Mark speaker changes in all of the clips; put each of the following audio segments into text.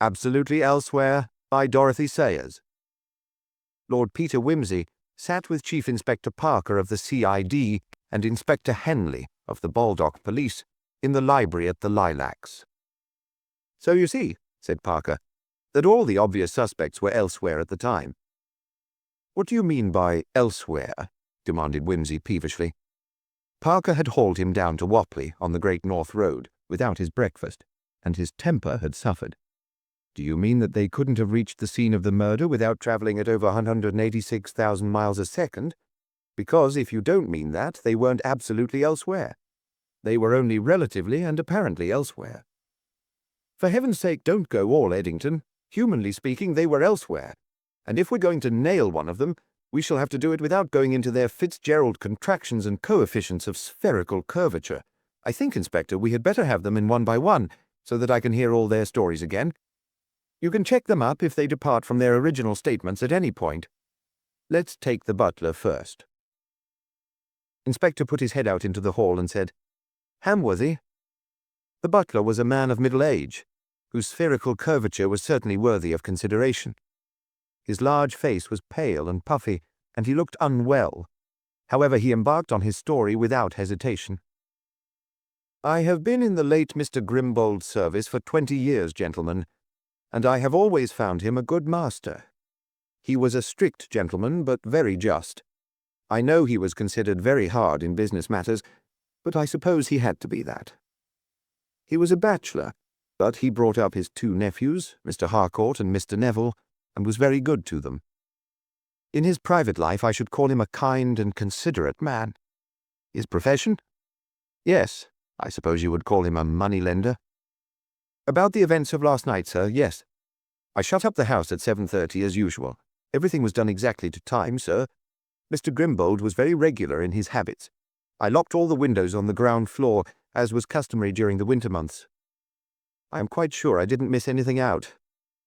Speaker 1: Absolutely Elsewhere by Dorothy Sayers. Lord Peter Wimsey sat with Chief Inspector Parker of the CID and Inspector Henley of the Baldock Police in the library at the Lilacs. "So you see," said Parker, "that all the obvious suspects were elsewhere at the time." "What do you mean by elsewhere?" demanded Wimsey peevishly. Parker had hauled him down to Wapley on the Great North Road without his breakfast, and his temper had suffered. "Do you mean that they couldn't have reached the scene of the murder without travelling at over 186,000 miles a second? Because if you don't mean that, they weren't absolutely elsewhere. They were only relatively and apparently elsewhere. For heaven's sake, don't go all Eddington. Humanly speaking, they were elsewhere. And if we're going to nail one of them, we shall have to do it without going into their Fitzgerald contractions and coefficients of spherical curvature. I think, Inspector, we had better have them in one by one, so that I can hear all their stories again. You can check them up if they depart from their original statements at any point. Let's take the butler first." Inspector put his head out into the hall and said, "Hamworthy." The butler was a man of middle age, whose spherical curvature was certainly worthy of consideration. His large face was pale and puffy, and he looked unwell. However, he embarked on his story without hesitation. "I have been in the late Mr. Grimbold's service for 20 years, gentlemen, and I have always found him a good master. He was a strict gentleman, but very just. I know he was considered very hard in business matters, but I suppose he had to be that. He was a bachelor, but he brought up his two nephews, Mr. Harcourt and Mr. Neville, and was very good to them. In his private life I should call him a kind and considerate man. His profession? Yes, I suppose you would call him a moneylender. About the events of last night, sir, yes. I shut up the house at 7:30 as usual. Everything was done exactly to time, sir. Mr. Grimbold was very regular in his habits. I locked all the windows on the ground floor, as was customary during the winter months. I am quite sure I didn't miss anything out.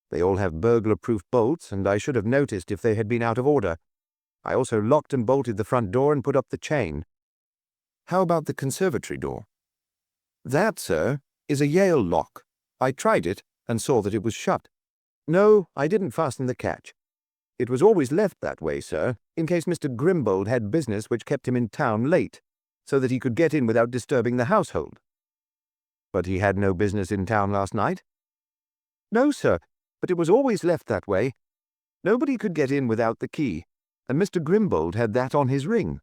Speaker 1: They all have burglar-proof bolts, and I should have noticed if they had been out of order. I also locked and bolted the front door and put up the chain." "How about the conservatory door?" "That, sir, is a Yale lock. I tried it and saw that it was shut. No, I didn't fasten the catch. It was always left that way, sir, in case Mr. Grimbold had business which kept him in town late, so that he could get in without disturbing the household." "But he had no business in town last night?" "No, sir, but it was always left that way. Nobody could get in without the key, and Mr. Grimbold had that on his ring."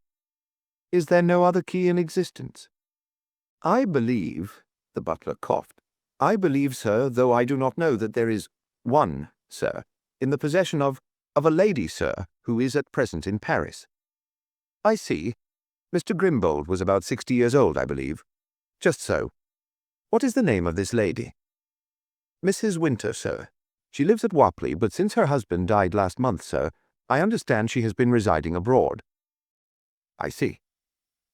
Speaker 1: "Is there no other key in existence?" "I believe," the butler coughed, "I believe, sir, though I do not know, that there is one, sir, in the possession of a lady, sir, who is at present in Paris." "I see. Mr. Grimbold was about 60 years old, I believe." "Just so. What is the name of this lady?" "Mrs. Winter, sir. She lives at Wapley, but since her husband died last month, sir, I understand she has been residing abroad." "I see.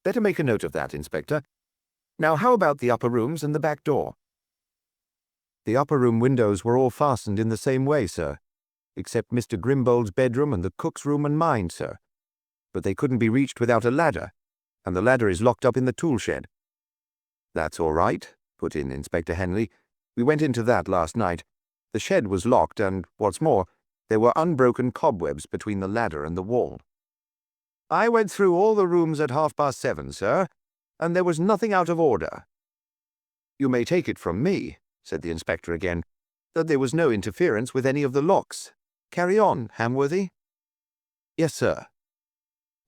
Speaker 1: Better make a note of that, Inspector. Now how about the upper rooms and the back door?" "The upper room windows were all fastened in the same way, sir, except Mr. Grimbold's bedroom and the cook's room and mine, sir. But they couldn't be reached without a ladder, and the ladder is locked up in the tool shed." "That's all right," put in Inspector Henley. "We went into that last night. The shed was locked, and, what's more, there were unbroken cobwebs between the ladder and the wall." "I went through all the rooms at 7:30, sir, and there was nothing out of order." "You may take it from me," said the inspector again, "that there was no interference with any of the locks. Carry on, Hamworthy." "Yes, sir.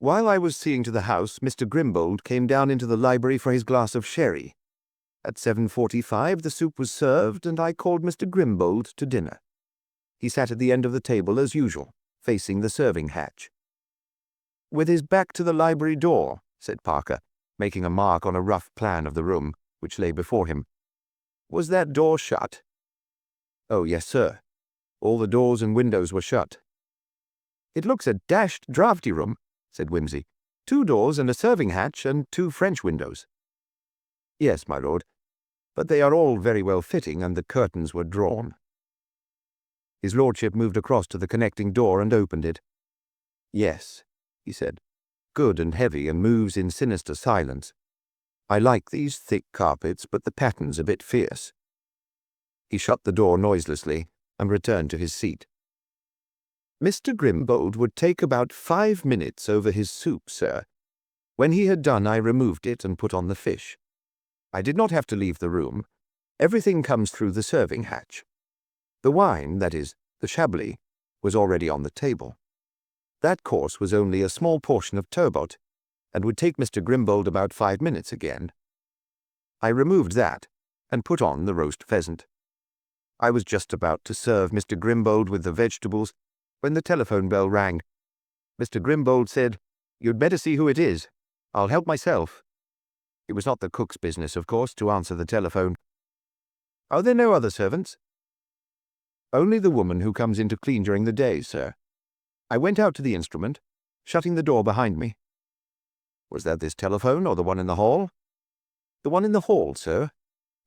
Speaker 1: While I was seeing to the house, Mr. Grimbold came down into the library for his glass of sherry. At 7:45 the soup was served, and I called Mr. Grimbold to dinner. He sat at the end of the table as usual, facing the serving hatch." "With his back to the library door," said Parker, making a mark on a rough plan of the room, which lay before him. "Was that door shut?" "Oh, yes, sir. All the doors and windows were shut." "It looks a dashed draughty room," said Wimsey. "2 doors and a serving hatch and 2 French windows." "Yes, my lord, but they are all very well fitting, and the curtains were drawn." His lordship moved across to the connecting door and opened it. "Yes," he said, "good and heavy, and moves in sinister silence. I like these thick carpets, but the pattern's a bit fierce." He shut the door noiselessly and returned to his seat. Mr. Grimbold would take about 5 minutes over his soup, sir. When he had done, I removed it and put on the fish. I did not have to leave the room. Everything comes through the serving hatch. The wine, that is, the Chablis, was already on the table. That course was only a small portion of turbot, and would take Mr. Grimbold about 5 minutes again. I removed that, and put on the roast pheasant. I was just about to serve Mr. Grimbold with the vegetables when the telephone bell rang. Mr. Grimbold said, "You'd better see who it is. I'll help myself." It was not the cook's business, of course, to answer the telephone. "Are there no other servants?" "Only the woman who comes in to clean during the day, sir." I went out to the instrument, shutting the door behind me. "Was that this telephone or the one in the hall?" "The one in the hall, sir.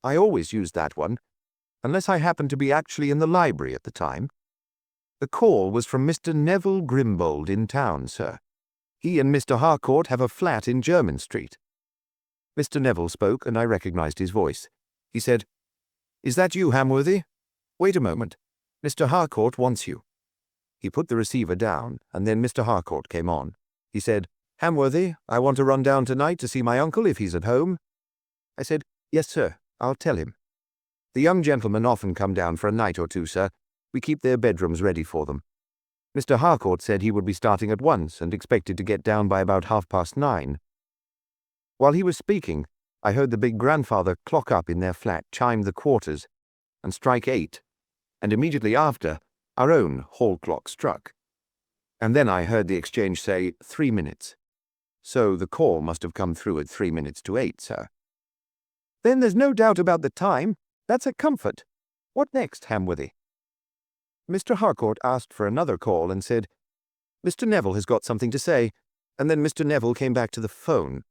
Speaker 1: I always used that one, unless I happened to be actually in the library at the time. The call was from Mr. Neville Grimbold in town, sir. He and Mr. Harcourt have a flat in Jermyn Street." Mr. Neville spoke, and I recognized his voice. He said, "Is that you, Hamworthy? Wait a moment. Mr. Harcourt wants you." He put the receiver down, and then Mr. Harcourt came on. He said, "Hamworthy, I want to run down tonight to see my uncle if he's at home." I said, "Yes, sir, I'll tell him. The young gentlemen often come down for a night or two, sir. We keep their bedrooms ready for them." Mr. Harcourt said he would be starting at once and expected to get down by about 9:30. While he was speaking, I heard the big grandfather clock up in their flat chime the quarters and strike 8, and immediately after, our own hall clock struck. And then I heard the exchange say 3 minutes. So the call must have come through at 3 minutes to 8, sir. "Then there's no doubt about the time. That's a comfort. What next, Hamworthy?" Mr. Harcourt asked for another call and said, "Mr. Neville has got something to say," and then Mr. Neville came back to the phone.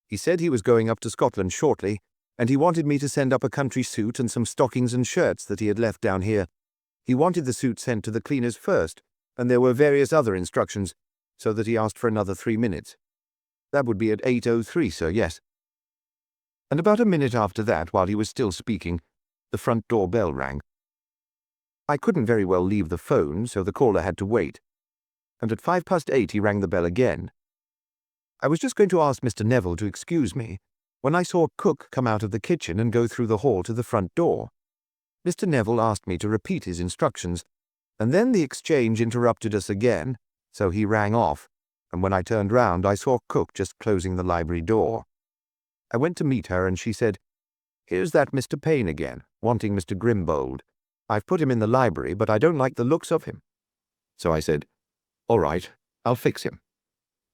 Speaker 1: He said he was going up to Scotland shortly, and he wanted me to send up a country suit and some stockings and shirts that he had left down here. He wanted the suit sent to the cleaners first, and there were various other instructions, so that he asked for another 3 minutes. That would be at 8:03, sir, yes. And about a minute after that, while he was still speaking, the front door bell rang. I couldn't very well leave the phone, so the caller had to wait, and at 8:05 he rang the bell again. I was just going to ask Mr. Neville to excuse me, when I saw cook come out of the kitchen and go through the hall to the front door. Mr. Neville asked me to repeat his instructions, and then the exchange interrupted us again, so he rang off, and when I turned round I saw cook just closing the library door. I went to meet her, and she said, "Here's that Mr. Payne again, wanting Mr. Grimbold. I've put him in the library, but I don't like the looks of him." So I said, "All right, I'll fix him."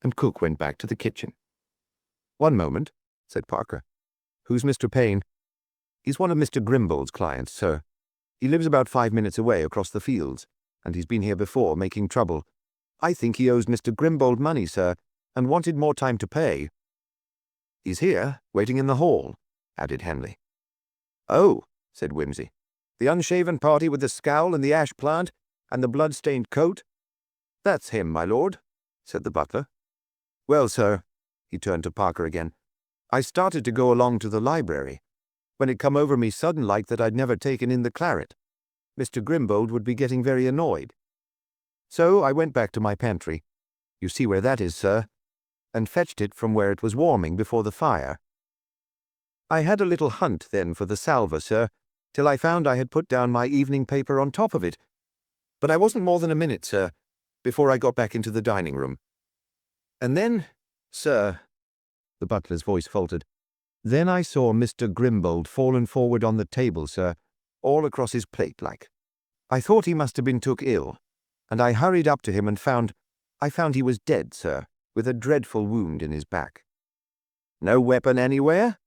Speaker 1: And cook went back to the kitchen. "One moment," said Parker. "Who's Mr. Payne?" "He's one of Mr. Grimbold's clients, sir. He lives about 5 minutes away across the fields, and he's been here before, making trouble. I think he owes Mr. Grimbold money, sir, and wanted more time to pay." "He's here, waiting in the hall," added Henley. "Oh," said Wimsey. "The unshaven party with the scowl and the ash plant, and the blood-stained coat? That's him, my lord," said the butler. "Well, sir," he turned to Parker again, "I started to go along to the library, when it come over me sudden-like that I'd never taken in the claret. Mr. Grimbold would be getting very annoyed. So I went back to my pantry, you see where that is, sir, and fetched it from where it was warming before the fire. I had a little hunt then for the salver, sir, till I found I had put down my evening paper on top of it. But I wasn't more than a minute, sir, before I got back into the dining room. And then, sir," the butler's voice faltered, "then I saw Mr. Grimbold fallen forward on the table, sir, all across his plate like. I thought he must have been took ill, and I hurried up to him and I found he was dead, sir, with a dreadful wound in his back." "No weapon anywhere?"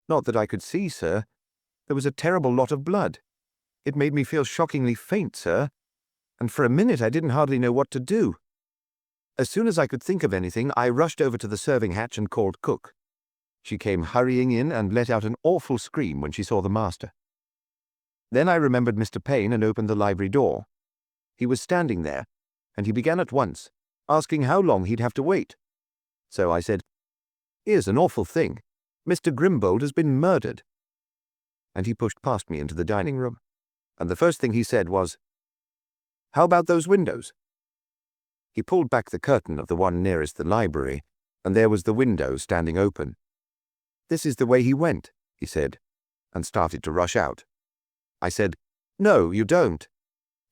Speaker 1: "Not that I could see, sir. There was a terrible lot of blood. It made me feel shockingly faint, sir, and for a minute I didn't hardly know what to do. As soon as I could think of anything, I rushed over to the serving hatch and called cook. She came hurrying in and let out an awful scream when she saw the master. Then I remembered Mr. Payne and opened the library door. He was standing there, and he began at once, asking how long he'd have to wait. So I said, 'Here's an awful thing. Mr. Grimbold has been murdered.' And he pushed past me into the dining room. and the first thing he said was, "How about those windows?" He pulled back the curtain of the one nearest the library, and there was the window standing open. "This is the way he went," he said, and started to rush out. I said, "No, you don't,"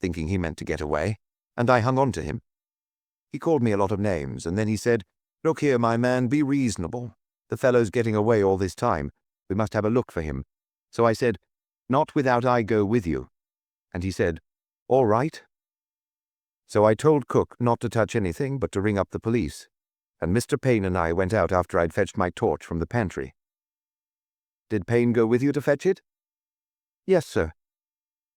Speaker 1: thinking he meant to get away, and I hung on to him. He called me a lot of names, and then he said, "Look here, my man, be reasonable. The fellow's getting away all this time. We must have a look for him." So I said, "Not without I go with you." And he said, "All right." So I told Cook not to touch anything but to ring up the police, and Mr. Payne and I went out after I'd fetched my torch from the pantry. "Did Payne go with you to fetch it?" "Yes, sir."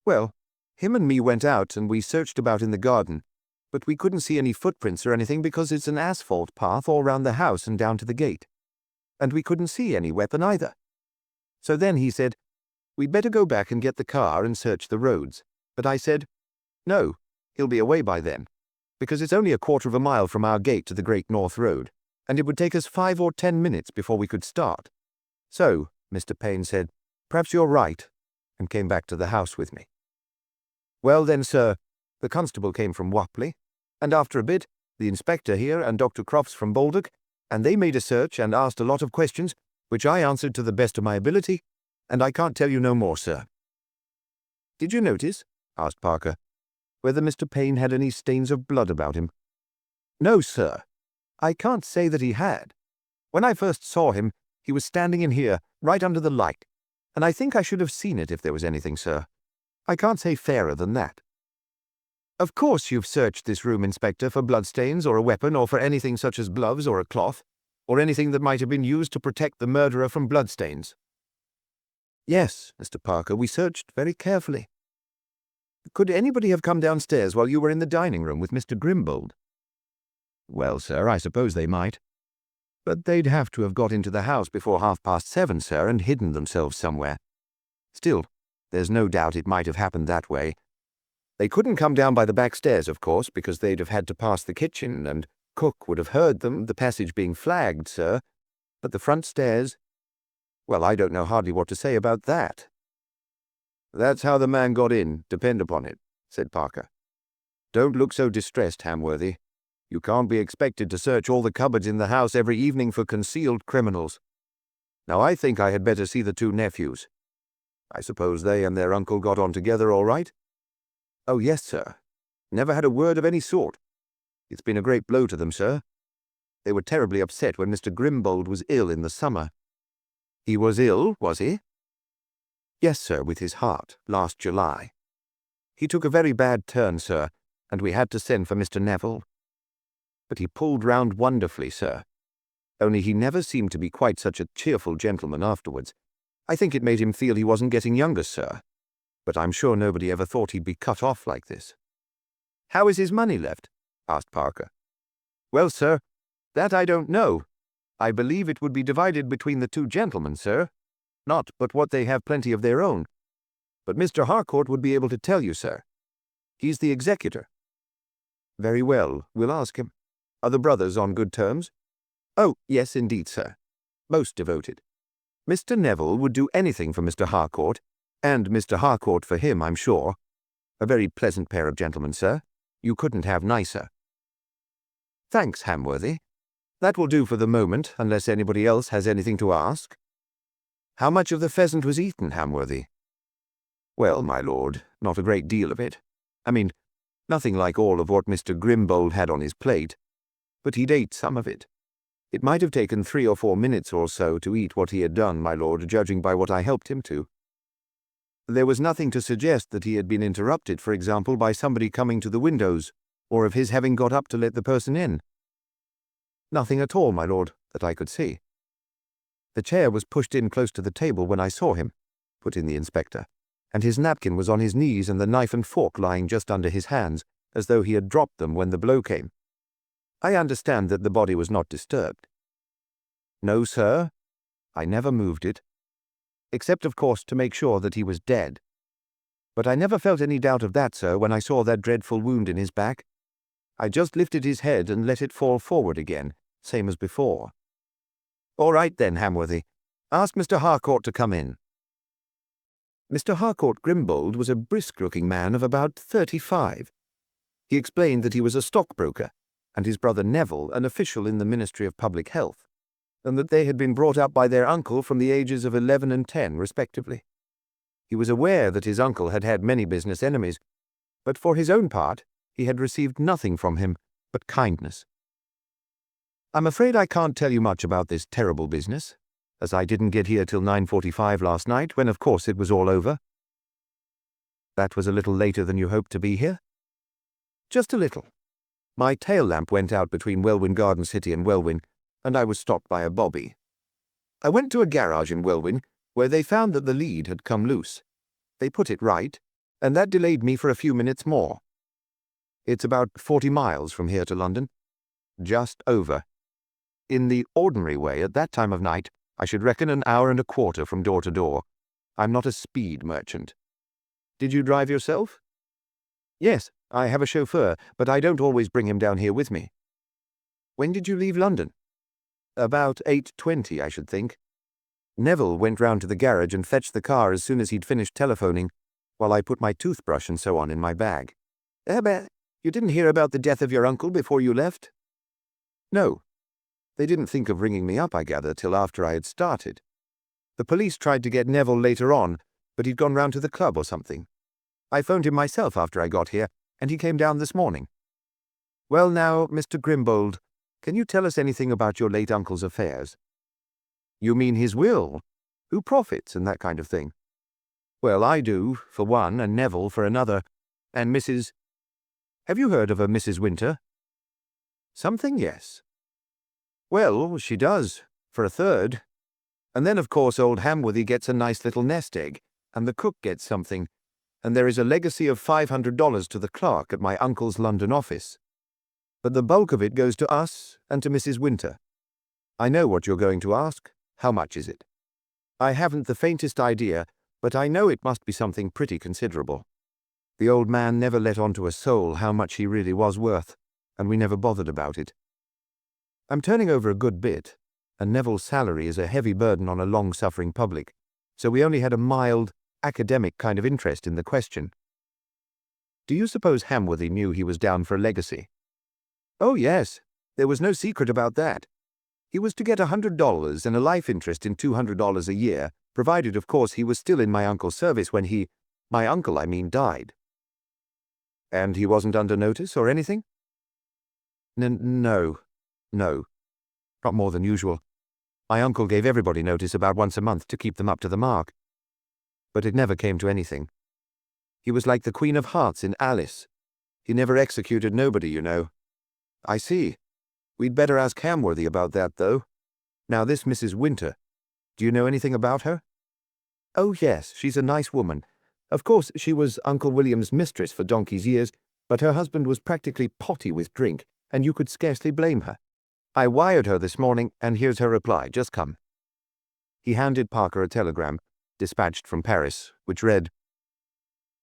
Speaker 1: "Well, him and me went out and we searched about in the garden, but we couldn't see any footprints or anything because it's an asphalt path all round the house and down to the gate. And we couldn't see any weapon either. So then he said, we'd better go back and get the car and search the roads. But I said, no, he'll be away by then, because it's only a quarter of a mile from our gate to the Great North Road, and it would take us 5 or 10 minutes before we could start. So, Mr. Payne said, perhaps you're right, and came back to the house with me. Well then, sir, the constable came from Wapley, and after a bit, the inspector here and Dr. Crofts from Baldock, and they made a search and asked a lot of questions, which I answered to the best of my ability, and I can't tell you no more, sir." "Did you notice," asked Parker, "whether Mr. Payne had any stains of blood about him?" "No, sir. I can't say that he had. When I first saw him, he was standing in here, right under the light, and I think I should have seen it if there was anything, sir. I can't say fairer than that." "Of course you've searched this room, Inspector, for bloodstains or a weapon or for anything such as gloves or a cloth, or anything that might have been used to protect the murderer from bloodstains?" "Yes, Mr. Parker, we searched very carefully." "Could anybody have come downstairs while you were in the dining room with Mr. Grimbold?" "Well, sir, I suppose they might. But they'd have to have got into the house before 7:30, sir, and hidden themselves somewhere. Still, there's no doubt it might have happened that way. They couldn't come down by the back stairs, of course, because they'd have had to pass the kitchen, and Cook would have heard them, the passage being flagged, sir. But the front stairs, well, I don't know hardly what to say about that." "That's how the man got in, depend upon it," said Parker. "Don't look so distressed, Hamworthy. You can't be expected to search all the cupboards in the house every evening for concealed criminals. Now I think I had better see the two nephews. I suppose they and their uncle got on together all right?" "Oh, yes, sir. Never had a word of any sort. It's been a great blow to them, sir. They were terribly upset when Mr. Grimbold was ill in the summer." "He was ill, was he?" "Yes, sir, with his heart, last July. He took a very bad turn, sir, and we had to send for Mr. Neville. But he pulled round wonderfully, sir. Only he never seemed to be quite such a cheerful gentleman afterwards. I think it made him feel he wasn't getting younger, sir. But I'm sure nobody ever thought he'd be cut off like this." "How is his money left?" asked Parker. "Well, sir, that I don't know. I believe it would be divided between the two gentlemen, sir. Not but what they have plenty of their own. But Mr. Harcourt would be able to tell you, sir. He's the executor." "Very well, we'll ask him. Are the brothers on good terms?" "Oh, yes, indeed, sir. Most devoted. Mr. Neville would do anything for Mr. Harcourt, and Mr. Harcourt for him, I'm sure. A very pleasant pair of gentlemen, sir. You couldn't have nicer." "Thanks, Hamworthy. That will do for the moment, unless anybody else has anything to ask." "How much of the pheasant was eaten, Hamworthy?" "Well, my lord, not a great deal of it. I mean, nothing like all of what Mr. Grimbold had on his plate. But he'd ate some of it. It might have taken 3 or 4 minutes or so to eat what he had done, my lord, judging by what I helped him to. There was nothing to suggest that he had been interrupted, for example, by somebody coming to the windows, or of his having got up to let the person in." "Nothing at all, my lord, that I could see." "The chair was pushed in close to the table when I saw him," put in the inspector, "and his napkin was on his knees and the knife and fork lying just under his hands, as though he had dropped them when the blow came. I understand that the body was not disturbed." "No, sir. I never moved it. Except, of course, to make sure that he was dead. But I never felt any doubt of that, sir, when I saw that dreadful wound in his back. I just lifted his head and let it fall forward again, same as before." "All right then, Hamworthy. Ask Mr. Harcourt to come in." Mr. Harcourt Grimbold was a brisk-looking man of about 35. He explained that he was a stockbroker, and his brother Neville an official in the Ministry of Public Health, and that they had been brought up by their uncle from the ages of 11 and 10, respectively. He was aware that his uncle had had many business enemies, but for his own part he had received nothing from him but kindness. "I'm afraid I can't tell you much about this terrible business, as I didn't get here till 9:45 last night, when of course it was all over." "That was a little later than you hoped to be here?" "Just a little. My tail lamp went out between Welwyn Garden City and Welwyn, and I was stopped by a bobby. I went to a garage in Welwyn, where they found that the lead had come loose. They put it right, and that delayed me for a few minutes more. It's about 40 miles from here to London. Just over. In the ordinary way, at that time of night, I should reckon an hour and a quarter from door to door. I'm not a speed merchant." "Did you drive yourself?" "Yes, I have a chauffeur, but I don't always bring him down here with me." "When did you leave London?" "About 8:20, I should think. Neville went round to the garage and fetched the car as soon as he'd finished telephoning, while I put my toothbrush and so on in my bag." "You didn't hear about the death of your uncle before you left?" "No. They didn't think of ringing me up, I gather, till after I had started. The police tried to get Neville later on, but he'd gone round to the club or something. I phoned him myself after I got here, and he came down this morning." "Well now, Mr. Grimbold, can you tell us anything about your late uncle's affairs?" "You mean his will? Who profits and that kind of thing?" "Well, I do, for one, and Neville for another, and Mrs. Have you heard of a Mrs. Winter?" "Something, yes." "Well, she does, for a third. And then, of course, old Hamworthy gets a nice little nest egg, and the cook gets something, and there is a legacy of $500 to the clerk at my uncle's London office. But the bulk of it goes to us and to Mrs. Winter. I know what you're going to ask. How much is it?" "I haven't the faintest idea, but I know it must be something pretty considerable. The old man never let on to a soul how much he really was worth, and we never bothered about it. I'm turning over a good bit, and Neville's salary is a heavy burden on a long-suffering public, so we only had a mild, academic kind of interest in the question." "Do you suppose Hamworthy knew he was down for a legacy?" "Oh, yes. There was no secret about that. He was to get $100 and a life interest in $200 a year, provided, of course, he was still in my uncle's service when my uncle, I mean, died." "And he wasn't under notice or anything?" No, not more than usual. My uncle gave everybody notice about once a month to keep them up to the mark. But it never came to anything. He was like the Queen of Hearts in Alice. He never executed nobody, you know." "I see. We'd better ask Hamworthy about that, though. Now this Mrs. Winter, do you know anything about her?" "Oh, yes, she's a nice woman. Of course, she was Uncle William's mistress for donkey's years, but her husband was practically potty with drink, and you could scarcely blame her. I wired her this morning, and here's her reply, just come." He handed Parker a telegram, dispatched from Paris, which read,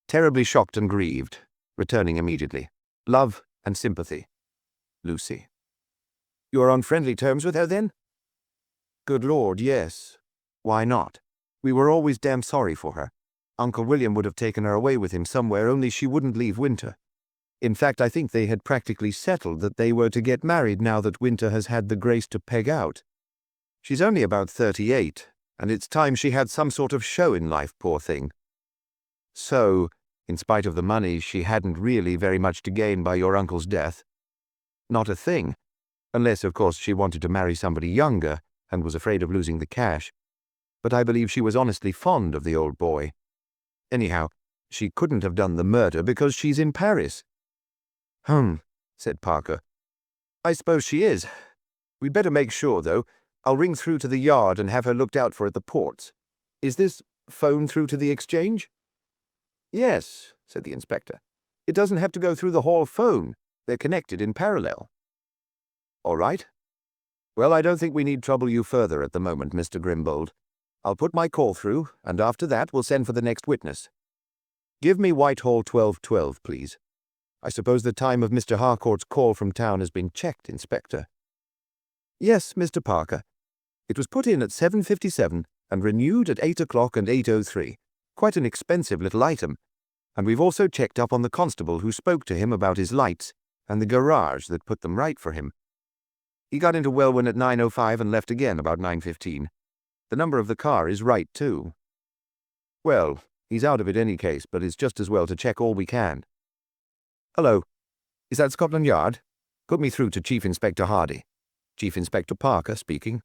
Speaker 1: "Terribly shocked and grieved. Returning immediately. Love and sympathy. Lucy." "You are on friendly terms with her, then?" "Good Lord, yes. Why not? We were always damn sorry for her. Uncle William would have taken her away with him somewhere, only she wouldn't leave Winter. In fact, I think they had practically settled that they were to get married now that Winter has had the grace to peg out. She's only about 38, and it's time she had some sort of show in life, poor thing. So, in spite of the money, she hadn't really very much to gain by your uncle's death. Not a thing, unless, of course, she wanted to marry somebody younger and was afraid of losing the cash. But I believe she was honestly fond of the old boy. Anyhow, she couldn't have done the murder because she's in Paris." Said Parker. "I suppose she is. We'd better make sure, though. I'll ring through to the yard and have her looked out for at the ports. Is this phone through to the exchange?" "Yes," said the inspector. "It doesn't have to go through the hall phone. They're connected in parallel." "All right. Well, I don't think we need trouble you further at the moment, Mr. Grimbold. I'll put my call through, and after that we'll send for the next witness. Give me Whitehall 1212, please. I suppose the time of Mr. Harcourt's call from town has been checked, Inspector." "Yes, Mr. Parker. It was put in at 7:57 and renewed at 8 o'clock and 8:03. Quite an expensive little item, and we've also checked up on the constable who spoke to him about his lights and the garage that put them right for him. He got into Welwyn at 9:05 and left again about 9:15. The number of the car is right, too. Well, he's out of it any case, but it's just as well to check all we can. Hello. Is that Scotland Yard? Put me through to Chief Inspector Hardy. Chief Inspector Parker speaking.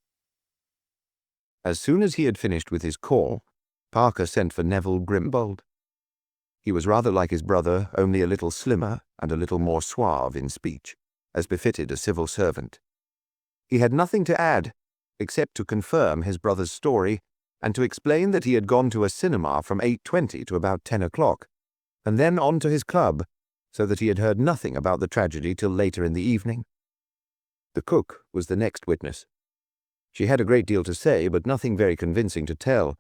Speaker 1: As soon as he had finished with his call, Parker sent for Neville Grimbold. He was rather like his brother, only a little slimmer and a little more suave in speech, as befitted a civil servant. He had nothing to add, except to confirm his brother's story and to explain that he had gone to a cinema from 8:20 to about 10 o'clock, and then on to his club, so that he had heard nothing about the tragedy till later in the evening. The cook was the next witness. She had a great deal to say, but nothing very convincing to tell.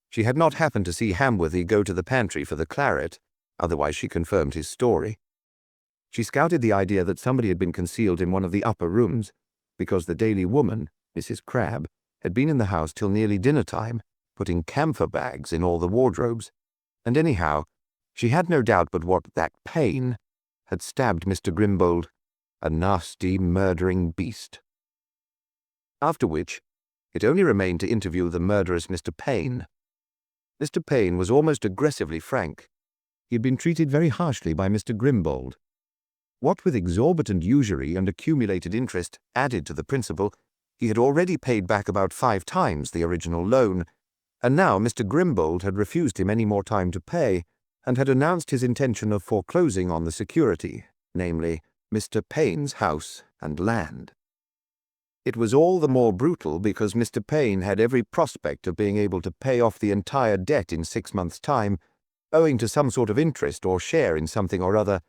Speaker 1: She had not happened to see Hamworthy go to the pantry for the claret, otherwise she confirmed his story. She scouted the idea that somebody had been concealed in one of the upper rooms, because the daily woman, Mrs. Crabbe, had been in the house till nearly dinner-time, putting camphor bags in all the wardrobes, and anyhow, she had no doubt but what that Payne had stabbed Mr. Grimbold, a nasty, murdering beast. After which, it only remained to interview the murderous Mr. Payne. Mr. Payne was almost aggressively frank. He had been treated very harshly by Mr. Grimbold. What with exorbitant usury and accumulated interest added to the principal, he had already paid back about 5 times the original loan, and now Mr. Grimbold had refused him any more time to pay, and had announced his intention of foreclosing on the security, namely, Mr. Payne's house and land. It was all the more brutal because Mr. Payne had every prospect of being able to pay off the entire debt in 6 months' time, owing to some sort of interest or share in something or other,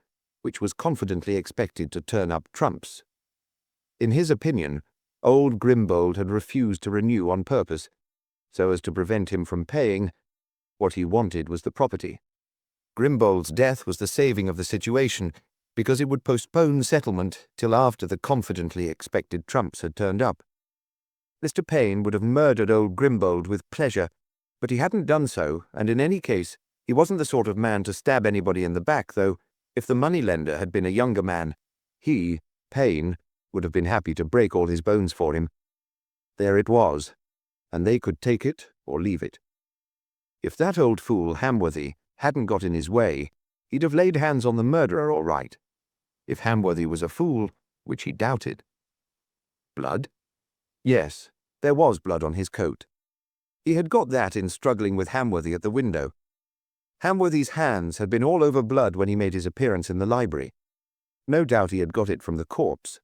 Speaker 1: which was confidently expected to turn up trumps. In his opinion, old Grimbold had refused to renew on purpose, so as to prevent him from paying. What he wanted was the property. Grimbold's death was the saving of the situation, because it would postpone settlement till after the confidently expected trumps had turned up. Mr. Payne would have murdered old Grimbold with pleasure, but he hadn't done so, and in any case, he wasn't the sort of man to stab anybody in the back, though if the moneylender had been a younger man, he, Payne, would have been happy to break all his bones for him. There it was, and they could take it or leave it. If that old fool Hamworthy hadn't got in his way, he'd have laid hands on the murderer all right. If Hamworthy was a fool, which he doubted. Blood? Yes, there was blood on his coat. He had got that in struggling with Hamworthy at the window. Hamworthy's hands had been all over blood when he made his appearance in the library. No doubt he had got it from the corpse.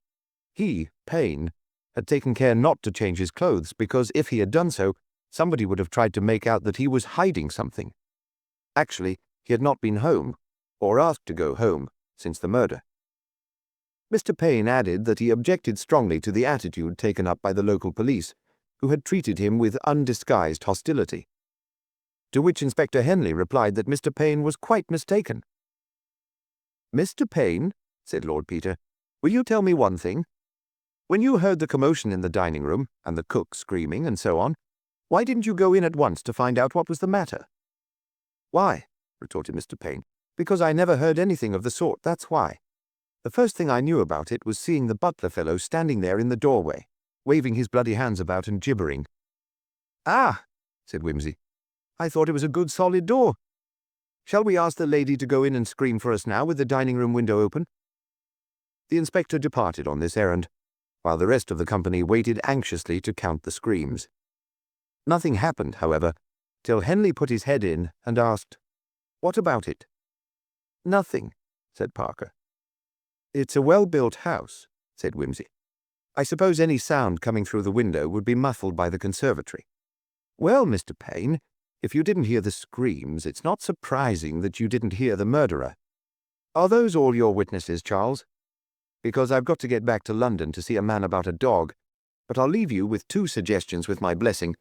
Speaker 1: He, Payne, had taken care not to change his clothes because if he had done so, somebody would have tried to make out that he was hiding something. Actually, he had not been home, or asked to go home, since the murder. Mr. Payne added that he objected strongly to the attitude taken up by the local police, who had treated him with undisguised hostility. To which Inspector Henley replied that Mr. Payne was quite mistaken. "Mr. Payne," said Lord Peter, "will you tell me one thing? When you heard the commotion in the dining room, and the cook screaming and so on, why didn't you go in at once to find out what was the matter?" "Why?" retorted Mr. Payne. "Because I never heard anything of the sort, that's why. The first thing I knew about it was seeing the butler fellow standing there in the doorway, waving his bloody hands about and gibbering." "Ah," said Wimsey, "I thought it was a good solid door. Shall we ask the lady to go in and scream for us now with the dining-room window open?" The inspector departed on this errand, while the rest of the company waited anxiously to count the screams. Nothing happened, however, till Henley put his head in and asked, "What about it?" "Nothing," said Parker. "It's a well-built house," said Wimsey. "I suppose any sound coming through the window would be muffled by the conservatory." "Well, Mr. Payne, if you didn't hear the screams, it's not surprising that you didn't hear the murderer. Are those all your witnesses, Charles? Because I've got to get back to London to see a man about a dog, but I'll leave you with 2 suggestions with my blessing.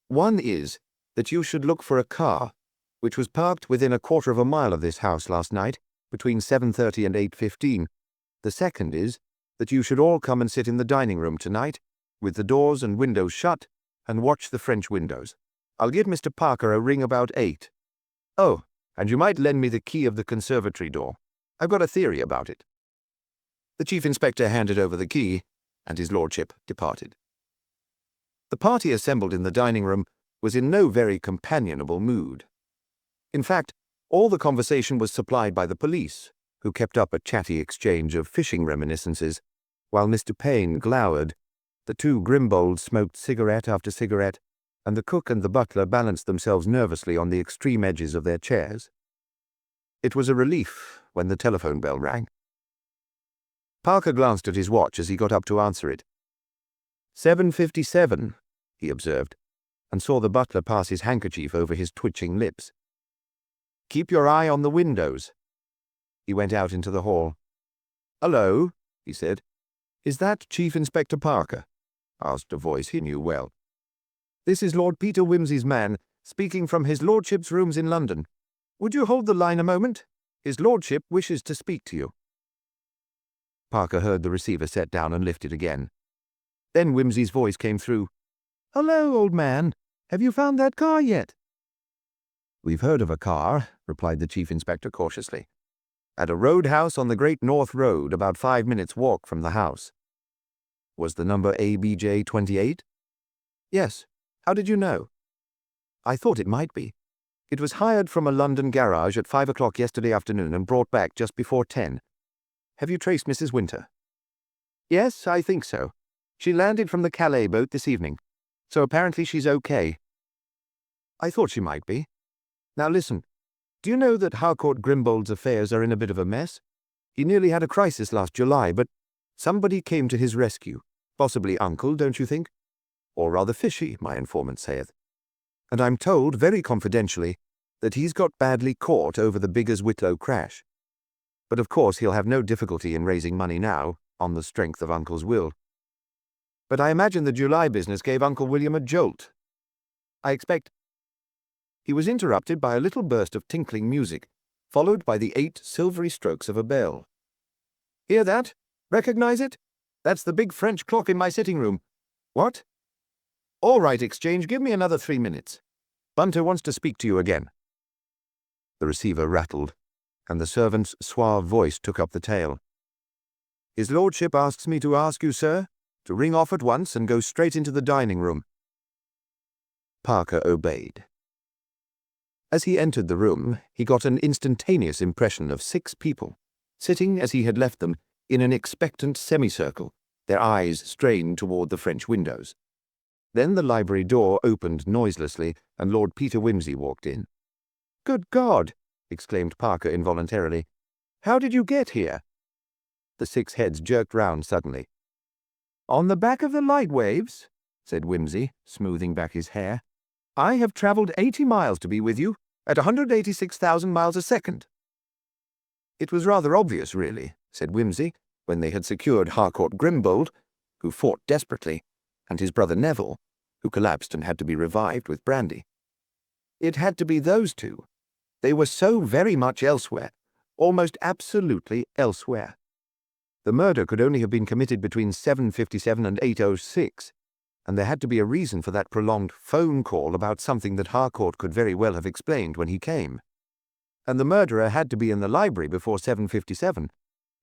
Speaker 1: One is that you should look for a car, which was parked within a quarter of a mile of this house last night, between 7:30 and 8:15. The second is that you should all come and sit in the dining-room tonight, with the doors and windows shut, and watch the French windows. I'll give Mr. Parker a ring about 8, Oh, and you might lend me the key of the conservatory door. I've got a theory about it." The chief inspector handed over the key, and his lordship departed. The party assembled in the dining room was in no very companionable mood. In fact, all the conversation was supplied by the police, who kept up a chatty exchange of fishing reminiscences, while Mr. Payne glowered. The two Grimbolds smoked cigarette after cigarette, and the cook and the butler balanced themselves nervously on the extreme edges of their chairs. It was a relief when the telephone bell rang. Parker glanced at his watch as he got up to answer it. 7:57, he observed, and saw the butler pass his handkerchief over his twitching lips. "Keep your eye on the windows." He went out into the hall. "Hello," he said. "Is that Chief Inspector Parker?" asked a voice he knew well. "This is Lord Peter Wimsey's man, speaking from his lordship's rooms in London. Would you hold the line a moment? His lordship wishes to speak to you." Parker heard the receiver set down and lifted again. Then Wimsey's voice came through. "Hello, old man. Have you found that car yet?" "We've heard of a car," replied the chief inspector cautiously. "At a roadhouse on the Great North Road, about 5 minutes' walk from the house." "Was the number ABJ 28? "Yes. How did you know?" "I thought it might be. It was hired from a London garage at 5 o'clock yesterday afternoon and brought back just before 10. Have you traced Mrs. Winter?" "Yes, I think so. She landed from the Calais boat this evening, so apparently she's okay." "I thought she might be. Now listen, do you know that Harcourt Grimbold's affairs are in a bit of a mess? He nearly had a crisis last July, but somebody came to his rescue. Possibly Uncle, don't you think? Or rather fishy, my informant saith. And I'm told, very confidentially, that he's got badly caught over the Biggers Whitlow crash. But of course he'll have no difficulty in raising money now, on the strength of Uncle's will. But I imagine the July business gave Uncle William a jolt. I expect—" He was interrupted by a little burst of tinkling music, followed by the 8 silvery strokes of a bell. "Hear that? Recognize it? That's the big French clock in my sitting room. What? All right, Exchange, give me another 3 minutes. Bunter wants to speak to you again." The receiver rattled, and the servant's suave voice took up the tale. "His lordship asks me to ask you, sir, to ring off at once and go straight into the dining room." Parker obeyed. As he entered the room, he got an instantaneous impression of 6 people, sitting as he had left them, in an expectant semicircle, their eyes strained toward the French windows. Then the library door opened noiselessly, and Lord Peter Wimsey walked in. "Good God!" exclaimed Parker involuntarily. "How did you get here?" The 6 heads jerked round suddenly. "On the back of the light waves," said Wimsey, smoothing back his hair. "I have travelled 80 miles to be with you, at 186,000 miles a second." "It was rather obvious, really," said Wimsey, when they had secured Harcourt Grimbold, who fought desperately, and his brother Neville, who collapsed and had to be revived with brandy. "It had to be those two. They were so very much elsewhere, almost absolutely elsewhere. The murder could only have been committed between 7:57 and 8:06, and there had to be a reason for that prolonged phone call about something that Harcourt could very well have explained when he came. And the murderer had to be in the library before 7:57,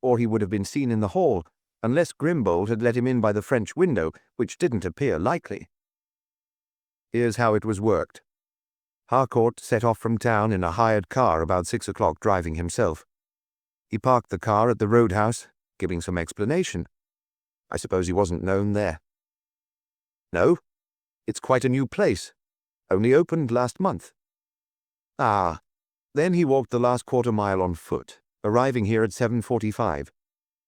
Speaker 1: or he would have been seen in the hall, unless Grimbold had let him in by the French window, which didn't appear likely. Here's how it was worked. Harcourt set off from town in a hired car about 6 o'clock, driving himself. He parked the car at the roadhouse, giving some explanation. I suppose he wasn't known there. No, it's quite a new place. Only opened last month. Ah, then he walked the last quarter-mile on foot, arriving here at 7:45.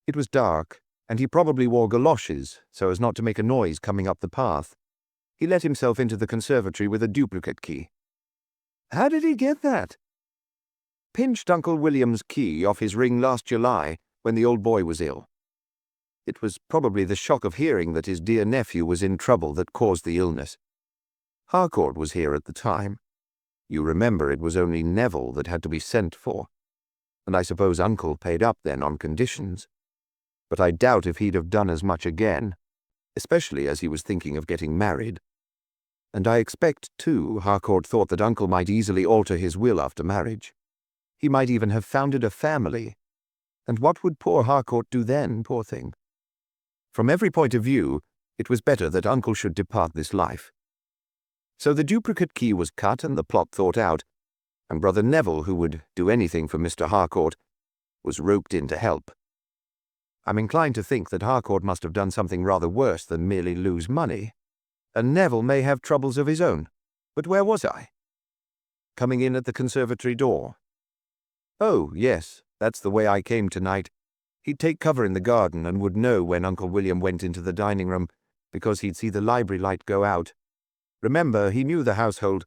Speaker 1: It was dark, and he probably wore galoshes so as not to make a noise coming up the path. He let himself into the conservatory with a duplicate key. How did he get that? Pinched Uncle William's key off his ring last July when the old boy was ill. It was probably the shock of hearing that his dear nephew was in trouble that caused the illness. Harcourt was here at the time. You remember it was only Neville that had to be sent for, and I suppose Uncle paid up then on conditions. But I doubt if he'd have done as much again, especially as he was thinking of getting married. And I expect, too, Harcourt thought that Uncle might easily alter his will after marriage. He might even have founded a family. And what would poor Harcourt do then, poor thing? From every point of view, it was better that Uncle should depart this life. So the duplicate key was cut and the plot thought out, and Brother Neville, who would do anything for Mr. Harcourt, was roped in to help. I'm inclined to think that Harcourt must have done something rather worse than merely lose money, and Neville may have troubles of his own. But where was I? Coming in at the conservatory door. Oh, yes, that's the way I came tonight. He'd take cover in the garden and would know when Uncle William went into the dining room, because he'd see the library light go out. Remember, he knew the household.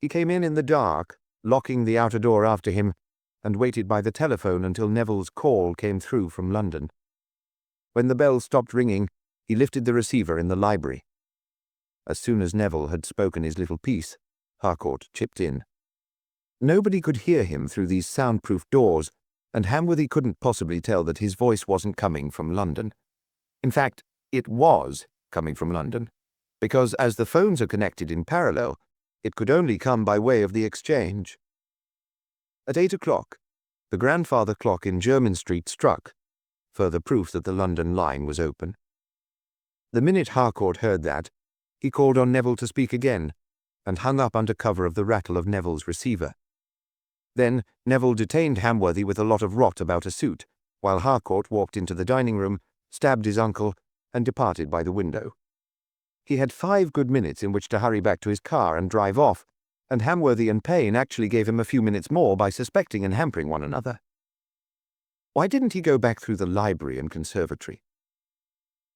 Speaker 1: He came in the dark, locking the outer door after him, and waited by the telephone until Neville's call came through from London. When the bell stopped ringing, he lifted the receiver in the library. As soon as Neville had spoken his little piece, Harcourt chipped in. Nobody could hear him through these soundproof doors, and Hamworthy couldn't possibly tell that his voice wasn't coming from London. In fact, it was coming from London, because as the phones are connected in parallel, it could only come by way of the exchange. At 8 o'clock, the grandfather clock in Jermyn Street struck, further proof that the London line was open. The minute Harcourt heard that, he called on Neville to speak again, and hung up under cover of the rattle of Neville's receiver. Then Neville detained Hamworthy with a lot of rot about a suit, while Harcourt walked into the dining room, stabbed his uncle, and departed by the window. He had 5 good minutes in which to hurry back to his car and drive off, and Hamworthy and Payne actually gave him a few minutes more by suspecting and hampering one another. Why didn't he go back through the library and conservatory?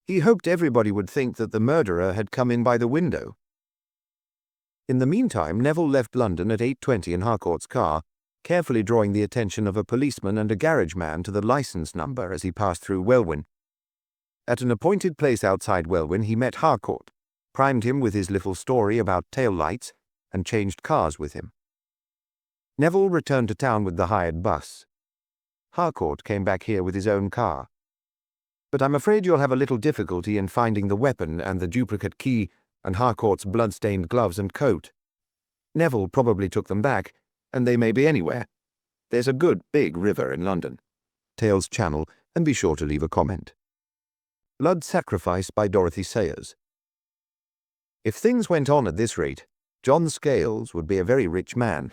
Speaker 1: He hoped everybody would think that the murderer had come in by the window. In the meantime, Neville left London at 8:20 in Harcourt's car, carefully drawing the attention of a policeman and a garage man to the licence number as he passed through Welwyn. At an appointed place outside Welwyn, he met Harcourt, primed him with his little story about tail lights, and changed cars with him. Neville returned to town with the hired bus. Harcourt came back here with his own car. But I'm afraid you'll have a little difficulty in finding the weapon and the duplicate key and Harcourt's blood-stained gloves and coat. Neville probably took them back, and they may be anywhere. There's a good big river in London. Tales Channel, and be sure to leave a comment. Blood Sacrifice by Dorothy Sayers. If things went on at this rate, John Scales would be a very rich man.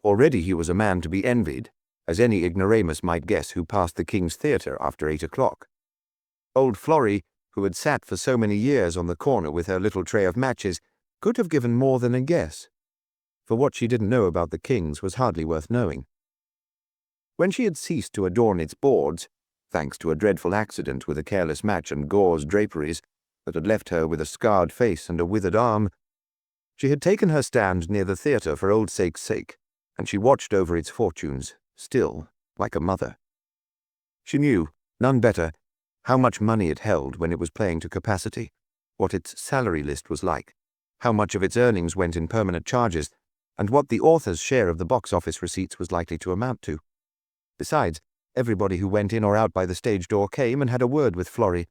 Speaker 1: Already he was a man to be envied, as any ignoramus might guess who passed the King's Theatre after 8 o'clock. Old Florrie, who had sat for so many years on the corner with her little tray of matches, could have given more than a guess, for what she didn't know about the King's was hardly worth knowing. When she had ceased to adorn its boards, thanks to a dreadful accident with a careless match and gauze draperies that had left her with a scarred face and a withered arm, she had taken her stand near the theatre for old sake's sake, and she watched over its fortunes, still, like a mother. She knew, none better, how much money it held when it was playing to capacity, what its salary list was like, how much of its earnings went in permanent charges, and what the author's share of the box office receipts was likely to amount to. Besides, everybody who went in or out by the stage door came and had a word with Florrie.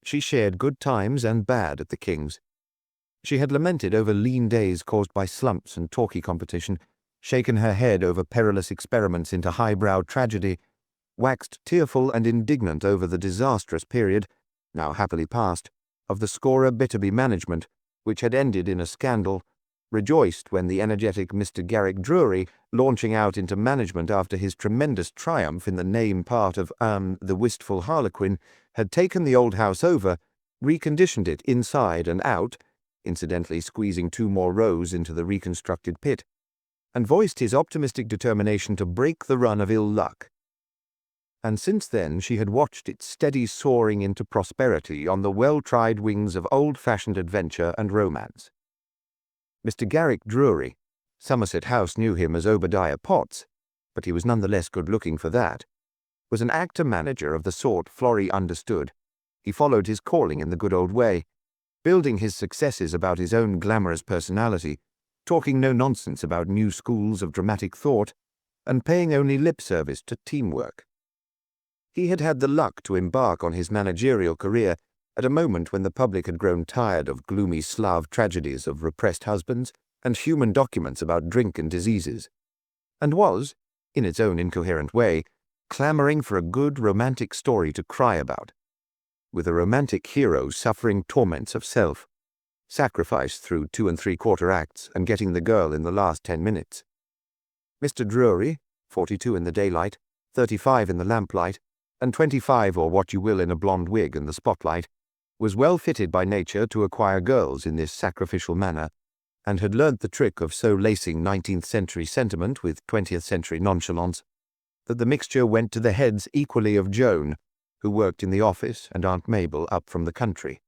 Speaker 1: She shared good times and bad at the King's. She had lamented over lean days caused by slumps and talkie competition, shaken her head over perilous experiments into highbrow tragedy, waxed tearful and indignant over the disastrous period, now happily past, of the Scorer Bitterby management, which had ended in a scandal, rejoiced when the energetic Mr. Garrick Drury, launching out into management after his tremendous triumph in the name part of the Wistful Harlequin, had taken the old house over, reconditioned it inside and out, incidentally squeezing 2 more rows into the reconstructed pit, and voiced his optimistic determination to break the run of ill luck. And since then she had watched it steady soaring into prosperity on the well-tried wings of old-fashioned adventure and romance. Mr. Garrick Drury, Somerset House knew him as Obadiah Potts, but he was none the less good-looking for that, was an actor-manager of the sort Florrie understood. He followed his calling in the good old way, building his successes about his own glamorous personality, talking no nonsense about new schools of dramatic thought, and paying only lip service to teamwork. He had had the luck to embark on his managerial career at a moment when the public had grown tired of gloomy Slav tragedies of repressed husbands and human documents about drink and diseases, and was, in its own incoherent way, clamoring for a good romantic story to cry about, with a romantic hero suffering torments of self, sacrifice through 2 3/4 acts and getting the girl in the last 10 minutes. Mr. Drury, 42 in the daylight, 35 in the lamplight, and 25 or what you will in a blonde wig and the spotlight, was well fitted by nature to acquire girls in this sacrificial manner, and had learnt the trick of so lacing 19th-century sentiment with 20th-century nonchalance that the mixture went to the heads equally of Joan, who worked in the office, and Aunt Mabel up from the country.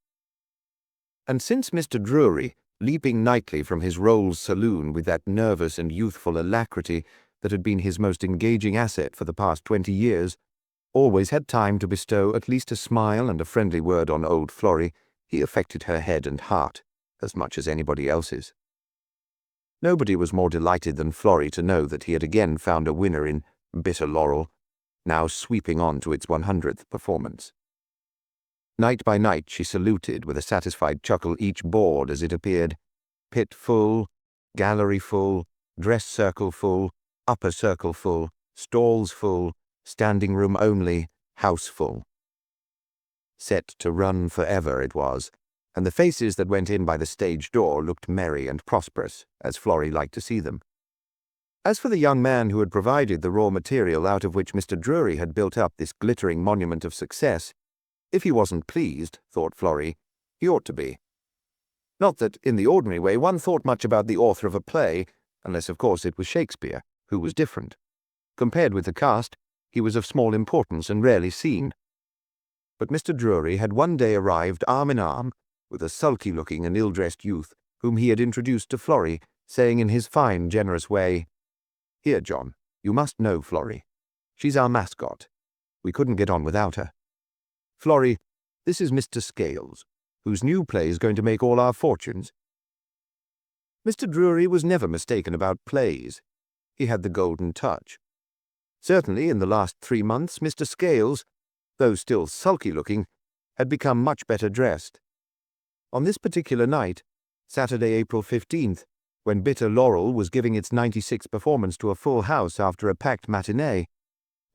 Speaker 1: And since Mr. Drury, leaping nightly from his Rolls saloon with that nervous and youthful alacrity that had been his most engaging asset for the past 20 years, always had time to bestow at least a smile and a friendly word on old Florrie, he affected her head and heart as much as anybody else's. Nobody was more delighted than Florrie to know that he had again found a winner in Bitter Laurel, now sweeping on to its 100th performance. Night by night she saluted with a satisfied chuckle each board as it appeared, pit full, gallery full, dress circle full, upper circle full, stalls full, standing room only, house full. Set to run forever it was, and the faces that went in by the stage door looked merry and prosperous, as Florrie liked to see them. As for the young man who had provided the raw material out of which Mr. Drury had built up this glittering monument of success, if he wasn't pleased, thought Florrie, he ought to be. Not that, in the ordinary way, one thought much about the author of a play, unless of course it was Shakespeare, who was different. Compared with the cast, he was of small importance and rarely seen. But Mr. Drury had one day arrived arm in arm with a sulky-looking and ill-dressed youth whom he had introduced to Florrie, saying in his fine, generous way, "Here, John, you must know Florrie. She's our mascot. We couldn't get on without her. Florrie, this is Mr. Scales, whose new play is going to make all our fortunes." Mr. Drury was never mistaken about plays. He had the golden touch. Certainly, in the last 3 months, Mr. Scales, though still sulky-looking, had become much better dressed. On this particular night, Saturday, April 15th, when Bitter Laurel was giving its 96th performance to a full house after a packed matinee,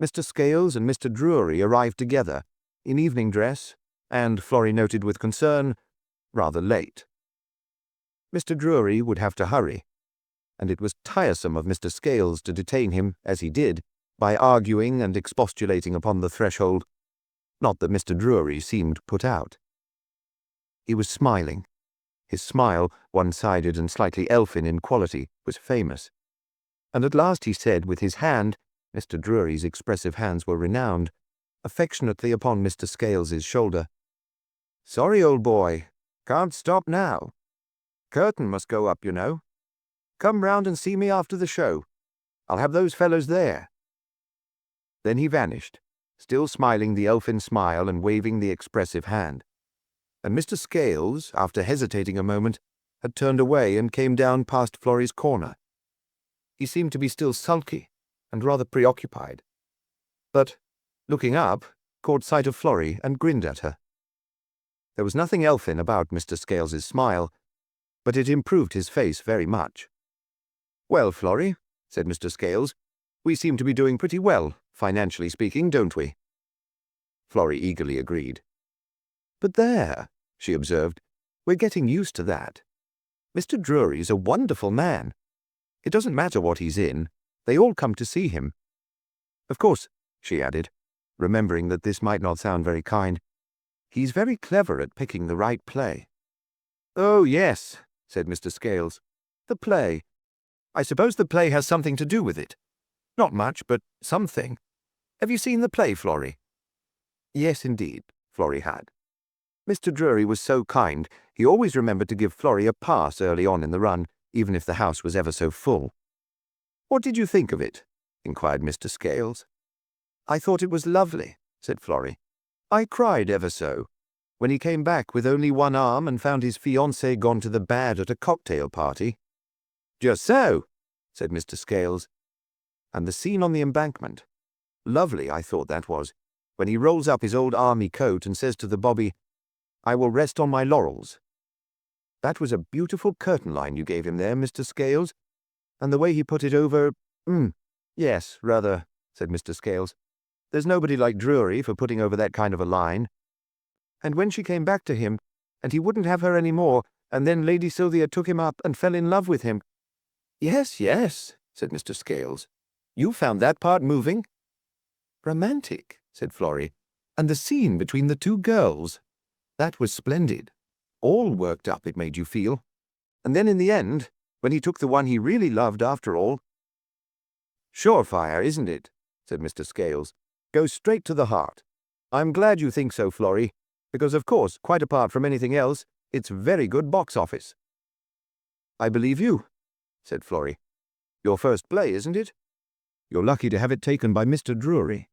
Speaker 1: Mr. Scales and Mr. Drury arrived together, in evening dress, and, Florrie noted with concern, rather late. Mr. Drury would have to hurry, and it was tiresome of Mr. Scales to detain him, as he did, by arguing and expostulating upon the threshold. Not that Mr. Drury seemed put out. He was smiling. His smile, one-sided and slightly elfin in quality, was famous. And at last he said, with his hand, Mr. Drury's expressive hands were renowned, affectionately upon Mr. Scales's shoulder, "Sorry, old boy, can't stop now. Curtain must go up, you know. Come round and see me after the show. I'll have those fellows there." Then he vanished, still smiling the elfin smile and waving the expressive hand. And Mr. Scales, after hesitating a moment, had turned away and came down past Florrie's corner. He seemed to be still sulky and rather preoccupied, but, looking up, caught sight of Florrie and grinned at her. There was nothing elfin about Mr. Scales's smile, but it improved his face very much. "Well, Florrie," said Mr. Scales, "we seem to be doing pretty well, financially speaking, don't we?" Florrie eagerly agreed. "But there," she observed, "we're getting used to that. Mr. Drury's a wonderful man. It doesn't matter what he's in, they all come to see him. Of course," she added, remembering that this might not sound very kind, "he's very clever at picking the right play." "Oh, yes," said Mr. Scales. "The play. I suppose the play has something to do with it. Not much, but something. Have you seen the play, Florrie?" Yes, indeed, Florrie had. Mr. Drury was so kind, he always remembered to give Florrie a pass early on in the run, even if the house was ever so full. "What did you think of it?" inquired Mr. Scales. "I thought it was lovely," said Florrie. "I cried ever so, when he came back with only one arm and found his fiancée gone to the bad at a cocktail party." "Just so," said Mr. Scales. "And the scene on the embankment. Lovely, I thought that was, when he rolls up his old army coat and says to the bobby, I will rest on my laurels." That was a beautiful curtain line you gave him there, Mr. Scales. And the way he put it over— Yes, rather, said Mr. Scales. There's nobody like Drury for putting over that kind of a line. And when she came back to him, and he wouldn't have her any more, and then Lady Sylvia took him up and fell in love with him. Yes, yes, said Mr. Scales. You found that part moving? Romantic, said Florrie. And the scene between the two girls. That was splendid. All worked up it made you feel. And then in the end, when he took the one he really loved after all— Surefire, isn't it? Said Mr. Scales. Goes straight to the heart. I'm glad you think so, Florrie, because of course, quite apart from anything else, it's very good box office. I believe you, said Florrie. Your first play, isn't it? You're lucky to have it taken by Mr. Drury.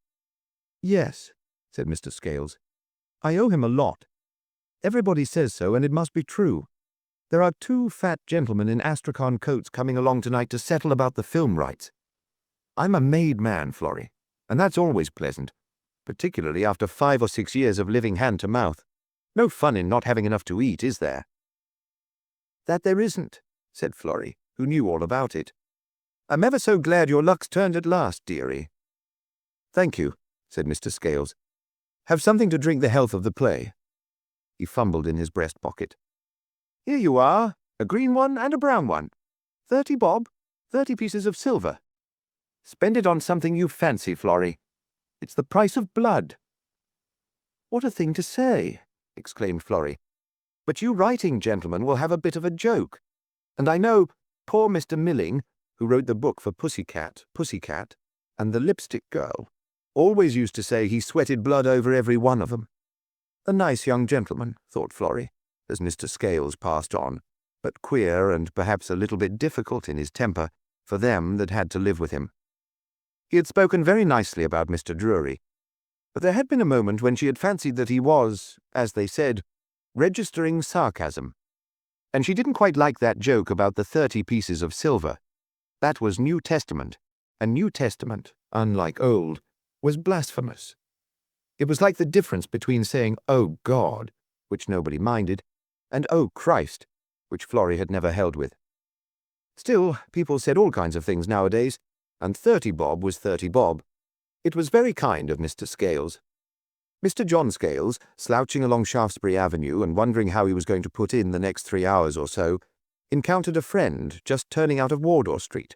Speaker 1: Yes, said Mr. Scales. I owe him a lot. Everybody says so, and it must be true. There are 2 fat gentlemen in astrakhan coats coming along tonight to settle about the film rights. I'm a made man, Florrie, and that's always pleasant, particularly after 5 or 6 years of living hand to mouth. No fun in not having enough to eat, is there? That there isn't, said Florrie, who knew all about it. I'm ever so glad your luck's turned at last, dearie. Thank you, said Mr. Scales. Have something to drink the health of the play. He fumbled in his breast pocket. Here you are, a green one and a brown one. 30 bob, 30 pieces of silver. Spend it on something you fancy, Florrie. It's the price of blood. What a thing to say, exclaimed Florrie. But you writing gentlemen will have a bit of a joke. And I know poor Mr. Milling, who wrote the book for Pussycat, and the Lipstick Girl, always used to say he sweated blood over every one of them. A nice young gentleman, thought Florrie, as Mr. Scales passed on, but queer and perhaps a little bit difficult in his temper for them that had to live with him. He had spoken very nicely about Mr. Drury, but there had been a moment when she had fancied that he was, as they said, registering sarcasm. And she didn't quite like that joke about the 30 pieces of silver. That was New Testament, and New Testament, unlike Old, was blasphemous. It was like the difference between saying, "Oh God," which nobody minded, and "Oh Christ," which Florrie had never held with. Still, people said all kinds of things nowadays, and 30 bob was 30 bob. It was very kind of Mr. Scales. Mr. John Scales, slouching along Shaftesbury Avenue and wondering how he was going to put in the next 3 hours or so, encountered a friend just turning out of Wardour Street.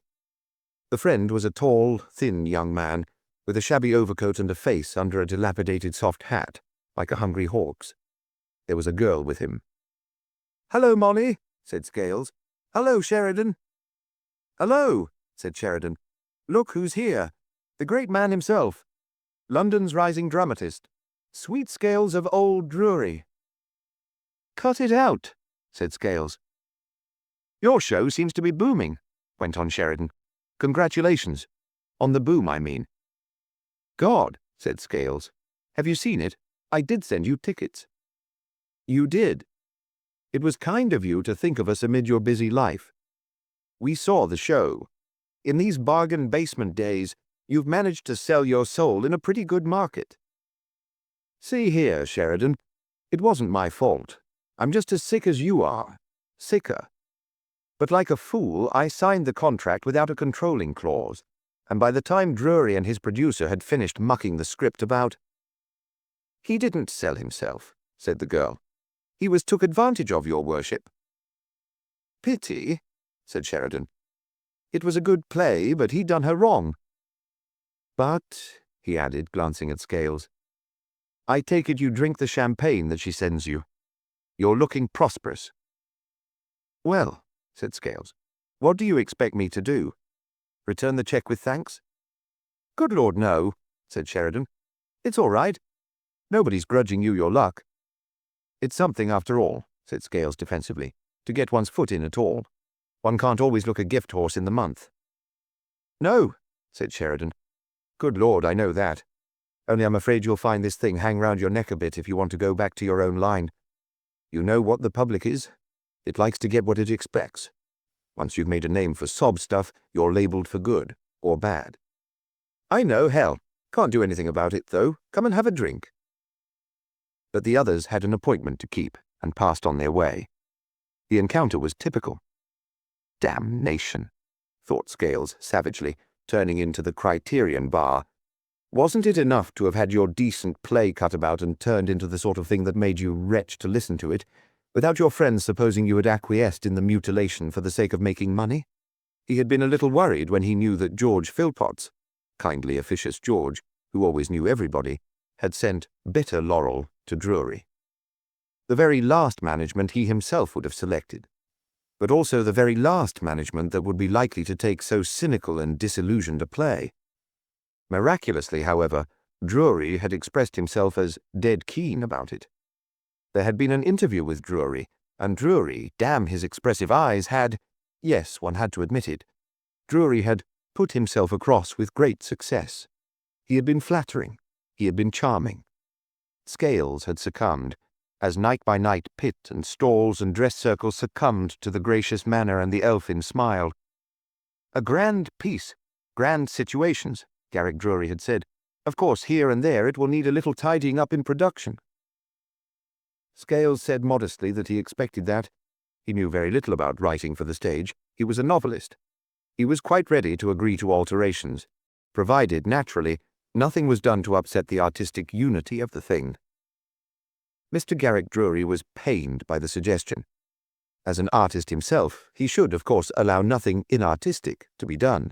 Speaker 1: The friend was a tall, thin young man, with a shabby overcoat and a face under a dilapidated soft hat, like a hungry hawk's. There was a girl with him. "Hello, Molly," said Scales. "Hello, Sheridan." "Hello," said Sheridan. "Look who's here. The great man himself. London's rising dramatist. Sweet Scales of Old Drury." "Cut it out," said Scales. "Your show seems to be booming," went on Sheridan. "Congratulations. On the boom, I mean." "God," said Scales. "Have you seen it? I did send you tickets." "You did. It was kind of you to think of us amid your busy life. We saw the show. In these bargain basement days, you've managed to sell your soul in a pretty good market. See here, Sheridan, it wasn't my fault. I'm just as sick as you are. Sicker. But like a fool, I signed the contract without a controlling clause, and by the time Drury and his producer had finished mucking the script about— "He didn't sell himself," said the girl. "He was took advantage of, your worship." "Pity," said Sheridan. "It was a good play, but he'd done her wrong. But," he added, glancing at Scales, "I take it you drink the champagne that she sends you. You're looking prosperous." "Well," said Scales, "what do you expect me to do? Return the cheque with thanks?" "Good Lord, no," said Sheridan. "It's all right. Nobody's grudging you your luck." "It's something, after all," said Scales defensively, "to get one's foot in at all. One can't always look a gift horse in the month." "No," said Sheridan. "Good Lord, I know that. Only I'm afraid you'll find this thing hang round your neck a bit if you want to go back to your own line. You know what the public is? It likes to get what it expects. Once you've made a name for sob stuff, you're labelled for good or bad." "I know, hell. Can't do anything about it, though. Come and have a drink." but the others had an appointment to keep and passed on their way. The encounter was typical. Damnation, thought Scales savagely, turning into the Criterion bar. Wasn't it enough to have had your decent play cut about and turned into the sort of thing that made you retch to listen to it, without your friends supposing you had acquiesced in the mutilation for the sake of making money? He had been a little worried when he knew that George Philpotts, kindly officious George, who always knew everybody, had sent bitter Laurel to Drury. The very last management he himself would have selected, but also the very last management that would be likely to take so cynical and disillusioned a play. Miraculously, however, Drury had expressed himself as dead keen about it. There had been an interview with Drury, and Drury, damn his expressive eyes, had, yes, one had to admit it, Drury had put himself across with great success. He had been flattering, he had been charming. Scales had succumbed, as night by night pit and stalls and dress circles succumbed to the gracious manner and the elfin smile. A grand piece, grand situations, Garrick Drury had said. Of course, here and there it will need a little tidying up in production. Scales said modestly that he expected that. He knew very little about writing for the stage. He was a novelist. He was quite ready to agree to alterations, provided, naturally, nothing was done to upset the artistic unity of the thing. Mr. Garrick Drury was pained by the suggestion. As an artist himself, he should, of course, allow nothing inartistic to be done.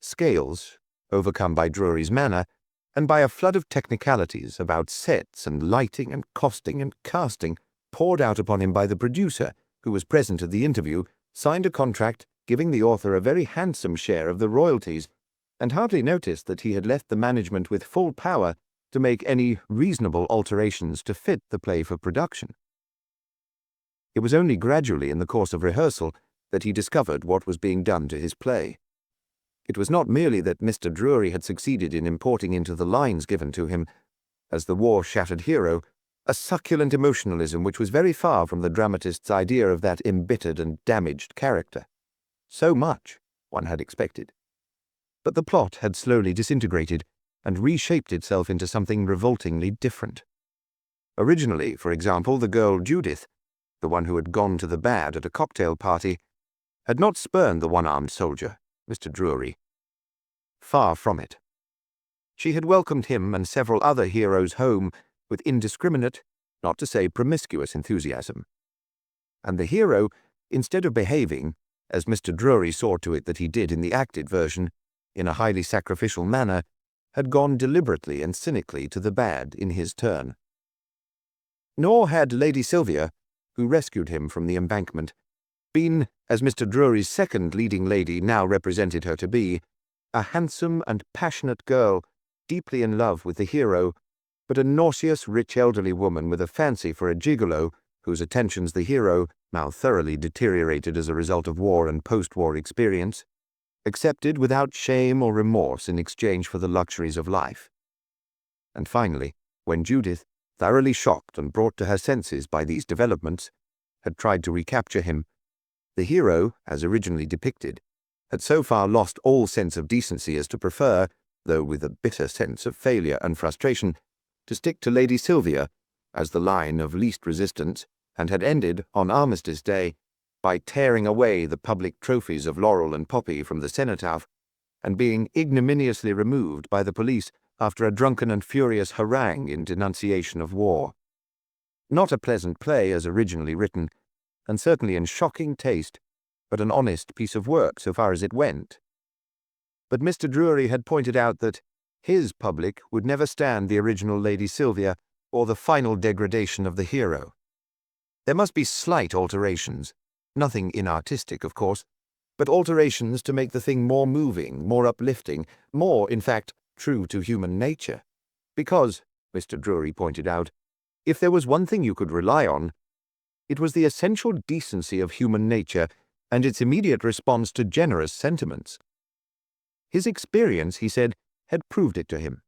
Speaker 1: Scales, overcome by Drury's manner, and by a flood of technicalities about sets and lighting and costing and casting poured out upon him by the producer, who was present at the interview, signed a contract giving the author a very handsome share of the royalties, and hardly noticed that he had left the management with full power to make any reasonable alterations to fit the play for production. It was only gradually in the course of rehearsal that he discovered what was being done to his play. It was not merely that Mr. Drury had succeeded in importing into the lines given to him, as the war-shattered hero, a succulent emotionalism which was very far from the dramatist's idea of that embittered and damaged character. So much, one had expected. But the plot had slowly disintegrated and reshaped itself into something revoltingly different. Originally, for example, the girl Judith, the one who had gone to the bad at a cocktail party, had not spurned the one-armed soldier, Mr. Drury. Far from it. She had welcomed him and several other heroes home with indiscriminate, not to say promiscuous enthusiasm. And the hero, instead of behaving, as Mr. Drury saw to it that he did in the acted version, in a highly sacrificial manner, had gone deliberately and cynically to the bad in his turn. Nor had Lady Sylvia, who rescued him from the embankment, been, as Mr. Drury's second leading lady now represented her to be, a handsome and passionate girl, deeply in love with the hero, but a nauseous, rich elderly woman with a fancy for a gigolo, whose attentions the hero, now thoroughly deteriorated as a result of war and post-war experience, accepted without shame or remorse in exchange for the luxuries of life. And finally, when Judith, thoroughly shocked and brought to her senses by these developments, had tried to recapture him, the hero, as originally depicted, had so far lost all sense of decency as to prefer, though with a bitter sense of failure and frustration, to stick to Lady Sylvia as the line of least resistance, and had ended, on Armistice Day, by tearing away the public trophies of Laurel and Poppy from the cenotaph, and being ignominiously removed by the police after a drunken and furious harangue in denunciation of war. Not a pleasant play as originally written, and certainly in shocking taste, but an honest piece of work so far as it went. But Mr. Drury had pointed out that his public would never stand the original Lady Sylvia or the final degradation of the hero. There must be slight alterations, nothing inartistic, of course, but alterations to make the thing more moving, more uplifting, more, in fact, true to human nature. Because, Mr. Drury pointed out, if there was one thing you could rely on, it was the essential decency of human nature and its immediate response to generous sentiments. His experience, he said, had proved it to him.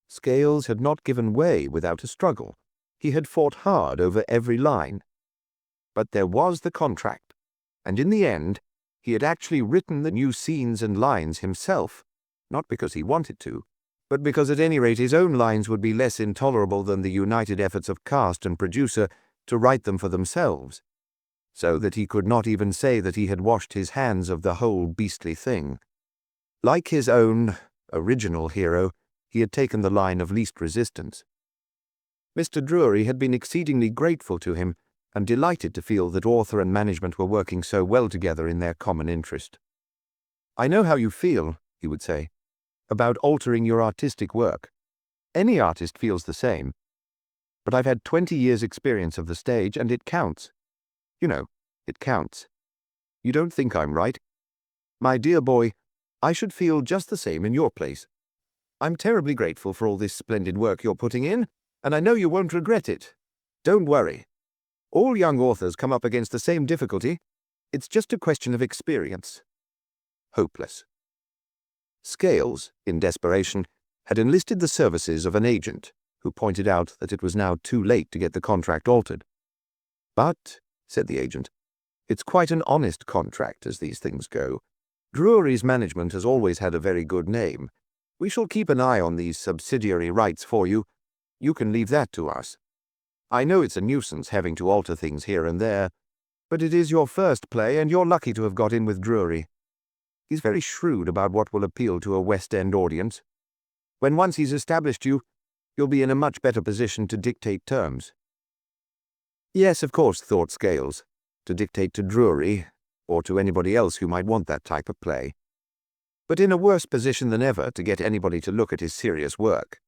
Speaker 1: Scales had not given way without a struggle. He had fought hard over every line. But there was the contract, and in the end, he had actually written the new scenes and lines himself, not because he wanted to, but because at any rate his own lines would be less intolerable than the united efforts of cast and producer to write them for themselves, so that he could not even say that he had washed his hands of the whole beastly thing. Like his own original hero, he had taken the line of least resistance. Mr. Drury had been exceedingly grateful to him and delighted to feel that author and management were working so well together in their common interest. "I know how you feel," he would say, "about altering your artistic work. Any artist feels the same. But I've had 20 years' experience of the stage, and it counts. You know, it counts. You don't think I'm right? My dear boy, I should feel just the same in your place. I'm terribly grateful for all this splendid work you're putting in, and I know you won't regret it. Don't worry. All young authors come up against the same difficulty. It's just a question of experience." Hopeless. Scales, in desperation, had enlisted the services of an agent, who pointed out that it was now too late to get the contract altered. "But," said the agent, "it's quite an honest contract as these things go. Drury's management has always had a very good name. We shall keep an eye on these subsidiary rights for you. You can leave that to us. I know it's a nuisance having to alter things here and there, but it is your first play, and you're lucky to have got in with Drury. He's very shrewd about what will appeal to a West End audience. When once he's established you, you'll be in a much better position to dictate terms." Yes, of course, thought Scales, to dictate to Drury, or to anybody else who might want that type of play. But in a worse position than ever to get anybody to look at his serious work.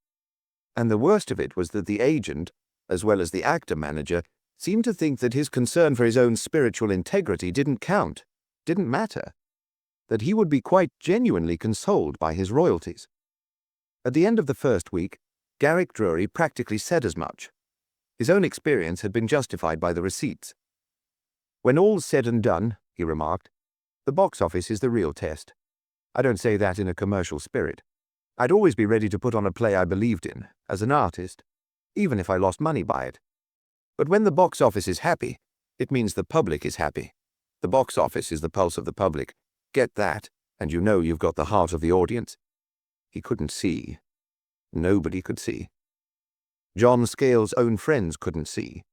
Speaker 1: And the worst of it was that the agent, as well as the actor-manager, seemed to think that his concern for his own spiritual integrity didn't count, didn't matter, that he would be quite genuinely consoled by his royalties. At the end of the first week, Garrick Drury practically said as much. His own experience had been justified by the receipts. "When all's said and done," he remarked, "the box office is the real test. I don't say that in a commercial spirit. I'd always be ready to put on a play I believed in, as an artist, even if I lost money by it. But when the box office is happy, it means the public is happy. The box office is the pulse of the public. Get that, and you know you've got the heart of the audience." He couldn't see. Nobody could see. John Scales' own friends couldn't see.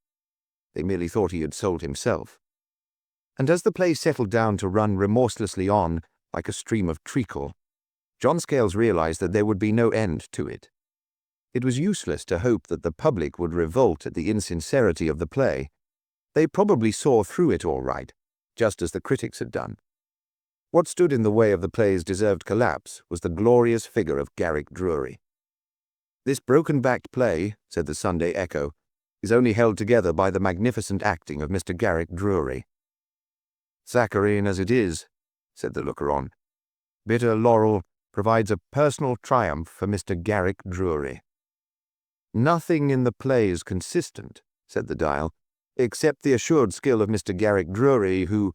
Speaker 1: They merely thought he had sold himself. And as the play settled down to run remorselessly on, like a stream of treacle, John Scales realized that there would be no end to it. It was useless to hope that the public would revolt at the insincerity of the play. They probably saw through it all right, just as the critics had done. What stood in the way of the play's deserved collapse was the glorious figure of Garrick Drury. "This broken-backed play," said the Sunday Echo, "is only held together by the magnificent acting of Mr. Garrick Drury." "Saccharine as it is," said the looker-on, "bitter laurel provides a personal triumph for Mr. Garrick Drury." "Nothing in the play is consistent," said the Dial, "except the assured skill of Mr. Garrick Drury, who—"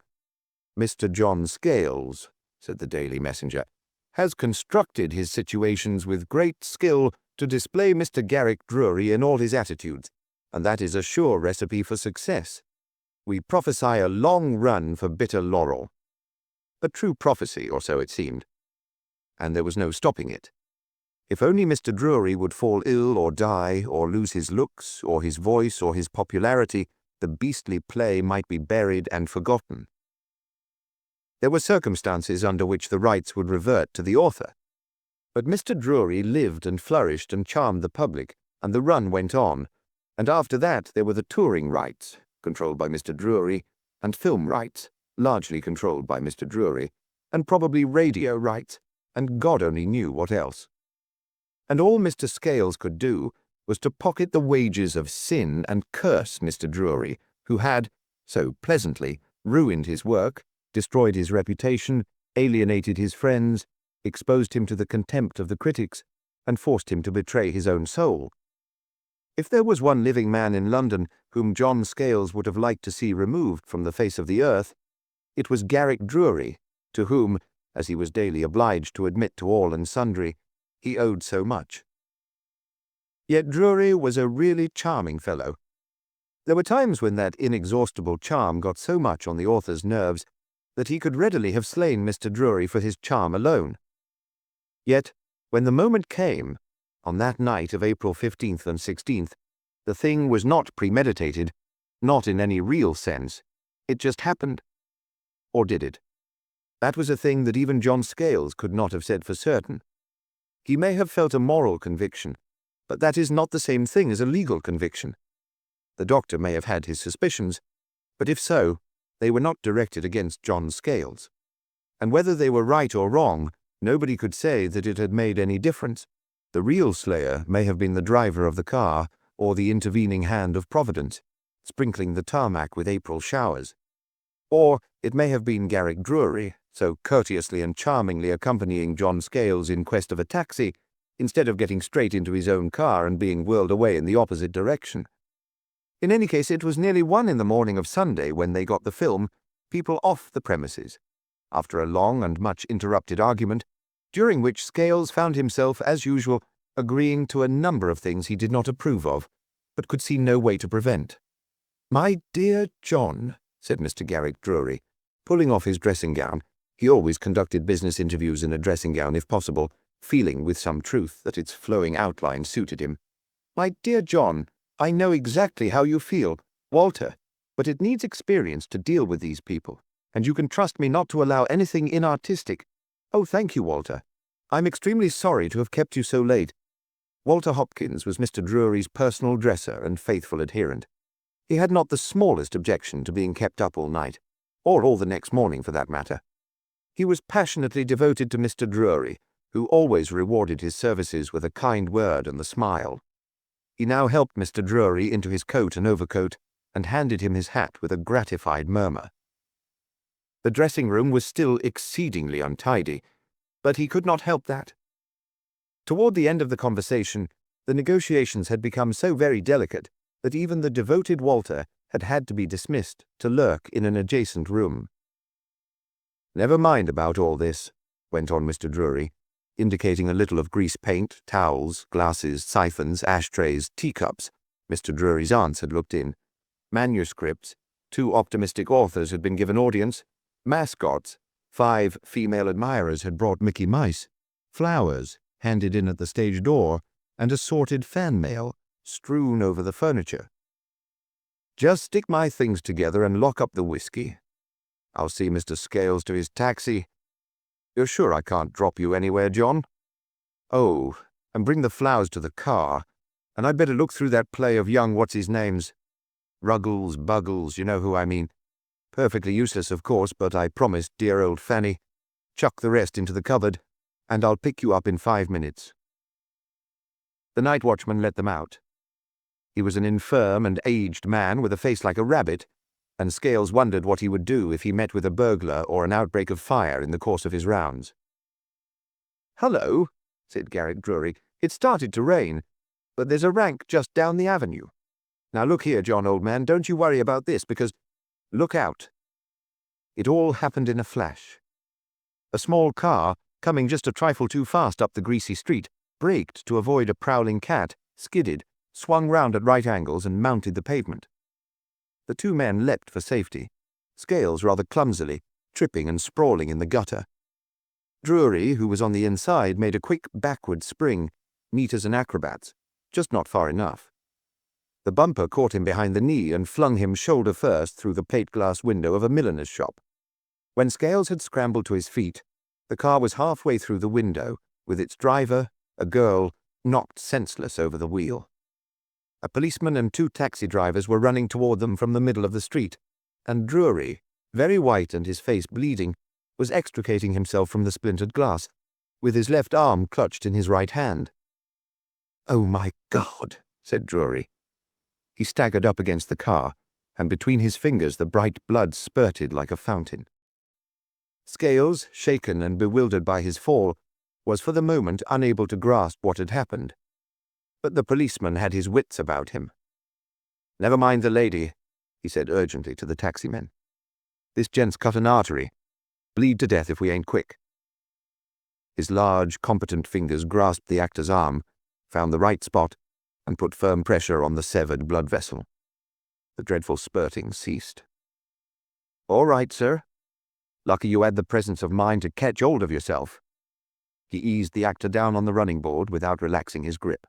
Speaker 1: "Mr. John Scales," said the Daily Messenger, "has constructed his situations with great skill to display Mr. Garrick Drury in all his attitudes, and that is a sure recipe for success. We prophesy a long run for bitter laurel." A true prophecy, or so it seemed. And there was no stopping it. If only Mr. Drury would fall ill or die, or lose his looks, or his voice, or his popularity, the beastly play might be buried and forgotten. There were circumstances under which the rights would revert to the author. But Mr. Drury lived and flourished and charmed the public, and the run went on, and after that there were the touring rights, controlled by Mr. Drury, and film rights, largely controlled by Mr. Drury, and probably radio rights, and God only knew what else. And all Mr. Scales could do was to pocket the wages of sin and curse Mr. Drury, who had, so pleasantly, ruined his work, destroyed his reputation, alienated his friends, exposed him to the contempt of the critics, and forced him to betray his own soul. If there was one living man in London whom John Scales would have liked to see removed from the face of the earth, it was Garrick Drury, to whom, as he was daily obliged to admit to all and sundry, he owed so much. Yet Drury was a really charming fellow. There were times when that inexhaustible charm got so much on the author's nerves that he could readily have slain Mr. Drury for his charm alone. Yet, when the moment came, On that night of April 15th and 16th, the thing was not premeditated, not in any real sense. It just happened. Or did it? That was a thing that even John Scales could not have said for certain. He may have felt a moral conviction, but that is not the same thing as a legal conviction. The doctor may have had his suspicions, but if so, they were not directed against John Scales. And whether they were right or wrong, nobody could say that it had made any difference. The real slayer may have been the driver of the car or the intervening hand of Providence, sprinkling the tarmac with April showers. Or it may have been Garrick Drury, so courteously and charmingly accompanying John Scales in quest of a taxi, instead of getting straight into his own car and being whirled away in the opposite direction. In any case, it was nearly 1 in the morning of Sunday when they got the film, people off the premises, after a long and much interrupted argument, during which Scales found himself, as usual, agreeing to a number of things he did not approve of, but could see no way to prevent. "My dear John," said Mr. Garrick Drury, pulling off his dressing gown. He always conducted business interviews in a dressing gown if possible, feeling with some truth that its flowing outline suited him. "My dear John, I know exactly how you feel, Walter, but it needs experience to deal with these people, and you can trust me not to allow anything inartistic." "Oh, thank you, Walter. I'm extremely sorry to have kept you so late." Walter Hopkins was Mr. Drury's personal dresser and faithful adherent. He had not the smallest objection to being kept up all night, or all the next morning for that matter. He was passionately devoted to Mr. Drury, who always rewarded his services with a kind word and a smile. He now helped Mr. Drury into his coat and overcoat, and handed him his hat with a gratified murmur. The dressing-room was still exceedingly untidy, but he could not help that. Toward the end of the conversation, the negotiations had become so very delicate that even the devoted Walter had to be dismissed to lurk in an adjacent room. "Never mind about all this," went on Mr. Drury, indicating a little of grease paint, towels, glasses, siphons, ashtrays, teacups. Mr. Drury's aunts had looked in. Manuscripts, 2 optimistic authors had been given audience. Mascots, 5 female admirers had brought Mickey Mice. Flowers, handed in at the stage door, and assorted fan mail, strewn over the furniture. "Just stick my things together and lock up the whiskey. I'll see Mr. Scales to his taxi. You're sure I can't drop you anywhere, John? Oh, and bring the flowers to the car, and I'd better look through that play of young what's-his-names. Ruggles, Buggles, you know who I mean. Perfectly useless, of course, but I promised dear old Fanny. Chuck the rest into the cupboard, and I'll pick you up in 5 minutes." The night watchman let them out. He was an infirm and aged man with a face like a rabbit, and Scales wondered what he would do if he met with a burglar or an outbreak of fire in the course of his rounds. "Hello," said Garrick Drury. "It started to rain, but there's a rank just down the avenue. Now look here, John, old man, don't you worry about this, because look out." It all happened in a flash. A small car, coming just a trifle too fast up the greasy street, braked to avoid a prowling cat, skidded, swung round at right angles, and mounted the pavement. The 2 men leapt for safety, Scales rather clumsily, tripping and sprawling in the gutter. Drury, who was on the inside, made a quick backward spring, neat as an acrobat's, just not far enough. The bumper caught him behind the knee and flung him shoulder first through the plate-glass window of a milliner's shop. When Scales had scrambled to his feet, the car was halfway through the window, with its driver, a girl, knocked senseless over the wheel. A policeman and 2 taxi drivers were running toward them from the middle of the street, and Drury, very white and his face bleeding, was extricating himself from the splintered glass, with his left arm clutched in his right hand. "Oh, my God," said Drury. He staggered up against the car, and between his fingers the bright blood spurted like a fountain. Scales, shaken and bewildered by his fall, was for the moment unable to grasp what had happened. But the policeman had his wits about him. "Never mind the lady," he said urgently to the taximen. "This gent's cut an artery. Bleed to death if we ain't quick." His large, competent fingers grasped the actor's arm, found the right spot, and put firm pressure on the severed blood vessel. The dreadful spurting ceased. "All right, sir. Lucky you had the presence of mind to catch hold of yourself." He eased the actor down on the running board without relaxing his grip.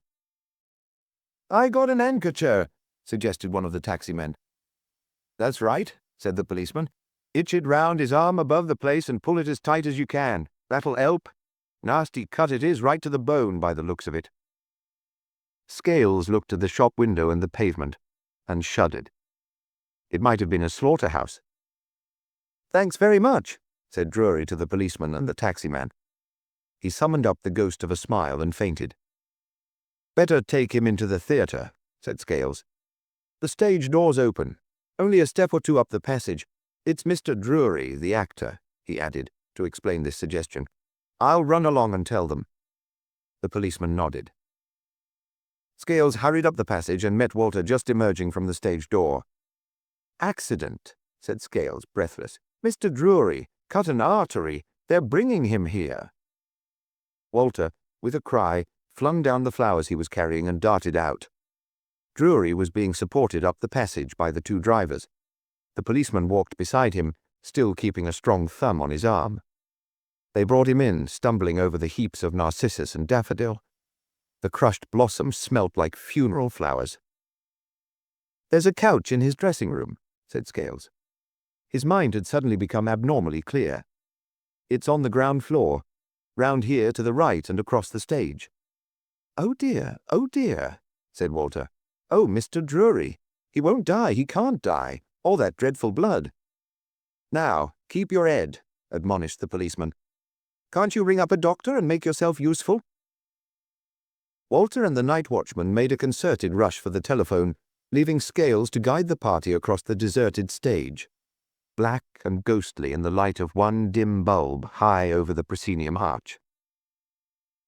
Speaker 1: "I got an handkercher," suggested one of the taximen. "That's right," said the policeman. "Hitch it round his arm above the place and pull it as tight as you can. That'll help. Nasty cut it is right to the bone by the looks of it." Scales looked at the shop window and the pavement, and shuddered. It might have been a slaughterhouse. "Thanks very much," said Drury to the policeman and the taximan. He summoned up the ghost of a smile and fainted. "Better take him into the theatre," said Scales. "The stage door's open. Only a step or two up the passage. It's Mr. Drury, the actor," he added, to explain this suggestion. "I'll run along and tell them." The policeman nodded. Scales hurried up the passage and met Walter just emerging from the stage door. "Accident," said Scales, breathless. "Mr. Drury, cut an artery. They're bringing him here." Walter, with a cry, flung down the flowers he was carrying and darted out. Drury was being supported up the passage by the two drivers. The policeman walked beside him, still keeping a strong thumb on his arm. They brought him in, stumbling over the heaps of narcissus and daffodil. The crushed blossoms smelt like funeral flowers. "There's a couch in his dressing room," said Scales. His mind had suddenly become abnormally clear. "It's on the ground floor, round here to the right and across the stage." Oh dear, said Walter. "Oh, Mr. Drury. He won't die, he can't die. All that dreadful blood." "Now, keep your head," admonished the policeman. "Can't you ring up a doctor and make yourself useful?" Walter and the night watchman made a concerted rush for the telephone, leaving Scales to guide the party across the deserted stage, black and ghostly in the light of one dim bulb high over the proscenium arch.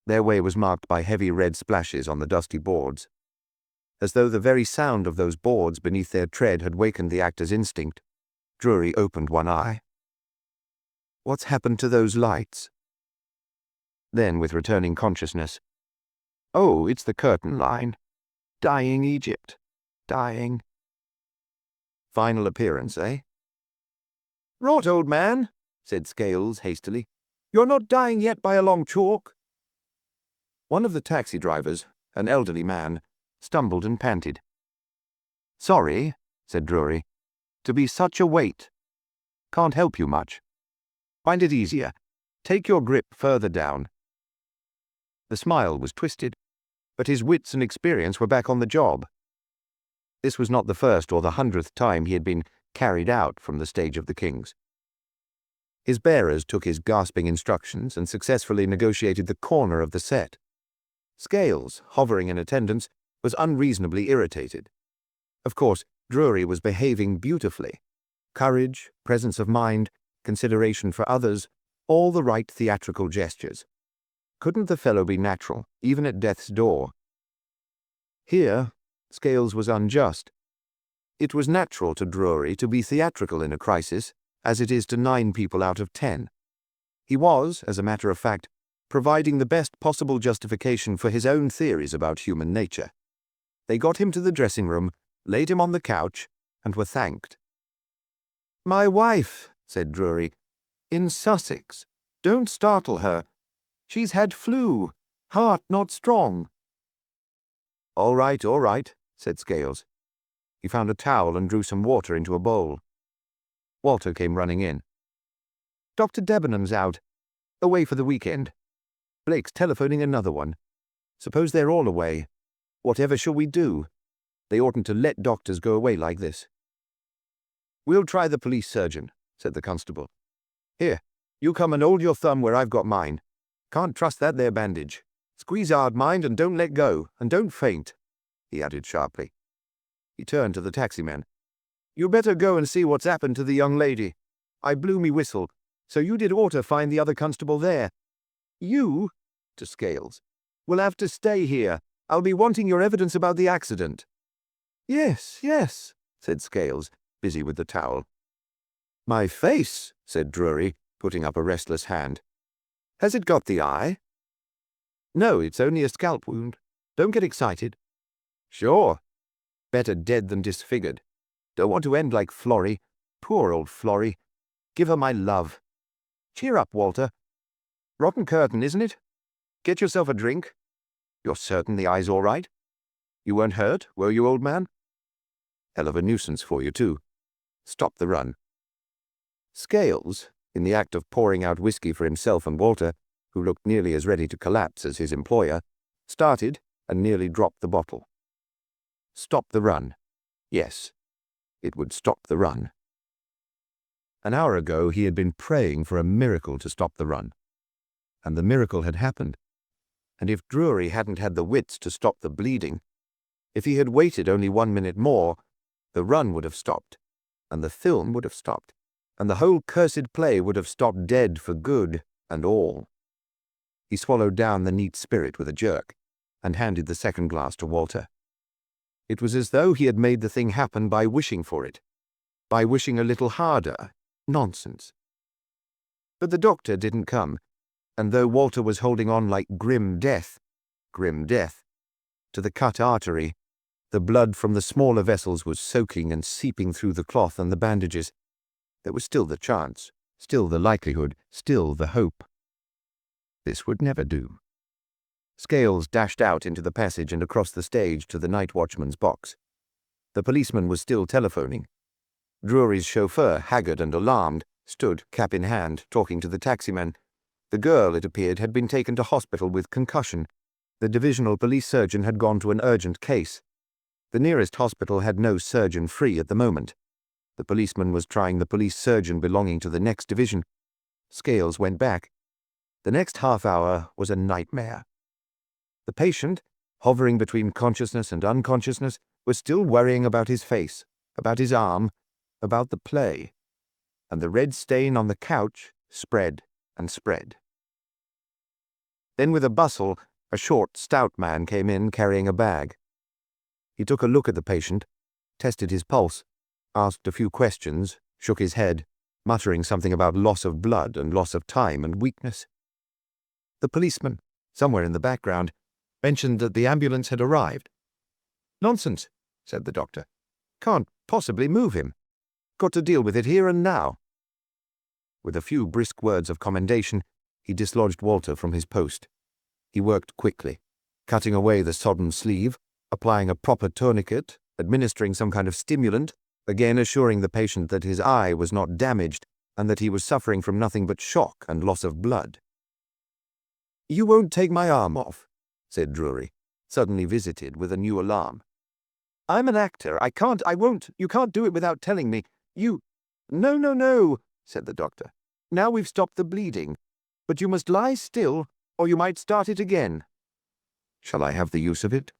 Speaker 1: Their way was marked by heavy red splashes on the dusty boards. As though the very sound of those boards beneath their tread had wakened the actor's instinct, Drury opened one eye. "What's happened to those lights?" Then, with returning consciousness, "Oh, it's the curtain line. Dying Egypt. Dying." "Final appearance, eh?" "Rot, old man," said Scales hastily. "You're not dying yet by a long chalk." One of the taxi drivers, an elderly man, stumbled and panted. "Sorry," said Drury, "to be such a weight. Can't help you much. Find it easier. Take your grip further down." The smile was twisted, but his wits and experience were back on the job. This was not the first or the 100th time he had been carried out from the stage of the Kings. His bearers took his gasping instructions and successfully negotiated the corner of the set. Scales, hovering in attendance, was unreasonably irritated. Of course, Drury was behaving beautifully. Courage, presence of mind, consideration for others, all the right theatrical gestures. Couldn't the fellow be natural, even at death's door? Here, Scales was unjust. It was natural to Drury to be theatrical in a crisis, as it is to 9 people out of 10. He was, as a matter of fact, providing the best possible justification for his own theories about human nature. They got him to the dressing room, laid him on the couch, and were thanked. "My wife," said Drury, "in Sussex. Don't startle her. She's had flu. Heart not strong." All right, said Scales. He found a towel and drew some water into a bowl. Walter came running in. "Dr. Debenham's out. Away for the weekend. Blake's telephoning another one. Suppose they're all away. Whatever shall we do? They oughtn't to let doctors go away like this." "We'll try the police surgeon," said the constable. "Here, you come and hold your thumb where I've got mine. Can't trust that there bandage. Squeeze hard, mind, and don't let go, and don't faint," he added sharply. He turned to the taximan. "You better go and see what's happened to the young lady. I blew me whistle, so you did oughter find the other constable there. You," to Scales, "will have to stay here. I'll be wanting your evidence about the accident." Yes, said Scales, busy with the towel. "My face," said Drury, putting up a restless hand. "Has it got the eye?" "No, it's only a scalp wound. Don't get excited." "Sure. Better dead than disfigured. Don't want to end like Florrie. Poor old Florrie. Give her my love. Cheer up, Walter. Rotten curtain, isn't it? Get yourself a drink. You're certain the eye's all right? You weren't hurt, were you, old man? Hell of a nuisance for you, too. Stop the run. Scales, in the act of pouring out whiskey for himself and Walter, who looked nearly as ready to collapse as his employer, started and nearly dropped the bottle. Stop the run. Yes, it would stop the run. An hour ago he had been praying for a miracle to stop the run. And the miracle had happened. And if Drury hadn't had the wits to stop the bleeding, if he had waited only 1 minute more, the run would have stopped, and the film would have stopped, and the whole cursed play would have stopped dead for good and all. He swallowed down the neat spirit with a jerk, and handed the second glass to Walter. It was as though he had made the thing happen by wishing for it, by wishing a little harder. Nonsense. But the doctor didn't come, and though Walter was holding on like grim death, to the cut artery, the blood from the smaller vessels was soaking and seeping through the cloth and the bandages. There was still the chance, still the likelihood, still the hope. This would never do. Scales dashed out into the passage and across the stage to the night watchman's box. The policeman was still telephoning. Drury's chauffeur, haggard and alarmed, stood, cap in hand, talking to the taximan. The girl, it appeared, had been taken to hospital with concussion. The divisional police surgeon had gone to an urgent case. The nearest hospital had no surgeon free at the moment. The policeman was trying the police surgeon belonging to the next division. Scales went back. The next half hour was a nightmare. The patient, hovering between consciousness and unconsciousness, was still worrying about his face, about his arm, about the play. And the red stain on the couch spread and spread. Then with a bustle, a short, stout man came in carrying a bag. He took a look at the patient, tested his pulse, asked a few questions, shook his head, muttering something about loss of blood and loss of time and weakness. The policeman, somewhere in the background, mentioned that the ambulance had arrived. "Nonsense," said the doctor. "Can't possibly move him. Got to deal with it here and now." With a few brisk words of commendation, he dislodged Walter from his post. He worked quickly, cutting away the sodden sleeve, applying a proper tourniquet, administering some kind of stimulant, again assuring the patient that his eye was not damaged and that he was suffering from nothing but shock and loss of blood. "You won't take my arm off," said Drury, suddenly visited with a new alarm. "I'm an actor. I won't. You can't do it without telling me. You—" No, said the doctor. "Now we've stopped the bleeding. But you must lie still, or you might start it again." "Shall I have the use of it?"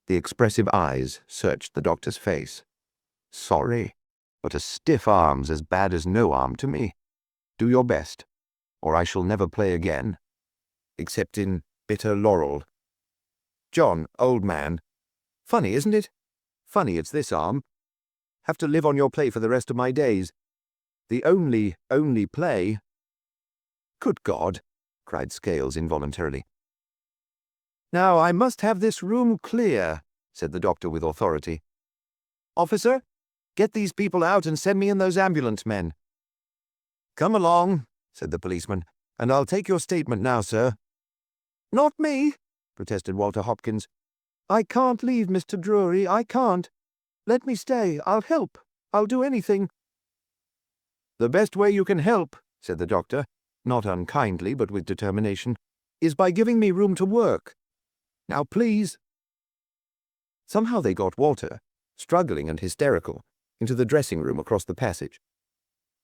Speaker 1: The expressive eyes searched the doctor's face. "Sorry, but a stiff arm's as bad as no arm to me. Do your best, or I shall never play again. Except in Bitter Laurel. John, old man. Funny, isn't it? Funny it's this arm. Have to live on your play for the rest of my days. The only play." "Good God!" cried Scales involuntarily. "Now I must have this room clear," said the doctor with authority. "Officer, get these people out and send me in those ambulance men." "Come along," said the policeman, "and I'll take your statement now, sir." "Not me," protested Walter Hopkins. "I can't leave Mr. Drury, I can't. Let me stay, I'll help. I'll do anything." "The best way you can help," said the doctor, not unkindly but with determination, "is by giving me room to work. Now, please." Somehow they got Walter, struggling and hysterical, into the dressing room across the passage.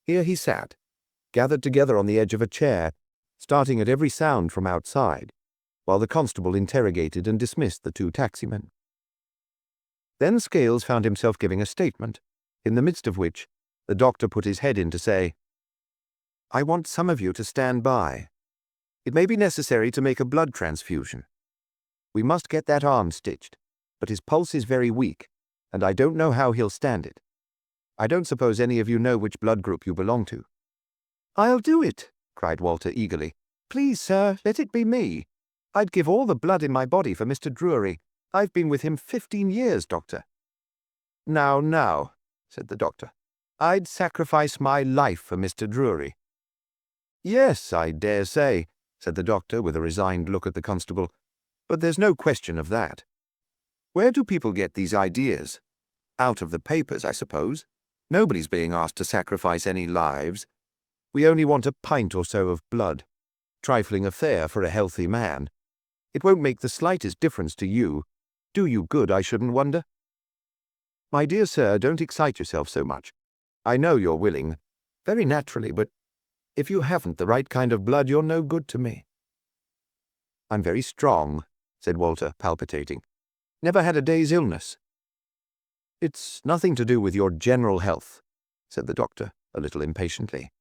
Speaker 1: Here he sat, gathered together on the edge of a chair, starting at every sound from outside, while the constable interrogated and dismissed the two taximen. Then Scales found himself giving a statement, in the midst of which the doctor put his head in to say, "I want some of you to stand by. It may be necessary to make a blood transfusion. We must get that arm stitched, but his pulse is very weak, and I don't know how he'll stand it. I don't suppose any of you know which blood group you belong to." "I'll do it," cried Walter eagerly. "Please, sir, let it be me. I'd give all the blood in my body for Mr. Drury. I've been with him 15 years, Doctor." Now, said the doctor. "I'd sacrifice my life for Mr. Drury." "Yes, I dare say," said the doctor with a resigned look at the constable, "but there's no question of that. Where do people get these ideas? Out of the papers, I suppose. Nobody's being asked to sacrifice any lives. We only want a pint or so of blood. Trifling affair for a healthy man. It won't make the slightest difference to you. Do you good, I shouldn't wonder." "My dear sir, don't excite yourself so much. I know you're willing, very naturally, but if you haven't the right kind of blood, you're no good to me." "I'm very strong," said Walter, palpitating. "Never had a day's illness." "It's nothing to do with your general health," said the doctor, a little impatiently.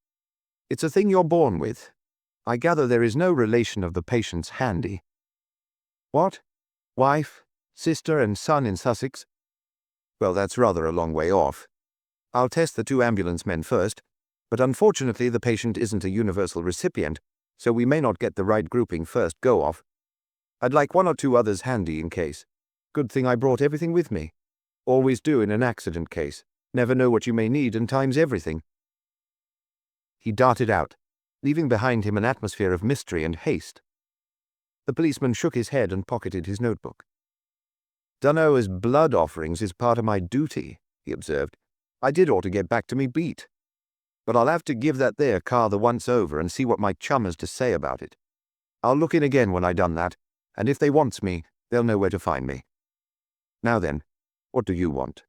Speaker 1: "It's a thing you're born with. I gather there is no relation of the patient's handy." "What? Wife, sister, and son in Sussex? Well, that's rather a long way off. I'll test the 2 ambulance men first, but unfortunately the patient isn't a universal recipient, so we may not get the right grouping first go-off. I'd like 1 or 2 others handy in case. Good thing I brought everything with me. Always do in an accident case. Never know what you may need, and time's everything." He darted out, leaving behind him an atmosphere of mystery and haste. The policeman shook his head and pocketed his notebook. "Dunno as blood offerings is part of my duty," he observed. "I did ought to get back to me beat. But I'll have to give that there car the once over and see what my chum has to say about it. I'll look in again when I done that, and if they wants me, they'll know where to find me. Now then, what do you want?"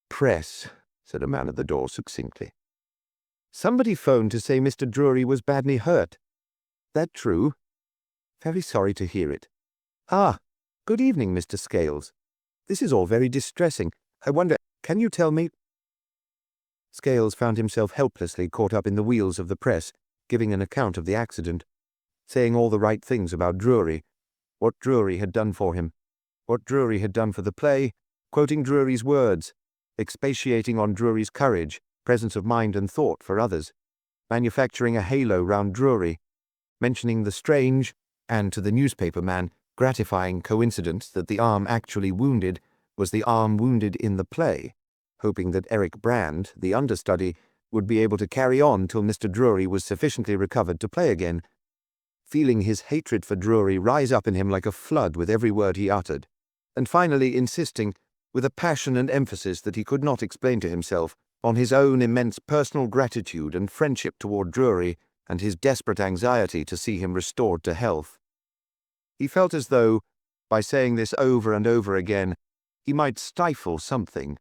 Speaker 1: "Press," said a man at the door succinctly. "Somebody phoned to say Mr. Drury was badly hurt. That true? Very sorry to hear it. Ah, good evening, Mr. Scales. This is all very distressing. I wonder, can you tell me—" Scales found himself helplessly caught up in the wheels of the press, giving an account of the accident, saying all the right things about Drury, what Drury had done for him, what Drury had done for the play, quoting Drury's words, expatiating on Drury's courage, presence of mind and thought for others, manufacturing a halo round Drury, mentioning the strange, and to the newspaper man, gratifying coincidence that the arm actually wounded was the arm wounded in the play, hoping that Eric Brand, the understudy, would be able to carry on till Mr. Drury was sufficiently recovered to play again, feeling his hatred for Drury rise up in him like a flood with every word he uttered, and finally insisting, with a passion and emphasis that he could not explain to himself, on his own immense personal gratitude and friendship toward Drury and his desperate anxiety to see him restored to health. He felt as though, by saying this over and over again, he might stifle something,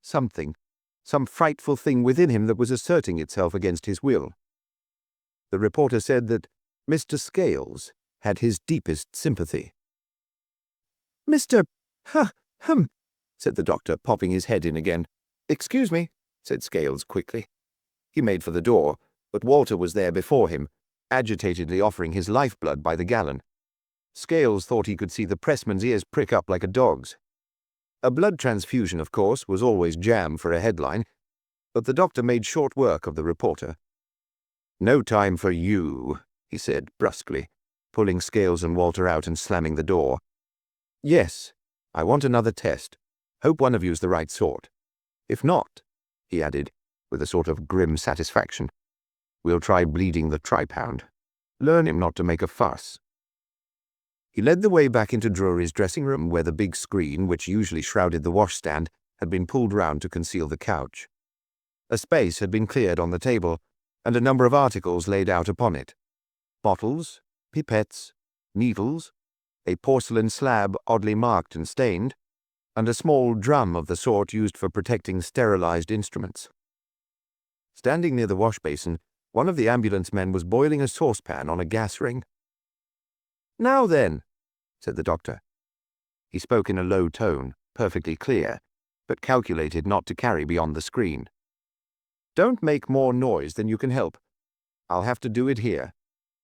Speaker 1: some frightful thing within him that was asserting itself against his will. The reporter said that Mr. Scales had his deepest sympathy. "Mr. said the doctor, popping his head in again. "Excuse me," said Scales quickly. He made for the door, but Walter was there before him, agitatedly offering his lifeblood by the gallon. Scales thought he could see the pressman's ears prick up like a dog's. A blood transfusion, of course, was always jam for a headline, but the doctor made short work of the reporter. "No time for you," he said brusquely, pulling Scales and Walter out and slamming the door. "Yes, I want another test. Hope one of you's the right sort. If not," he added, with a sort of grim satisfaction, "we'll try bleeding the tripound. Learn him not to make a fuss." He led the way back into Drury's dressing room, where the big screen, which usually shrouded the washstand, had been pulled round to conceal the couch. A space had been cleared on the table, and a number of articles laid out upon it. Bottles, pipettes, needles, a porcelain slab oddly marked and stained, and a small drum of the sort used for protecting sterilized instruments. Standing near the wash-basin, one of the ambulance men was boiling a saucepan on a gas ring. "Now then," said the doctor. He spoke in a low tone, perfectly clear, but calculated not to carry beyond the screen. "Don't make more noise than you can help. I'll have to do it here.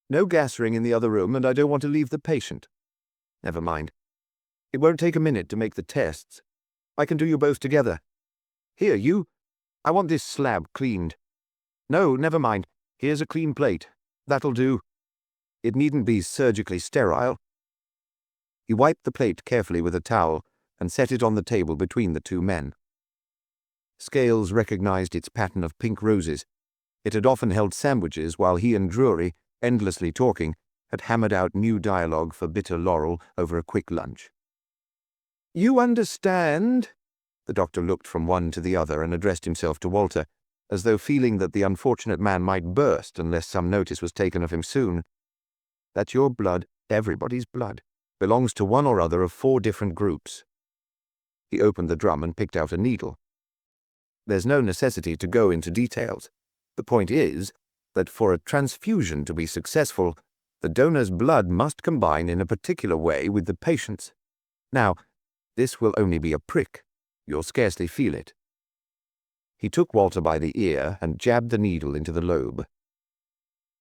Speaker 1: No gas ring in the other room, and I don't want to leave the patient. Never mind. It won't take a minute to make the tests. I can do you both together. Here, you. I want this slab cleaned. No, never mind. Here's a clean plate. That'll do. It needn't be surgically sterile." He wiped the plate carefully with a towel and set it on the table between the 2 men. Scales recognized its pattern of pink roses. It had often held sandwiches while he and Drury, endlessly talking, had hammered out new dialogue for bitter Laurel over a quick lunch. "You understand?" The doctor looked from one to the other and addressed himself to Walter, as though feeling that the unfortunate man might burst unless some notice was taken of him soon. "That your blood, everybody's blood, belongs to one or other of 4 different groups." He opened the drum and picked out a needle. "There's no necessity to go into details. The point is that for a transfusion to be successful, the donor's blood must combine in a particular way with the patient's. Now, this will only be a prick. You'll scarcely feel it." He took Walter by the ear and jabbed the needle into the lobe.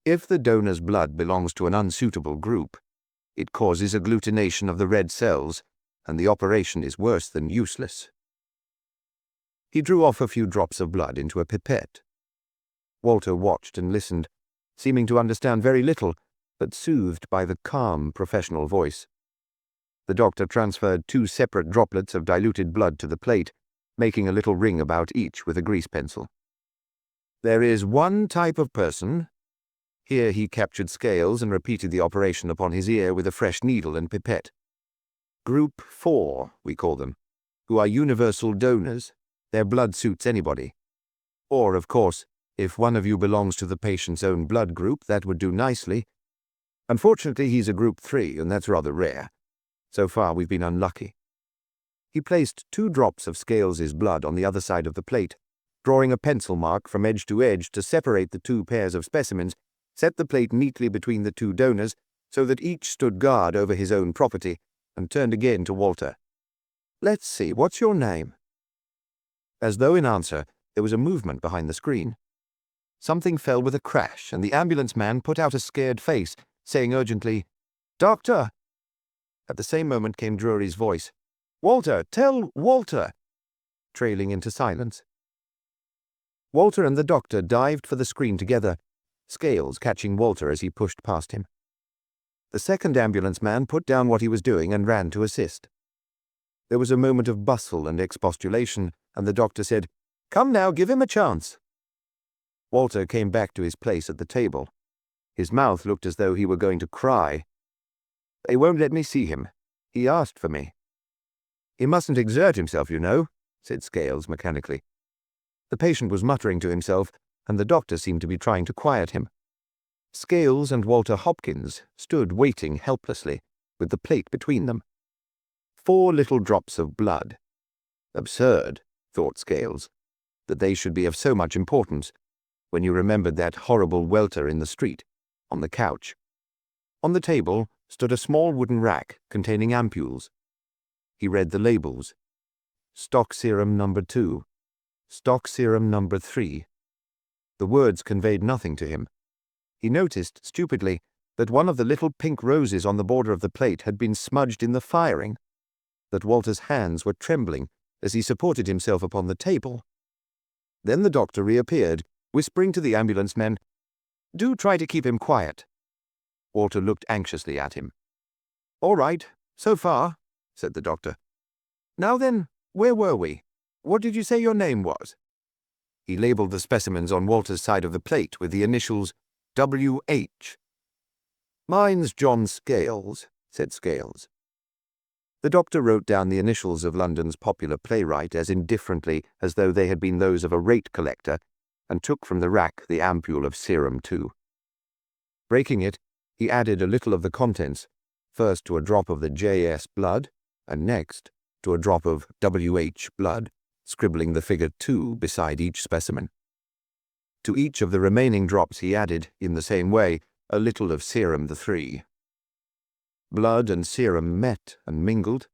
Speaker 1: "If the donor's blood belongs to an unsuitable group, it causes agglutination of the red cells, and the operation is worse than useless." He drew off a few drops of blood into a pipette. Walter watched and listened, seeming to understand very little, but soothed by the calm, professional voice. The doctor transferred 2 separate droplets of diluted blood to the plate, making a little ring about each with a grease pencil. "There is one type of person—" Here he captured Scales and repeated the operation upon his ear with a fresh needle and pipette. "Group 4, we call them, who are universal donors. Their blood suits anybody. Or, of course, if one of you belongs to the patient's own blood group, that would do nicely. Unfortunately, he's a Group 3, and that's rather rare. So far, we've been unlucky." He placed 2 drops of Scales's blood on the other side of the plate, drawing a pencil mark from edge to edge to separate the 2 pairs of specimens, set the plate neatly between the 2 donors so that each stood guard over his own property, and turned again to Walter. "Let's see, what's your name?" As though in answer, there was a movement behind the screen. Something fell with a crash, and the ambulance man put out a scared face, saying urgently, "Doctor!" At the same moment came Drury's voice. "Walter! Tell Walter!" trailing into silence. Walter and the doctor dived for the screen together, Scales catching Walter as he pushed past him. The second ambulance man put down what he was doing and ran to assist. There was a moment of bustle and expostulation, and the doctor said, "Come now, give him a chance." Walter came back to his place at the table. His mouth looked as though he were going to cry. "They won't let me see him. He asked for me." "He mustn't exert himself, you know," said Scales mechanically. The patient was muttering to himself, and the doctor seemed to be trying to quiet him. Scales and Walter Hopkins stood waiting helplessly, with the plate between them. 4 little drops of blood. Absurd, thought Scales, that they should be of so much importance, when you remembered that horrible welter in the street, on the couch. On the table stood a small wooden rack containing ampules. He read the labels. Stock serum number 2. Stock serum number 3. The words conveyed nothing to him. He noticed, stupidly, that one of the little pink roses on the border of the plate had been smudged in the firing, that Walter's hands were trembling as he supported himself upon the table. Then the doctor reappeared, whispering to the ambulance men, "Do try to keep him quiet." Walter looked anxiously at him. "All right, so far," said the doctor. "Now then, where were we? What did you say your name was?" He labeled the specimens on Walter's side of the plate with the initials W.H. "Mine's John Scales," said Scales. The doctor wrote down the initials of London's popular playwright as indifferently as though they had been those of a rate collector, and took from the rack the ampule of serum 2. Breaking it, he added a little of the contents, first to a drop of the J.S. blood, and next to a drop of W.H. blood, scribbling the figure 2 beside each specimen. To each of the remaining drops he added, in the same way, a little of serum 3. Blood and serum met and mingled.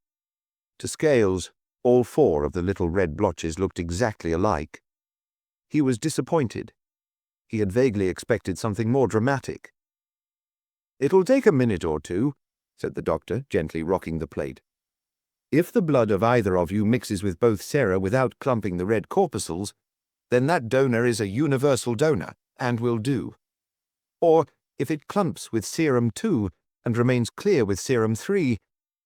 Speaker 1: To Scales, all 4 of the little red blotches looked exactly alike. He was disappointed. He had vaguely expected something more dramatic. "It'll take a minute or 2, said the doctor, gently rocking the plate. "If the blood of either of you mixes with both sera without clumping the red corpuscles, then that donor is a universal donor, and will do. Or, if it clumps with serum 2 and remains clear with serum 3,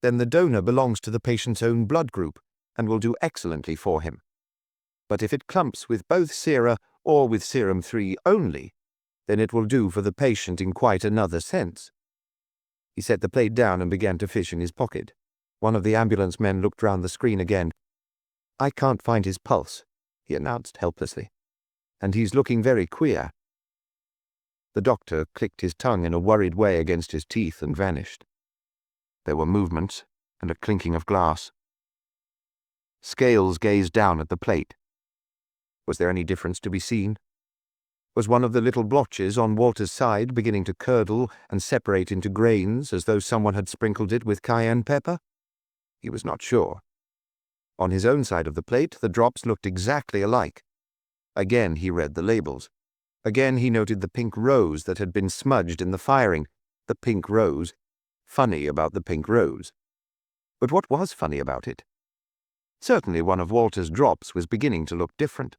Speaker 1: then the donor belongs to the patient's own blood group, and will do excellently for him. But if it clumps with both sera or with serum 3 only, then it will do for the patient in quite another sense. He set the plate down and began to fish in his pocket. One of the ambulance men looked round the screen again. "I can't find his pulse," he announced helplessly. "And he's looking very queer." The doctor clicked his tongue in a worried way against his teeth and vanished. There were movements and a clinking of glass. Scales gazed down at the plate. Was there any difference to be seen? Was one of the little blotches on Walter's side beginning to curdle and separate into grains as though someone had sprinkled it with cayenne pepper? He was not sure. On his own side of the plate, the drops looked exactly alike. Again he read the labels. Again he noted the pink rose that had been smudged in the firing. The pink rose. Funny about the pink rose. But what was funny about it? Certainly one of Walter's drops was beginning to look different.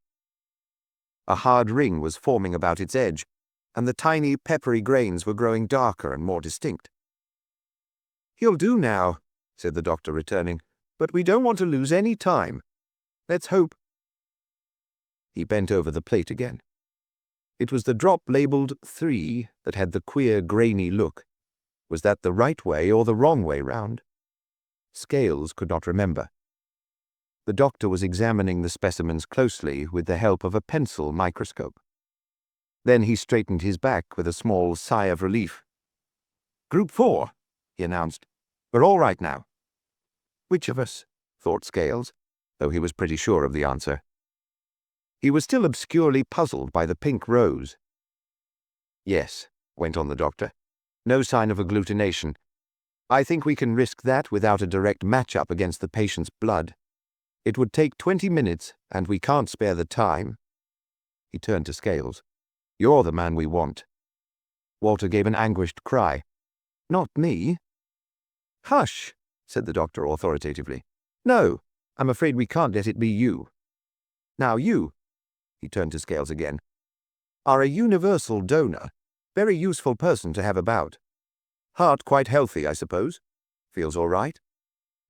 Speaker 1: A hard ring was forming about its edge, and the tiny peppery grains were growing darker and more distinct. "He'll do now," said the doctor, returning, "but we don't want to lose any time. Let's hope." He bent over the plate again. It was the drop labelled 3 that had the queer grainy look. Was that the right way or the wrong way round? Scales could not remember. The doctor was examining the specimens closely with the help of a pencil microscope. Then he straightened his back with a small sigh of relief. "Group 4, he announced. "We're all right now." Which of us? Thought Scales, though he was pretty sure of the answer. He was still obscurely puzzled by the pink rose. "Yes," went on the doctor. "No sign of agglutination. I think we can risk that without a direct match-up against the patient's blood. It would take 20 minutes, and we can't spare the time." He turned to Scales. "You're the man we want." Walter gave an anguished cry. "Not me." "Hush," said the doctor authoritatively. "No, I'm afraid we can't let it be you. Now you," he turned to Scales again, "are a universal donor. Very useful person to have about. Heart quite healthy, I suppose? Feels all right?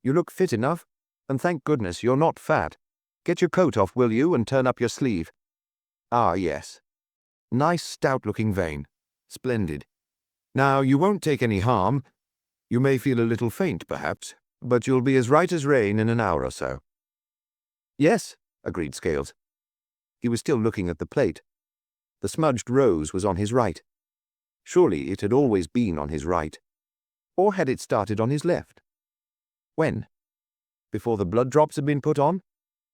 Speaker 1: You look fit enough, and thank goodness you're not fat. Get your coat off, will you, and turn up your sleeve. Ah, yes. Nice stout-looking vein. Splendid. Now, you won't take any harm. You may feel a little faint, perhaps, but you'll be as right as rain in an hour or so." "Yes," agreed Scales. He was still looking at the plate. The smudged rose was on his right. Surely it had always been on his right. Or had it started on his left? When? Before the blood drops had been put on?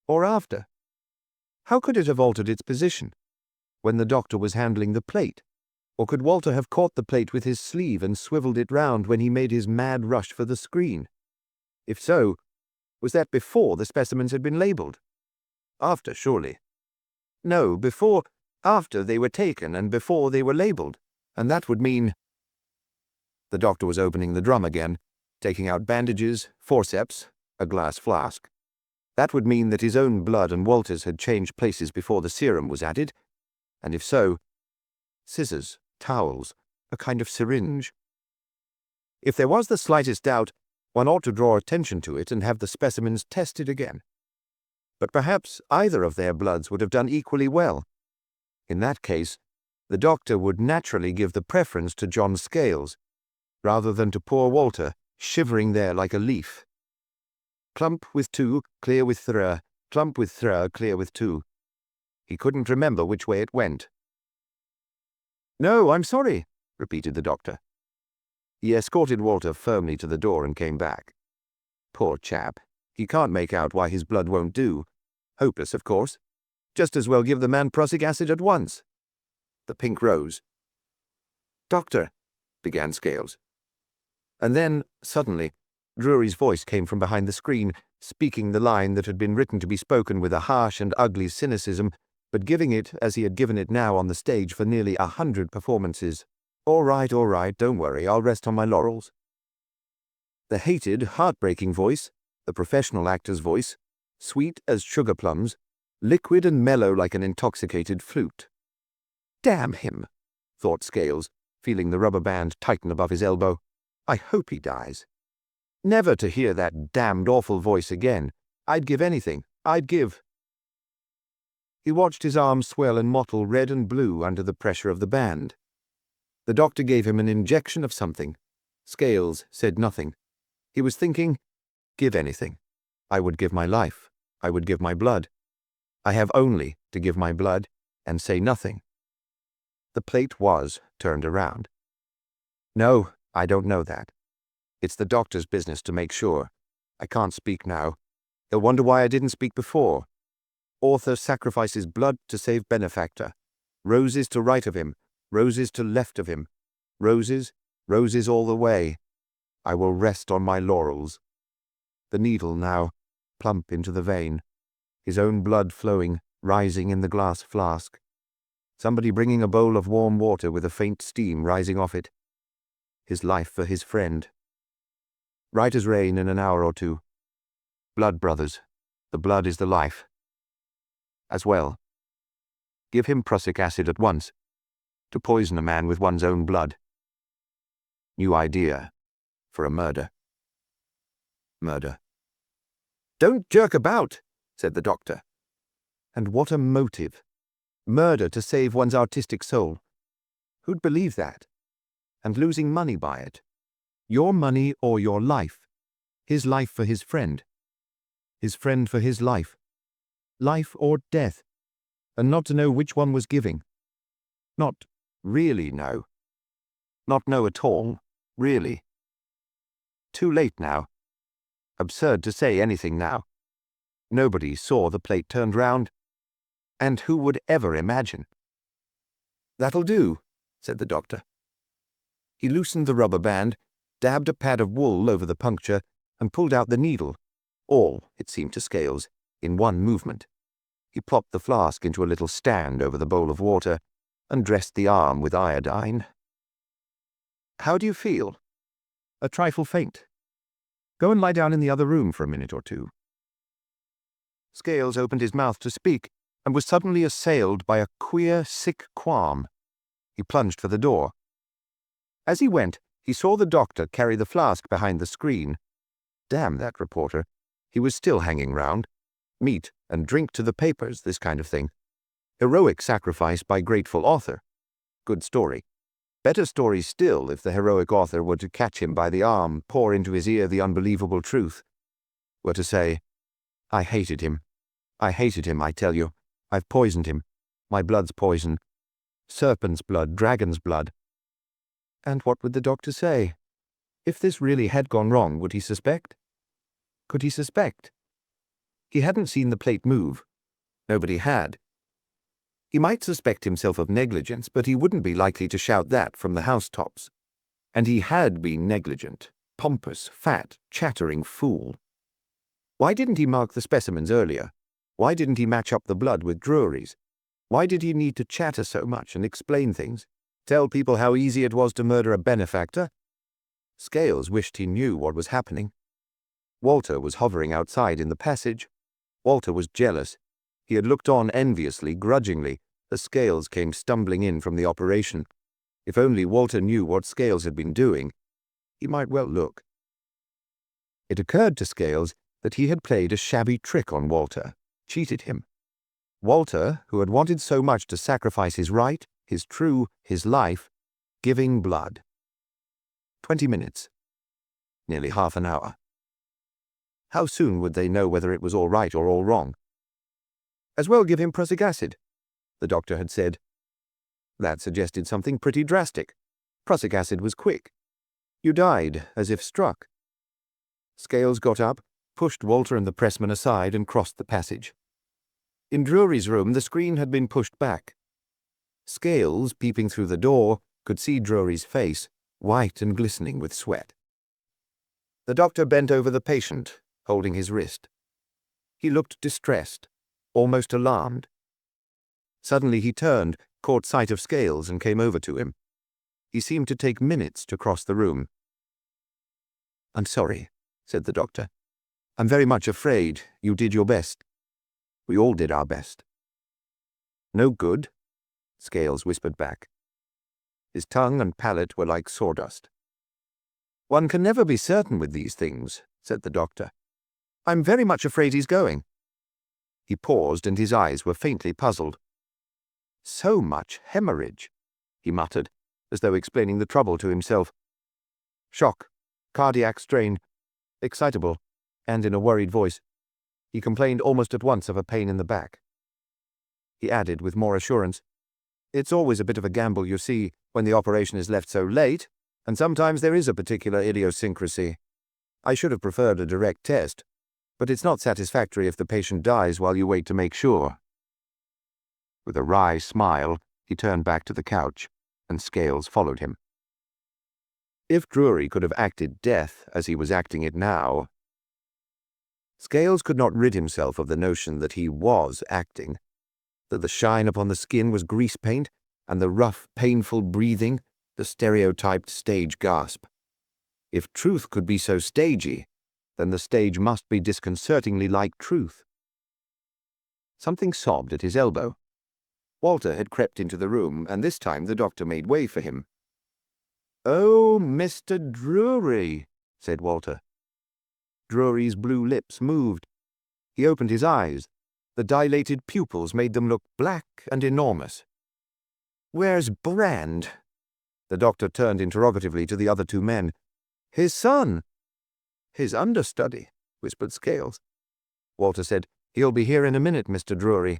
Speaker 1: Or after? How could it have altered its position? When the doctor was handling the plate? Or could Walter have caught the plate with his sleeve and swiveled it round when he made his mad rush for the screen? If so, was that before the specimens had been labelled? After, surely. No, before, after they were taken and before they were labelled. And that would mean— The doctor was opening the drum again, taking out bandages, forceps, a glass flask. That would mean that his own blood and Walter's had changed places before the serum was added, and if so, scissors, towels, a kind of syringe. If there was the slightest doubt, one ought to draw attention to it and have the specimens tested again. But perhaps either of their bloods would have done equally well. In that case, the doctor would naturally give the preference to John Scales, rather than to poor Walter, shivering there like a leaf. Clump with 2, clear with 3, clump with 3, clear with 2. He couldn't remember which way it went. "No, I'm sorry," repeated the doctor. He escorted Walter firmly to the door and came back. Poor chap. He can't make out why his blood won't do. Hopeless, of course. Just as well give the man prussic acid at once. The pink rose. "Doctor," began Scales. And then, suddenly, Drury's voice came from behind the screen, speaking the line that had been written to be spoken with a harsh and ugly cynicism, but giving it as he had given it now on the stage for nearly 100 performances. All right, don't worry, I'll rest on my laurels." The hated, heartbreaking voice, the professional actor's voice, sweet as sugar plums, liquid and mellow like an intoxicated flute. "Damn him," thought Scales, feeling the rubber band tighten above his elbow. "I hope he dies. Never to hear that damned awful voice again. I'd give anything. I'd give—" He watched his arms swell and mottle red and blue under the pressure of the band. The doctor gave him an injection of something. Scales said nothing. He was thinking, give anything. I would give my life. I would give my blood. I have only to give my blood and say nothing. The plate was turned around. No, I don't know that. It's the doctor's business to make sure. I can't speak now. He'll wonder why I didn't speak before. Author sacrifices blood to save benefactor. Roses to right of him, roses to left of him. Roses, roses all the way. I will rest on my laurels. The needle now, plump into the vein. His own blood flowing, rising in the glass flask. Somebody bringing a bowl of warm water with a faint steam rising off it. His life for his friend. Right as rain in an hour or two. Blood, brothers. The blood is the life. As well. Give him prussic acid at once. To poison a man with one's own blood. New idea. For a murder. Murder. Don't jerk about, said the doctor. And what a motive. Murder to save one's artistic soul. Who'd believe that? And losing money by it. Your money or your life. His life for his friend. His friend for his life. Life or death. And not to know which one was giving. Not really know. Not know at all, really. Too late now. Absurd to say anything now. Nobody saw the plate turned round. And who would ever imagine? That'll do, said the doctor. He loosened the rubber band, dabbed a pad of wool over the puncture, and pulled out the needle, all, it seemed to Scales, in one movement. He plopped the flask into a little stand over the bowl of water, and dressed the arm with iodine. How do you feel? A trifle faint. Go and lie down in the other room for a minute or two. Scales opened his mouth to speak, and was suddenly assailed by a queer, sick qualm. He plunged for the door. As he went, he saw the doctor carry the flask behind the screen. Damn that reporter. He was still hanging round. Meat and drink to the papers, this kind of thing. Heroic sacrifice by grateful author. Good story. Better story still if the heroic author were to catch him by the arm, pour into his ear the unbelievable truth. Were to say, I hated him. I hated him, I tell you. I've poisoned him. My blood's poison. Serpent's blood, dragon's blood. And what would the doctor say? If this really had gone wrong, would he suspect? Could he suspect? He hadn't seen the plate move. Nobody had. He might suspect himself of negligence, but he wouldn't be likely to shout that from the housetops. And he had been negligent, pompous, fat, chattering fool. Why didn't he mark the specimens earlier? Why didn't he match up the blood with Drury's? Why did he need to chatter so much and explain things? Tell people how easy it was to murder a benefactor? Scales wished he knew what was happening. Walter was hovering outside in the passage. Walter was jealous. He had looked on enviously, grudgingly, as Scales came stumbling in from the operation. If only Walter knew what Scales had been doing, he might well look. It occurred to Scales that he had played a shabby trick on Walter, cheated him. Walter, who had wanted so much to sacrifice his right, his true, his life, giving blood. 20 minutes. Nearly half an hour. How soon would they know whether it was all right or all wrong? As well give him prussic acid, the doctor had said. That suggested something pretty drastic. Prussic acid was quick. You died, as if struck. Scales got up, pushed Walter and the pressman aside, and crossed the passage. In Drury's room, the screen had been pushed back. Scales, peeping through the door, could see Drury's face, white and glistening with sweat. The doctor bent over the patient, holding his wrist. He looked distressed, almost alarmed. Suddenly he turned, caught sight of Scales, and came over to him. He seemed to take minutes to cross the room. I'm sorry, said the doctor. I'm very much afraid you did your best. We all did our best. No good, Scales whispered back. His tongue and palate were like sawdust. One can never be certain with these things, said the doctor. I'm very much afraid he's going. He paused, and his eyes were faintly puzzled. "So much hemorrhage," he muttered, as though explaining the trouble to himself. "Shock, cardiac strain, excitable," and in a worried voice. He complained almost at once of a pain in the back. He added with more assurance, "It's always a bit of a gamble, you see, when the operation is left so late, and sometimes there is a particular idiosyncrasy. I should have preferred a direct test, but it's not satisfactory if the patient dies while you wait to make sure." With a wry smile, he turned back to the couch, and Scales followed him. If Drury could have acted death as he was acting it now— Scales could not rid himself of the notion that he was acting, that the shine upon the skin was grease paint, and the rough, painful breathing, the stereotyped stage gasp. If truth could be so stagey, then the stage must be disconcertingly like truth. Something sobbed at his elbow. Walter had crept into the room, and this time the doctor made way for him. "Oh, Mr. Drury," said Walter. Drury's blue lips moved. He opened his eyes. The dilated pupils made them look black and enormous. "Where's Brand?" The doctor turned interrogatively to the other two men. "His son." "His understudy," whispered Scales. Walter said, "He'll be here in a minute, Mr. Drury."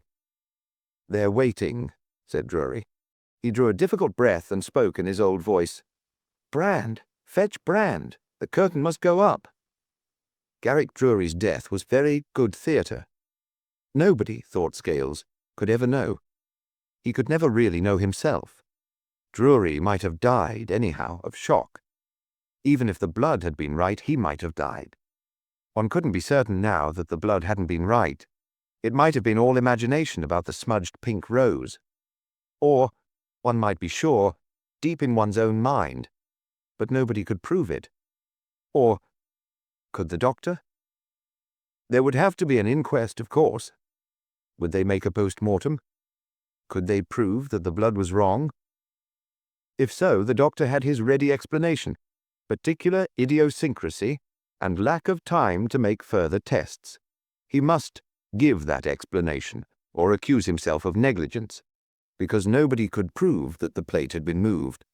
Speaker 1: "They're waiting," said Drury. He drew a difficult breath and spoke in his old voice. "Brand! Fetch Brand! The curtain must go up." Garrick Drury's death was very good theatre. Nobody, thought Scales, could ever know. He could never really know himself. Drury might have died, anyhow, of shock. Even if the blood had been right, he might have died. One couldn't be certain now that the blood hadn't been right. It might have been all imagination about the smudged pink rose. Or, one might be sure, deep in one's own mind. But nobody could prove it. Or, could the doctor? There would have to be an inquest, of course. Would they make a post-mortem? Could they prove that the blood was wrong? If so, the doctor had his ready explanation: particular idiosyncrasy and lack of time to make further tests. He must give that explanation, or accuse himself of negligence, because nobody could prove that the plate had been moved.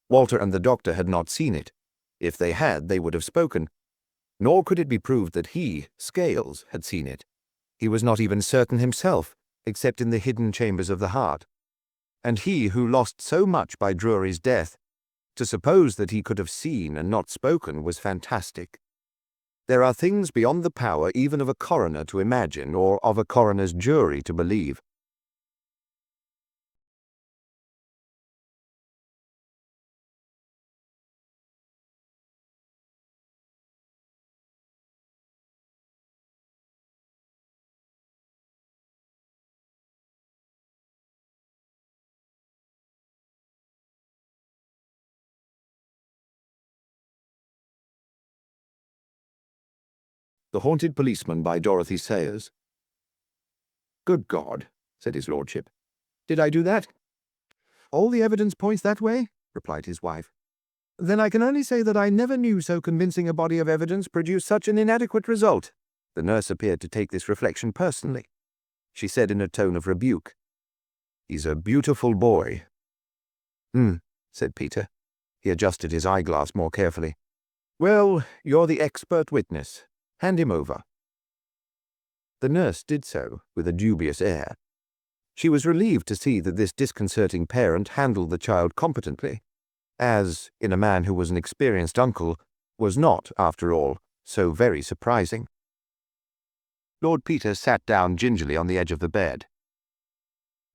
Speaker 1: Walter and the doctor had not seen it. If they had, they would have spoken. Nor could it be proved that he, Scales, had seen it. He was not even certain himself, except in the hidden chambers of the heart. And he who lost so much by Drury's death, to suppose that he could have seen and not spoken was fantastic. There are things beyond the power even of a coroner to imagine, or of a coroner's jury to believe. The Haunted Policeman by Dorothy Sayers. "Good God," said his lordship. "Did I do that?" "All the evidence points that way," replied his wife. "Then I can only say that I never knew so convincing a body of evidence produce such an inadequate result." The nurse appeared to take this reflection personally. She said in a tone of rebuke, "He's a beautiful boy." Said Peter. He adjusted his eyeglass more carefully. "Well, you're the expert witness. Hand him over." The nurse did so, with a dubious air. She was relieved to see that this disconcerting parent handled the child competently, as, in a man who was an experienced uncle, was not, after all, so very surprising. Lord Peter sat down gingerly on the edge of the bed.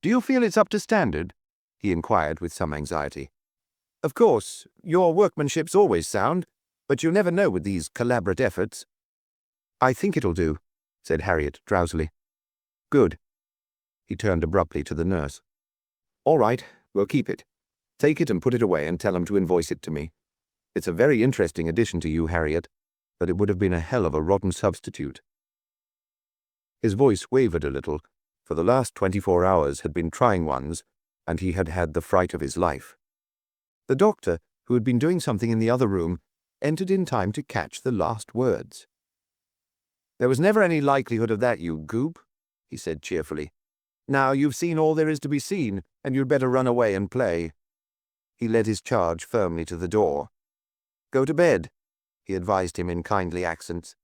Speaker 1: "Do you feel it's up to standard?" he inquired with some anxiety. "Of course, your workmanship's always sound, but you never know with these collaborate efforts." "I think it'll do," said Harriet drowsily. "Good." He turned abruptly to the nurse. "All right, we'll keep it. Take it and put it away and tell him to invoice it to me. It's a very interesting addition to you, Harriet, but it would have been a hell of a rotten substitute." His voice wavered a little, for the last 24 hours had been trying ones, and he had had the fright of his life. The doctor, who had been doing something in the other room, entered in time to catch the last words. "There was never any likelihood of that, you goop," he said cheerfully. "Now you've seen all there is to be seen, and you'd better run away and play." He led his charge firmly to the door. "Go to bed," he advised him in kindly accents.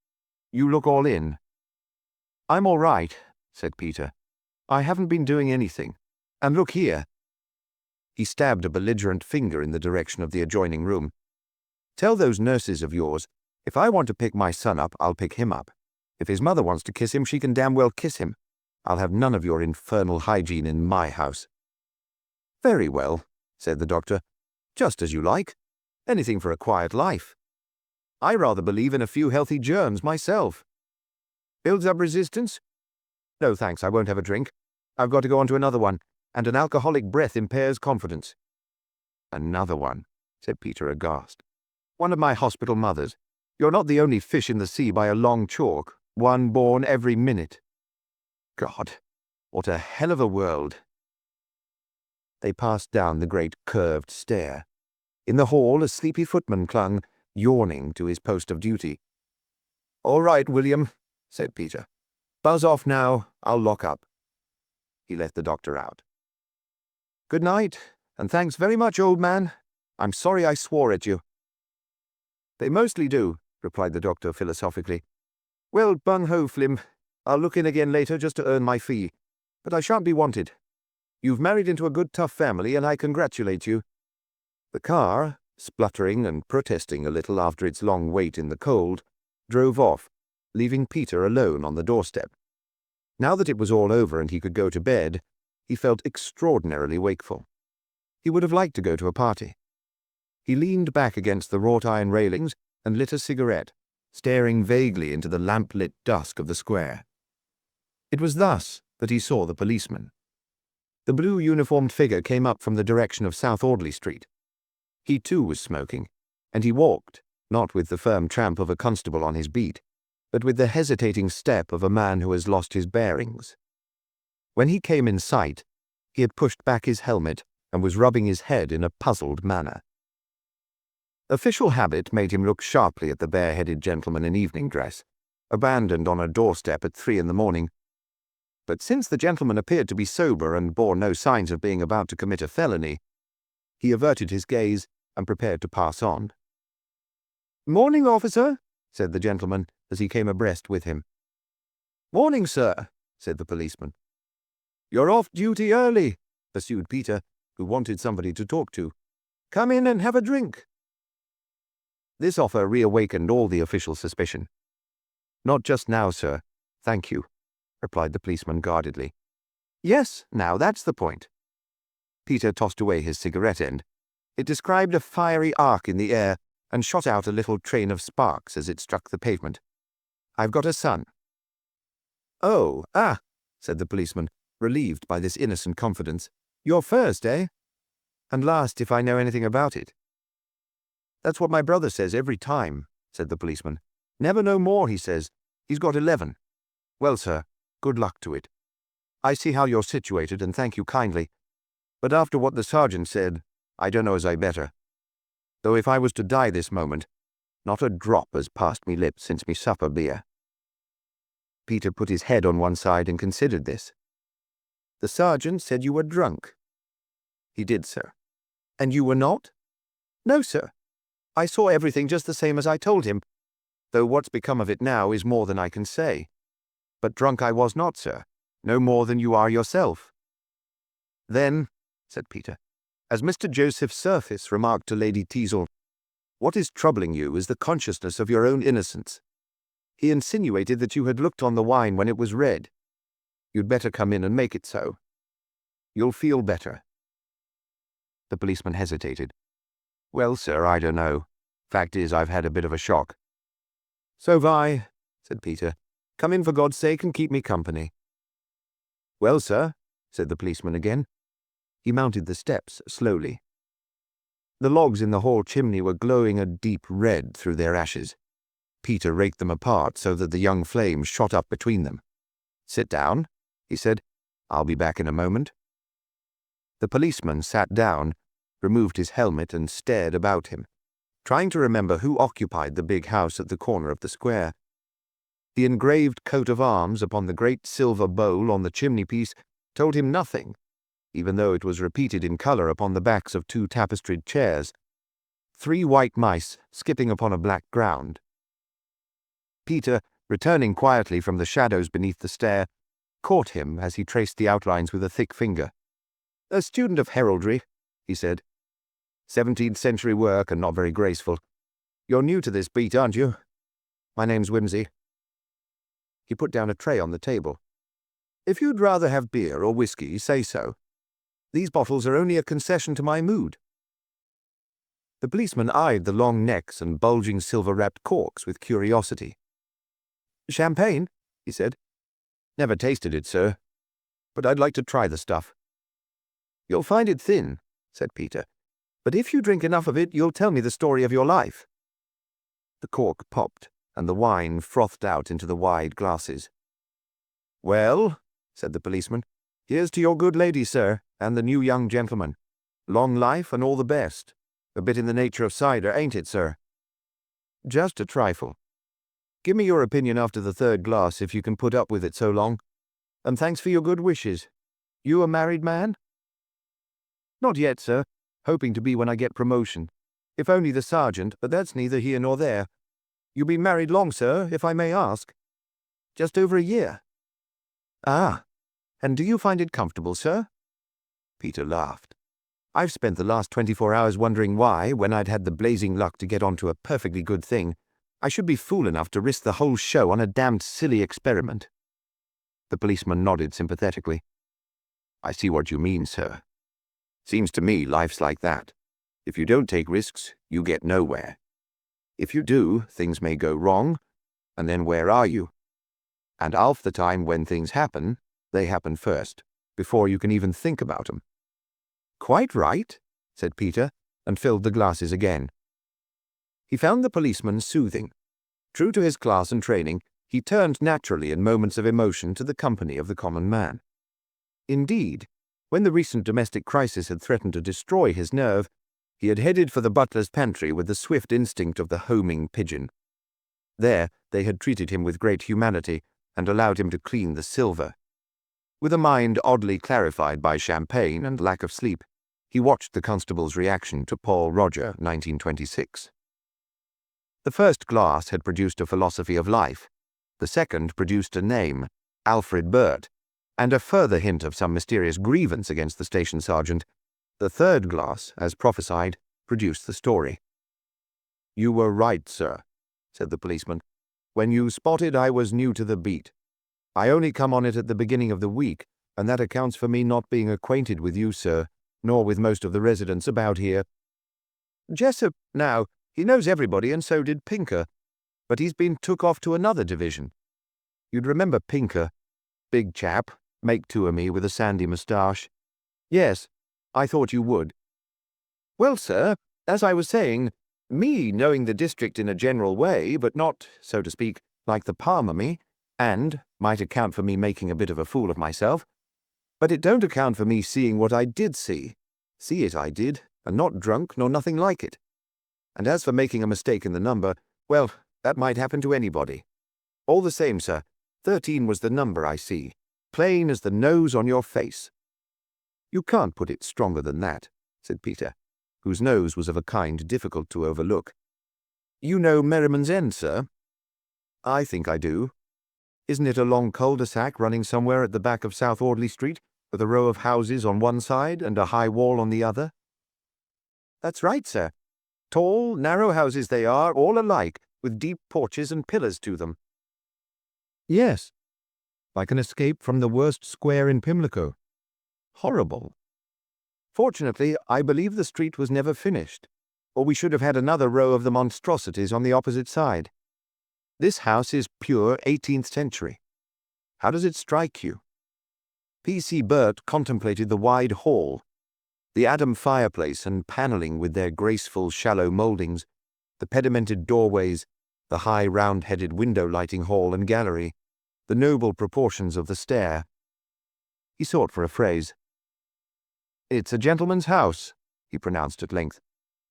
Speaker 1: "You look all in." "I'm all right," said Peter. "I haven't been doing anything. And look here." He stabbed a belligerent finger in the direction of the adjoining room. "Tell those nurses of yours, if I want to pick my son up, I'll pick him up. If his mother wants to kiss him, she can damn well kiss him. I'll have none of your infernal hygiene in my house." "Very well," said the doctor. "Just as you like. Anything for a quiet life. I rather believe in a few healthy germs myself. Builds up resistance? No, thanks, I won't have a drink. I've got to go on to another one, and an alcoholic breath impairs confidence." "Another one," said Peter aghast. "One of my hospital mothers. You're not the only fish in the sea by a long chalk, one born every minute. God, what a hell of a world." They passed down the great curved stair. In the hall, a sleepy footman clung, yawning, to his post of duty. "All right, William," said Peter. "Buzz off now. I'll lock up." He let the doctor out. "Good night, and thanks very much, old man. I'm sorry I swore at you." "They mostly do," replied the doctor philosophically. "Well, bung-ho, Flim. I'll look in again later just to earn my fee. But I shan't be wanted. You've married into a good tough family, and I congratulate you." The car, spluttering and protesting a little after its long wait in the cold, drove off, leaving Peter alone on the doorstep. Now that it was all over and he could go to bed, he felt extraordinarily wakeful. He would have liked to go to a party. He leaned back against the wrought-iron railings and lit a cigarette, staring vaguely into the lamp-lit dusk of the square. It was thus that he saw the policeman. The blue uniformed figure came up from the direction of South Audley Street. He too was smoking, and he walked, not with the firm tramp of a constable on his beat, but with the hesitating step of a man who has lost his bearings. When he came in sight, he had pushed back his helmet and was rubbing his head in a puzzled manner. Official habit made him look sharply at the bare-headed gentleman in evening dress, abandoned on a doorstep at 3 a.m. But since the gentleman appeared to be sober and bore no signs of being about to commit a felony, he averted his gaze and prepared to pass on. "Morning, officer," said the gentleman as he came abreast with him. "Morning, sir," said the policeman. "You're off duty early," pursued Peter, who wanted somebody to talk to. "Come in and have a drink." This offer reawakened all the official suspicion. "Not just now, sir. Thank you," replied the policeman guardedly. "Yes, now that's the point." Peter tossed away his cigarette end. It described a fiery arc in the air and shot out a little train of sparks as it struck the pavement. "I've got a son." "Oh, said the policeman, relieved by this innocent confidence. "You're first, eh? And last if I know anything about it." "That's what my brother says every time," said the policeman. "Never know more, he says. He's got 11. Well, sir, good luck to it. I see how you're situated, and thank you kindly. But after what the sergeant said, I don't know as I better. Though if I was to die this moment, not a drop has passed me lips since me supper beer." Peter put his head on one side and considered this. "The sergeant said you were drunk." "He did, sir." "And you were not?" "No, sir. I saw everything just the same as I told him, though what's become of it now is more than I can say. But drunk I was not, sir, no more than you are yourself." "Then," said Peter, "as Mr. Joseph Surface remarked to Lady Teazle, what is troubling you is the consciousness of your own innocence. He insinuated that you had looked on the wine when it was red. You'd better come in and make it so. You'll feel better." The policeman hesitated. "Well, sir, I don't know. Fact is, I've had a bit of a shock." "So've I," said Peter. "Come in for God's sake and keep me company." "Well, sir," said the policeman again. He mounted the steps slowly. The logs in the hall chimney were glowing a deep red through their ashes. Peter raked them apart so that the young flames shot up between them. "Sit down," he said. "I'll be back in a moment." The policeman sat down, removed his helmet and stared about him, trying to remember who occupied the big house at the corner of the square. The engraved coat of arms upon the great silver bowl on the chimney-piece told him nothing, even though it was repeated in colour upon the backs of 2 tapestried chairs. 3 white mice skipping upon a black ground. Peter, returning quietly from the shadows beneath the stair, caught him as he traced the outlines with a thick finger. "A student of heraldry," he said. "17th century work and not very graceful. You're new to this beat, aren't you? My name's Wimsey." He put down a tray on the table. "If you'd rather have beer or whiskey, say so. These bottles are only a concession to my mood." The policeman eyed the long necks and bulging silver-wrapped corks with curiosity. "Champagne?" he said. "Never tasted it, sir, but I'd like to try the stuff." "You'll find it thin," said Peter, "but if you drink enough of it, you'll tell me the story of your life." The cork popped, and the wine frothed out into the wide glasses. "Well," said the policeman, "here's to your good lady, sir, and the new young gentleman. Long life and all the best. A bit in the nature of cider, ain't it, sir?" "Just a trifle. Give me your opinion after the 3rd glass, if you can put up with it so long. And thanks for your good wishes. You a married man?" "Not yet, sir. Hoping to be when I get promotion. If only the sergeant, but that's neither here nor there. You been married long, sir, if I may ask?" "Just over a year." "Ah, and do you find it comfortable, sir?" Peter laughed. "I've spent the last 24 hours wondering why, when I'd had the blazing luck to get onto a perfectly good thing, I should be fool enough to risk the whole show on a damned silly experiment." The policeman nodded sympathetically. "I see what you mean, sir. Seems to me life's like that. If you don't take risks, you get nowhere. If you do, things may go wrong, and then where are you? And half the time when things happen, they happen first, before you can even think about 'em." "Quite right," said Peter, and filled the glasses again. He found the policeman soothing. True to his class and training, he turned naturally in moments of emotion to the company of the common man. Indeed, when the recent domestic crisis had threatened to destroy his nerve, he had headed for the butler's pantry with the swift instinct of the homing pigeon. There they had treated him with great humanity and allowed him to clean the silver. With a mind oddly clarified by champagne and lack of sleep, he watched the constable's reaction to Paul Roger, 1926. The first glass had produced a philosophy of life. The second produced a name, Alfred Burt, and a further hint of some mysterious grievance against the station sergeant. The 3rd glass, as prophesied, produced the story. "You were right, sir," said the policeman. "When you spotted I was new to the beat. I only come on it at the beginning of the week, and that accounts for me not being acquainted with you, sir, nor with most of the residents about here. Jessup, now, he knows everybody, and so did Pinker, but he's been took off to another division. You'd remember Pinker. Big chap, make two of me with a sandy moustache. Yes, I thought you would. Well, sir, as I was saying, me knowing the district in a general way, but not, so to speak, like the palm o' me, and might account for me making a bit of a fool of myself, but it don't account for me seeing what I did see. See it I did, and not drunk nor nothing like it. And as for making a mistake in the number, well, that might happen to anybody. All the same, sir, 13 was the number I see, plain as the nose on your face." "You can't put it stronger than that," said Peter, whose nose was of a kind difficult to overlook. "You know Merriman's End, sir?" "I think I do. Isn't it a long cul-de-sac running somewhere at the back of South Audley Street, with a row of houses on one side and a high wall on the other?" "That's right, sir. Tall, narrow houses they are, all alike, with deep porches and pillars to them." "Yes, like an escape from the worst square in Pimlico. Horrible. Fortunately, I believe the street was never finished, or we should have had another row of the monstrosities on the opposite side. This house is pure 18th century. How does it strike you?" P.C. Burt contemplated the wide hall, the Adam fireplace and panelling with their graceful shallow mouldings, the pedimented doorways, the high round-headed window-lighting hall and gallery, the noble proportions of the stair. He sought for a phrase. "It's a gentleman's house," he pronounced at length.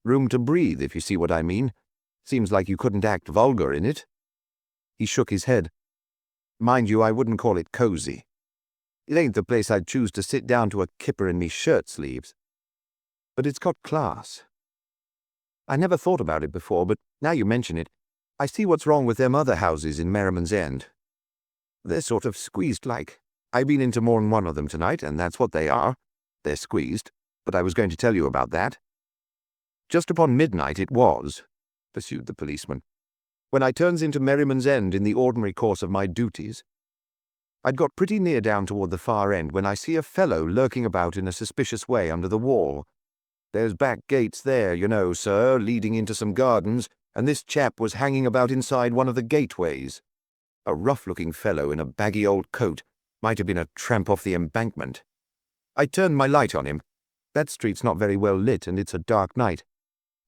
Speaker 1: "Room to breathe, if you see what I mean. Seems like you couldn't act vulgar in it." He shook his head. Mind you, I wouldn't call it cozy. It ain't the place I'd choose to sit down to a kipper in me shirt sleeves. But it's got class. I never thought about it before, but now you mention it, I see what's wrong with them other houses in Merriman's End. They're sort of squeezed like. I've been into more than one of them tonight, and that's what they are. They're squeezed, but I was going to tell you about that. Just upon midnight it was, pursued the policeman, when I turns into Merriman's End in the ordinary course of my duties. I'd got pretty near down toward the far end when I see a fellow lurking about in a suspicious way under the wall. There's back gates there, you know, sir, leading into some gardens, and this chap was hanging about inside one of the gateways. A rough-looking fellow in a baggy old coat, might have been a tramp off the embankment. I turned my light on him. That street's not very well lit, and it's a dark night.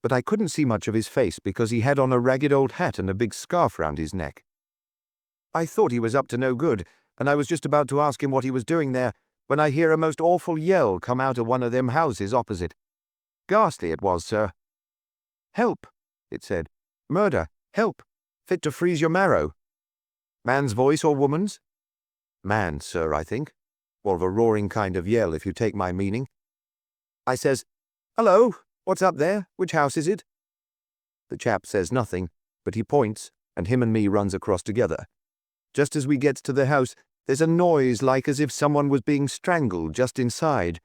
Speaker 1: But I couldn't see much of his face because he had on a ragged old hat and a big scarf round his neck. I thought he was up to no good, and I was just about to ask him what he was doing there, when I hear a most awful yell come out of one of them houses opposite. Ghastly it was, sir. "Help," it said. "Murder. Help. Fit to freeze your marrow." Man's voice or woman's? Man, sir, I think. More of a roaring kind of yell, if you take my meaning. I says, "Hello, what's up there? Which house is it?" The chap says nothing, but he points, and him and me runs across together. Just as we gets to the house, there's a noise like as if someone was being strangled just inside,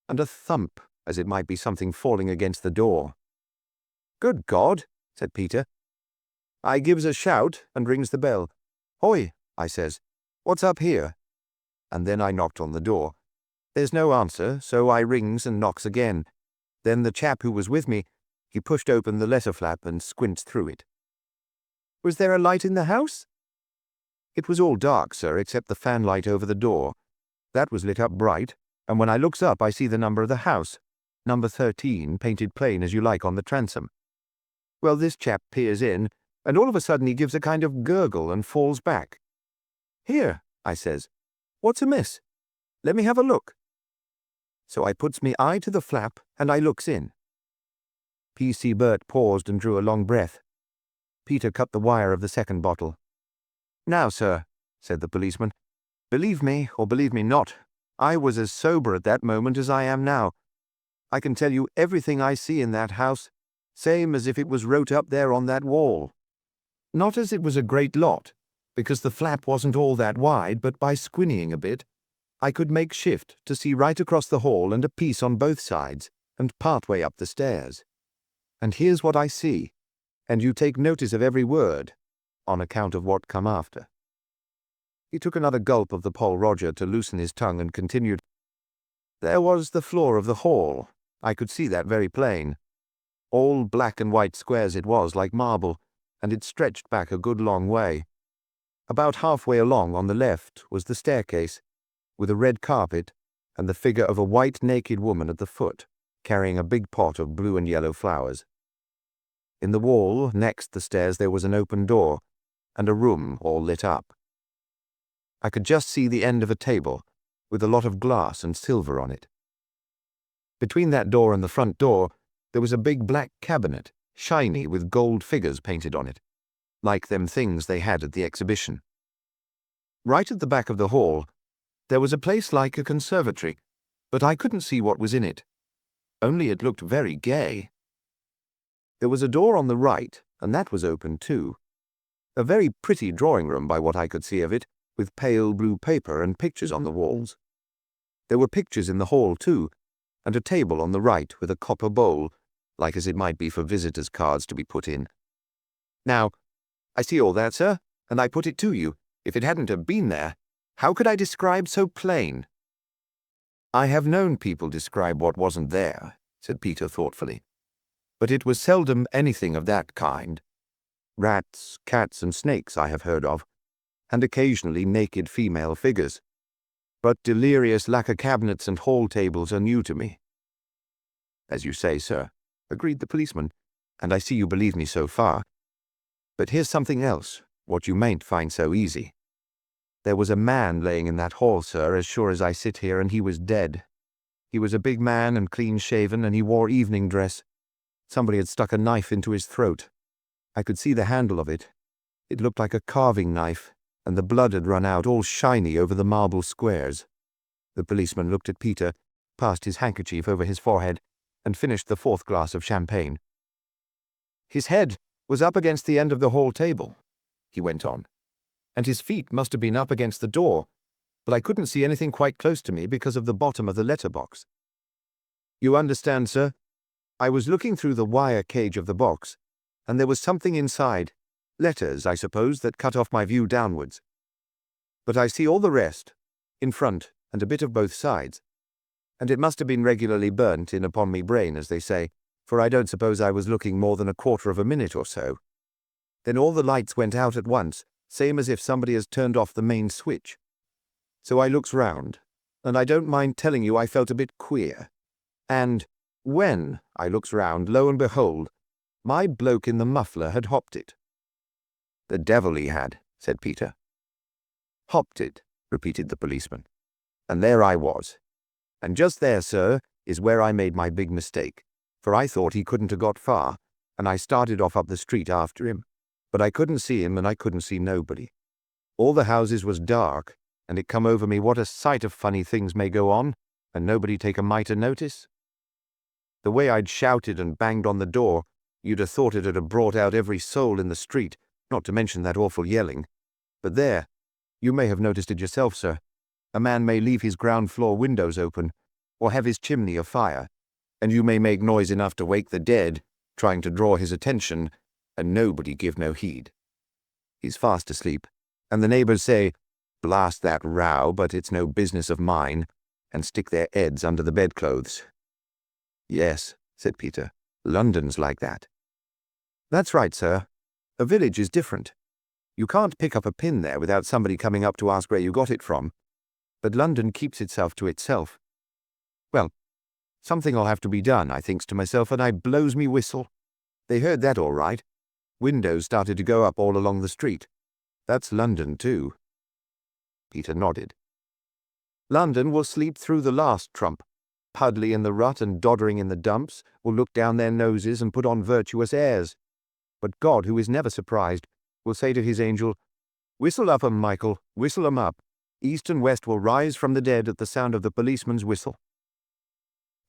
Speaker 1: and a thump, as it might be something falling against the door. "Good God," said Peter. I gives a shout and rings the bell. "Hoy," I says, "what's up here?" And then I knocked on the door. There's no answer, so I rings and knocks again. Then the chap who was with me, he pushed open the letter flap and squints through it. Was there a light in the house? It was all dark, sir, except the fanlight over the door. That was lit up bright, and when I looks up I see the number of the house, number 13, painted plain as you like on the transom. Well, this chap peers in, and all of a sudden he gives a kind of gurgle and falls back. "Here," I says, "what's amiss? Let me have a look." So I puts me eye to the flap, and I looks in. P.C. Burt paused and drew a long breath. Peter cut the wire of the second bottle. "Now, sir," said the policeman, "believe me or believe me not, I was as sober at that moment as I am now. I can tell you everything I see in that house, same as if it was wrote up there on that wall. Not as it was a great lot, because the flap wasn't all that wide, but by squinnying a bit, I could make shift to see right across the hall and a piece on both sides, and part way up the stairs. And here's what I see, and you take notice of every word, on account of what come after." He took another gulp of the Pol Roger to loosen his tongue and continued, "There was the floor of the hall. I could see that very plain. All black and white squares it was, like marble, and it stretched back a good long way. About halfway along on the left was the staircase, with a red carpet and the figure of a white naked woman at the foot, carrying a big pot of blue and yellow flowers. In the wall next the stairs there was an open door, and a room all lit up. I could just see the end of a table, with a lot of glass and silver on it. Between that door and the front door there was a big black cabinet, shiny with gold figures painted on it, like them things they had at the exhibition. Right at the back of the hall there was a place like a conservatory, but I couldn't see what was in it, only it looked very gay. There was a door on the right, and that was open too. A very pretty drawing-room by what I could see of it, with pale blue paper and pictures on the walls. There were pictures in the hall too, and a table on the right with a copper bowl, like as it might be for visitors' cards to be put in. Now, I see all that, sir, and I put it to you, if it hadn't have been there, how could I describe so plain?" "I have known people describe what wasn't there," said Peter thoughtfully, "but it was seldom anything of that kind. Rats, cats, and snakes I have heard of, and occasionally naked female figures. But delirious lacquer cabinets and hall tables are new to me." "As you say, sir," agreed the policeman, "and I see you believe me so far. But here's something else, what you mayn't find so easy. There was a man laying in that hall, sir, as sure as I sit here, and he was dead. He was a big man and clean-shaven, and he wore evening dress. Somebody had stuck a knife into his throat. I could see the handle of it. It looked like a carving knife, and the blood had run out all shiny over the marble squares. The policeman looked at Peter, passed his handkerchief over his forehead, and finished the 4th glass of champagne. "His head was up against the end of the hall table," he went on, "and his feet must have been up against the door, but I couldn't see anything quite close to me because of the bottom of the letterbox. You understand, sir? I was looking through the wire cage of the box, and there was something inside, letters, I suppose, that cut off my view downwards. But I see all the rest, in front and a bit of both sides, and it must have been regularly burnt in upon me brain, as they say, for I don't suppose I was looking more than a quarter of a minute or so. Then all the lights went out at once, same as if somebody has turned off the main switch. So I looks round, and I don't mind telling you I felt a bit queer. And when I looks round, lo and behold, my bloke in the muffler had hopped it." "The devil he had," said Peter. "Hopped it," repeated the policeman. "And there I was. And just there, sir, is where I made my big mistake, for I thought he couldn't have got far, and I started off up the street after him, but I couldn't see him and I couldn't see nobody. All the houses was dark, and it come over me what a sight of funny things may go on, and nobody take a mite of notice. The way I'd shouted and banged on the door, you'd have thought it'd have brought out every soul in the street, not to mention that awful yelling. But there, you may have noticed it yourself, sir. A man may leave his ground floor windows open, or have his chimney afire, and you may make noise enough to wake the dead, trying to draw his attention, and nobody give no heed. He's fast asleep, and the neighbours say, 'Blast that row, but it's no business of mine,' and stick their heads under the bedclothes." "Yes," said Peter, "London's like that." "That's right, sir. A village is different. You can't pick up a pin there without somebody coming up to ask where you got it from. But London keeps itself to itself. Well, something'll have to be done, I thinks to myself, and I blows me whistle. They heard that all right. Windows started to go up all along the street. That's London, too." Peter nodded. "London will sleep through the last trump. Puddly in the rut and doddering in the dumps, will look down their noses and put on virtuous airs. But God, who is never surprised, will say to his angel, 'Whistle up 'em, Michael, whistle 'em up. East and west will rise from the dead at the sound of the policeman's whistle.'"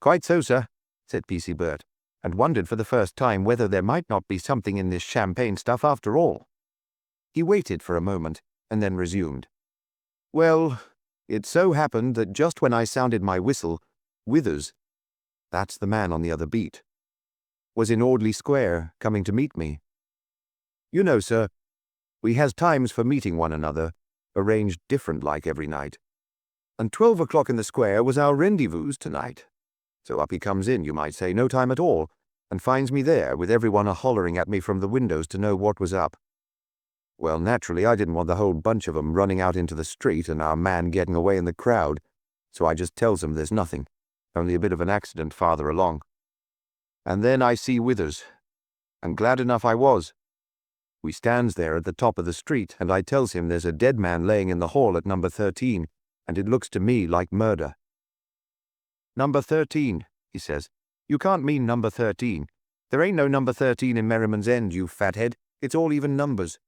Speaker 1: "Quite so, sir," said P.C. Burt, and wondered for the first time whether there might not be something in this champagne stuff after all. He waited for a moment, and then resumed. "Well, it so happened that just when I sounded my whistle, Withers, that's the man on the other beat, was in Audley Square, coming to meet me. You know, sir, we has times for meeting one another, arranged different like every night. And 12 o'clock in the square was our rendezvous tonight. So up he comes in, you might say, no time at all, and finds me there, with everyone a-hollering at me from the windows to know what was up. Well, naturally, I didn't want the whole bunch of 'em running out into the street and our man getting away in the crowd, so I just tells 'em there's nothing, only a bit of an accident farther along. And then I see Withers, and glad enough I was. We stands there at the top of the street, and I tells him there's a dead man laying in the hall at number 13, and it looks to me like murder. "Number 13, he says. "You can't mean number 13. There ain't no number 13 in Merriman's End, you fathead. It's all even numbers."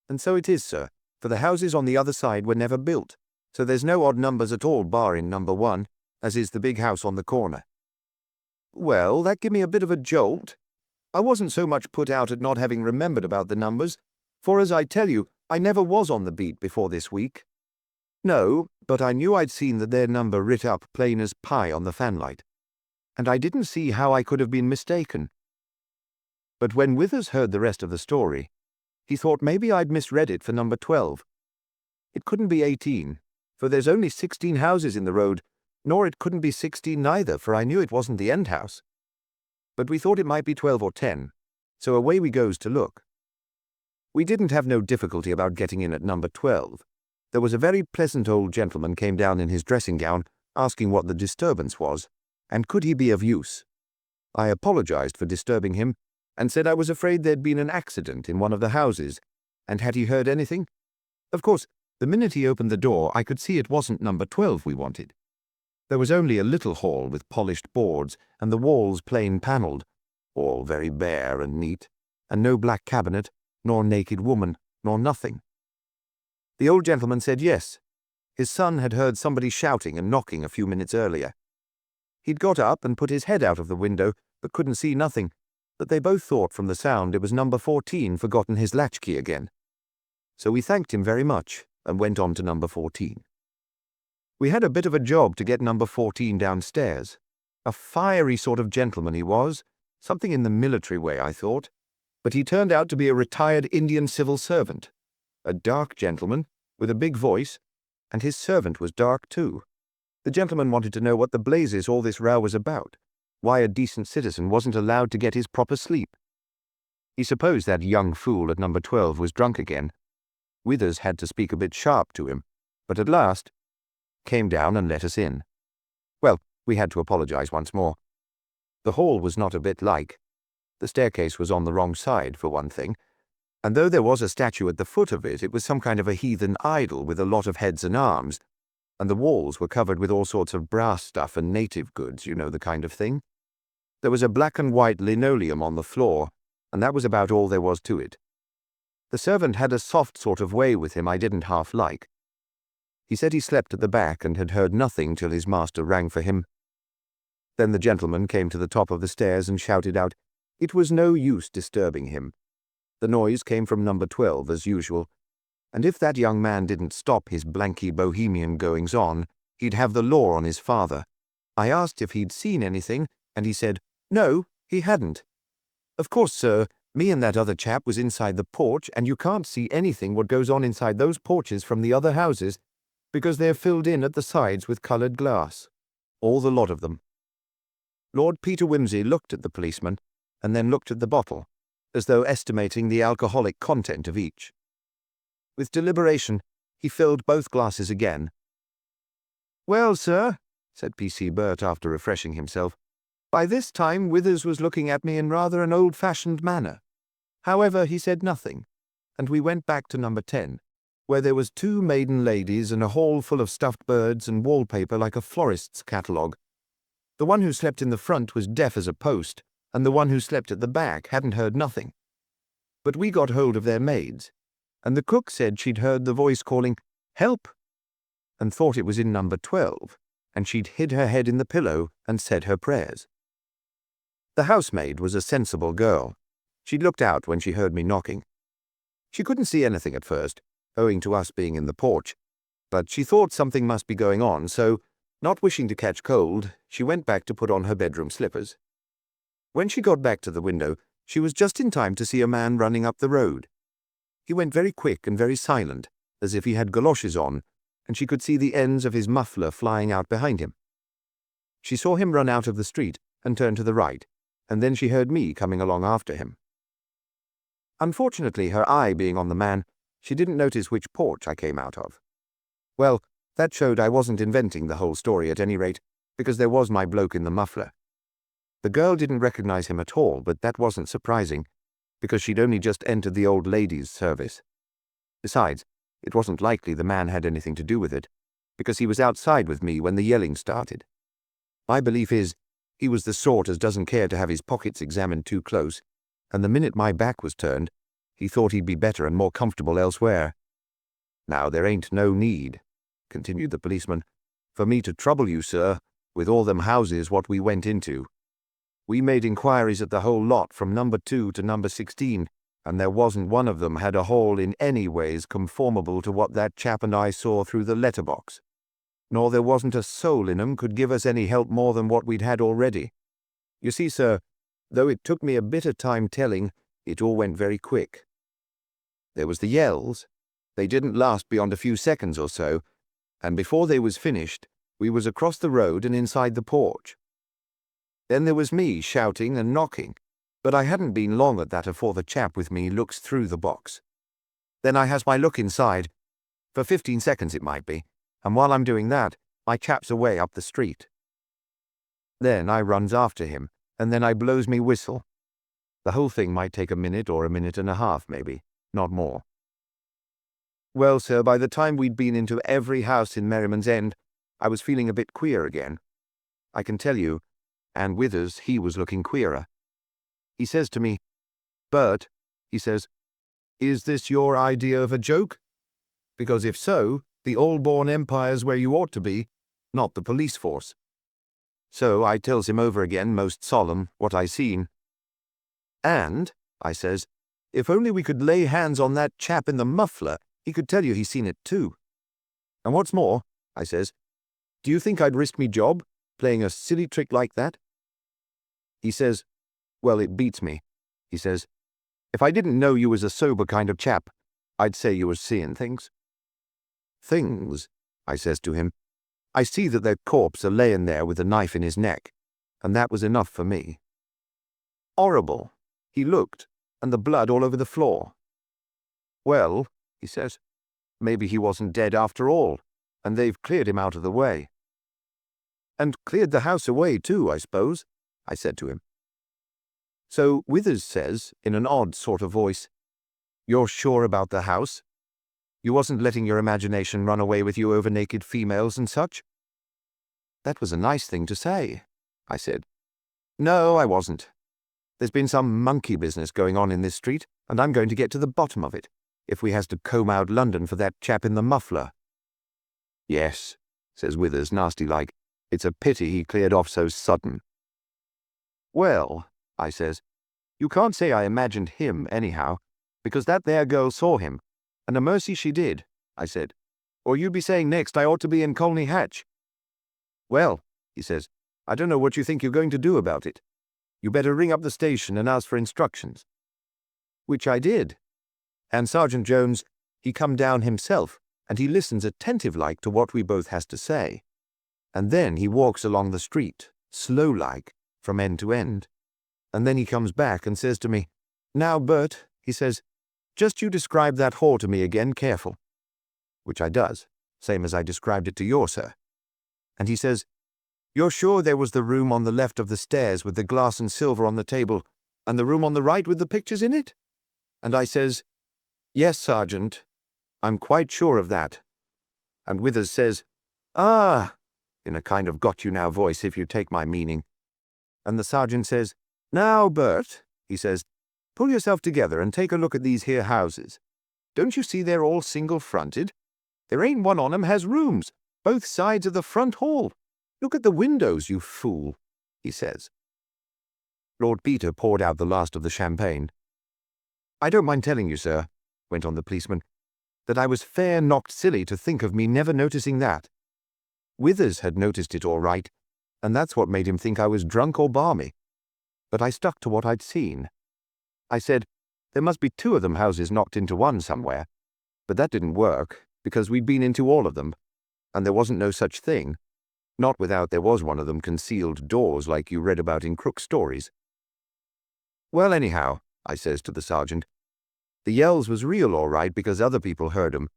Speaker 1: And so it is, sir, for the houses on the other side were never built, so there's no odd numbers at all barring number 1, as is the big house on the corner. Well, that give me a bit of a jolt. I wasn't so much put out at not having remembered about the numbers, for as I tell you, I never was on the beat before this week. No, but I knew I'd seen that their number writ up plain as pie on the fanlight, and I didn't see how I could have been mistaken. But when Withers heard the rest of the story, he thought maybe I'd misread it for number 12. It couldn't be 18, for there's only 16 houses in the road, nor it couldn't be 16 neither, for I knew it wasn't the end house. But we thought it might be 12 or 10, so away we goes to look. We didn't have no difficulty about getting in at number 12. There was a very pleasant old gentleman came down in his dressing gown, asking what the disturbance was, and could he be of use. I apologized for disturbing him, and said I was afraid there'd been an accident in one of the houses, and had he heard anything? Of course, the minute he opened the door, I could see it wasn't number 12 we wanted. There was only a little hall with polished boards, and the walls plain panelled, all very bare and neat, and no black cabinet, nor naked woman, nor nothing. The old gentleman said yes. His son had heard somebody shouting and knocking a few minutes earlier. He'd got up and put his head out of the window, but couldn't see nothing, but they both thought from the sound it was number 14 forgotten his latchkey again. So we thanked him very much and went on to number 14. We had a bit of a job to get number 14 downstairs. A fiery sort of gentleman he was, something in the military way, I thought, but he turned out to be a retired Indian civil servant, a dark gentleman with a big voice, and his servant was dark too. The gentleman wanted to know what the blazes all this row was about, why a decent citizen wasn't allowed to get his proper sleep. He supposed that young fool at number 12 was drunk again. Withers had to speak a bit sharp to him, but at last came down and let us in. Well, we had to apologize once more. The hall was not a bit like. The staircase was on the wrong side, for one thing, and though there was a statue at the foot of it, it was some kind of a heathen idol with a lot of heads and arms, and the walls were covered with all sorts of brass stuff and native goods, you know, the kind of thing. There was a black and white linoleum on the floor, and that was about all there was to it. The servant had a soft sort of way with him I didn't half like. He said he slept at the back and had heard nothing till his master rang for him. Then the gentleman came to the top of the stairs and shouted out it was no use disturbing him. The noise came from number 12 as usual, and if that young man didn't stop his blanky bohemian goings-on, he'd have the law on his father. I asked if he'd seen anything, and he said, no, he hadn't. Of course, sir, me and that other chap was inside the porch, and you can't see anything what goes on inside those porches from the other houses, because they're filled in at the sides with coloured glass. All the lot of them. Lord Peter Wimsey looked at the policeman, and then looked at the bottle, as though estimating the alcoholic content of each. With deliberation, he filled both glasses again. Well, sir, said P.C. Burt after refreshing himself, by this time Withers was looking at me in rather an old-fashioned manner. However, he said nothing, and we went back to number 10, where there was 2 maiden ladies and a hall full of stuffed birds and wallpaper like a florist's catalogue. The one who slept in the front was deaf as a post, and the one who slept at the back hadn't heard nothing. But we got hold of their maids, and the cook said she'd heard the voice calling, help, and thought it was in number 12, and she'd hid her head in the pillow and said her prayers. The housemaid was a sensible girl. She'd looked out when she heard me knocking. She couldn't see anything at first, owing to us being in the porch, but she thought something must be going on, so, not wishing to catch cold, she went back to put on her bedroom slippers. When she got back to the window, she was just in time to see a man running up the road. He went very quick and very silent, as if he had galoshes on, and she could see the ends of his muffler flying out behind him. She saw him run out of the street and turn to the right, and then she heard me coming along after him. Unfortunately, her eye being on the man, she didn't notice which porch I came out of. Well, that showed I wasn't inventing the whole story at any rate, because there was my bloke in the muffler. The girl didn't recognize him at all, but that wasn't surprising, because she'd only just entered the old ladies' service. Besides, it wasn't likely the man had anything to do with it, because he was outside with me when the yelling started. My belief is, he was the sort as doesn't care to have his pockets examined too close, and the minute my back was turned, he thought he'd be better and more comfortable elsewhere. Now, there ain't no need, continued the policeman, for me to trouble you, sir, with all them houses what we went into. We made inquiries at the whole lot from number 2 to number 16, and there wasn't one of them had a hall in any ways conformable to what that chap and I saw through the letterbox. Nor there wasn't a soul in 'em could give us any help more than what we'd had already. You see, sir, though it took me a bit of time telling, it all went very quick. There was the yells. They didn't last beyond a few seconds or so, and before they was finished, we was across the road and inside the porch. Then there was me shouting and knocking, but I hadn't been long at that afore the chap with me looks through the box. Then I has my look inside, for 15 seconds it might be, and while I'm doing that, my chap's away up the street. Then I runs after him, and then I blows me whistle. The whole thing might take a minute or a minute and a half, maybe, not more. Well, sir, by the time we'd been into every house in Merriman's End, I was feeling a bit queer again. I can tell you, and Withers, he was looking queerer. He says to me, Bert, he says, is this your idea of a joke? because if so, the all-born empire's where you ought to be, not the police force. So I tells him over again, most solemn, what I seen. And, I says, if only we could lay hands on that chap in the muffler, he could tell you he's seen it too. And what's more, I says, do you think I'd risk me job, playing a silly trick like that? He says, well, it beats me. He says, if I didn't know you was a sober kind of chap, I'd say you was seeing things. Things, I says to him. I see that their corpse are laying there with a knife in his neck, and that was enough for me. Horrible. He looked, and the blood all over the floor. Well, he says, maybe he wasn't dead after all, and they've cleared him out of the way. And cleared the house away too, I suppose, I said to him. So Withers says, in an odd sort of voice, you're sure about the house? You wasn't letting your imagination run away with you over naked females and such? That was a nice thing to say, I said. No, I wasn't. There's been some monkey business going on in this street, and I'm going to get to the bottom of it, if we has to comb out London for that chap in the muffler. Yes, says Withers nasty-like. It's a pity he cleared off so sudden. Well, I says, you can't say I imagined him anyhow, because that there girl saw him, and a mercy she did, I said, or you'd be saying next I ought to be in Colney Hatch. Well, he says, I don't know what you think you're going to do about it. You better ring up the station and ask for instructions. Which I did. And Sergeant Jones, he come down himself, and he listens attentive-like to what we both has to say. And then he walks along the street, slow-like, from end to end. And then he comes back and says to me, now, Bert, he says, just you describe that hall to me again careful. Which I does, same as I described it to you, sir. And he says, you're sure there was the room on the left of the stairs with the glass and silver on the table, and the room on the right with the pictures in it? And I says, yes, Sergeant, I'm quite sure of that. And Withers says, ah, in a kind of got-you-now voice, if you take my meaning. And the sergeant says, now, Bert, he says, pull yourself together and take a look at these here houses. Don't you see they're all single-fronted? There ain't one on 'em has rooms, both sides of the front hall. Look at the windows, you fool, he says. Lord Peter poured out the last of the champagne. I don't mind telling you, sir, went on the policeman, that I was fair knocked silly to think of me never noticing that. Withers had noticed it all right, and that's what made him think I was drunk or balmy. But I stuck to what I'd seen. I said, there must be two of them houses knocked into one somewhere, but that didn't work, because we'd been into all of them, and there wasn't no such thing, not without there was one of them concealed doors like you read about in crook stories. Well, anyhow, I says to the sergeant, the yells was real all right because other people heard 'em.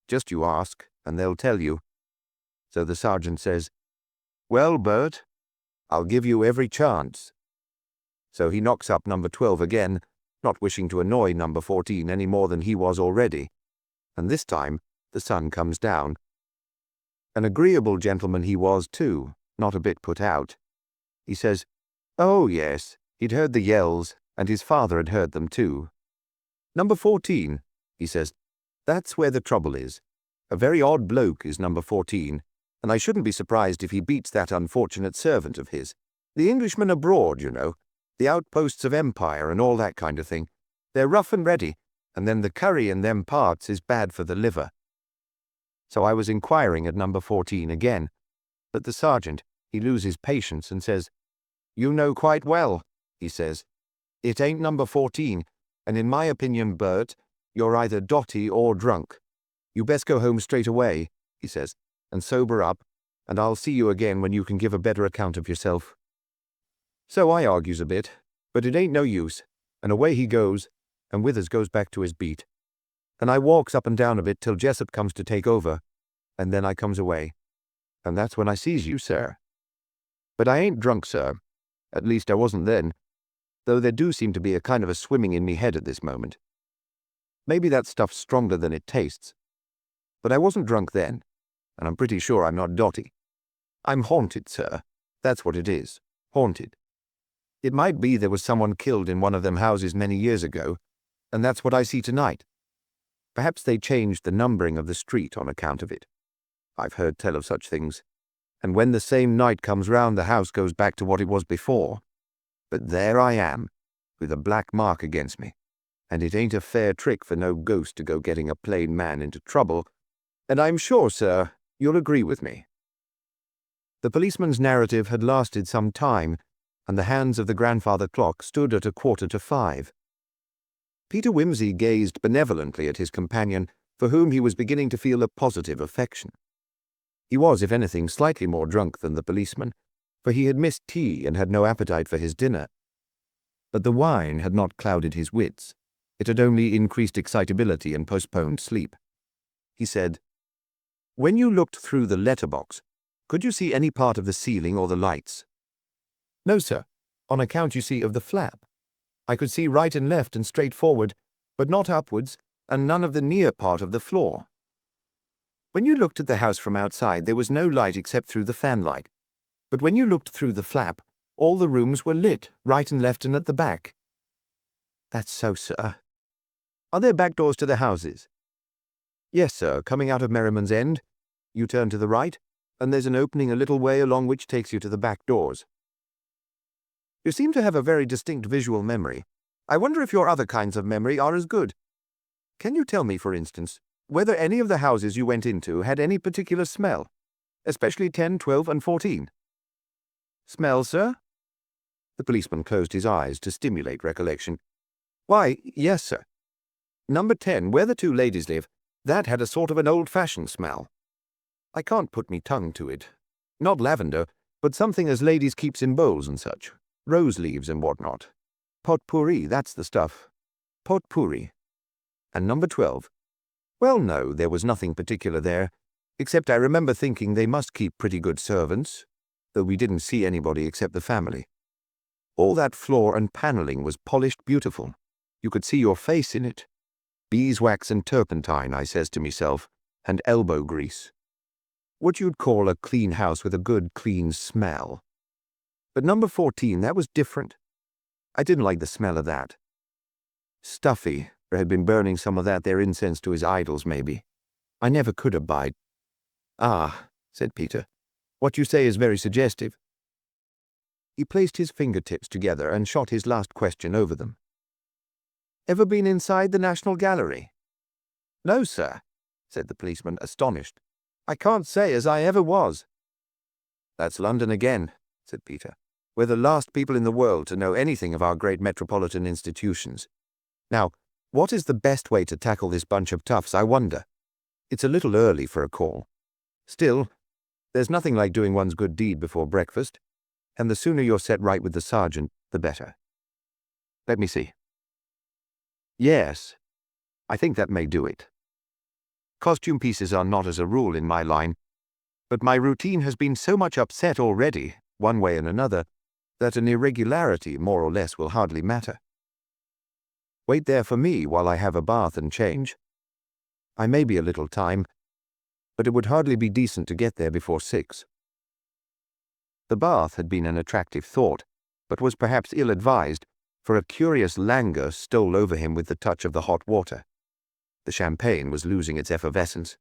Speaker 1: Just you ask, and they'll tell you. So the sergeant says, well, Bert, I'll give you every chance. So he knocks up number 12 again, not wishing to annoy number 14 any more than he was already. And this time the sun comes down. An agreeable gentleman he was, too, not a bit put out. He says, oh, yes, he'd heard the yells, and his father had heard them, too. Number 14, he says, that's where the trouble is. A very odd bloke is number 14, and I shouldn't be surprised if he beats that unfortunate servant of his. The Englishman abroad, you know, the outposts of empire and all that kind of thing. They're rough and ready, and then the curry in them parts is bad for the liver. So I was inquiring at number 14 again, but the sergeant, he loses patience and says, you know quite well, he says. It ain't number 14, and in my opinion, Bert, you're either dotty or drunk. You best go home straight away, he says, and sober up, and I'll see you again when you can give a better account of yourself. So I argues a bit, but it ain't no use, and away he goes, and Withers goes back to his beat. And I walks up and down a bit till Jessup comes to take over, and then I comes away. And that's when I sees you, sir. But I ain't drunk, sir. At least I wasn't then, though there do seem to be a kind of a swimming in me head at this moment. Maybe that stuff's stronger than it tastes. But I wasn't drunk then, and I'm pretty sure I'm not dotty. I'm haunted, sir. That's what it is. Haunted. It might be there was someone killed in one of them houses many years ago, and that's what I see tonight. Perhaps they changed the numbering of the street on account of it. I've heard tell of such things. And when the same night comes round, the house goes back to what it was before. But there I am, with a black mark against me, and it ain't a fair trick for no ghost to go getting a plain man into trouble, and I'm sure, sir, you'll agree with me." The policeman's narrative had lasted some time, and the hands of the grandfather clock stood at 5:15. Peter Wimsey gazed benevolently at his companion, for whom he was beginning to feel a positive affection. He was, if anything, slightly more drunk than the policeman, for he had missed tea and had no appetite for his dinner. But the wine had not clouded his wits. It had only increased excitability and postponed sleep. He said, "When you looked through the letterbox, could you see any part of the ceiling or the lights?" "No, sir, on account, you see, of the flap. I could see right and left and straight forward, but not upwards, and none of the near part of the floor." "When you looked at the house from outside, there was no light except through the fanlight. But when you looked through the flap, all the rooms were lit, right and left and at the back." "That's so, sir." "Are there back doors to the houses?" "Yes, sir, coming out of Merriman's End. You turn to the right, and there's an opening a little way along which takes you to the back doors." "You seem to have a very distinct visual memory. I wonder if your other kinds of memory are as good. Can you tell me, for instance, whether any of the houses you went into had any particular smell, especially 10, 12, and 14? "Smell, sir?" The policeman closed his eyes to stimulate recollection. "Why, yes, sir. Number 10, where the two ladies live, that had a sort of an old-fashioned smell. I can't put me tongue to it. Not lavender, but something as ladies keeps in bowls and such. Rose leaves and what not. Pot-pourri, that's the stuff. Pot-pourri. And number 12. Well, no, there was nothing particular there, except I remember thinking they must keep pretty good servants, though we didn't see anybody except the family. All that floor and panelling was polished beautiful. You could see your face in it. Beeswax and turpentine, I says to myself, and elbow grease. What you'd call a clean house with a good, clean smell. But number 14, that was different. I didn't like the smell of that. Stuffy, or had been burning some of that there incense to his idols, maybe. I never could abide." "Ah," said Peter, "what you say is very suggestive." He placed his fingertips together and shot his last question over them. "Ever been inside the National Gallery?" "No, sir," said the policeman, astonished. "I can't say as I ever was." "That's London again," said Peter. "We're the last people in the world to know anything of our great metropolitan institutions. Now, what is the best way to tackle this bunch of toughs, I wonder? It's a little early for a call. Still, there's nothing like doing one's good deed before breakfast, and the sooner you're set right with the sergeant, the better. Let me see. Yes, I think that may do it. Costume pieces are not as a rule in my line, but my routine has been so much upset already, one way and another, that an irregularity, more or less, will hardly matter. Wait there for me while I have a bath and change. I may be a little time, but it would hardly be decent to get there before 6. The bath had been an attractive thought, but was perhaps ill-advised, for a curious languor stole over him with the touch of the hot water. The champagne was losing its effervescence.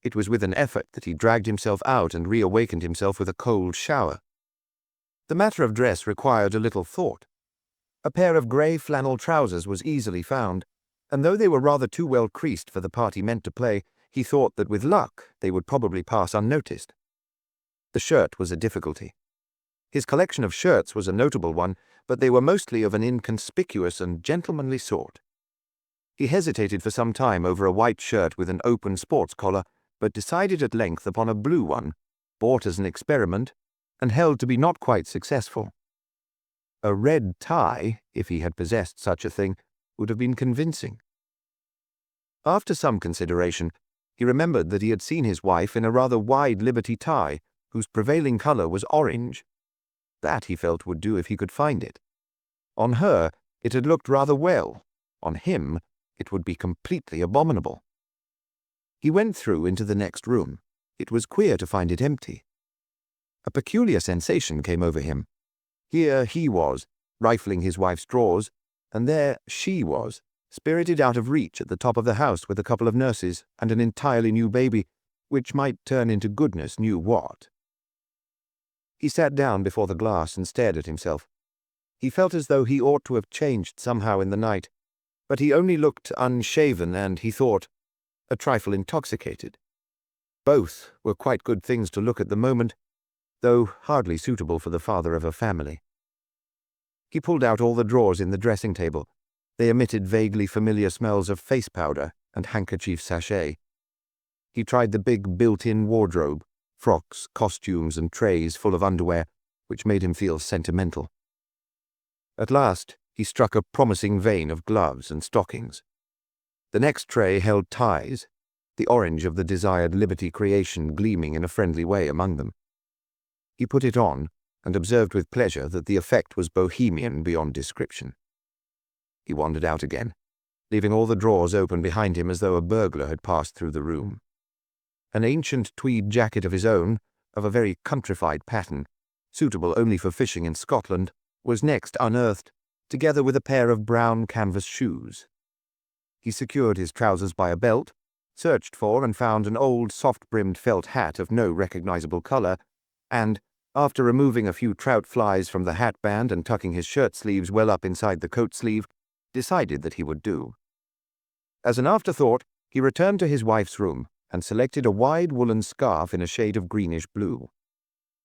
Speaker 1: It was with an effort that he dragged himself out and reawakened himself with a cold shower. The matter of dress required a little thought. A pair of grey flannel trousers was easily found, and though they were rather too well creased for the part he meant to play, he thought that with luck they would probably pass unnoticed. The shirt was a difficulty. His collection of shirts was a notable one, but they were mostly of an inconspicuous and gentlemanly sort. He hesitated for some time over a white shirt with an open sports collar, but decided at length upon a blue one, bought as an experiment, and held to be not quite successful. A red tie, if he had possessed such a thing, would have been convincing. After some consideration, he remembered that he had seen his wife in a rather wide Liberty tie, whose prevailing color was orange. That, he felt, would do if he could find it. On her, it had looked rather well. On him, it would be completely abominable. He went through into the next room. It was queer to find it empty. A peculiar sensation came over him. Here he was, rifling his wife's drawers, and there she was, spirited out of reach at the top of the house with a couple of nurses and an entirely new baby, which might turn into goodness knew what. He sat down before the glass and stared at himself. He felt as though he ought to have changed somehow in the night, but he only looked unshaven and, he thought, a trifle intoxicated. Both were quite good things to look at the moment, though hardly suitable for the father of a family. He pulled out all the drawers in the dressing table. They emitted vaguely familiar smells of face powder and handkerchief sachet. He tried the big built-in wardrobe, frocks, costumes, and trays full of underwear, which made him feel sentimental. At last, he struck a promising vein of gloves and stockings. The next tray held ties, the orange of the desired Liberty creation gleaming in a friendly way among them. He put it on and observed with pleasure that the effect was bohemian beyond description. He wandered out again, leaving all the drawers open behind him as though a burglar had passed through the room. An ancient tweed jacket of his own, of a very countrified pattern, suitable only for fishing in Scotland, was next unearthed, together with a pair of brown canvas shoes. He secured his trousers by a belt, searched for and found an old soft-brimmed felt hat of no recognizable color, and, after removing a few trout flies from the hatband and tucking his shirt sleeves well up inside the coat sleeve, decided that he would do. As an afterthought, he returned to his wife's room and selected a wide woolen scarf in a shade of greenish blue.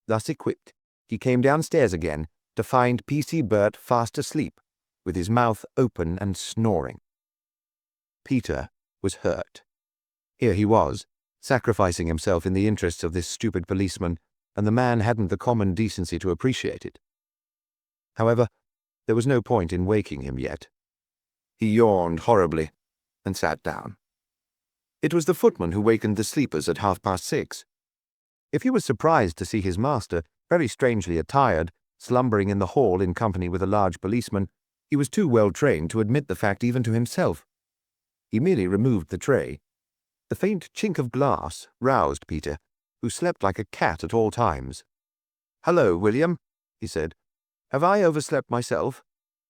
Speaker 1: Thus equipped, he came downstairs again to find P.C. Burt fast asleep, with his mouth open and snoring. Peter was hurt. Here he was, sacrificing himself in the interests of this stupid policeman, and the man hadn't the common decency to appreciate it. However, there was no point in waking him yet. He yawned horribly and sat down. It was the footman who wakened the sleepers at 6:30. If he was surprised to see his master, very strangely attired, slumbering in the hall in company with a large policeman, he was too well trained to admit the fact even to himself. He merely removed the tray. The faint chink of glass roused Peter, who slept like a cat at all times. "Hello, William," he said. "Have I overslept myself?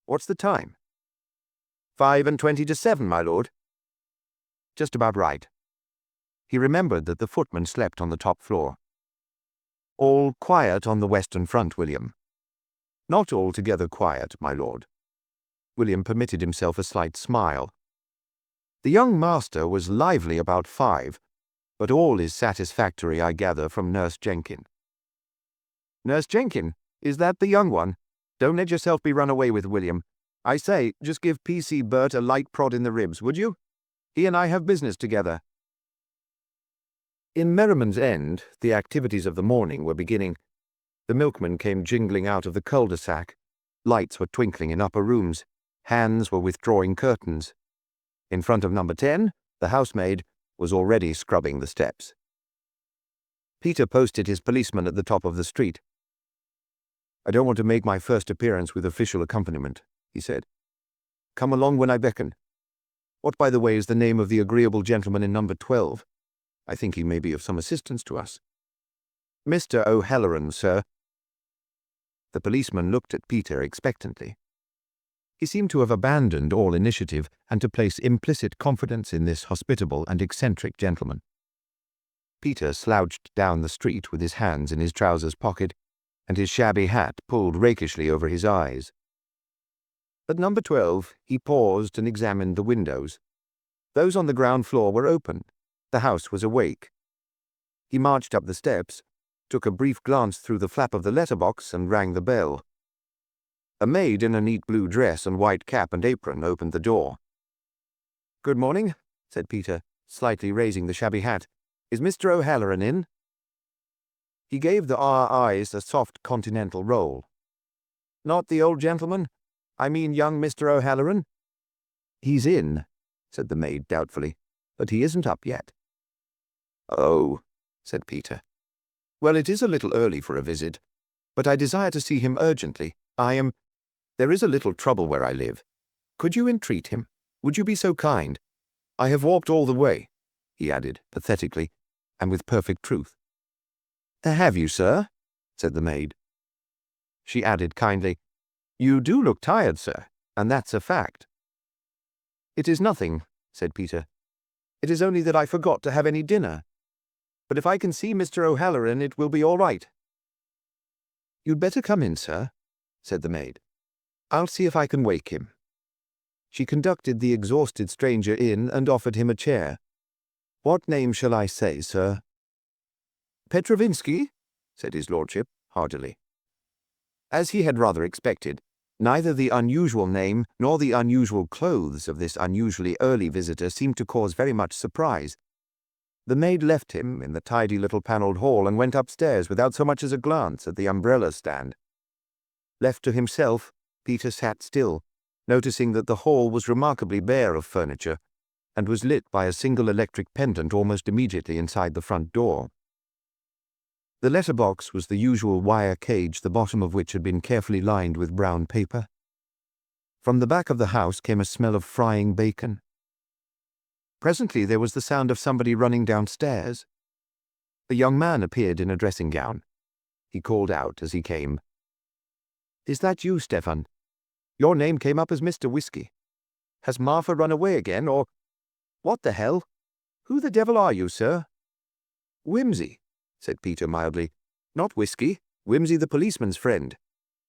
Speaker 1: What's the time?" 5:20 to 7, my lord." "Just about right." He remembered that the footman slept on the top floor. "All quiet on the western front, William." "Not altogether quiet, my lord." William permitted himself a slight smile. The young master was lively about 5, but all is satisfactory, I gather, from Nurse Jenkin. "Nurse Jenkin? Is that the young one? Don't let yourself be run away with, William. I say, just give P.C. Burt a light prod in the ribs, would you? He and I have business together." In Merriman's End, the activities of the morning were beginning. The milkman came jingling out of the cul-de-sac. Lights were twinkling in upper rooms. Hands were withdrawing curtains. In front of number 10, the housemaid was already scrubbing the steps. Peter posted his policeman at the top of the street. "I don't want to make my first appearance with official accompaniment," he said. "Come along when I beckon. What, by the way, is the name of the agreeable gentleman in number 12? I think he may be of some assistance to us." "Mr. O'Halloran, sir." The policeman looked at Peter expectantly. He seemed to have abandoned all initiative and to place implicit confidence in this hospitable and eccentric gentleman. Peter slouched down the street with his hands in his trousers pocket and his shabby hat pulled rakishly over his eyes. At number 12, he paused and examined the windows. Those on the ground floor were open. The house was awake. He marched up the steps, took a brief glance through the flap of the letterbox, and rang the bell. A maid in a neat blue dress and white cap and apron opened the door. "Good morning," said Peter, slightly raising the shabby hat. "Is Mr. O'Halloran in?" He gave the eyes a soft continental roll. "Not the old gentleman? I mean young Mr. O'Halloran?" "He's in," said the maid doubtfully, "but he isn't up yet." "Oh," said Peter. "Well, it is a little early for a visit, but I desire to see him urgently. There is a little trouble where I live. Could you entreat him? Would you be so kind? I have walked all the way," he added, pathetically, and with perfect truth. "Have you, sir?" said the maid. She added kindly, "You do look tired, sir, and that's a fact." "It is nothing," said Peter. "It is only that I forgot to have any dinner. But if I can see Mr. O'Halloran, it will be all right." "You'd better come in, sir," said the maid. "I'll see if I can wake him." She conducted the exhausted stranger in and offered him a chair. "What name shall I say, sir?" "Petrovinsky," said his lordship, heartily. As he had rather expected, neither the unusual name nor the unusual clothes of this unusually early visitor seemed to cause very much surprise. The maid left him in the tidy little panelled hall and went upstairs without so much as a glance at the umbrella stand. Left to himself, Peter sat still, noticing that the hall was remarkably bare of furniture, and was lit by a single electric pendant almost immediately inside the front door. The letterbox was the usual wire cage, the bottom of which had been carefully lined with brown paper. From the back of the house came a smell of frying bacon. Presently there was the sound of somebody running downstairs. A young man appeared in a dressing gown. He called out as he came, "Is that you, Stefan? Your name came up as Mr. Whiskey. Has Martha run away again, or— What the hell? Who the devil are you, sir?" "Wimsey," said Peter mildly. "Not Whiskey. Wimsey the policeman's friend.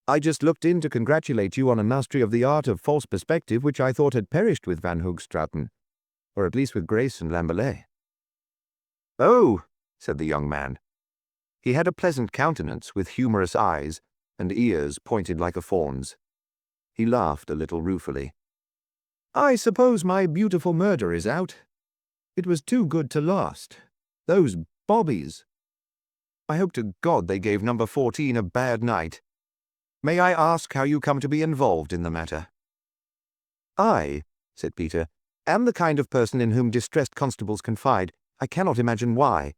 Speaker 1: I just looked in to congratulate you on a mastery of the art of false perspective which I thought had perished with Van Hoogstraten, or at least with Grace and Lamberley." "Oh," said the young man. He had a pleasant countenance with humorous eyes and ears pointed like a fawn's. He laughed a little ruefully. "I suppose my beautiful murder is out. It was too good to last. Those bobbies. I hope to God they gave number 14 a bad night. May I ask how you come to be involved in the matter?" "I," said Peter, "am the kind of person in whom distressed constables confide. I cannot imagine why.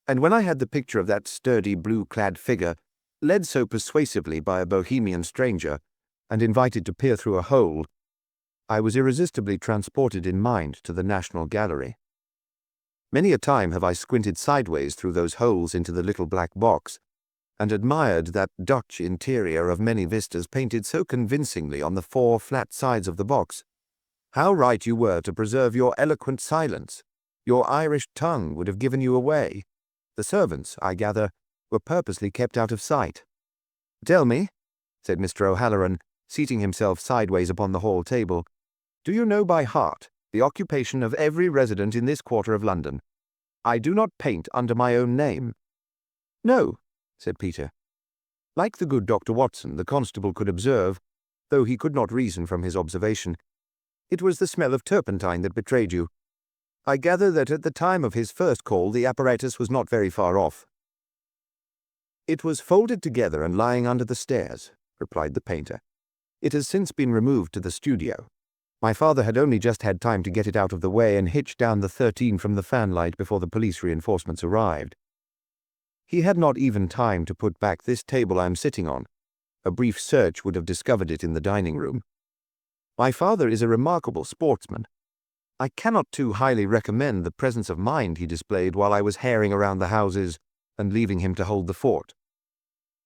Speaker 1: And when I had the picture of that sturdy blue-clad figure, led so persuasively by a bohemian stranger, and invited to peer through a hole, I was irresistibly transported in mind to the National Gallery. Many a time have I squinted sideways through those holes into the little black box, and admired that Dutch interior of many vistas painted so convincingly on the 4 flat sides of the box. How right you were to preserve your eloquent silence. Your Irish tongue would have given you away. The servants, I gather, were purposely kept out of sight. Tell me," said Mr. O'Halloran, seating himself sideways upon the hall table, "do you know by heart the occupation of every resident in this quarter of London? I do not paint under my own name." "No," said Peter. Like the good Dr. Watson, the constable could observe, though he could not reason from his observation, it was the smell of turpentine that betrayed you. I gather that at the time of his first call the apparatus was not very far off." "It was folded together and lying under the stairs," replied the painter. "It has since been removed to the studio. My father had only just had time to get it out of the way and hitch down the 13 from the fanlight before the police reinforcements arrived. He had not even time to put back this table I am sitting on. A brief search would have discovered it in the dining room. My father is a remarkable sportsman. I cannot too highly recommend the presence of mind he displayed while I was herring around the houses and leaving him to hold the fort.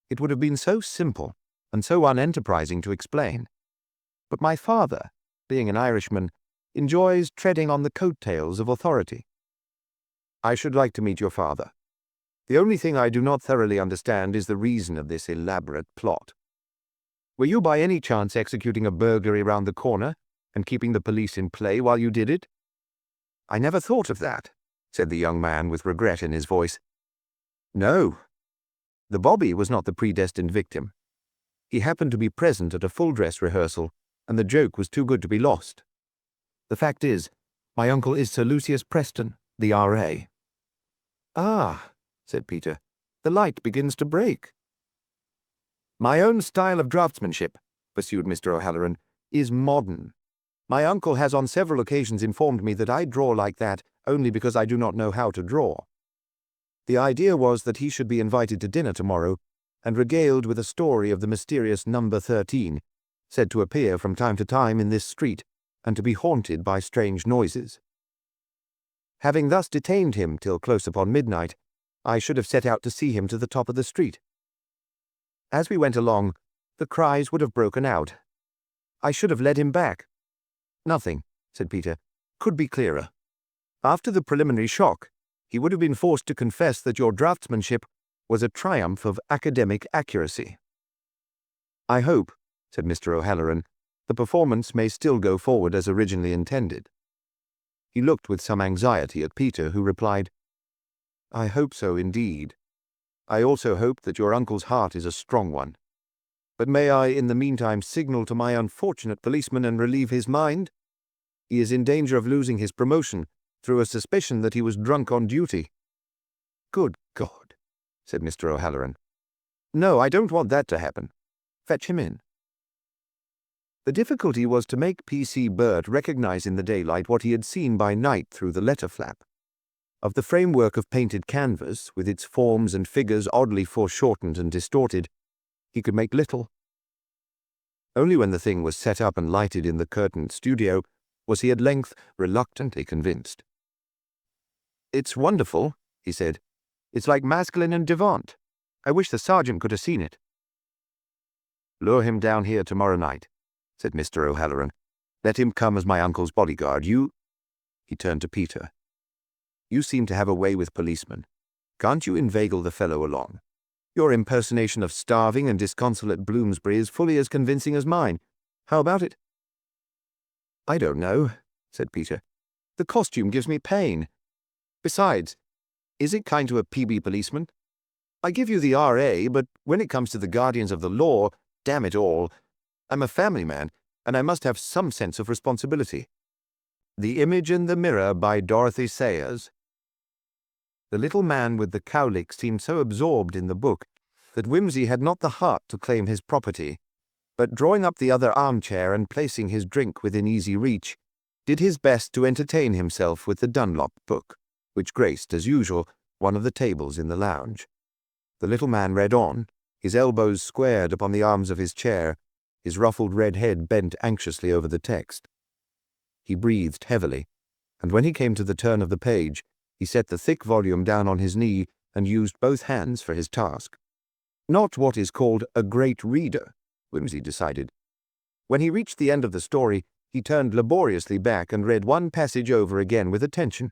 Speaker 1: It would have been so simple and so unenterprising to explain. But my father, being an Irishman, enjoys treading on the coat-tails of authority. I should like to meet your father. The only thing I do not thoroughly understand is the reason of this elaborate plot. Were you by any chance executing a burglary round the corner and keeping the police in play while you did it?" "I never thought of that," said the young man with regret in his voice. "No. The bobby was not the predestined victim. He happened to be present at a full-dress rehearsal, and the joke was too good to be lost. The fact is, my uncle is Sir Lucius Preston, the R.A. "Ah," said Peter, "the light begins to break." "My own style of draftsmanship," pursued Mr. O'Halloran, "is modern. My uncle has on several occasions informed me that I draw like that only because I do not know how to draw. The idea was that he should be invited to dinner tomorrow and regaled with a story of the mysterious number 13, said to appear from time to time in this street and to be haunted by strange noises. Having thus detained him till close upon midnight, I should have set out to see him to the top of the street. As we went along, the cries would have broken out. I should have led him back. Nothing, said Peter, "could be clearer. After the preliminary shock, he would have been forced to confess that your draftsmanship was a triumph of academic accuracy." "I hope," said Mr. O'Halloran, "the performance may still go forward as originally intended." He looked with some anxiety at Peter, who replied, "I hope so indeed. I also hope that your uncle's heart is a strong one. But may I in the meantime signal to my unfortunate policeman and relieve his mind? He is in danger of losing his promotion through a suspicion that he was drunk on duty." "Good God," said Mr. O'Halloran. "No, I don't want that to happen. Fetch him in." The difficulty was to make P.C. Burt recognize in the daylight what he had seen by night through the letter flap. Of the framework of painted canvas, with its forms and figures oddly foreshortened and distorted, he could make little. Only when the thing was set up and lighted in the curtained studio was he at length reluctantly convinced. "It's wonderful," he said. "It's like Maskelyne and Devant. I wish the sergeant could have seen it." "Lure him down here tomorrow night," said Mr. O'Halloran. "Let him come as my uncle's bodyguard. You—" He turned to Peter. "You seem to have a way with policemen. Can't you inveigle the fellow along? Your impersonation of starving and disconsolate Bloomsbury is fully as convincing as mine. How about it?" "I don't know," said Peter. "The costume gives me pain. Besides, is it kind to a PB policeman? I give you the R.A., but when it comes to the guardians of the law, damn it all, I'm a family man, and I must have some sense of responsibility." "The Image in the Mirror" by Dorothy Sayers. The little man with the cowlick seemed so absorbed in the book that Wimsey had not the heart to claim his property, but drawing up the other armchair and placing his drink within easy reach, did his best to entertain himself with the Dunlop book, which graced, as usual, one of the tables in the lounge. The little man read on, his elbows squared upon the arms of his chair, his ruffled red head bent anxiously over the text. He breathed heavily, and when he came to the turn of the page, he set the thick volume down on his knee and used both hands for his task. Not what is called a great reader, Wimsey decided. When he reached the end of the story, he turned laboriously back and read one passage over again with attention.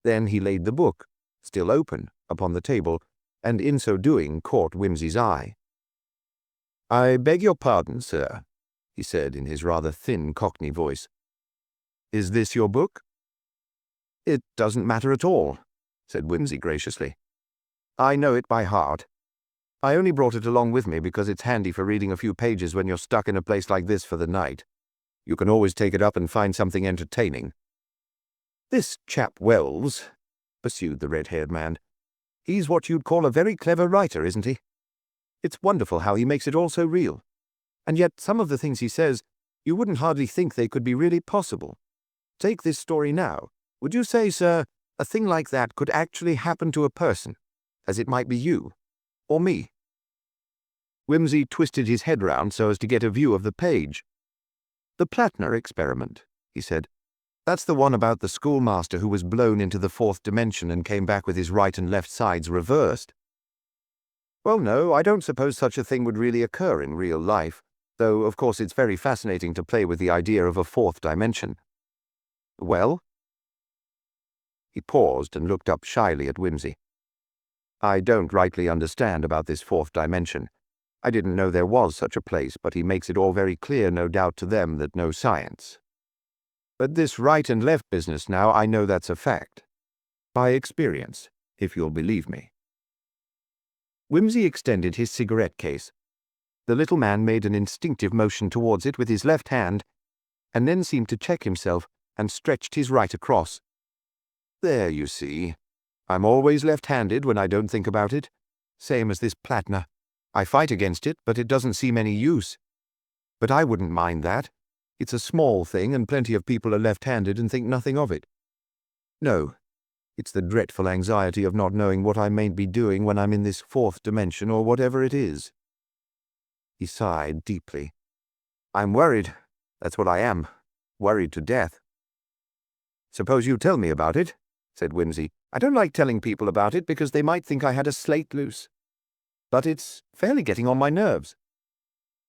Speaker 1: Then he laid the book, still open, upon the table, and in so doing caught Wimsey's eye. "I beg your pardon, sir," he said in his rather thin Cockney voice. "Is this your book?" "It doesn't matter at all," said Wimsey graciously. "I know it by heart. I only brought it along with me because it's handy for reading a few pages when you're stuck in a place like this for the night. You can always take it up and find something entertaining." "This chap Wells," pursued the red-haired man, "he's what you'd call a very clever writer, isn't he? It's wonderful how he makes it all so real. And yet some of the things he says, you wouldn't hardly think they could be really possible. Take this story now. Would you say, sir, a thing like that could actually happen to a person, as it might be you, or me?" Wimsey twisted his head round so as to get a view of the page. "The Plattner experiment," he said. "That's the one about the schoolmaster who was blown into the fourth dimension and came back with his right and left sides reversed." "Well, no, I don't suppose such a thing would really occur in real life, though of course it's very fascinating to play with the idea of a fourth dimension." "Well?" He paused and looked up shyly at Wimsey. "I don't rightly understand about this fourth dimension. I didn't know there was such a place, but he makes it all very clear, no doubt to them that know science. But this right and left business now, I know that's a fact. By experience, if you'll believe me." Wimsey extended his cigarette case. The little man made an instinctive motion towards it with his left hand, and then seemed to check himself and stretched his right across. "There, you see. I'm always left-handed when I don't think about it. Same as this Plattner. I fight against it, but it doesn't seem any use. But I wouldn't mind that. It's a small thing, and plenty of people are left-handed and think nothing of it. No, it's the dreadful anxiety of not knowing what I mayn't be doing when I'm in this fourth dimension or whatever it is." He sighed deeply. "I'm worried. That's what I am. Worried to death." "Suppose you tell me about it," said Wimsey. "I don't like telling people about it because they might think I had a slate loose. But it's fairly getting on my nerves.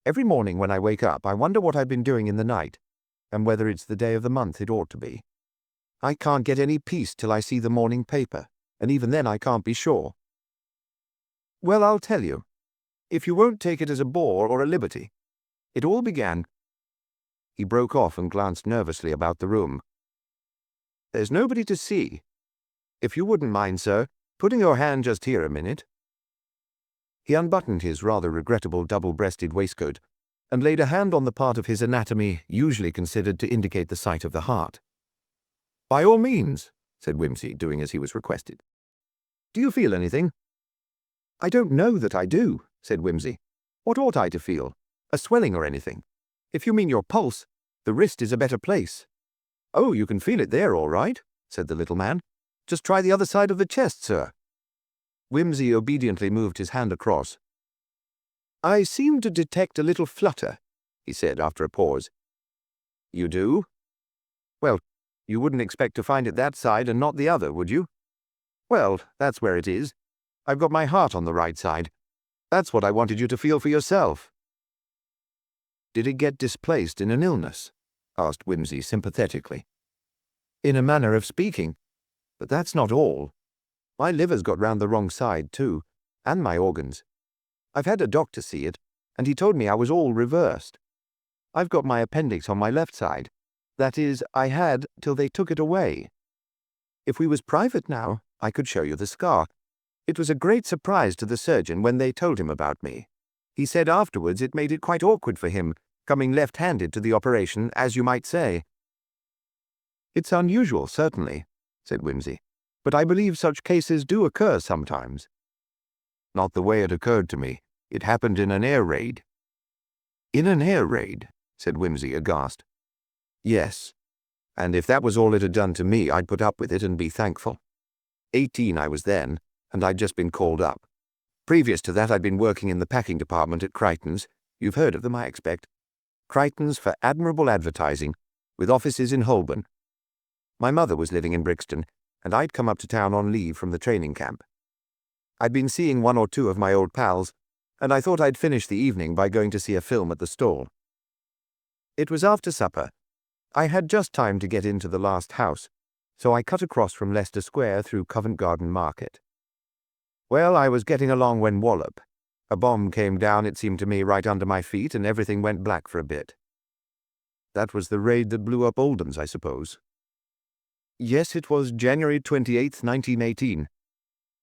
Speaker 1: Every morning when I wake up, I wonder what I've been doing in the night, and whether it's the day of the month it ought to be. I can't get any peace till I see the morning paper, and even then I can't be sure. Well, I'll tell you, if you won't take it as a bore or a liberty. It all began—" He broke off and glanced nervously about the room. "There's nobody to see. If you wouldn't mind, sir, putting your hand just here a minute." He unbuttoned his rather regrettable double-breasted waistcoat and laid a hand on the part of his anatomy usually considered to indicate the site of the heart. "By all means," said Wimsey, doing as he was requested. "Do you feel anything?" "I don't know that I do," said Wimsey. "What ought I to feel? A swelling or anything? If you mean your pulse, the wrist is a better place." "Oh, you can feel it there all right," said the little man. "Just try the other side of the chest, sir." Wimsey obediently moved his hand across. "I seem to detect a little flutter," he said after a pause. "You do? Well, you wouldn't expect to find it that side and not the other, would you? Well, that's where it is. I've got my heart on the right side. That's what I wanted you to feel for yourself." "Did it get displaced in an illness?" asked Wimsey sympathetically. "In a manner of speaking. But that's not all. My liver's got round the wrong side, too, and my organs. I've had a doctor see it, and he told me I was all reversed. I've got my appendix on my left side. That is, I had till they took it away. If we was private now, I could show you the scar. It was a great surprise to the surgeon when they told him about me. He said afterwards it made it quite awkward for him, coming left-handed to the operation, as you might say." "It's unusual, certainly," said Wimsey, "but I believe such cases do occur sometimes." "Not the way it occurred to me. It happened in an air raid." "In an air raid?" said Wimsey, aghast. "Yes, and if that was all it had done to me, I'd put up with it and be thankful. 18 I was then, and I'd just been called up. Previous to that I'd been working in the packing department at Crichton's. You've heard of them, I expect. Crichton's for Admirable Advertising, with offices in Holborn. My mother was living in Brixton, and I'd come up to town on leave from the training camp. I'd been seeing one or two of my old pals, and I thought I'd finish the evening by going to see a film at the stall. It was after supper. I had just time to get into the last house, so I cut across from Leicester Square through Covent Garden Market. Well, I was getting along when wallop. A bomb came down, it seemed to me, right under my feet, and everything went black for a bit." "That was the raid that blew up Oldham's, I suppose?" "Yes, it was January 28th, 1918.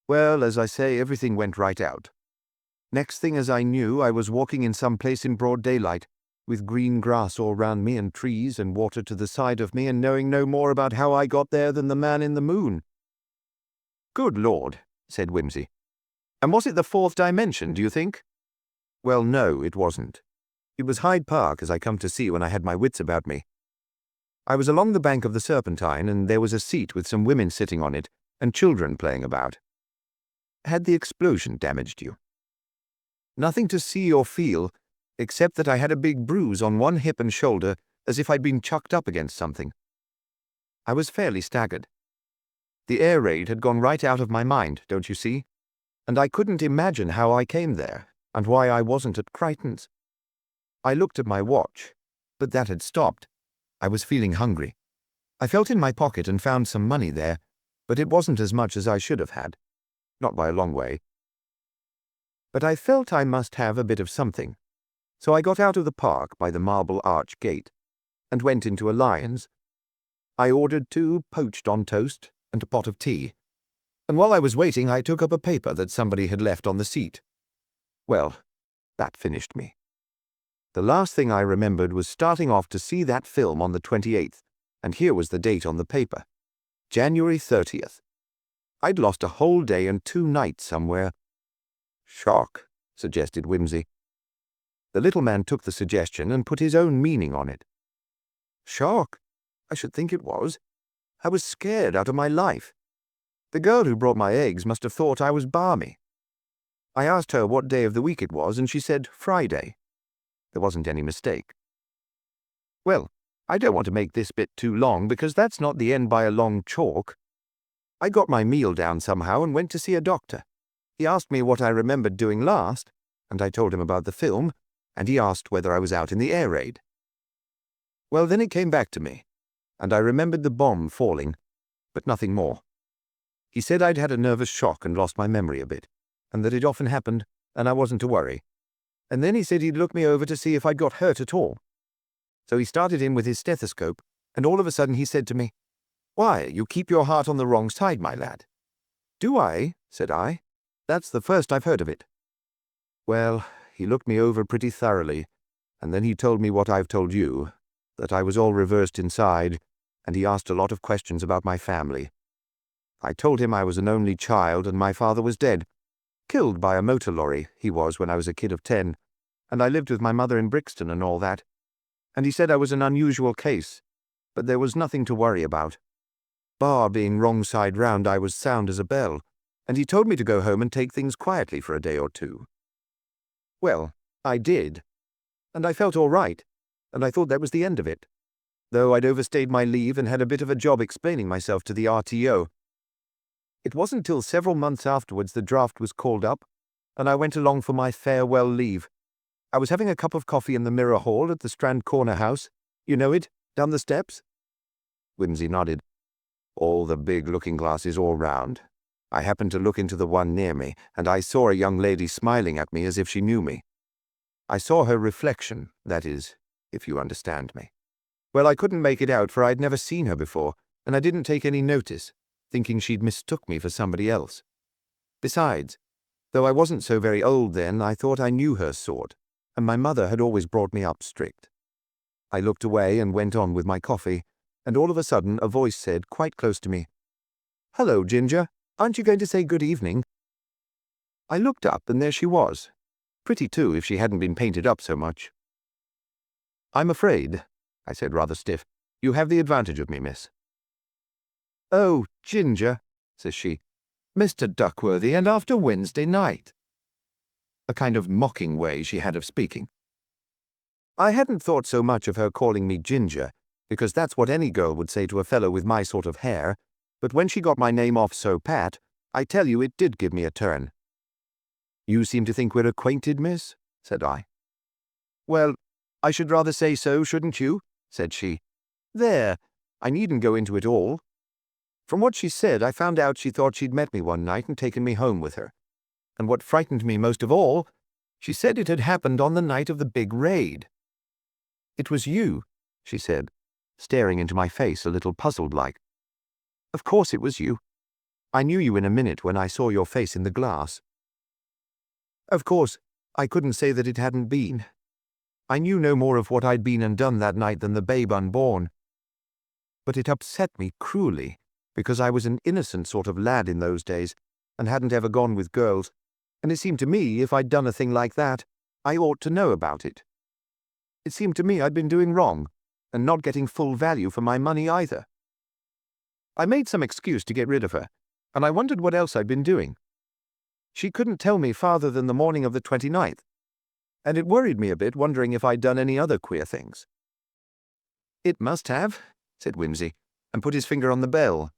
Speaker 1: Well, as I say, everything went right out. Next thing as I knew, I was walking in some place in broad daylight, with green grass all round me and trees and water to the side of me, and knowing no more about how I got there than the man in the moon." "Good Lord," said Wimsey. "And was it the fourth dimension, do you think?" "Well, no, it wasn't. It was Hyde Park, as I come to see when I had my wits about me. I was along the bank of the Serpentine, and there was a seat with some women sitting on it, and children playing about." "Had the explosion damaged you?" "Nothing to see or feel, except that I had a big bruise on one hip and shoulder, as if I'd been chucked up against something. I was fairly staggered. The air raid had gone right out of my mind, don't you see? And I couldn't imagine how I came there, and why I wasn't at Crichton's. I looked at my watch, but that had stopped. I was feeling hungry. I felt in my pocket and found some money there, but it wasn't as much as I should have had. Not by a long way. But I felt I must have a bit of something, so I got out of the park by the Marble Arch gate, and went into a Lyons. I ordered 2 poached on toast and a pot of tea, and while I was waiting I took up a paper that somebody had left on the seat. Well, that finished me. The last thing I remembered was starting off to see that film on the 28th, and here was the date on the paper. January 30th. I'd lost a whole day and 2 nights somewhere. "Shock," suggested Wimsey. The little man took the suggestion and put his own meaning on it. "Shock? I should think it was. I was scared out of my life. The girl who brought my eggs must have thought I was balmy. I asked her what day of the week it was, and she said Friday. There wasn't any mistake. Well, I don't want to make this bit too long, because that's not the end by a long chalk. I got my meal down somehow and went to see a doctor. He asked me what I remembered doing last, and I told him about the film, and he asked whether I was out in the air raid. Well, then it came back to me, and I remembered the bomb falling, but nothing more. He said I'd had a nervous shock and lost my memory a bit, and that it often happened, and I wasn't to worry. And then he said he'd look me over to see if I'd got hurt at all. So he started in with his stethoscope, and all of a sudden he said to me, "Why, you keep your heart on the wrong side, my lad." "Do I?" said I. "That's the first I've heard of it." Well, he looked me over pretty thoroughly, and then he told me what I've told you, that I was all reversed inside, and he asked a lot of questions about my family. I told him I was an only child and my father was dead. Killed by a motor lorry, he was when I was a kid of 10, and I lived with my mother in Brixton and all that. And he said I was an unusual case, but there was nothing to worry about. Bar being wrong side round, I was sound as a bell, and he told me to go home and take things quietly for a day or two. Well, I did, and I felt all right, and I thought that was the end of it, though I'd overstayed my leave and had a bit of a job explaining myself to the RTO. It wasn't till several months afterwards the draft was called up, and I went along for my farewell leave. I was having a cup of coffee in the Mirror Hall at the Strand Corner House. You know it, down the steps? Wimsey nodded. All the big looking-glasses all round. I happened to look into the one near me, and I saw a young lady smiling at me as if she knew me. I saw her reflection, that is, if you understand me. Well, I couldn't make it out, for I'd never seen her before, and I didn't take any notice, thinking she'd mistook me for somebody else. Besides, though I wasn't so very old then, I thought I knew her sort, and my mother had always brought me up strict. I looked away and went on with my coffee, and all of a sudden a voice said, quite close to me, "Hello, Ginger, aren't you going to say good evening?" I looked up, and there she was. Pretty too, if she hadn't been painted up so much. "I'm afraid," I said rather stiff, "you have the advantage of me, miss." "Oh, Ginger," says she, "Mr. Duckworthy, and after Wednesday night." A kind of mocking way she had of speaking. I hadn't thought so much of her calling me Ginger, because that's what any girl would say to a fellow with my sort of hair, but when she got my name off so pat, I tell you it did give me a turn. "You seem to think we're acquainted, miss?" said I. "Well, I should rather say so, shouldn't you?" said she. "There, I needn't go into it all. From what she said, I found out she thought she'd met me one night and taken me home with her. And what frightened me most of all, she said it had happened on the night of the big raid. It was you," she said, staring into my face a little puzzled-like. "Of course it was you. I knew you in a minute when I saw your face in the glass." Of course, I couldn't say that it hadn't been. I knew no more of what I'd been and done that night than the babe unborn. But it upset me cruelly, because I was an innocent sort of lad in those days, and hadn't ever gone with girls, and it seemed to me if I'd done a thing like that, I ought to know about it. It seemed to me I'd been doing wrong, and not getting full value for my money either. I made some excuse to get rid of her, and I wondered what else I'd been doing. She couldn't tell me farther than the morning of the 29th, and it worried me a bit, wondering if I'd done any other queer things. "It must have," said Wimsey, and put his finger on the bell.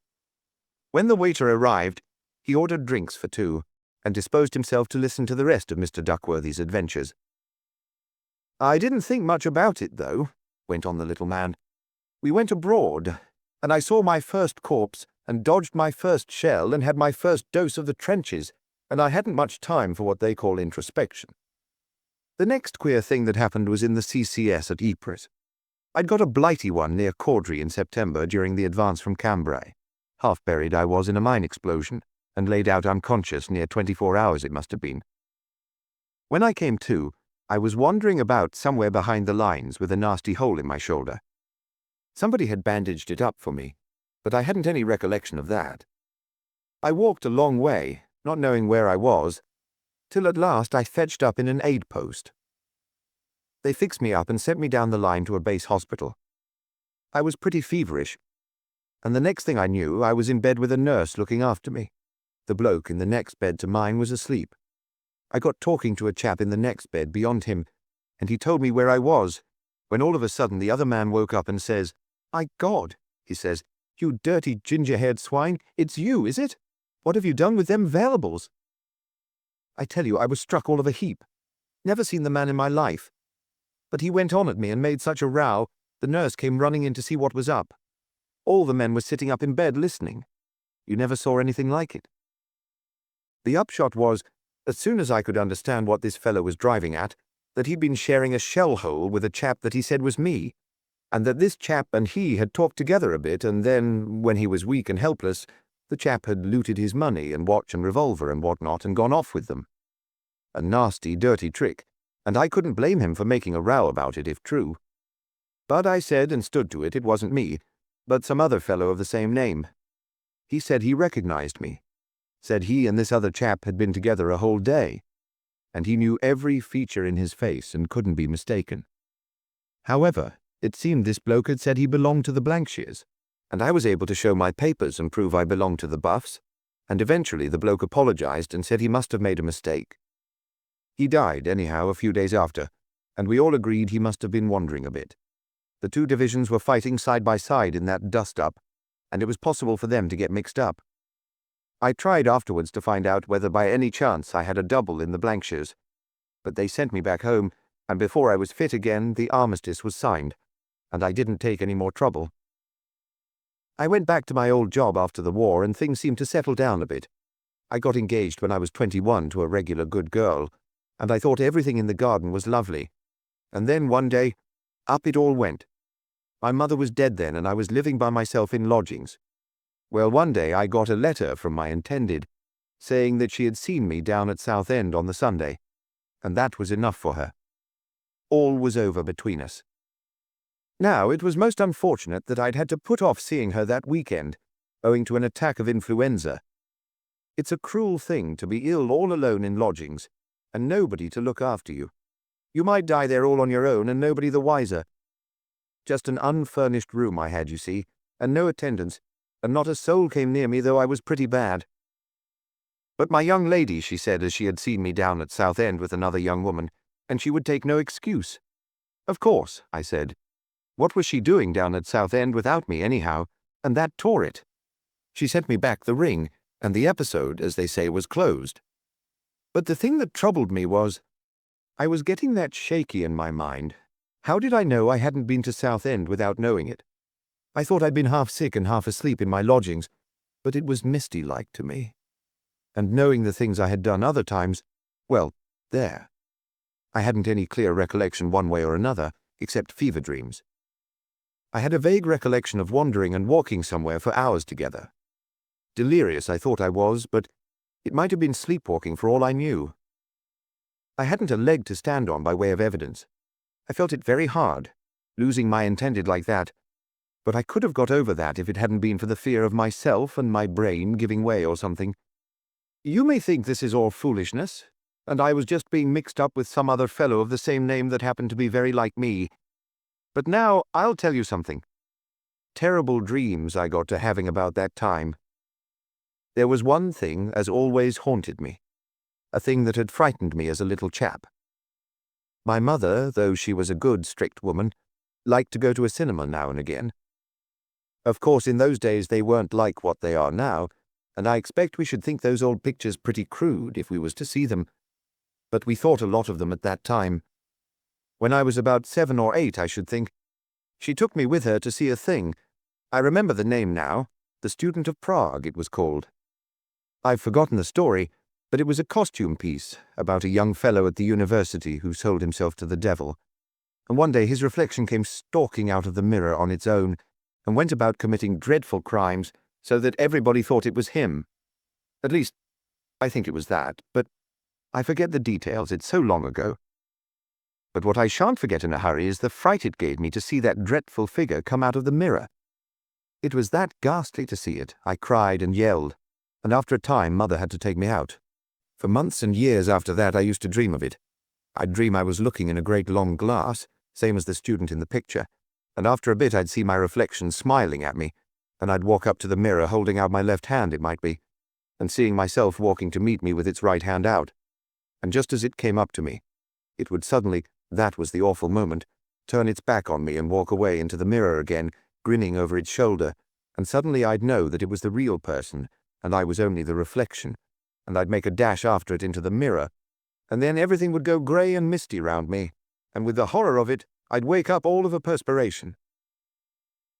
Speaker 1: When the waiter arrived, he ordered drinks for two, and disposed himself to listen to the rest of Mr. Duckworthy's adventures. "I didn't think much about it, though," went on the little man. "We went abroad, and I saw my first corpse, and dodged my first shell, and had my first dose of the trenches, and I hadn't much time for what they call introspection. The next queer thing that happened was in the CCS at Ypres. I'd got a blighty one near Caudry in September during the advance from Cambrai. Half buried I was in a mine explosion, and laid out unconscious near 24 hours it must have been. When I came to, I was wandering about somewhere behind the lines with a nasty hole in my shoulder. Somebody had bandaged it up for me, but I hadn't any recollection of that. I walked a long way, not knowing where I was, till at last I fetched up in an aid post. They fixed me up and sent me down the line to a base hospital. I was pretty feverish, and the next thing I knew I was in bed with a nurse looking after me. The bloke in the next bed to mine was asleep. I got talking to a chap in the next bed beyond him, and he told me where I was, when all of a sudden the other man woke up and says, "My God," he says, "you dirty ginger-haired swine, it's you, is it? What have you done with them valuables?" I tell you, I was struck all of a heap. Never seen the man in my life. But he went on at me and made such a row, The nurse came running in to see what was up. All the men were sitting up in bed listening. You never saw anything like it. The upshot was, as soon as I could understand what this fellow was driving at, that he'd been sharing a shell hole with a chap that he said was me, and that this chap and he had talked together a bit, and then, when he was weak and helpless, the chap had looted his money and watch and revolver and whatnot and gone off with them. A nasty, dirty trick, and I couldn't blame him for making a row about it if true. But I said and stood to it wasn't me, but some other fellow of the same name. He said he recognized me, said he and this other chap had been together a whole day, and he knew every feature in his face and couldn't be mistaken. However, it seemed this bloke had said he belonged to the Blankshears, and I was able to show my papers and prove I belonged to the Buffs, and eventually the bloke apologized and said he must have made a mistake. He died, anyhow, a few days after, and we all agreed he must have been wandering a bit. The two divisions were fighting side by side in that dust-up, and it was possible for them to get mixed up. I tried afterwards to find out whether by any chance I had a double in the Blankshears, but they sent me back home, and before I was fit again, the armistice was signed, and I didn't take any more trouble. I went back to my old job after the war, and things seemed to settle down a bit. I got engaged when I was 21 to a regular good girl, and I thought everything in the garden was lovely. And then one day, up it all went. My mother was dead then, and I was living by myself in lodgings. Well, one day I got a letter from my intended, saying that she had seen me down at Southend on the Sunday, and that was enough for her. All was over between us. Now, it was most unfortunate that I'd had to put off seeing her that weekend, owing to an attack of influenza. It's a cruel thing to be ill all alone in lodgings, and nobody to look after you. You might die there all on your own, and nobody the wiser. Just an unfurnished room I had, you see, and no attendance, and not a soul came near me, though I was pretty bad. But my young lady, she said, as she had seen me down at Southend with another young woman, and she would take no excuse. Of course, I said. What was she doing down at Southend without me, anyhow? And that tore it. She sent me back the ring, and the episode, as they say, was closed. But the thing that troubled me was, I was getting that shaky in my mind. How did I know I hadn't been to Southend without knowing it? I thought I'd been half sick and half asleep in my lodgings, but it was misty-like to me. And knowing the things I had done other times, well, there. I hadn't any clear recollection one way or another, except fever dreams. I had a vague recollection of wandering and walking somewhere for hours together. Delirious I thought I was, but it might have been sleepwalking for all I knew. I hadn't a leg to stand on by way of evidence. I felt it very hard, losing my intended like that, but I could have got over that if it hadn't been for the fear of myself and my brain giving way or something. You may think this is all foolishness, and I was just being mixed up with some other fellow of the same name that happened to be very like me. But now I'll tell you something. Terrible dreams I got to having about that time. There was one thing as always haunted me, a thing that had frightened me as a little chap. My mother, though she was a good, strict woman, liked to go to a cinema now and again. Of course, in those days they weren't like what they are now, and I expect we should think those old pictures pretty crude if we was to see them. But we thought a lot of them at that time. When I was about 7 or 8, I should think, she took me with her to see a thing. I remember the name now, The Student of Prague, it was called. I've forgotten the story, but it was a costume piece about a young fellow at the university who sold himself to the devil. And one day his reflection came stalking out of the mirror on its own, and went about committing dreadful crimes so that everybody thought it was him. At least, I think it was that, but I forget the details, it's so long ago. But what I shan't forget in a hurry is the fright it gave me to see that dreadful figure come out of the mirror. It was that ghastly to see it. I cried and yelled, and after a time Mother had to take me out. For months and years after that I used to dream of it. I'd dream I was looking in a great long glass, same as the student in the picture, and after a bit I'd see my reflection smiling at me, and I'd walk up to the mirror holding out my left hand, it might be, and seeing myself walking to meet me with its right hand out. And just as it came up to me, it would suddenly, that was the awful moment, turn its back on me and walk away into the mirror again, grinning over its shoulder, and suddenly I'd know that it was the real person, and I was only the reflection, and I'd make a dash after it into the mirror, and then everything would go grey and misty round me, and with the horror of it, I'd wake up all of a perspiration,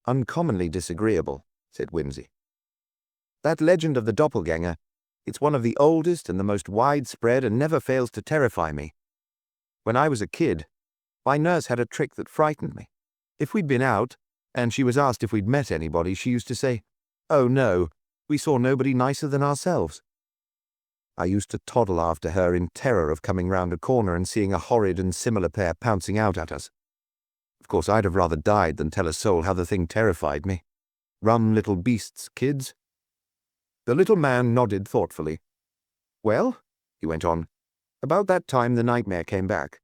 Speaker 1: uncommonly disagreeable," said Wimsey. "That legend of the doppelganger, it's one of the oldest and the most widespread and never fails to terrify me. When I was a kid, my nurse had a trick that frightened me. If we'd been out, and she was asked if we'd met anybody, she used to say, 'Oh no, we saw nobody nicer than ourselves.' I used to toddle after her in terror of coming round a corner and seeing a horrid and similar pair pouncing out at us. Of course, I'd have rather died than tell a soul how the thing terrified me. Rum little beasts, kids." The little man nodded thoughtfully. "Well," he went on, "about that time the nightmare came back.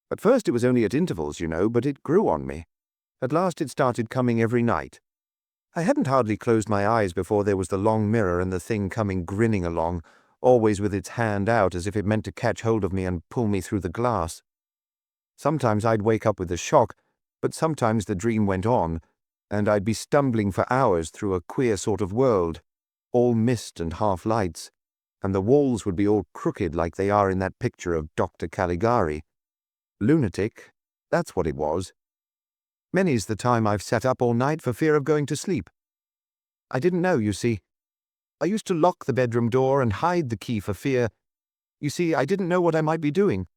Speaker 1: At first it was only at intervals, you know, but it grew on me. At last it started coming every night. I hadn't hardly closed my eyes before there was the long mirror and the thing coming grinning along, always with its hand out as if it meant to catch hold of me and pull me through the glass. Sometimes I'd wake up with a shock, but sometimes the dream went on, and I'd be stumbling for hours through a queer sort of world, all mist and half-lights, and the walls would be all crooked like they are in that picture of Dr. Caligari. Lunatic, that's what it was. Many's the time I've sat up all night for fear of going to sleep. I didn't know, you see. I used to lock the bedroom door and hide the key for fear. You see, I didn't know what I might be doing.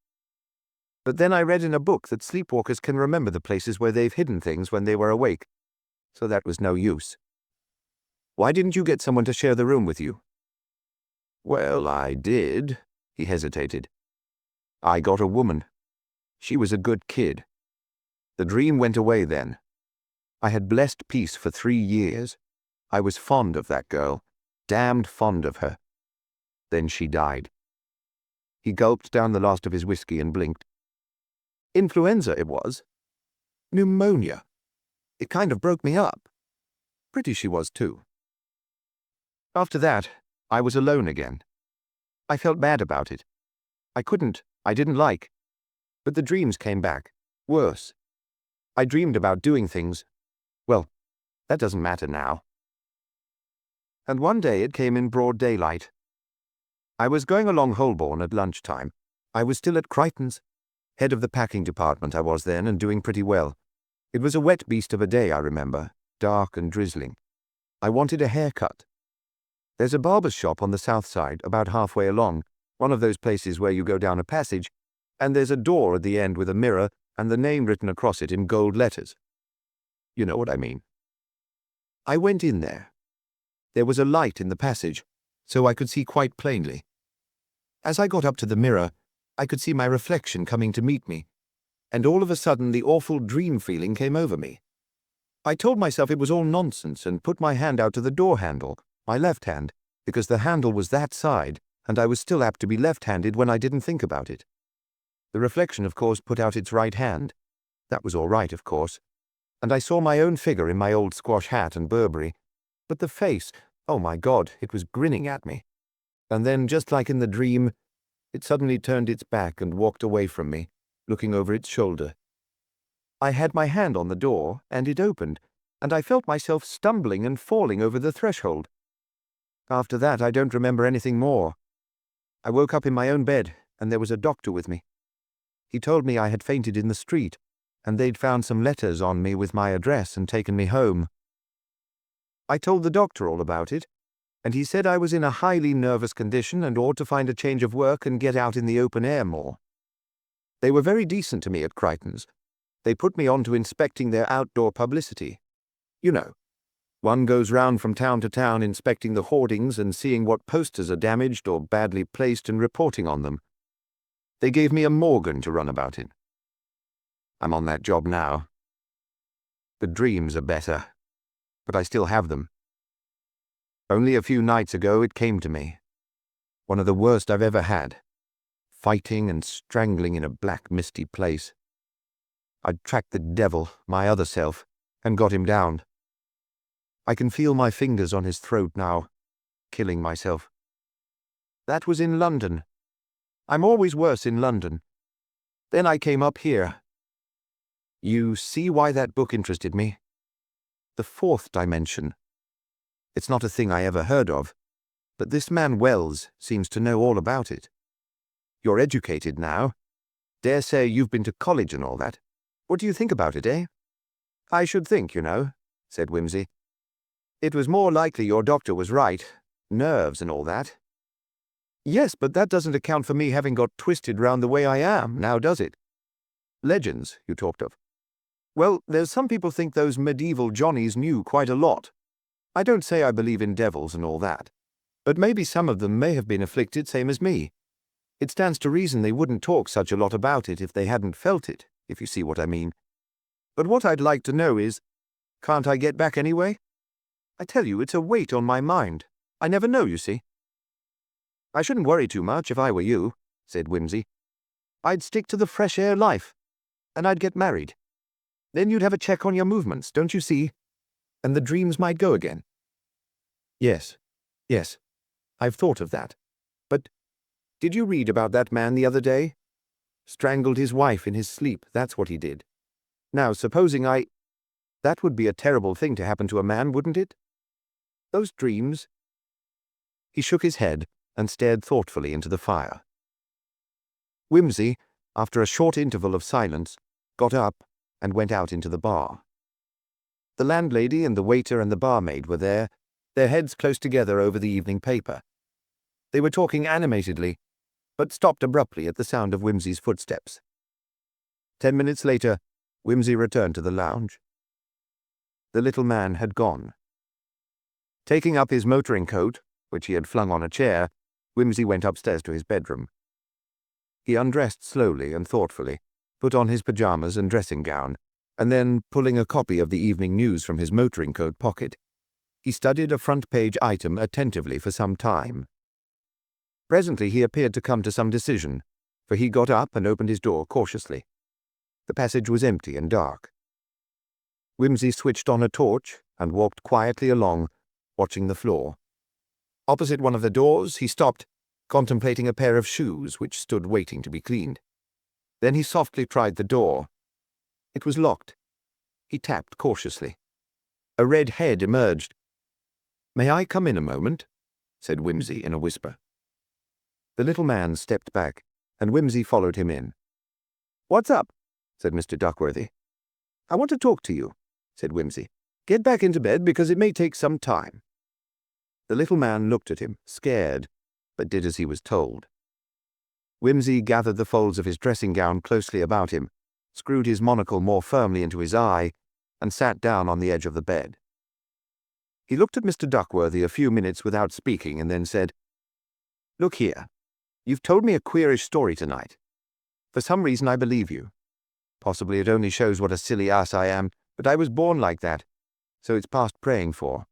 Speaker 1: But then I read in a book that sleepwalkers can remember the places where they've hidden things when they were awake, so that was no use." "Why didn't you get someone to share the room with you?" "Well, I did," he hesitated. "I got a woman. She was a good kid. The dream went away then. I had blessed peace for 3 years. I was fond of that girl, damned fond of her. Then she died." He gulped down the last of his whiskey and blinked. "Influenza, it was." "Pneumonia. It kind of broke me up." Pretty she was, too. "After that, I was alone again. I felt bad about it. I didn't like. But the dreams came back. Worse. I dreamed about doing things. Well, that doesn't matter now. And one day it came in broad daylight. I was going along Holborn at lunchtime. I was still at Crichton's. Head of the packing department I was then, and doing pretty well. It was a wet beast of a day, I remember, dark and drizzling. I wanted a haircut. There's a barber's shop on the south side, about halfway along, one of those places where you go down a passage, and there's a door at the end with a mirror and the name written across it in gold letters. You know what I mean. I went in there. There was a light in the passage, so I could see quite plainly. As I got up to the mirror, I could see my reflection coming to meet me, and all of a sudden the awful dream feeling came over me. I told myself it was all nonsense and put my hand out to the door handle, my left hand, because the handle was that side, and I was still apt to be left-handed when I didn't think about it. The reflection, of course, put out its right hand. That was all right, of course, and I saw my own figure in my old squash hat and Burberry. But the face, oh my God, it was grinning at me. And then, just like in the dream, it suddenly turned its back and walked away from me, looking over its shoulder. I had my hand on the door, and it opened, and I felt myself stumbling and falling over the threshold. After that, I don't remember anything more. I woke up in my own bed, and there was a doctor with me. He told me I had fainted in the street, and they'd found some letters on me with my address and taken me home. I told the doctor all about it, and he said I was in a highly nervous condition and ought to find a change of work and get out in the open air more. They were very decent to me at Crichton's. They put me on to inspecting their outdoor publicity. You know, one goes round from town to town inspecting the hoardings and seeing what posters are damaged or badly placed and reporting on them. They gave me a Morgan to run about in. I'm on that job now. The dreams are better, but I still have them. Only a few nights ago it came to me. One of the worst I've ever had. Fighting and strangling in a black, misty place. I'd tracked the devil, my other self, and got him down. I can feel my fingers on his throat now, killing myself. That was in London. I'm always worse in London. Then I came up here. You see why that book interested me? The fourth dimension. It's not a thing I ever heard of, but this man Wells seems to know all about it. You're educated now. Dare say you've been to college and all that. What do you think about it, eh? I should think, you know, said Wimsey. "It was more likely your doctor was right. Nerves and all that." "Yes, but that doesn't account for me having got twisted round the way I am, now does it?" "Legends, you talked of." "Well, there's some people think those medieval Johnnies knew quite a lot. I don't say I believe in devils and all that, but maybe some of them may have been afflicted same as me. It stands to reason they wouldn't talk such a lot about it if they hadn't felt it, if you see what I mean. But what I'd like to know is, can't I get back anyway? I tell you, it's a weight on my mind. I never know, you see." "I shouldn't worry too much if I were you," said Wimsey. "I'd stick to the fresh air life, and I'd get married. Then you'd have a check on your movements, don't you see? And the dreams might go again." Yes, I've thought of that. But did you read about that man the other day? Strangled his wife in his sleep, that's what he did. Now, supposing that would be a terrible thing to happen to a man, wouldn't it? Those dreams." He shook his head and stared thoughtfully into the fire. Wimsey, after a short interval of silence, got up and went out into the bar. The landlady and the waiter and the barmaid were there, their heads close together over the evening paper. They were talking animatedly, but stopped abruptly at the sound of Wimsey's footsteps. 10 minutes later, Wimsey returned to the lounge. The little man had gone. Taking up his motoring coat, which he had flung on a chair, Wimsey went upstairs to his bedroom. He undressed slowly and thoughtfully, put on his pyjamas and dressing gown, and then, pulling a copy of the evening news from his motoring coat pocket, he studied a front-page item attentively for some time. Presently he appeared to come to some decision, for he got up and opened his door cautiously. The passage was empty and dark. Wimsey switched on a torch and walked quietly along, watching the floor. Opposite one of the doors he stopped, contemplating a pair of shoes which stood waiting to be cleaned. Then he softly tried the door. It was locked. He tapped cautiously. A red head emerged. "May I come in a moment?" said Wimsey in a whisper. The little man stepped back, and Wimsey followed him in. "What's up?" said Mr. Duckworthy. "I want to talk to you," said Wimsey. "Get back into bed, because it may take some time." The little man looked at him, scared, but did as he was told. Wimsey gathered the folds of his dressing gown closely about him, screwed his monocle more firmly into his eye, and sat down on the edge of the bed. He looked at Mr. Duckworthy a few minutes without speaking, and then said, "Look here, you've told me a queerish story tonight. For some reason I believe you. Possibly it only shows what a silly ass I am, but I was born like that, so it's past praying for.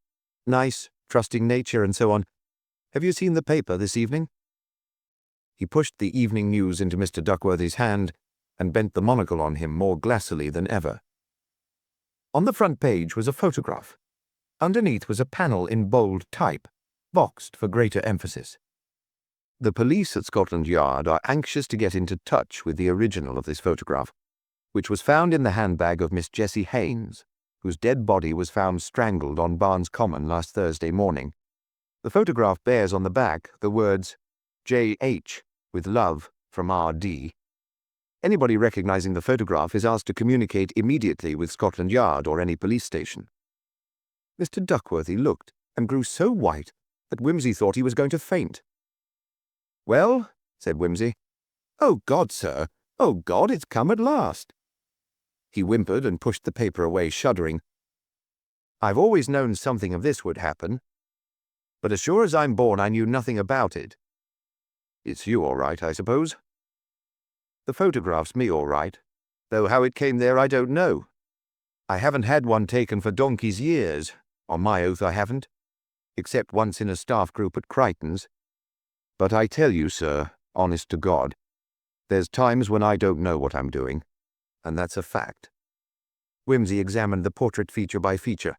Speaker 1: Nice, trusting nature and so on. Have you seen the paper this evening?" He pushed the evening news into Mr. Duckworthy's hand and bent the monocle on him more glassily than ever. On the front page was a photograph. Underneath was a panel in bold type, boxed for greater emphasis. The police at Scotland Yard are anxious to get into touch with the original of this photograph, which was found in the handbag of Miss Jessie Haynes, whose dead body was found strangled on Barnes Common last Thursday morning. The photograph bears on the back the words, "J.H. with love from R.D." Anybody recognizing the photograph is asked to communicate immediately with Scotland Yard or any police station. Mr. Duckworthy looked and grew so white that Wimsey thought he was going to faint. "Well," said Wimsey. "Oh, God, sir! Oh, God, it's come at last!" He whimpered and pushed the paper away, shuddering. "I've always known something of this would happen, but as sure as I'm born I knew nothing about it. It's you all right, I suppose?" "The photograph's me all right, though how it came there I don't know. I haven't had one taken for donkey's years, on my oath I haven't, except once in a staff group at Crichton's. But I tell you, sir, honest to God, there's times when I don't know what I'm doing, and that's a fact." Wimsey examined the portrait feature by feature.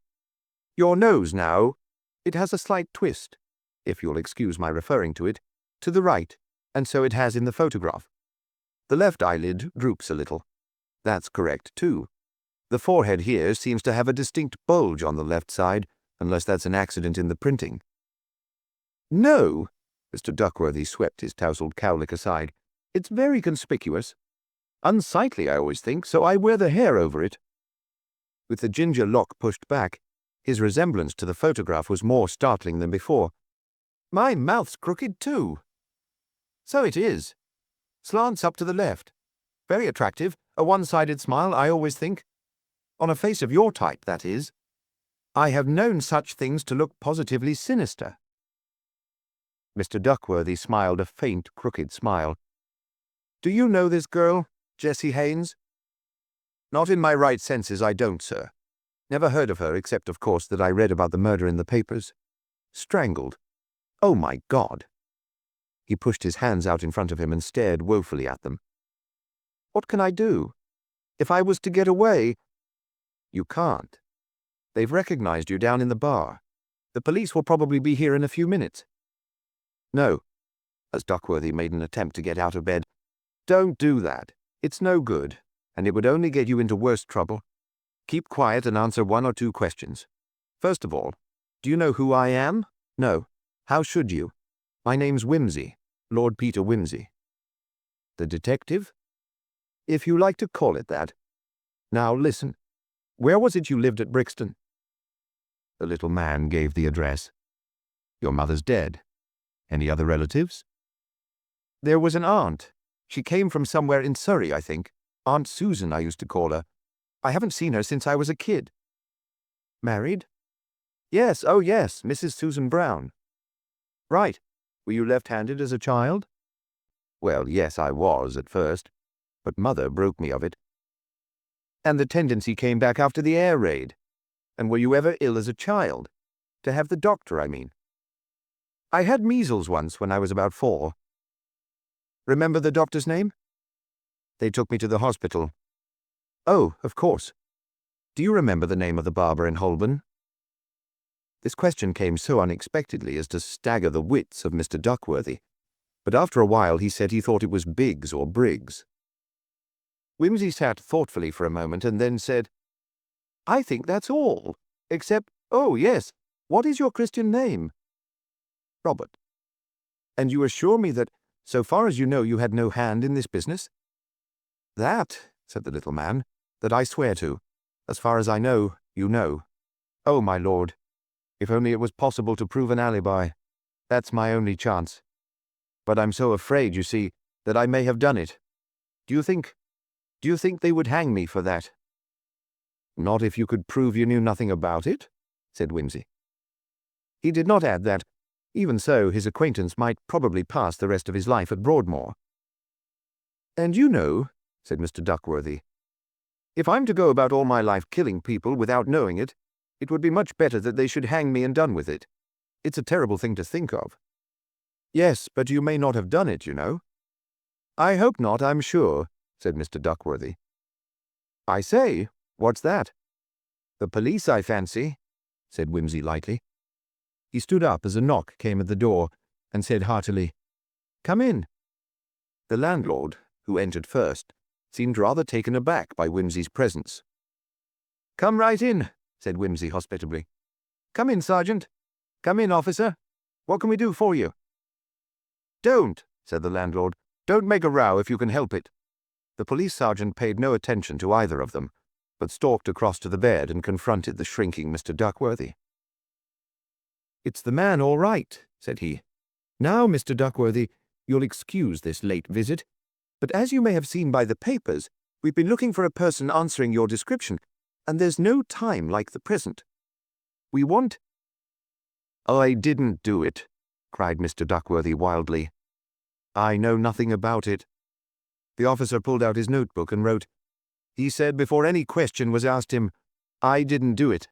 Speaker 1: "Your nose, now, it has a slight twist, if you'll excuse my referring to it, to the right, and so it has in the photograph. The left eyelid droops a little. That's correct, too. The forehead here seems to have a distinct bulge on the left side, unless that's an accident in the printing." "No," Mr. Duckworthy swept his tousled cowlick aside. "It's very conspicuous. Unsightly, I always think, so I wear the hair over it." With the ginger lock pushed back, His resemblance to the photograph was more startling than before. "My mouth's crooked too." "So it is. Slants up to the left. Very attractive, a one-sided smile, I always think. On a face of your type, that is. I have known such things to look positively sinister." Mr. Duckworthy smiled a faint, crooked smile. "Do you know this girl, Jessie Haynes?" "Not in my right senses, I don't, sir. Never heard of her, except, of course, that I read about the murder in the papers. Strangled. Oh, my God!" He pushed his hands out in front of him and stared woefully at them. "What can I do? If I was to get away—" "You can't. They've recognized you down in the bar. The police will probably be here in a few minutes." "No," as Duckworthy made an attempt to get out of bed. "Don't do that. It's no good, and it would only get you into worse trouble. Keep quiet and answer one or two questions. First of all, do you know who I am? No. How should you? My name's Wimsey, Lord Peter Wimsey." "The detective?" "If you like to call it that. Now listen. Where was it you lived at Brixton?" The little man gave the address. "Your mother's dead. Any other relatives?" "There was an aunt. She came from somewhere in Surrey, I think. Aunt Susan, I used to call her. I haven't seen her since I was a kid." "Married?" "Yes, oh yes, Mrs. Susan Brown." "Right. Were you left-handed as a child?" "Well, yes, I was at first, but Mother broke me of it." "And the tendency came back after the air raid. And were you ever ill as a child? To have the doctor, I mean?" "I had measles once when I was about 4. "Remember the doctor's name?" "They took me to the hospital." "Oh, of course. Do you remember the name of the barber in Holborn?" This question came so unexpectedly as to stagger the wits of Mr. Duckworthy, but after a while he said he thought it was Biggs or Briggs. Wimsey sat thoughtfully for a moment and then said, "I think that's all, except, oh yes, what is your Christian name?" "Robert." "And you assure me that, so far as you know, you had no hand in this business?" "That," said the little man, "that I swear to. As far as I know, you know. Oh, my lord, if only it was possible to prove an alibi. That's my only chance. But I'm so afraid, you see, that I may have done it. Do you think they would hang me for that?" "Not if you could prove you knew nothing about it," said Wimsey. He did not add that, even so, his acquaintance might probably pass the rest of his life at Broadmoor. "And you know," said Mr. Duckworthy, "if I'm to go about all my life killing people without knowing it, it would be much better that they should hang me and done with it. It's a terrible thing to think of." "Yes, but you may not have done it, you know." "I hope not, I'm sure," said Mr. Duckworthy. "I say, what's that?" "The police, I fancy," said Wimsey lightly. He stood up as a knock came at the door and said heartily, "Come in." The landlord, who entered first, seemed rather taken aback by Wimsey's presence. "Come right in," said Wimsey hospitably. "Come in, Sergeant. Come in, officer. What can we do for you?" "Don't," said the landlord. "Don't make a row if you can help it." The police sergeant paid no attention to either of them, but stalked across to the bed and confronted the shrinking Mr. Duckworthy. "It's the man, all right," said he. "Now, Mr. Duckworthy, you'll excuse this late visit, but as you may have seen by the papers, we've been looking for a person answering your description, and there's no time like the present. We want—" "I didn't do it," cried Mr. Duckworthy wildly. "I know nothing about it." The officer pulled out his notebook and wrote, "He said before any question was asked him, 'I didn't do it.'"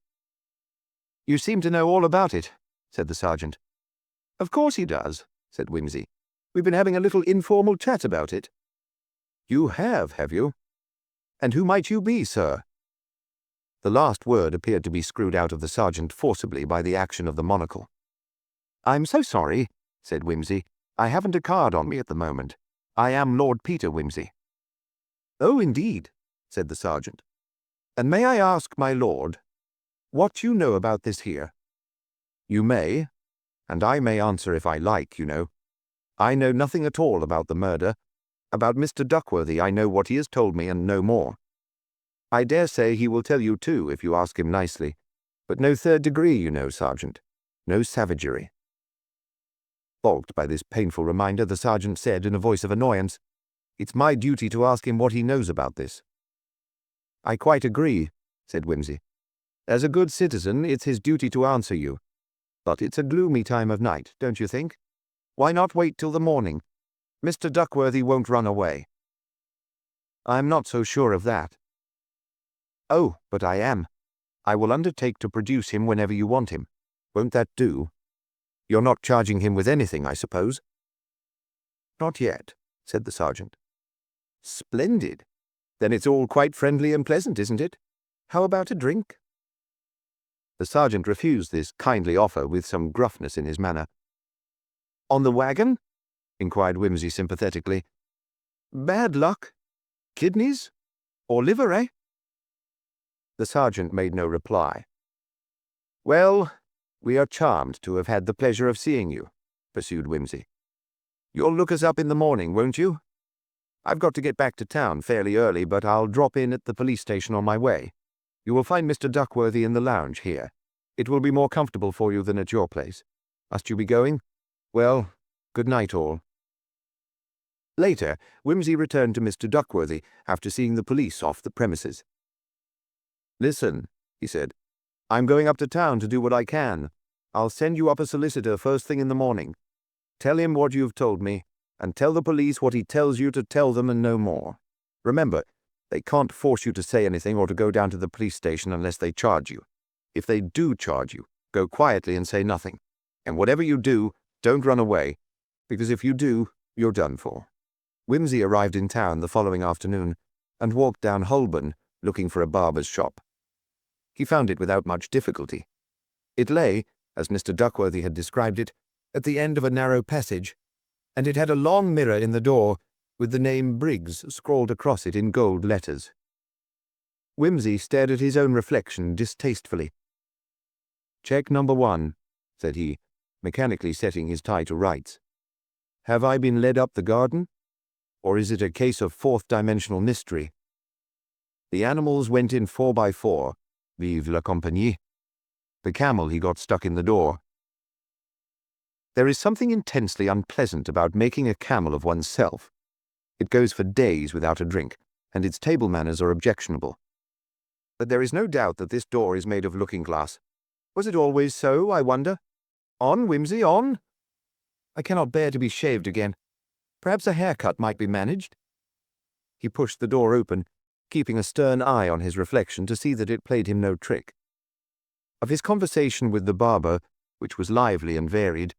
Speaker 1: "You seem to know all about it," said the sergeant. "Of course he does," said Wimsey. "We've been having a little informal chat about it." "You have you? And who might you be, sir?" The last word appeared to be screwed out of the sergeant forcibly by the action of the monocle. "I'm so sorry," said Wimsey. "I haven't a card on me at the moment. I am Lord Peter Wimsey." "Oh, indeed," said the sergeant. "And may I ask, my lord, what you know about this here?" "You may, and I may answer if I like, you know. I know nothing at all about the murder. About Mr. Duckworthy I know what he has told me and no more. I dare say he will tell you too if you ask him nicely. But no third degree, you know, Sergeant. No savagery." Balked by this painful reminder, the sergeant said in a voice of annoyance, "It's my duty to ask him what he knows about this." "I quite agree," said Wimsey. "As a good citizen, it's his duty to answer you. But it's a gloomy time of night, don't you think? Why not wait till the morning? Mr. Duckworthy won't run away." "I'm not so sure of that." "Oh, but I am. I will undertake to produce him whenever you want him. Won't that do? You're not charging him with anything, I suppose?" "Not yet," said the sergeant. "Splendid. Then it's all quite friendly and pleasant, isn't it? How about a drink?" The sergeant refused this kindly offer with some gruffness in his manner. "On the wagon?" inquired Wimsey sympathetically. "Bad luck? Kidneys? Or liver, eh?" The sergeant made no reply. "Well, we are charmed to have had the pleasure of seeing you," pursued Wimsey. "You'll look us up in the morning, won't you? I've got to get back to town fairly early, but I'll drop in at the police station on my way. You will find Mr. Duckworthy in the lounge here. It will be more comfortable for you than at your place. Must you be going? Well, good night all." Later, Wimsey returned to Mr. Duckworthy after seeing the police off the premises. "Listen," he said, "I'm going up to town to do what I can. I'll send you up a solicitor first thing in the morning. Tell him what you've told me, and tell the police what he tells you to tell them and no more. Remember, they can't force you to say anything or to go down to the police station unless they charge you. If they do charge you, go quietly and say nothing. And whatever you do, don't run away, because if you do, you're done for." Wimsey arrived in town the following afternoon and walked down Holborn looking for a barber's shop. He found it without much difficulty. It lay, as Mr. Duckworthy had described it, at the end of a narrow passage, and it had a long mirror in the door with the name Briggs scrawled across it in gold letters. Wimsey stared at his own reflection distastefully. "Check number 1, said he, mechanically setting his tie to rights. "Have I been led up the garden? Or is it a case of fourth-dimensional mystery? The animals went in 4x4. Vive la compagnie. The camel, he got stuck in the door. There is something intensely unpleasant about making a camel of oneself. It goes for days without a drink, and its table manners are objectionable. But there is no doubt that this door is made of looking-glass. Was it always so, I wonder? On, Wimsey, on! I cannot bear to be shaved again. Perhaps a haircut might be managed." He pushed the door open, keeping a stern eye on his reflection to see that it played him no trick. Of his conversation with the barber, which was lively and varied,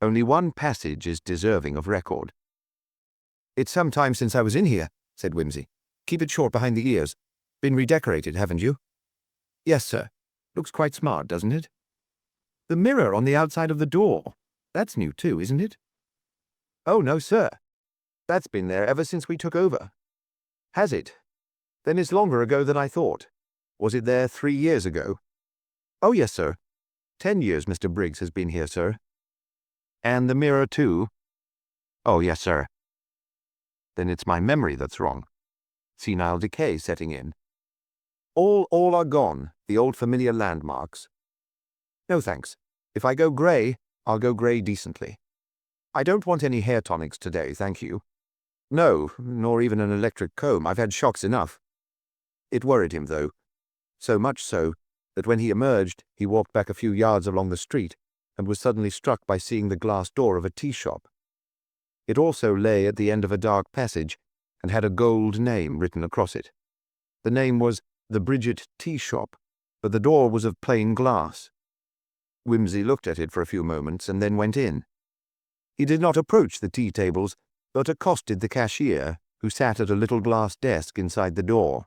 Speaker 1: only one passage is deserving of record. "It's some time since I was in here," said Wimsey. "Keep it short behind the ears. Been redecorated, haven't you?" "Yes, sir. Looks quite smart, doesn't it?" "The mirror on the outside of the door. That's new too, isn't it?" "Oh, no, sir. That's been there ever since we took over." "Has it? Then it's longer ago than I thought. Was it there 3 years ago?" "Oh, yes, sir. 10 years Mr. Briggs has been here, sir." "And the mirror, too?" "Oh, yes, sir." Then it's my memory that's wrong. Senile decay setting in. All are gone, the old familiar landmarks. "No, thanks. If I go grey, I'll go grey decently. I don't want any hair tonics today, thank you. No, nor even an electric comb. I've had shocks enough." It worried him, though. So much so that when he emerged, he walked back a few yards along the street and was suddenly struck by seeing the glass door of a tea shop. It also lay at the end of a dark passage and had a gold name written across it. The name was the Bridget Tea Shop, but the door was of plain glass. Wimsey looked at it for a few moments and then went in. He did not approach the tea tables, but accosted the cashier, who sat at a little glass desk inside the door.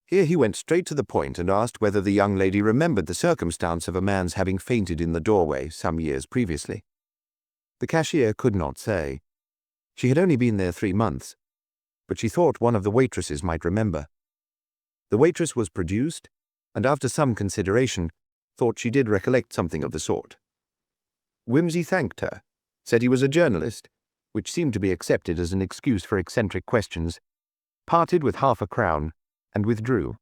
Speaker 1: Here he went straight to the point and asked whether the young lady remembered the circumstance of a man's having fainted in the doorway some years previously. The cashier could not say. She had only been there 3 months, but she thought one of the waitresses might remember. The waitress was produced, and after some consideration, thought she did recollect something of the sort. Wimsey thanked her, said he was a journalist, which seemed to be accepted as an excuse for eccentric questions, parted with half a crown, and withdrew.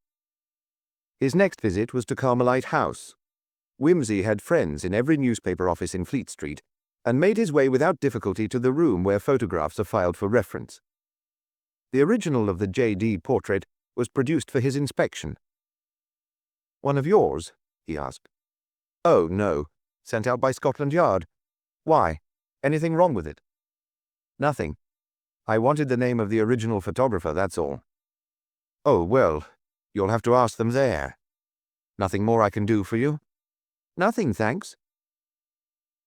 Speaker 1: His next visit was to Carmelite House, Wimsey had friends in every newspaper office in Fleet Street, and made his way without difficulty to the room where photographs are filed for reference. The original of the J.D. portrait was produced for his inspection. "One of yours?" he asked. "Oh, no. Sent out by Scotland Yard. Why? Anything wrong with it?" "Nothing. I wanted the name of the original photographer, that's all." "Oh, well, you'll have to ask them there. Nothing more I can do for you?" "Nothing, thanks."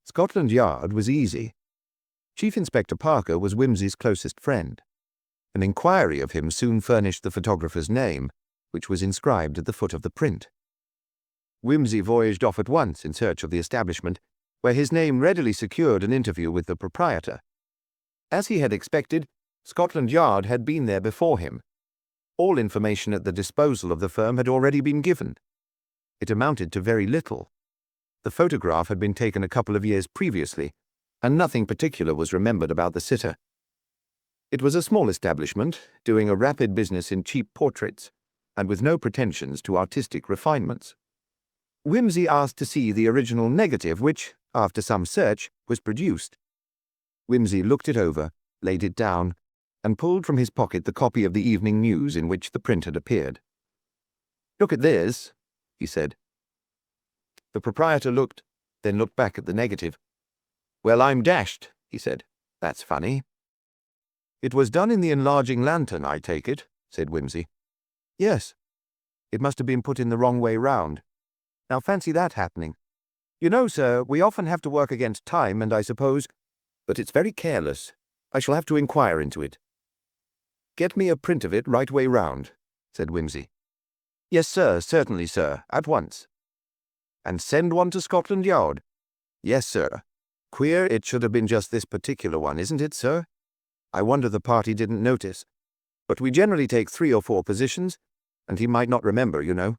Speaker 1: Scotland Yard was easy. Chief Inspector Parker was Wimsey's closest friend. An inquiry of him soon furnished the photographer's name, which was inscribed at the foot of the print. Wimsey voyaged off at once in search of the establishment, where his name readily secured an interview with the proprietor. As he had expected, Scotland Yard had been there before him. All information at the disposal of the firm had already been given. It amounted to very little. The photograph had been taken a couple of years previously, and nothing particular was remembered about the sitter. It was a small establishment, doing a rapid business in cheap portraits, and with no pretensions to artistic refinements. Wimsey asked to see the original negative, which, after some search, was produced. Wimsey looked it over, laid it down, and pulled from his pocket the copy of the Evening News in which the print had appeared. "Look at this," he said. The proprietor looked, then looked back at the negative. "Well, I'm dashed," he said. "That's funny." "It was done in the enlarging lantern, I take it," said Wimsey. "Yes. It must have been put in the wrong way round. Now fancy that happening. You know, sir, we often have to work against time, and I suppose— but it's very careless. I shall have to inquire into it." "Get me a print of it right way round," said Wimsey. "Yes, sir, certainly, sir, at once." "And send one to Scotland Yard?" "Yes, sir. Queer it should have been just this particular one, isn't it, sir? I wonder the party didn't notice. But we generally take 3 or 4 positions, and he might not remember, you know.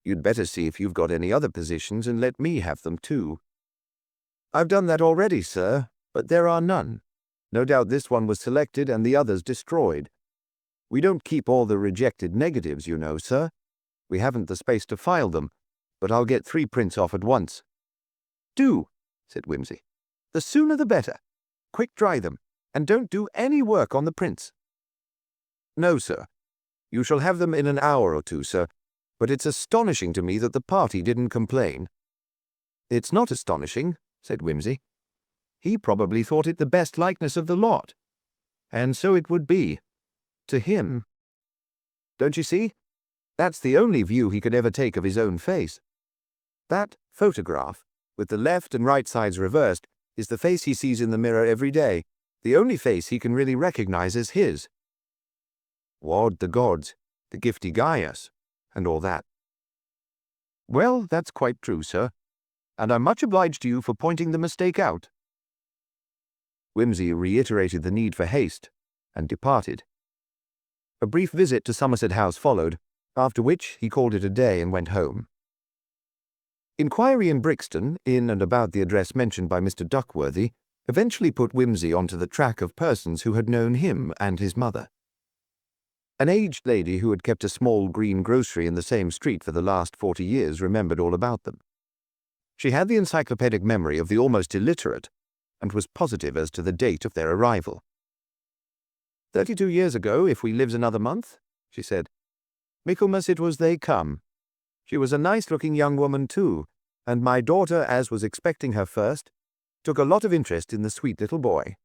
Speaker 1: You'd better see if you've got any other positions and let me have them too." "I've done that already, sir, but there are none. No doubt this one was selected and the others destroyed. We don't keep all the rejected negatives, you know, sir. We haven't the space to file them, but I'll get 3 prints off at once." "Do," said Wimsey. "The sooner the better. Quick dry them, and don't do any work on the prints." "No, sir. You shall have them in an hour or 2, sir, but it's astonishing to me that the party didn't complain." "It's not astonishing," said Wimsey. "He probably thought it the best likeness of the lot. And so it would be. To him. Don't you see? That's the only view he could ever take of his own face. That photograph, with the left and right sides reversed, is the face he sees in the mirror every day, the only face he can really recognize as his. Wad the gods, the gift he gie us, and all that." "Well, that's quite true, sir, and I'm much obliged to you for pointing the mistake out." Wimsey reiterated the need for haste, and departed. A brief visit to Somerset House followed, after which he called it a day and went home. Inquiry in Brixton, in and about the address mentioned by Mr. Duckworthy, eventually put Wimsey onto the track of persons who had known him and his mother. An aged lady who had kept a small green grocery in the same street for the last 40 years remembered all about them. She had the encyclopedic memory of the almost illiterate, and was positive as to the date of their arrival. 32 years ago, if we lives another month," she said. "Michaelmas it was they come. She was a nice-looking young woman, too, and my daughter, as was expecting her first, took a lot of interest in the sweet little boy."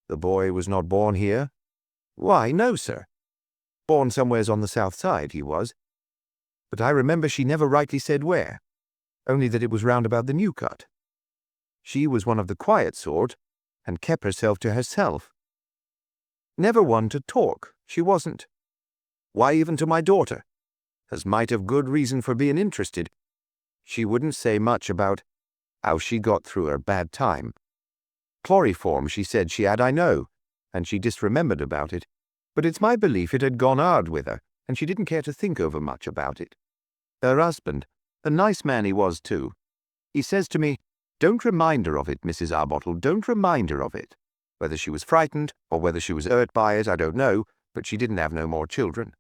Speaker 1: "The boy was not born here?" "Why, no, sir. Born somewheres on the south side, he was. But I remember she never rightly said where, only that it was round about the New Cut. She was one of the quiet sort, and kept herself to herself. Never one to talk, she wasn't. Why, even to my daughter, as might have good reason for being interested. She wouldn't say much about how she got through her bad time. Chloroform she said she had, I know, and she disremembered about it, but it's my belief it had gone hard with her, and she didn't care to think over much about it. Her husband, a nice man he was too, he says to me, 'Don't remind her of it, Mrs. Arbottle, don't remind her of it.' Whether she was frightened, or whether she was hurt by it, I don't know, but she didn't have no more children.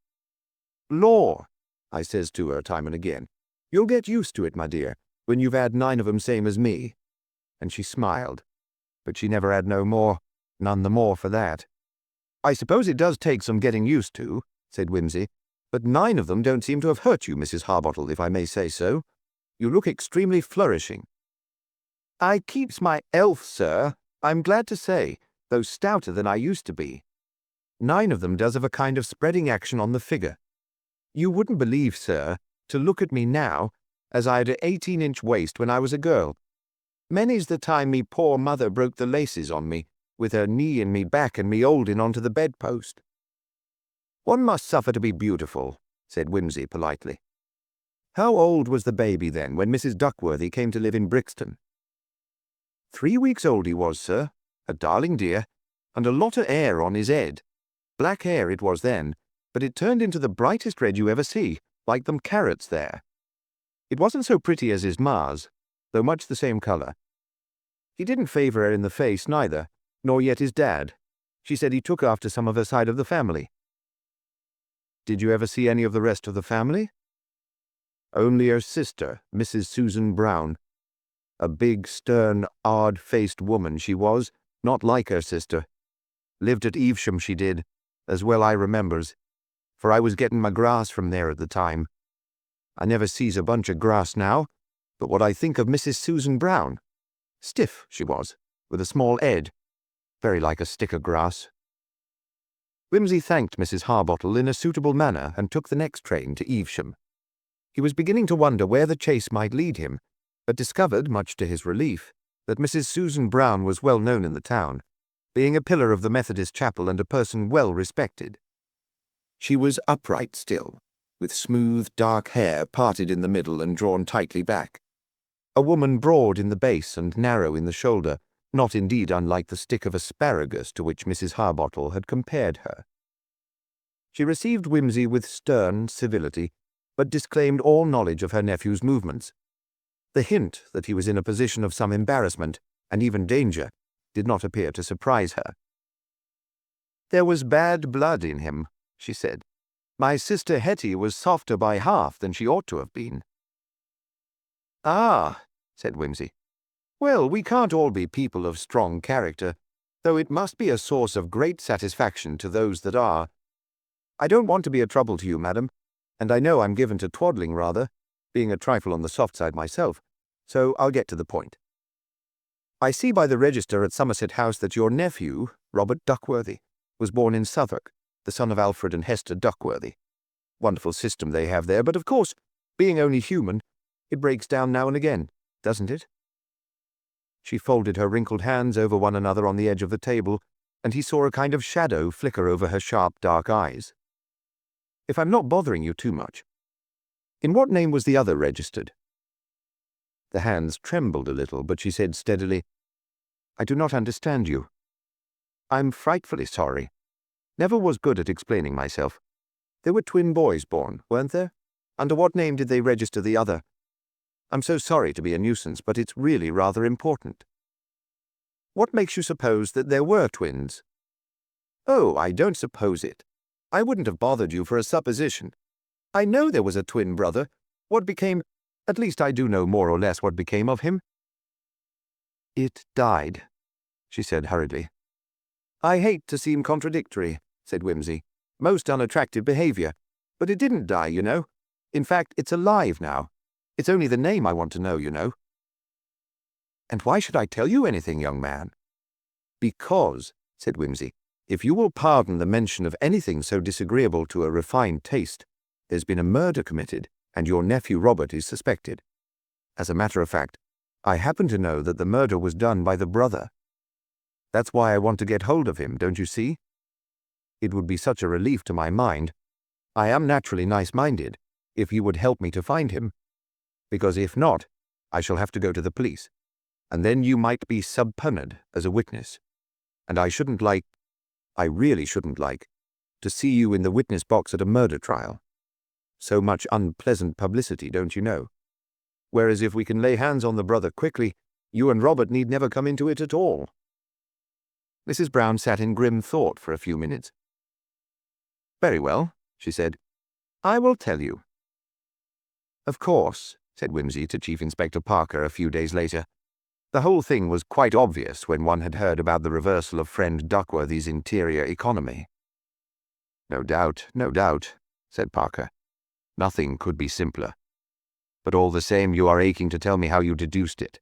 Speaker 1: 'Law,' I says to her time and again, You'll get used to it, my dear, when you've had 9 of 'em same as me." And she smiled. But she never had no more, none the more for that. "I suppose it does take some getting used to," said Wimsey, "but 9 of them don't seem to have hurt you, Mrs. Harbottle, if I may say so. You look extremely flourishing." "I keeps my 'ealth, sir, I'm glad to say, though stouter than I used to be. 9 of them does have a kind of spreading action on the figure. You wouldn't believe, sir, to look at me now, as I had a 18-inch waist when I was a girl. Many's the time me poor mother broke the laces on me, with her knee in me back and me holding onto the bedpost." "One must suffer to be beautiful," said Wimsey politely. "How old was the baby then, when Mrs. Duckworthy came to live in Brixton?" 3 weeks old he was, sir, a darling dear, and a lot of hair on his head. Black hair it was then, but it turned into the brightest red you ever see, like them carrots there. It wasn't so pretty as his ma's, though much the same colour. He didn't favour her in the face neither, nor yet his dad. She said he took after some of her side of the family." "Did you ever see any of the rest of the family?" "Only her sister, Mrs. Susan Brown. A big, stern, hard-faced woman she was, not like her sister. Lived at Evesham she did, as well I remembers, for I was getting my grass from there at the time. I never sees a bunch of grass now, but what I think of Mrs. Susan Brown. Stiff she was, with a small head, very like a stick of grass." Wimsey thanked Mrs. Harbottle in a suitable manner and took the next train to Evesham. He was beginning to wonder where the chase might lead him, but discovered, much to his relief, that Mrs. Susan Brown was well known in the town, being a pillar of the Methodist chapel and a person well respected. She was upright still, with smooth, dark hair parted in the middle and drawn tightly back. A woman broad in the base and narrow in the shoulder, not indeed unlike the stick of asparagus to which Mrs. Harbottle had compared her. She received Wimsey with stern civility, but disclaimed all knowledge of her nephew's movements. The hint that he was in a position of some embarrassment, and even danger, did not appear to surprise her. "There was bad blood in him," she said. "My sister Hetty was softer by half than she ought to have been." "Ah," said Wimsey. "Well, we can't all be people of strong character, though it must be a source of great satisfaction to those that are. I don't want to be a trouble to you, madam, and I know I'm given to twaddling rather, being a trifle on the soft side myself, so I'll get to the point. I see by the register at Somerset House that your nephew, Robert Duckworthy, was born in Southwark, the son of Alfred and Hester Duckworthy. Wonderful system they have there, but of course, being only human, it breaks down now and again, doesn't it?" She folded her wrinkled hands over one another on the edge of the table, and he saw a kind of shadow flicker over her sharp, dark eyes. "If I'm not bothering you too much, in what name was the other registered?" The hands trembled a little, but she said steadily, "I do not understand you. I'm frightfully sorry. Never was good at explaining myself. There were twin boys born, weren't there? Under what name did they register the other? I'm so sorry to be a nuisance, but it's really rather important." "What makes you suppose that there were twins?" "Oh, I don't suppose it. I wouldn't have bothered you for a supposition. I know there was a twin brother. What became— at least I do know more or less what became of him." "It died," she said hurriedly. "I hate to seem contradictory," said Wimsey. "Most unattractive behaviour. But it didn't die, you know. In fact, it's alive now. It's only the name I want to know, you know." "And why should I tell you anything, young man?" "Because," said Wimsey, "if you will pardon the mention of anything so disagreeable to a refined taste, there's been a murder committed, and your nephew Robert is suspected. As a matter of fact, I happen to know that the murder was done by the brother. That's why I want to get hold of him, don't you see? It would be such a relief to my mind. I am naturally nice-minded, if you would help me to find him. Because if not, I shall have to go to the police, and then you might be subpoenaed as a witness. And I really shouldn't like, to see you in the witness box at a murder trial. So much unpleasant publicity, don't you know? Whereas if we can lay hands on the brother quickly, you and Robert need never come into it at all." Mrs. Brown sat in grim thought for a few minutes. "Very well," she said. "I will tell you. Of course, said Wimsey to Chief Inspector Parker a few days later. The whole thing was quite obvious when one had heard about the reversal of friend Duckworthy's interior economy. No doubt, said Parker. Nothing could be simpler. But all the same, you are aching to tell me how you deduced it,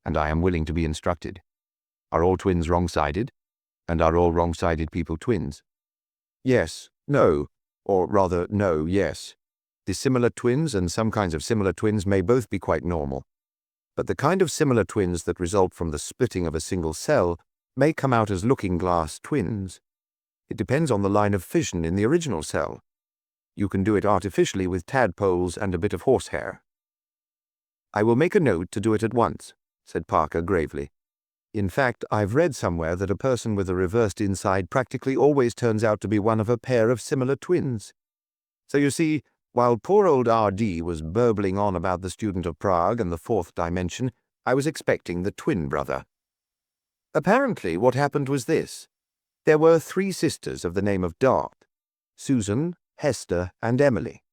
Speaker 1: and I am willing to be instructed. Are all twins wrong-sided? And are all wrong-sided people twins? Yes, no, or rather, no, yes. Dissimilar twins and some kinds of similar twins may both be quite normal. But the kind of similar twins that result from the splitting of a single cell may come out as looking-glass twins. It depends on the line of fission in the original cell. You can do it artificially with tadpoles and a bit of horsehair. I will make a note to do it at once, said Parker gravely. In fact, I've read somewhere that a person with a reversed inside practically always turns out to be one of a pair of similar twins. So you see, while poor old R.D. was burbling on about the student of Prague and the fourth dimension, I was expecting the twin brother. Apparently what happened was this. There were 3 sisters of the name of Dart: Susan, Hester, and Emily.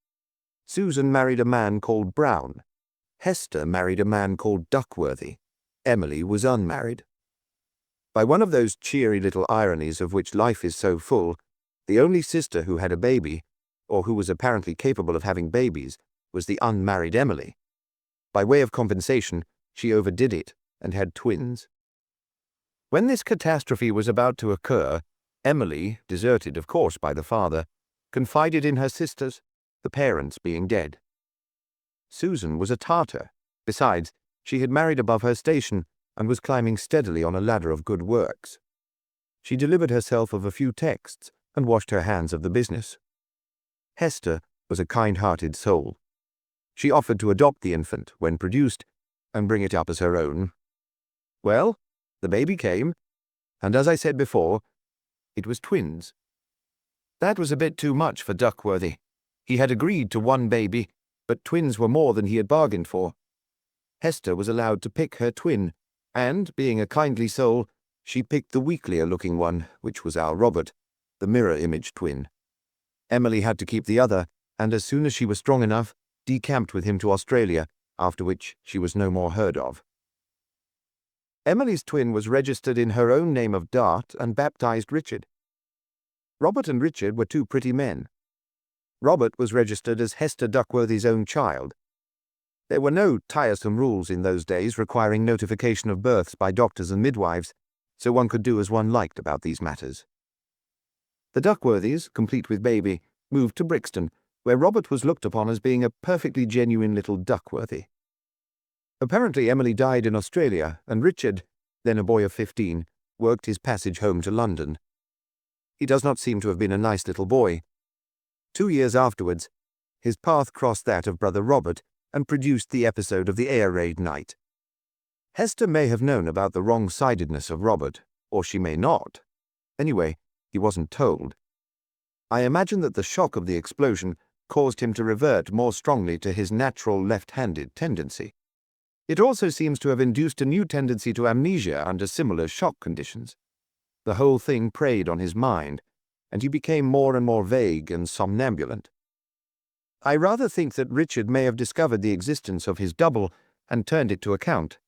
Speaker 1: Susan married a man called Brown. Hester married a man called Duckworthy. Emily was unmarried. By one of those cheery little ironies of which life is so full, the only sister who had a baby, or who was apparently capable of having babies, was the unmarried Emily. By way of compensation, she overdid it and had twins. When this catastrophe was about to occur, Emily, deserted of course by the father, confided in her sisters, the parents being dead. Susan was a Tartar. Besides, she had married above her station and was climbing steadily on a ladder of good works. She delivered herself of a few texts and washed her hands of the business. Hester was a kind-hearted soul. She offered to adopt the infant when produced and bring it up as her own. Well, the baby came, and as I said before, it was twins. That was a bit too much for Duckworthy. He had agreed to 1 baby, but twins were more than he had bargained for. Hester was allowed to pick her twin, and, being a kindly soul, she picked the weaklier-looking one, which was our Robert, the mirror-image twin. Emily had to keep the other, and as soon as she was strong enough, decamped with him to Australia, after which she was no more heard of. Emily's twin was registered in her own name of Dart and baptized Richard. Robert and Richard were 2 pretty men. Robert was registered as Hester Duckworthy's own child. There were no tiresome rules in those days requiring notification of births by doctors and midwives, so one could do as one liked about these matters. The Duckworthys, complete with baby, moved to Brixton, where Robert was looked upon as being a perfectly genuine little Duckworthy. Apparently Emily died in Australia, and Richard, then a boy of 15, worked his passage home to London. He does not seem to have been a nice little boy. 2 years afterwards, his path crossed that of brother Robert and produced the episode of the air raid night. Hester may have known about the wrong-sidedness of Robert, or she may not. Anyway, he wasn't told. I imagine that the shock of the explosion caused him to revert more strongly to his natural left-handed tendency. It also seems to have induced a new tendency to amnesia under similar shock conditions. The whole thing preyed on his mind, and he became more and more vague and somnambulant. I rather think that Richard may have discovered the existence of his double and turned it to account.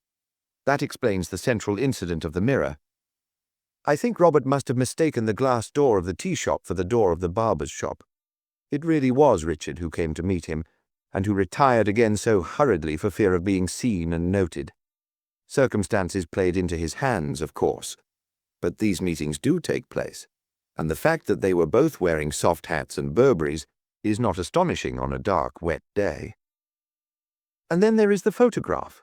Speaker 1: That explains the central incident of the mirror. I think Robert must have mistaken the glass door of the tea shop for the door of the barber's shop. It really was Richard who came to meet him, and who retired again so hurriedly for fear of being seen and noted. Circumstances played into his hands, of course, but these meetings do take place, and the fact that they were both wearing soft hats and Burberrys is not astonishing on a dark, wet day. And then there is the photograph.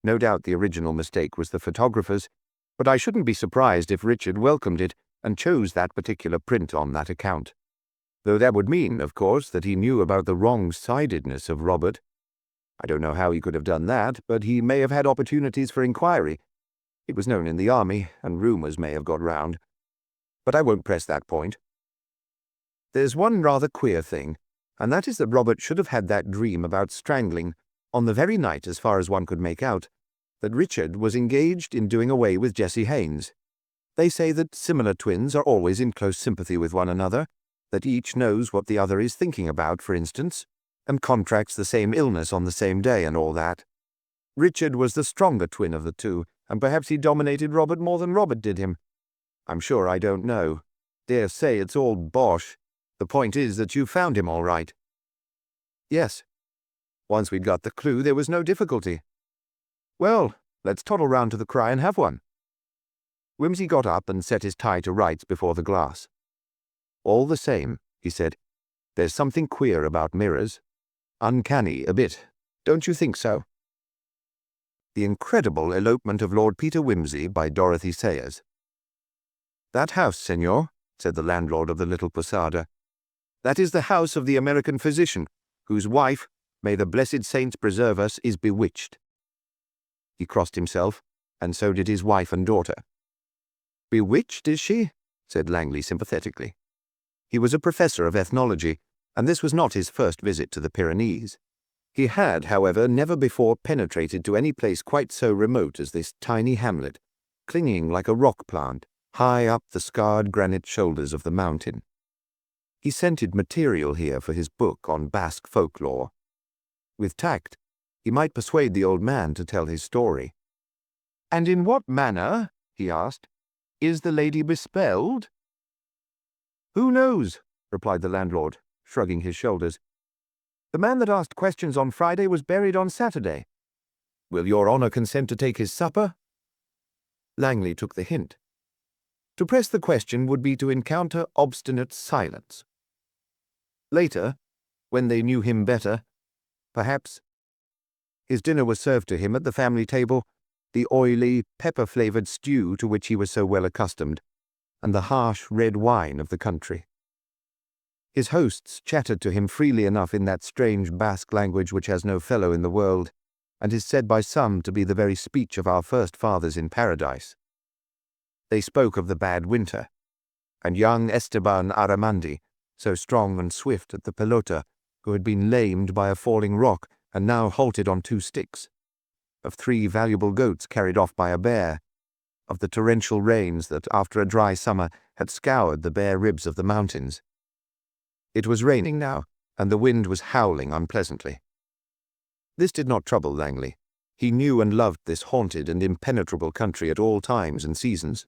Speaker 1: No doubt the original mistake was the photographer's, but I shouldn't be surprised if Richard welcomed it and chose that particular print on that account. Though that would mean, of course, that he knew about the wrong-sidedness of Robert. I don't know how he could have done that, but he may have had opportunities for inquiry. It was known in the army, and rumours may have got round. But I won't press that point. There's one rather queer thing, and that is that Robert should have had that dream about strangling, on the very night, as far as one could make out, that Richard was engaged in doing away with Jessie Haynes. They say that similar twins are always in close sympathy with one another, that each knows what the other is thinking about, for instance, and contracts the same illness on the same day and all that. Richard was the stronger twin of the two, and perhaps he dominated Robert more than Robert did him. I'm sure I don't know. Dare say it's all bosh. The point is that you found him all right. Yes. Once we'd got the clue, there was no difficulty. Well, let's toddle round to the Cry and have one. Wimsey got up and set his tie to rights before the glass. All the same, he said, there's something queer about mirrors. Uncanny a bit. Don't you think so? The Incredible Elopement of Lord Peter Wimsey by Dorothy Sayers. That house, senor, said the landlord of the little posada. That is the house of the American physician, whose wife, may the blessed saints preserve us, is bewitched. He crossed himself, and so did his wife and daughter. Bewitched, is she? Said Langley sympathetically. He was a professor of ethnology, and this was not his first visit to the Pyrenees. He had, however, never before penetrated to any place quite so remote as this tiny hamlet, clinging like a rock plant, high up the scarred granite shoulders of the mountain. He scented material here for his book on Basque folklore. With tact, he might persuade the old man to tell his story. "And in what manner," he asked, "is the lady bespelled?" "Who knows?" replied the landlord, shrugging his shoulders. "The man that asked questions on Friday was buried on Saturday. Will your honour consent to take his supper?" Langley took the hint. To press the question would be to encounter obstinate silence. Later, when they knew him better, perhaps. His dinner was served to him at the family table, the oily, pepper-flavoured stew to which he was so well accustomed, and the harsh red wine of the country. His hosts chattered to him freely enough in that strange Basque language which has no fellow in the world, and is said by some to be the very speech of our first fathers in paradise. They spoke of the bad winter, and young Esteban Aramandi, so strong and swift at the pelota, who had been lamed by a falling rock and now halted on 2 sticks, of 3 valuable goats carried off by a bear, of the torrential rains that, after a dry summer, had scoured the bare ribs of the mountains. It was raining now, and the wind was howling unpleasantly. This did not trouble Langley. He knew and loved this haunted and impenetrable country at all times and seasons.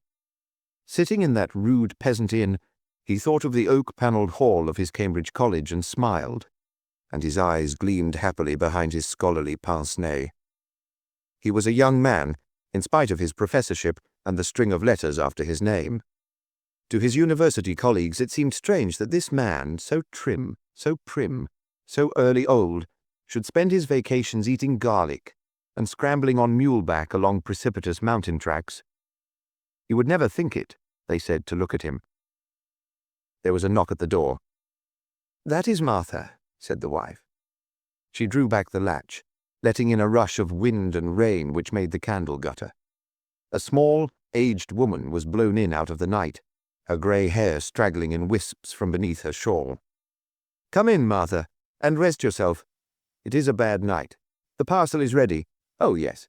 Speaker 1: Sitting in that rude peasant inn, he thought of the oak-panelled hall of his Cambridge college and smiled, and his eyes gleamed happily behind his scholarly pince-nez. He was a young man, in spite of his professorship and the string of letters after his name. To his university colleagues it seemed strange that this man, so trim, so prim, so early old, should spend his vacations eating garlic and scrambling on muleback along precipitous mountain tracks. You would never think it, they said, to look at him. There was a knock at the door. "That is Martha," said the wife. She drew back the latch, letting in a rush of wind and rain which made the candle gutter. A small, aged woman was blown in out of the night, her grey hair straggling in wisps from beneath her shawl. "Come in, Martha, and rest yourself. It is a bad night. The parcel is ready. Oh, yes.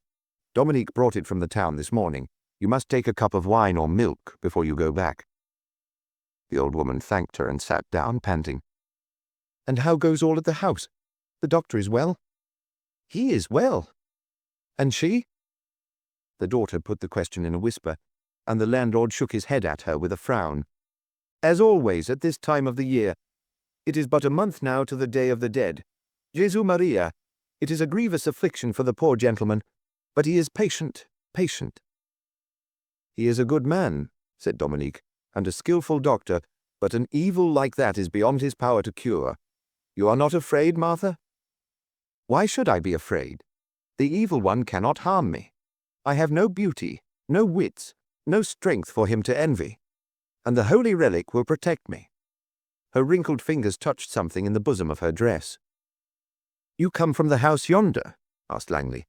Speaker 1: Dominique brought it from the town this morning. You must take a cup of wine or milk before you go back." The old woman thanked her and sat down, panting. "And how goes all at the house? The doctor is well?" "He is well." "And she?" The daughter put the question in a whisper, and the landlord shook his head at her with a frown. "As always at this time of the year. It is but a month now to the Day of the Dead. Jesu Maria, it is a grievous affliction for the poor gentleman, but he is patient, patient." "He is a good man," said Dominique, "and a skilful doctor, but an evil like that is beyond his power to cure. You are not afraid, Martha?" "Why should I be afraid? The evil one cannot harm me. I have no beauty, no wits, no strength for him to envy, and the holy relic will protect me." Her wrinkled fingers touched something in the bosom of her dress. "You come from the house yonder?" asked Langley.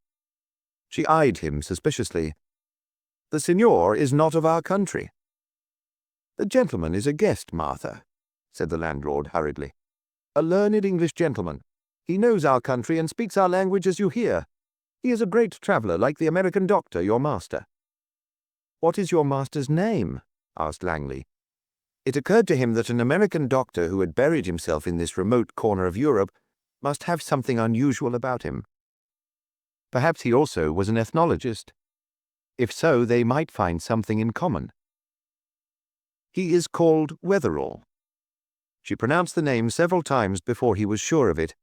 Speaker 1: She eyed him suspiciously. "The signor is not of our country." "The gentleman is a guest, Martha," said the landlord hurriedly. "A learned English gentleman. He knows our country and speaks our language as you hear. He is a great traveller, like the American doctor, your master." "What is your master's name?" asked Langley. It occurred to him that an American doctor who had buried himself in this remote corner of Europe must have something unusual about him. Perhaps he also was an ethnologist. If so, they might find something in common. He is called Wetherall. She pronounced the name several times before he was sure of it.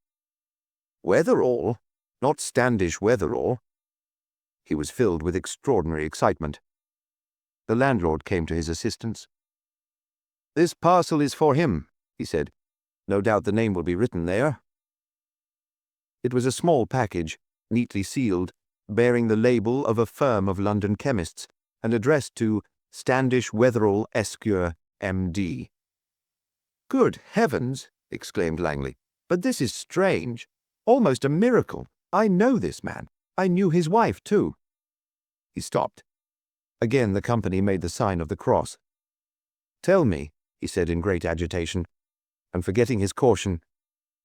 Speaker 1: Wetherall? Not Standish Wetherall. He was filled with extraordinary excitement. The landlord came to his assistance. "This parcel is for him," he said. "No doubt the name will be written there." It was a small package, neatly sealed, bearing the label of a firm of London chemists, and addressed to Standish Wetherall, Esquire, M.D. "Good heavens!" exclaimed Langley. "But this is strange. Almost a miracle. I know this man. I knew his wife, too." He stopped. Again the company made the sign of the cross. "Tell me," he said in great agitation, and forgetting his caution,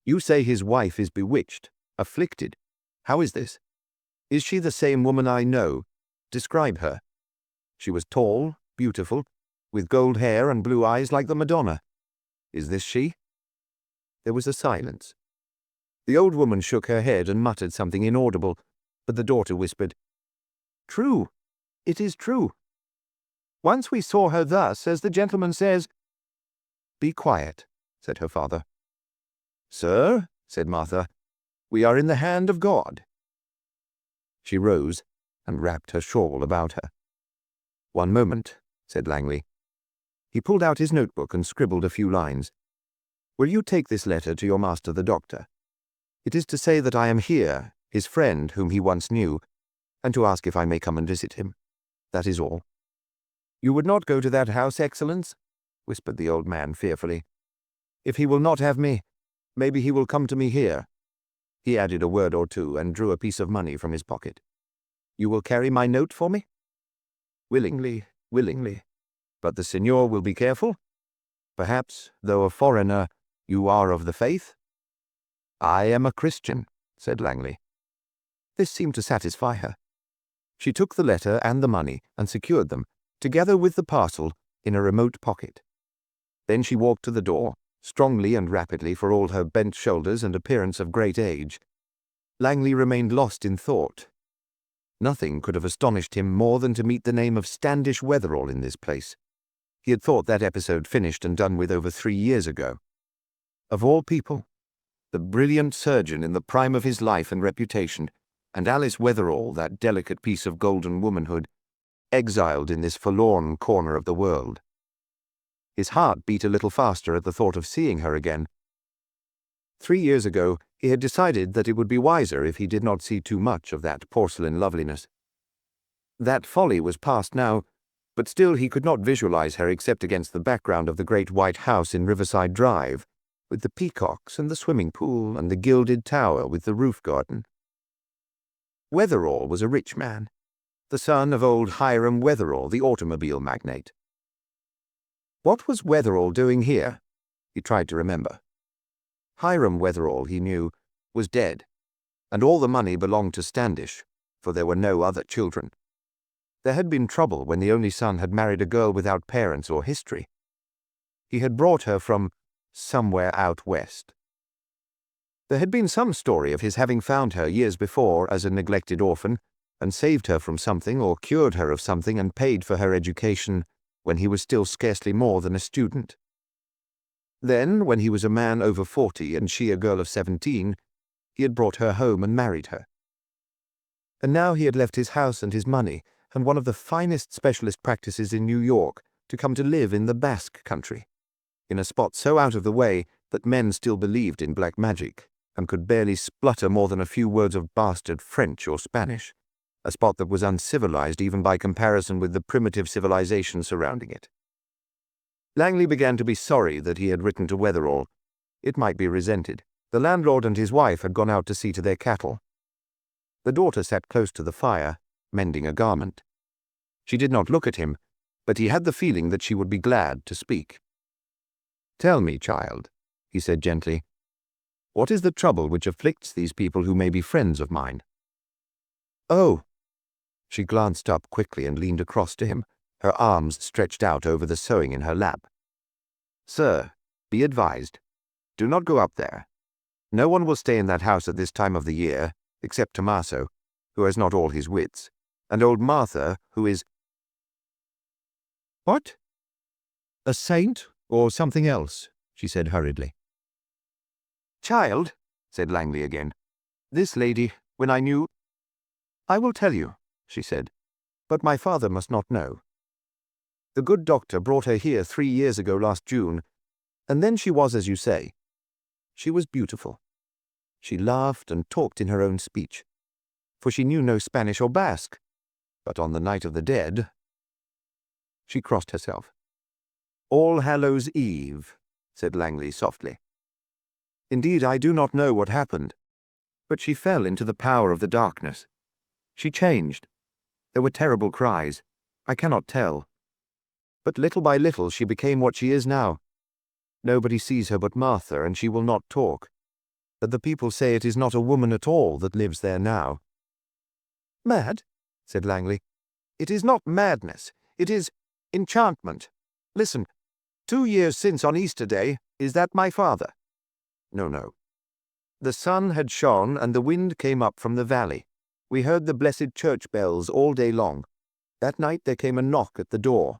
Speaker 1: "you say his wife is bewitched, afflicted. How is this? Is she the same woman I know? Describe her." "She was tall, beautiful, with gold hair and blue eyes like the Madonna. Is this she?" There was a silence. The old woman shook her head and muttered something inaudible, but the daughter whispered, "True, it is true. Once we saw her thus, as the gentleman says—" "Be quiet," said her father. "Sir," said Martha, "we are in the hand of God." She rose and wrapped her shawl about her. "One moment," said Langley. He pulled out his notebook and scribbled a few lines. "Will you take this letter to your master the doctor? It is to say that I am here, his friend whom he once knew, and to ask if I may come and visit him. That is all." "You would not go to that house, Excellence?" whispered the old man fearfully. "If he will not have me, maybe he will come to me here." He added a word or two and drew a piece of money from his pocket. "You will carry my note for me?" "Willingly, willingly. But the signor will be careful? Perhaps, though a foreigner, you are of the faith?" "I am a Christian," said Langley. This seemed to satisfy her. She took the letter and the money and secured them, together with the parcel, in a remote pocket. Then she walked to the door, strongly and rapidly for all her bent shoulders and appearance of great age. Langley remained lost in thought. Nothing could have astonished him more than to meet the name of Standish Wetherall in this place. He had thought that episode finished and done with over 3 years ago. Of all people, the brilliant surgeon in the prime of his life and reputation, and Alice Wetherall, that delicate piece of golden womanhood, exiled in this forlorn corner of the world. His heart beat a little faster at the thought of seeing her again. 3 years ago, he had decided that it would be wiser if he did not see too much of that porcelain loveliness. That folly was past now, but still he could not visualize her except against the background of the great white house in Riverside Drive, with the peacocks and the swimming pool and the gilded tower with the roof garden. Wetherall was a rich man, the son of old Hiram Wetherall, the automobile magnate. What was Wetherall doing here? He tried to remember. Hiram Wetherall, he knew, was dead, and all the money belonged to Standish, for there were no other children. There had been trouble when the only son had married a girl without parents or history. He had brought her from somewhere out west. There had been some story of his having found her years before as a neglected orphan, and saved her from something or cured her of something and paid for her education when he was still scarcely more than a student. Then, when he was a man over 40 and she a girl of 17, he had brought her home and married her. And now he had left his house and his money and one of the finest specialist practices in New York to come to live in the Basque country, in a spot so out of the way that men still believed in black magic and could barely splutter more than a few words of bastard French or Spanish, a spot that was uncivilized even by comparison with the primitive civilization surrounding it. Langley began to be sorry that he had written to Wetherall. It might be resented. The landlord and his wife had gone out to see to their cattle. The daughter sat close to the fire, mending a garment. She did not look at him, but he had the feeling that she would be glad to speak. "Tell me, child," he said gently, "what is the trouble which afflicts these people who may be friends of mine?" "Oh!" She glanced up quickly and leaned across to him, her arms stretched out over the sewing in her lap. "Sir, be advised. Do not go up there. No one will stay in that house at this time of the year, except Tommaso, who has not all his wits, and old Martha, who is— What? A saint, or something else, she said hurriedly. Child, said Langley again, this lady, when I knew— I will tell you, she said, but my father must not know. The good doctor brought her here 3 years ago last June, and then she was as you say. She was beautiful. She laughed and talked in her own speech, for she knew no Spanish or Basque, but on the night of the dead— She crossed herself. All Hallows' Eve, said Langley softly. Indeed, I do not know what happened, but she fell into the power of the darkness. She changed. There were terrible cries. I cannot tell. But little by little she became what she is now. Nobody sees her but Martha, and she will not talk. But the people say it is not a woman at all that lives there now. Mad? Said Langley. It is not madness. It is enchantment. Listen, 2 years since on Easter Day, is that my father? No, no. The sun had shone and the wind came up from the valley. We heard the blessed church bells all day long. That night there came a knock at the door.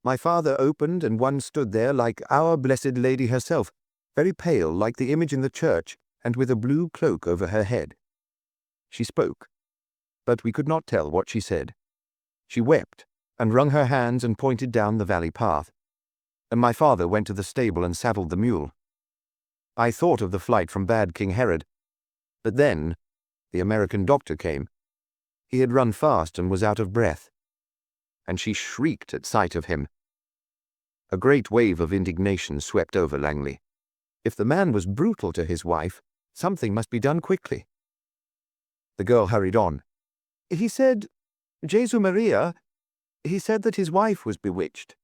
Speaker 1: My father opened, and one stood there like our Blessed Lady herself, very pale like the image in the church, and with a blue cloak over her head. She spoke, but we could not tell what she said. She wept, and wrung her hands and pointed down the valley path. And my father went to the stable and saddled the mule. I thought of the flight from bad King Herod. But then the American doctor came. He had run fast and was out of breath. And she shrieked at sight of him. A great wave of indignation swept over Langley. If the man was brutal to his wife, something must be done quickly. The girl hurried on. He said, Jesu Maria, he said that his wife was bewitched.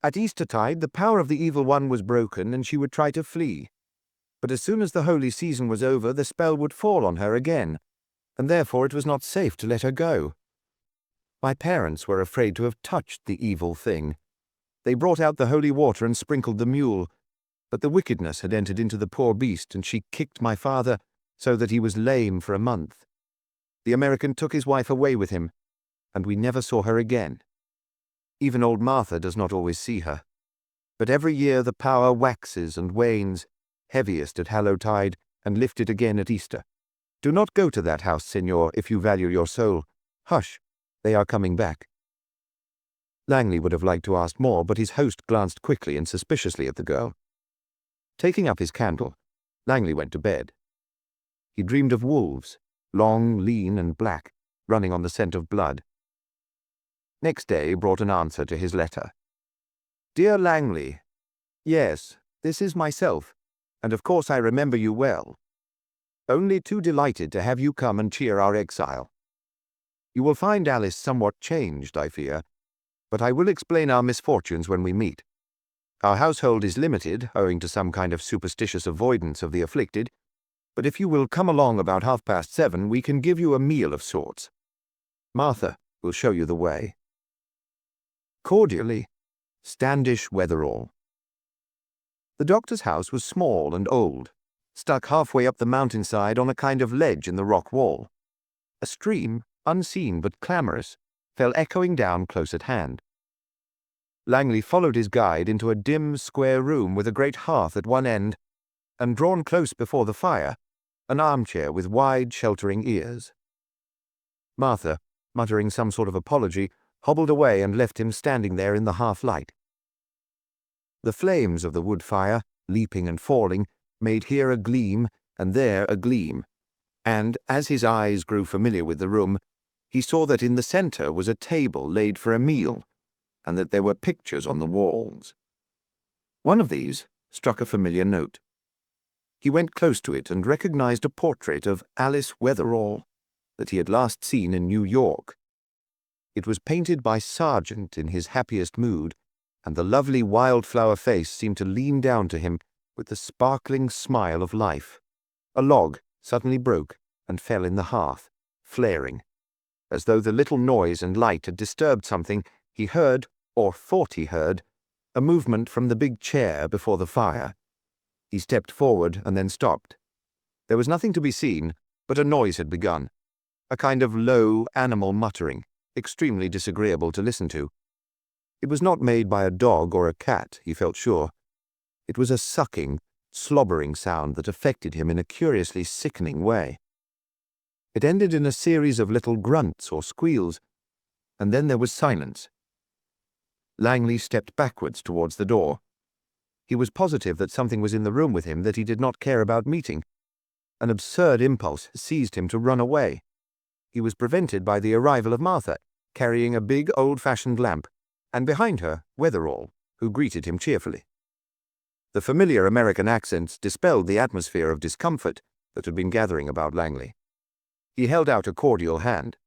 Speaker 1: At Eastertide, the power of the evil one was broken and she would try to flee. But as soon as the holy season was over, the spell would fall on her again, and therefore it was not safe to let her go. My parents were afraid to have touched the evil thing. They brought out the holy water and sprinkled the mule, but the wickedness had entered into the poor beast, and she kicked my father so that he was lame for a month. The American took his wife away with him, and we never saw her again. Even old Martha does not always see her. But every year the power waxes and wanes, heaviest at Hallowtide and lifted again at Easter. Do not go to that house, Signor, if you value your soul. Hush, they are coming back. Langley would have liked to ask more, but his host glanced quickly and suspiciously at the girl. Taking up his candle, Langley went to bed. He dreamed of wolves, long, lean, and black, running on the scent of blood. Next day brought an answer to his letter. Dear Langley, yes, this is myself, and of course I remember you well. Only too delighted to have you come and cheer our exile. You will find Alice somewhat changed, I fear, but I will explain our misfortunes when we meet. Our household is limited, owing to some kind of superstitious avoidance of the afflicted, but if you will come along about 7:30, we can give you a meal of sorts. Martha will show you the way. Cordially, Standish Wetherall. The doctor's house was small and old, stuck halfway up the mountainside on a kind of ledge in the rock wall. A stream, unseen but clamorous, fell echoing down close at hand. Langley followed his guide into a dim, square room with a great hearth at one end, and drawn close before the fire, an armchair with wide, sheltering ears. Martha, muttering some sort of apology, hobbled away and left him standing there in the half-light. The flames of the wood fire, leaping and falling, made here a gleam and there a gleam, and as his eyes grew familiar with the room, he saw that in the center was a table laid for a meal, and that there were pictures on the walls. One of these struck a familiar note. He went close to it and recognized a portrait of Alice Wetherall that he had last seen in New York. It was painted by Sargent in his happiest mood, and the lovely wildflower face seemed to lean down to him with the sparkling smile of life. A log suddenly broke and fell in the hearth, flaring. As though the little noise and light had disturbed something, he heard, or thought he heard, a movement from the big chair before the fire. He stepped forward and then stopped. There was nothing to be seen, but a noise had begun, a kind of low animal muttering, extremely disagreeable to listen to. It was not made by a dog or a cat, he felt sure. It was a sucking, slobbering sound that affected him in a curiously sickening way. It ended in a series of little grunts or squeals, and then there was silence. Langley stepped backwards towards the door. He was positive that something was in the room with him that he did not care about meeting. An absurd impulse seized him to run away. He was prevented by the arrival of Martha, carrying a big old-fashioned lamp, and behind her Wetherall, who greeted him cheerfully. The familiar American accents dispelled the atmosphere of discomfort that had been gathering about Langley. He held out a cordial hand.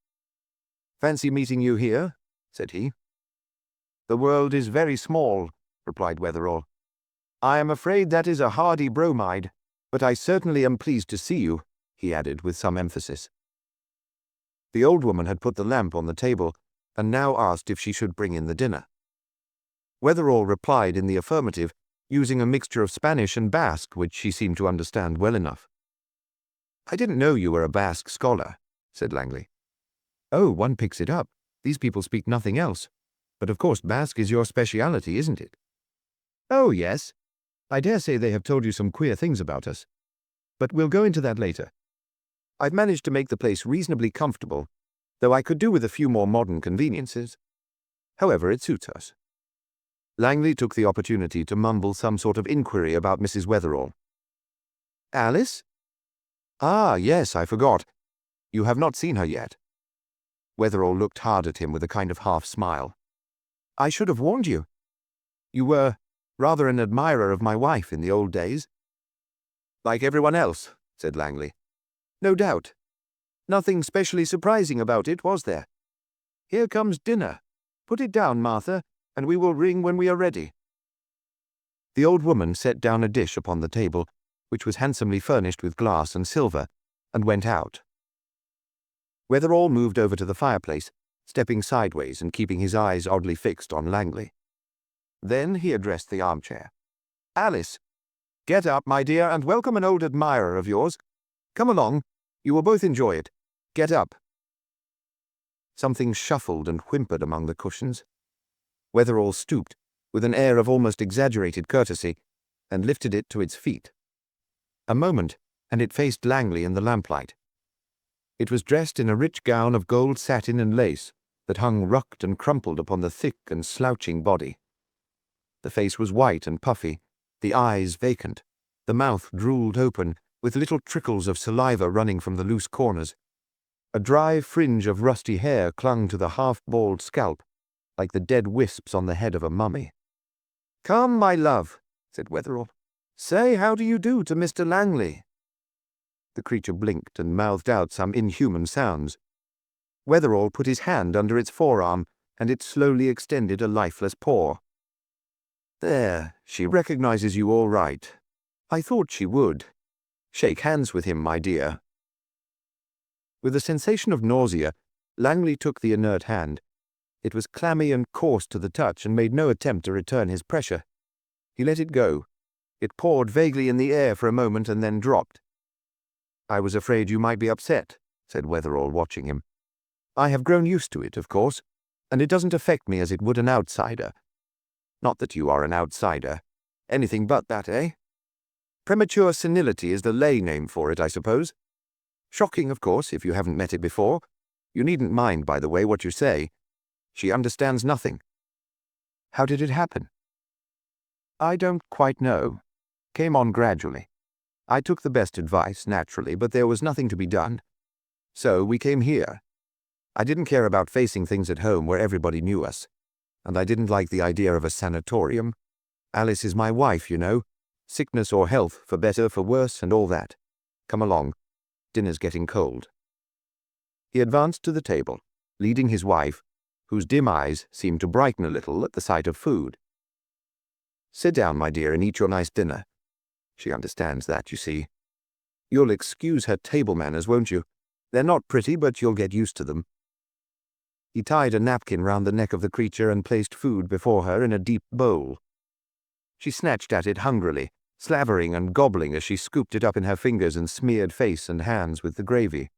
Speaker 1: "Fancy meeting you here," said he. "The world is very small," replied Wetherall. "I am afraid that is a hardy bromide, but I certainly am pleased to see you," he added with some emphasis. The old woman had put the lamp on the table, and now asked if she should bring in the dinner. Wetherall replied in the affirmative, using a mixture of Spanish and Basque which she seemed to understand well enough. "I didn't know you were a Basque scholar," said Langley. "Oh, one picks it up. These people speak nothing else. But of course Basque is your speciality, isn't it?" "Oh, yes. I dare say they have told you some queer things about us. But we'll go into that later. I've managed to make the place reasonably comfortable, though I could do with a few more modern conveniences. However, it suits us." Langley took the opportunity to mumble some sort of inquiry about Mrs. Wetherall. "Alice? Ah, yes, I forgot. You have not seen her yet." Wetherall looked hard at him with a kind of half-smile. "I should have warned you. You were rather an admirer of my wife in the old days." "Like everyone else," said Langley. "No doubt. Nothing specially surprising about it, was there? Here comes dinner. Put it down, Martha, and we will ring when we are ready." The old woman set down a dish upon the table, which was handsomely furnished with glass and silver, and went out. Wetherall moved over to the fireplace, stepping sideways and keeping his eyes oddly fixed on Langley. Then he addressed the armchair. "Alice, get up, my dear, and welcome an old admirer of yours. Come along. You will both enjoy it. Get up." Something shuffled and whimpered among the cushions. Wetherall stooped, with an air of almost exaggerated courtesy, and lifted it to its feet. A moment, and it faced Langley in the lamplight. It was dressed in a rich gown of gold satin and lace that hung rucked and crumpled upon the thick and slouching body. The face was white and puffy, the eyes vacant, the mouth drooled open, with little trickles of saliva running from the loose corners. A dry fringe of rusty hair clung to the half-bald scalp, like the dead wisps on the head of a mummy. "Come, my love," said Wetherall. "Say how do you do to Mr. Langley." The creature blinked and mouthed out some inhuman sounds. Wetherall put his hand under its forearm, and it slowly extended a lifeless paw. "There, she recognizes you all right. I thought she would. Shake hands with him, my dear." With a sensation of nausea, Langley took the inert hand. It was clammy and coarse to the touch and made no attempt to return his pressure. He let it go. It pawed vaguely in the air for a moment and then dropped. "I was afraid you might be upset," said Wetherall, watching him. "I have grown used to it, of course, and it doesn't affect me as it would an outsider. Not that you are an outsider. Anything but that, eh? Premature senility is the lay name for it, I suppose. Shocking, of course, if you haven't met it before. You needn't mind, by the way, what you say. She understands nothing." "How did it happen?" "I don't quite know. Came on gradually. I took the best advice, naturally, but there was nothing to be done. So we came here. I didn't care about facing things at home where everybody knew us, and I didn't like the idea of a sanatorium. Alice is my wife, you know. Sickness or health, for better, for worse, and all that. Come along. Dinner's getting cold." He advanced to the table, leading his wife, whose dim eyes seemed to brighten a little at the sight of food. "Sit down, my dear, and eat your nice dinner. She understands that, you see. You'll excuse her table manners, won't you? They're not pretty, but you'll get used to them." He tied a napkin round the neck of the creature and placed food before her in a deep bowl. She snatched at it hungrily, slavering and gobbling as she scooped it up in her fingers and smeared face and hands with the gravy.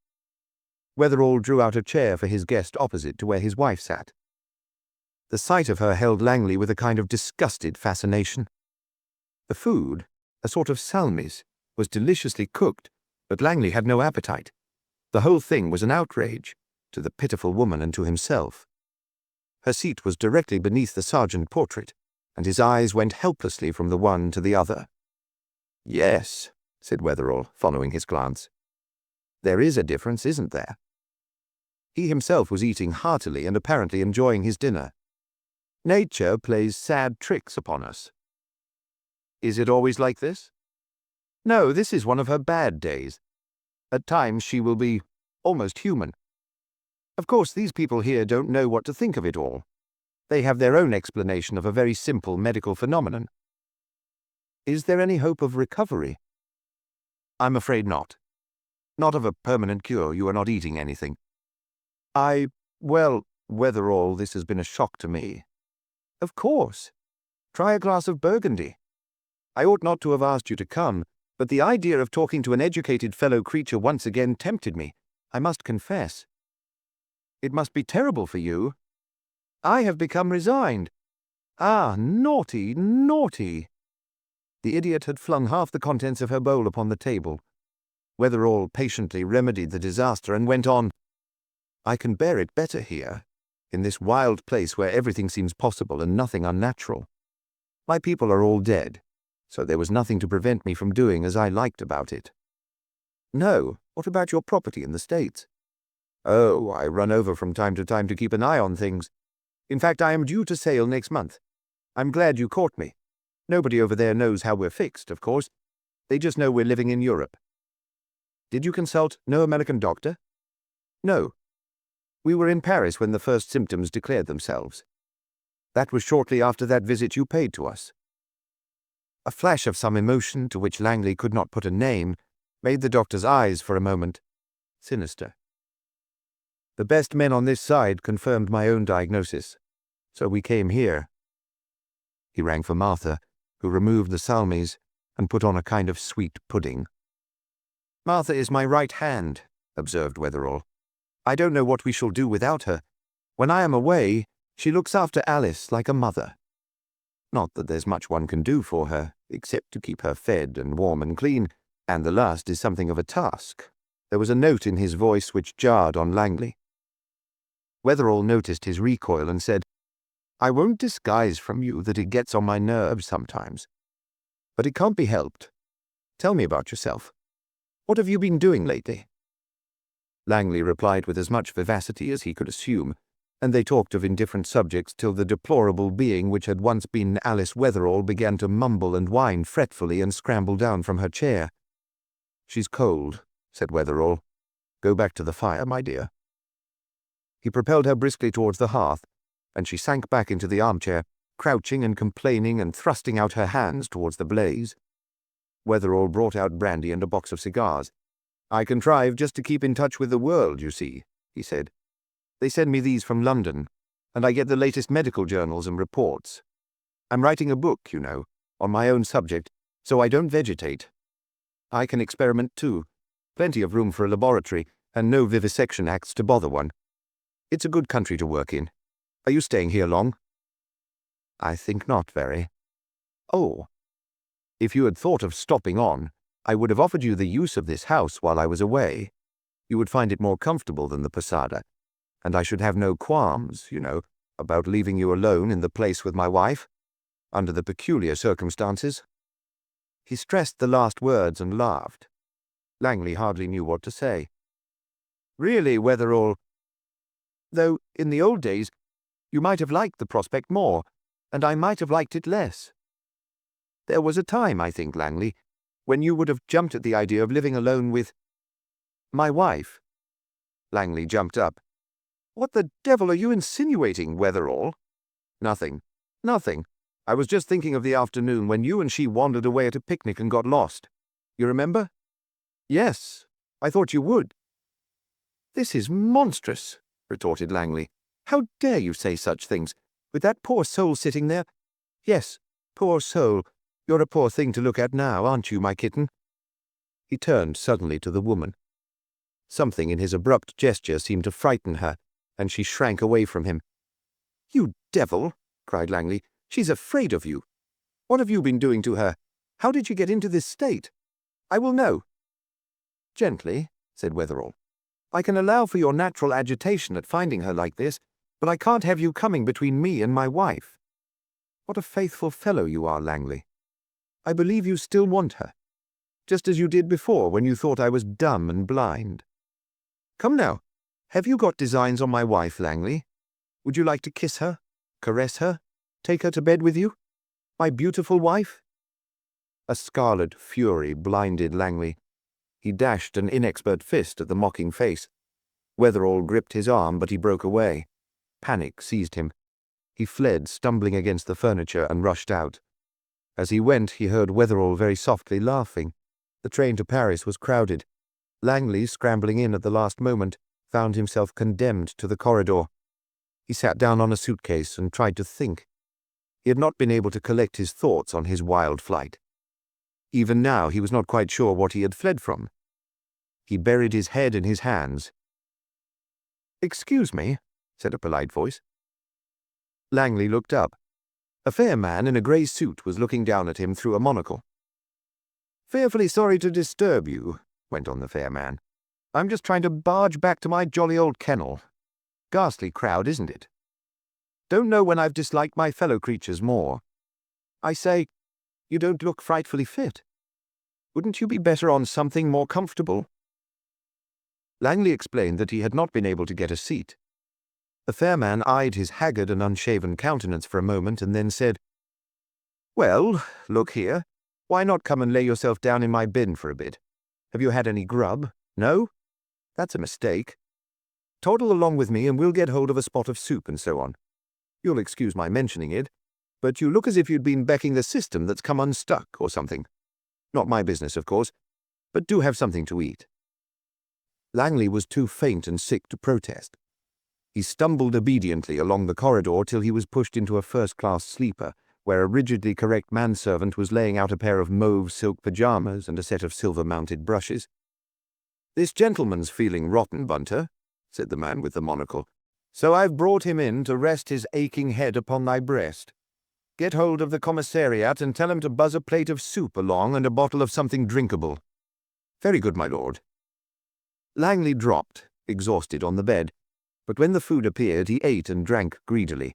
Speaker 1: Wetherall drew out a chair for his guest opposite to where his wife sat. The sight of her held Langley with a kind of disgusted fascination. The food, a sort of salmis, was deliciously cooked, but Langley had no appetite. The whole thing was an outrage, to the pitiful woman and to himself. Her seat was directly beneath the sergeant portrait, and his eyes went helplessly from the one to the other. "Yes," said Wetherall, following his glance. "There is a difference, isn't there?" He himself was eating heartily and apparently enjoying his dinner. "Nature plays sad tricks upon us." "Is it always like this?" "No, this is one of her bad days. At times she will be almost human. Of course, these people here don't know what to think of it all. They have their own explanation of a very simple medical phenomenon." "Is there any hope of recovery?" "I'm afraid not. Not of a permanent cure. You are not eating anything." Well, Wetherall, this has been a shock to me." "Of course. Try a glass of Burgundy. I ought not to have asked you to come, but the idea of talking to an educated fellow creature once again tempted me, I must confess." "It must be terrible for you." "I have become resigned." "Ah, naughty, naughty." The idiot had flung half the contents of her bowl upon the table. Wetherall patiently remedied the disaster and went on, "I can bear it better here, in this wild place where everything seems possible and nothing unnatural. My people are all dead, so there was nothing to prevent me from doing as I liked about it." "No, what about your property in the States?" "Oh, I run over from time to time to keep an eye on things. In fact, I am due to sail next month. I'm glad you caught me. Nobody over there knows how we're fixed, of course. They just know we're living in Europe." "Did you consult no American doctor?" "No. We were in Paris when the first symptoms declared themselves. That was shortly after that visit you paid to us." A flash of some emotion, to which Langley could not put a name, made the doctor's eyes for a moment sinister. "The best men on this side confirmed my own diagnosis, so we came here." He rang for Martha, who removed the salmis and put on a kind of sweet pudding. "Martha is my right hand," observed Wetherall. "I don't know what we shall do without her. When I am away, she looks after Alice like a mother. Not that there's much one can do for her, except to keep her fed and warm and clean, and the last is something of a task." There was a note in his voice which jarred on Langley. Wetherall noticed his recoil and said, "I won't disguise from you that it gets on my nerves sometimes. But it can't be helped. Tell me about yourself. What have you been doing lately?" Langley replied with as much vivacity as he could assume, and they talked of indifferent subjects till the deplorable being which had once been Alice Wetherall began to mumble and whine fretfully and scramble down from her chair. "She's cold," said Wetherall. "Go back to the fire, my dear." He propelled her briskly towards the hearth, and she sank back into the armchair, crouching and complaining and thrusting out her hands towards the blaze. Wetherall brought out brandy and a box of cigars. "I contrive just to keep in touch with the world, you see," he said. "They send me these from London, and I get the latest medical journals and reports. I'm writing a book, you know, on my own subject, so I don't vegetate. I can experiment too. Plenty of room for a laboratory, and no vivisection acts to bother one. It's a good country to work in. Are you staying here long?" "I think not very." "Oh. If you had thought of stopping on, I would have offered you the use of this house while I was away. You would find it more comfortable than the posada, and I should have no qualms, you know, about leaving you alone in the place with my wife, under the peculiar circumstances." He stressed the last words and laughed. Langley hardly knew what to say. "Really, Wetherall, though in the old days you might have liked the prospect more, and I might have liked it less. There was a time, I think, Langley, when you would have jumped at the idea of living alone with my wife." Langley jumped up. "What the devil are you insinuating, Wetherall?" "Nothing. Nothing. I was just thinking of the afternoon when you and she wandered away at a picnic and got lost. You remember?" "Yes, I thought you would." "This is monstrous," retorted Langley. "How dare you say such things, with that poor soul sitting there?" "Yes, poor soul. You're a poor thing to look at now, aren't you, my kitten?" He turned suddenly to the woman. Something in his abrupt gesture seemed to frighten her, and she shrank away from him. "You devil!" cried Langley. "She's afraid of you. What have you been doing to her? How did she get into this state? I will know." "Gently," said Wetherall. "I can allow for your natural agitation at finding her like this, but I can't have you coming between me and my wife. What a faithful fellow you are, Langley. I believe you still want her, just as you did before when you thought I was dumb and blind. Come now, have you got designs on my wife, Langley? Would you like to kiss her, caress her, take her to bed with you? My beautiful wife?" A scarlet fury blinded Langley. He dashed an inexpert fist at the mocking face. Wetherall gripped his arm, but he broke away. Panic seized him. He fled, stumbling against the furniture, and rushed out. As he went, he heard Wetherall very softly laughing. The train to Paris was crowded. Langley, scrambling in at the last moment, found himself condemned to the corridor. He sat down on a suitcase and tried to think. He had not been able to collect his thoughts on his wild flight. Even now he was not quite sure what he had fled from. He buried his head in his hands. "Excuse me," said a polite voice. Langley looked up. A fair man in a grey suit was looking down at him through a monocle. "Fearfully sorry to disturb you," went on the fair man. "I'm just trying to barge back to my jolly old kennel. Ghastly crowd, isn't it? Don't know when I've disliked my fellow creatures more. I say, you don't look frightfully fit. Wouldn't you be better on something more comfortable?" Langley explained that he had not been able to get a seat. The fair man eyed his haggard and unshaven countenance for a moment and then said, "Well, look here. Why not come and lay yourself down in my bin for a bit? Have you had any grub? No? That's a mistake. Toddle along with me and we'll get hold of a spot of soup and so on. You'll excuse my mentioning it, but you look as if you'd been becking the system that's come unstuck or something. Not my business, of course, but do have something to eat." Langley was too faint and sick to protest. He stumbled obediently along the corridor till he was pushed into a first-class sleeper, where a rigidly correct manservant was laying out a pair of mauve silk pyjamas and a set of silver-mounted brushes. "This gentleman's feeling rotten, Bunter," said the man with the monocle, "so I've brought him in to rest his aching head upon thy breast. Get hold of the commissariat and tell him to buzz a plate of soup along and a bottle of something drinkable." "Very good, my lord." Langley dropped, exhausted, on the bed, but when the food appeared he ate and drank greedily.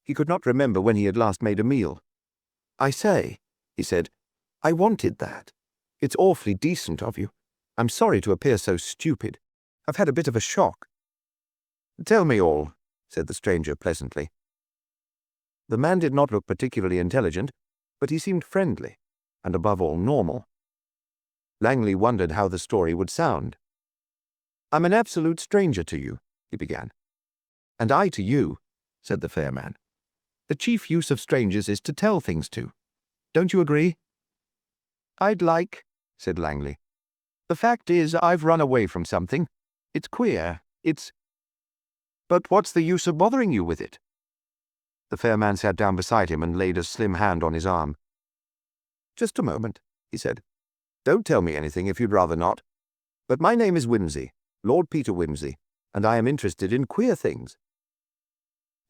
Speaker 1: He could not remember when he had last made a meal. "I say," he said, "I wanted that. It's awfully decent of you. I'm sorry to appear so stupid. I've had a bit of a shock." "Tell me all," said the stranger pleasantly. The man did not look particularly intelligent, but he seemed friendly, and above all normal. Langley wondered how the story would sound. "I'm an absolute stranger to you," he began. "And I to you," said the fair man. "The chief use of strangers is to tell things to. Don't you agree?" "I'd like," said Langley. "The fact is, I've run away from something. It's queer. But what's the use of bothering you with it?" The fair man sat down beside him and laid a slim hand on his arm. "Just a moment," he said. "Don't tell me anything if you'd rather not. But my name is Wimsey, Lord Peter Wimsey, and I am interested in queer things."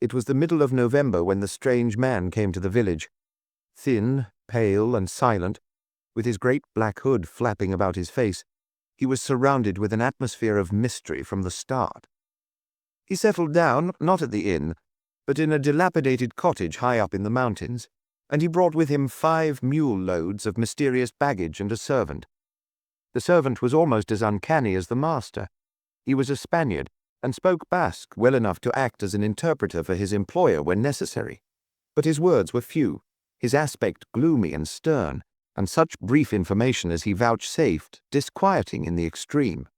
Speaker 1: It was the middle of November when the strange man came to the village. Thin, pale, and silent, with his great black hood flapping about his face, he was surrounded with an atmosphere of mystery from the start. He settled down, not at the inn, but in a dilapidated cottage high up in the mountains, and he brought with him 5 mule loads of mysterious baggage and a servant. The servant was almost as uncanny as the master. He was a Spaniard, and spoke Basque well enough to act as an interpreter for his employer when necessary. But his words were few, his aspect gloomy and stern, and such brief information as he vouchsafed disquieting in the extreme.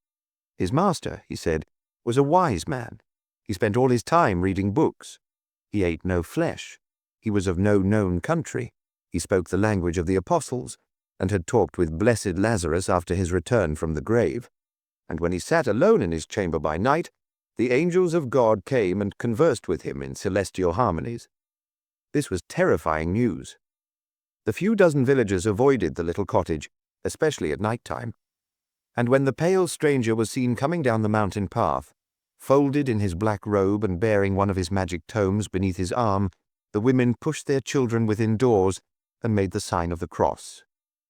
Speaker 1: His master, he said, was a wise man. He spent all his time reading books. He ate no flesh. He was of no known country. He spoke the language of the apostles, and had talked with blessed Lazarus after his return from the grave. And when he sat alone in his chamber by night, the angels of God came and conversed with him in celestial harmonies. This was terrifying news. The few dozen villagers avoided the little cottage, especially at night time. And when the pale stranger was seen coming down the mountain path, folded in his black robe and bearing one of his magic tomes beneath his arm, the women pushed their children within doors and made the sign of the cross.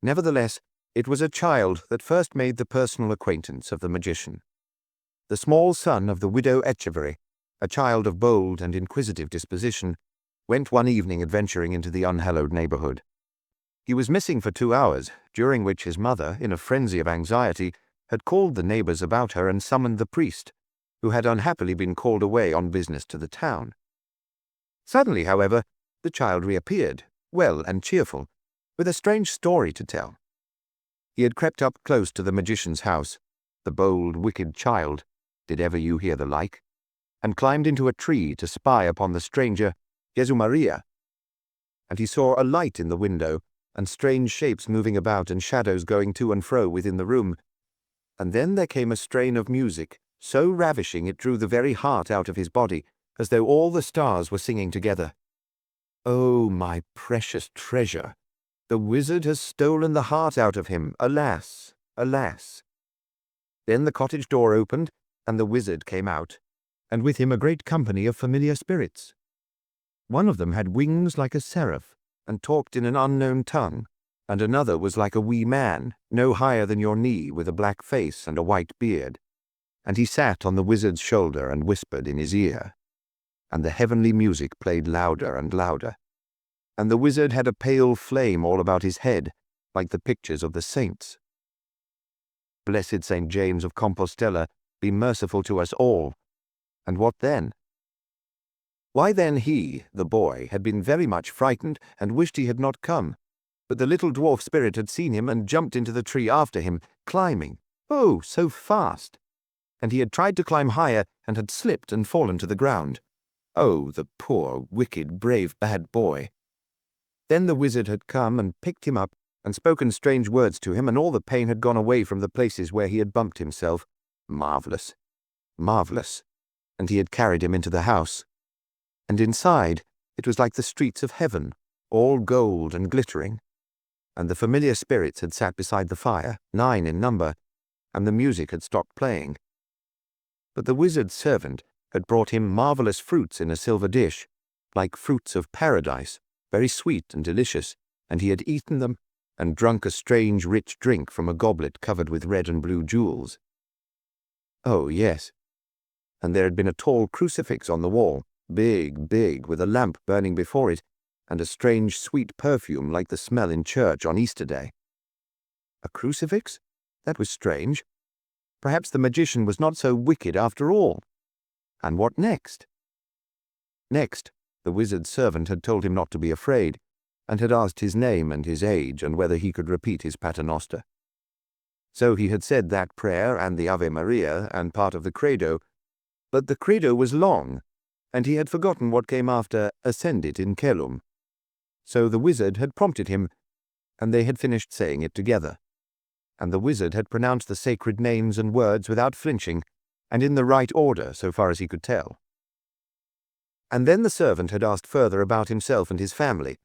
Speaker 1: Nevertheless, it was a child that first made the personal acquaintance of the magician. The small son of the widow Etcheverry, a child of bold and inquisitive disposition, went one evening adventuring into the unhallowed neighborhood. He was missing for 2 hours, during which his mother, in a frenzy of anxiety, had called the neighbors about her and summoned the priest, who had unhappily been called away on business to the town. Suddenly, however, the child reappeared, well and cheerful, with a strange story to tell. He had crept up close to the magician's house, the bold, wicked child, did ever you hear the like, and climbed into a tree to spy upon the stranger, Jesu Maria. And he saw a light in the window, and strange shapes moving about and shadows going to and fro within the room. And then there came a strain of music, so ravishing it drew the very heart out of his body, as though all the stars were singing together. Oh, my precious treasure! The wizard has stolen the heart out of him, alas, alas! Then the cottage door opened, and the wizard came out, and with him a great company of familiar spirits. One of them had wings like a seraph, and talked in an unknown tongue, and another was like a wee man, no higher than your knee, with a black face and a white beard. And he sat on the wizard's shoulder and whispered in his ear. And the heavenly music played louder and louder. And the wizard had a pale flame all about his head, like the pictures of the saints. Blessed St. James of Compostela, be merciful to us all. And what then? Why then he, the boy, had been very much frightened and wished he had not come, but the little dwarf spirit had seen him and jumped into the tree after him, climbing, oh, so fast! And he had tried to climb higher and had slipped and fallen to the ground. Oh, the poor, wicked, brave, bad boy! Then the wizard had come and picked him up and spoken strange words to him, and all the pain had gone away from the places where he had bumped himself. Marvelous, marvelous! And he had carried him into the house. And inside, it was like the streets of heaven, all gold and glittering. And the familiar spirits had sat beside the fire, 9 in number, and the music had stopped playing. But the wizard's servant had brought him marvelous fruits in a silver dish, like fruits of paradise, very sweet and delicious, and he had eaten them, and drunk a strange rich drink from a goblet covered with red and blue jewels. Oh, yes. And there had been a tall crucifix on the wall, big, with a lamp burning before it, and a strange sweet perfume like the smell in church on Easter Day. A crucifix? That was strange. Perhaps the magician was not so wicked after all. And what next? Next, the wizard's servant had told him not to be afraid, and had asked his name and his age and whether he could repeat his paternoster. So he had said that prayer and the Ave Maria and part of the Credo, but the Credo was long, and he had forgotten what came after Ascendit in Caelum. So the wizard had prompted him, and they had finished saying it together. And the wizard had pronounced the sacred names and words without flinching, and in the right order so far as he could tell. And then the servant had asked further about himself and his family,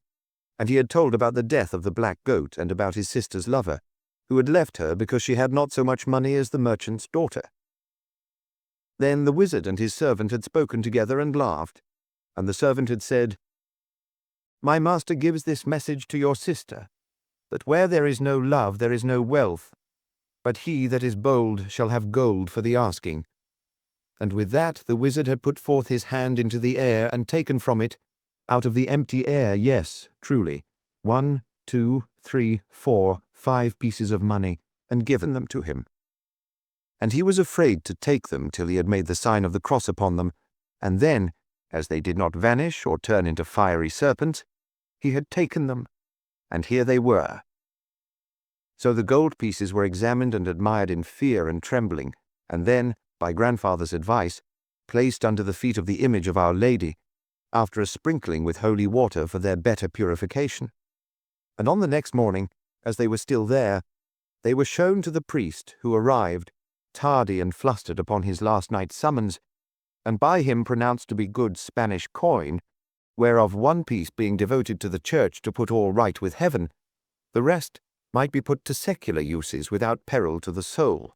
Speaker 1: and he had told about the death of the black goat and about his sister's lover, who had left her because she had not so much money as the merchant's daughter. Then the wizard and his servant had spoken together and laughed, and the servant had said, "My master gives this message to your sister, that where there is no love there is no wealth, but he that is bold shall have gold for the asking." And with that the wizard had put forth his hand into the air and taken from it, out of the empty air, yes, truly, 1, 2, 3, 4, 5 pieces of money, and given them to him. And he was afraid to take them till he had made the sign of the cross upon them, and then, as they did not vanish or turn into fiery serpents, he had taken them, and here they were. So the gold pieces were examined and admired in fear and trembling, and then, by grandfather's advice, placed under the feet of the image of Our Lady, after a sprinkling with holy water for their better purification. And on the next morning, as they were still there, they were shown to the priest, who arrived, tardy and flustered upon his last night's summons, and by him pronounced to be good Spanish coin, whereof one piece being devoted to the church to put all right with heaven, the rest might be put to secular uses without peril to the soul.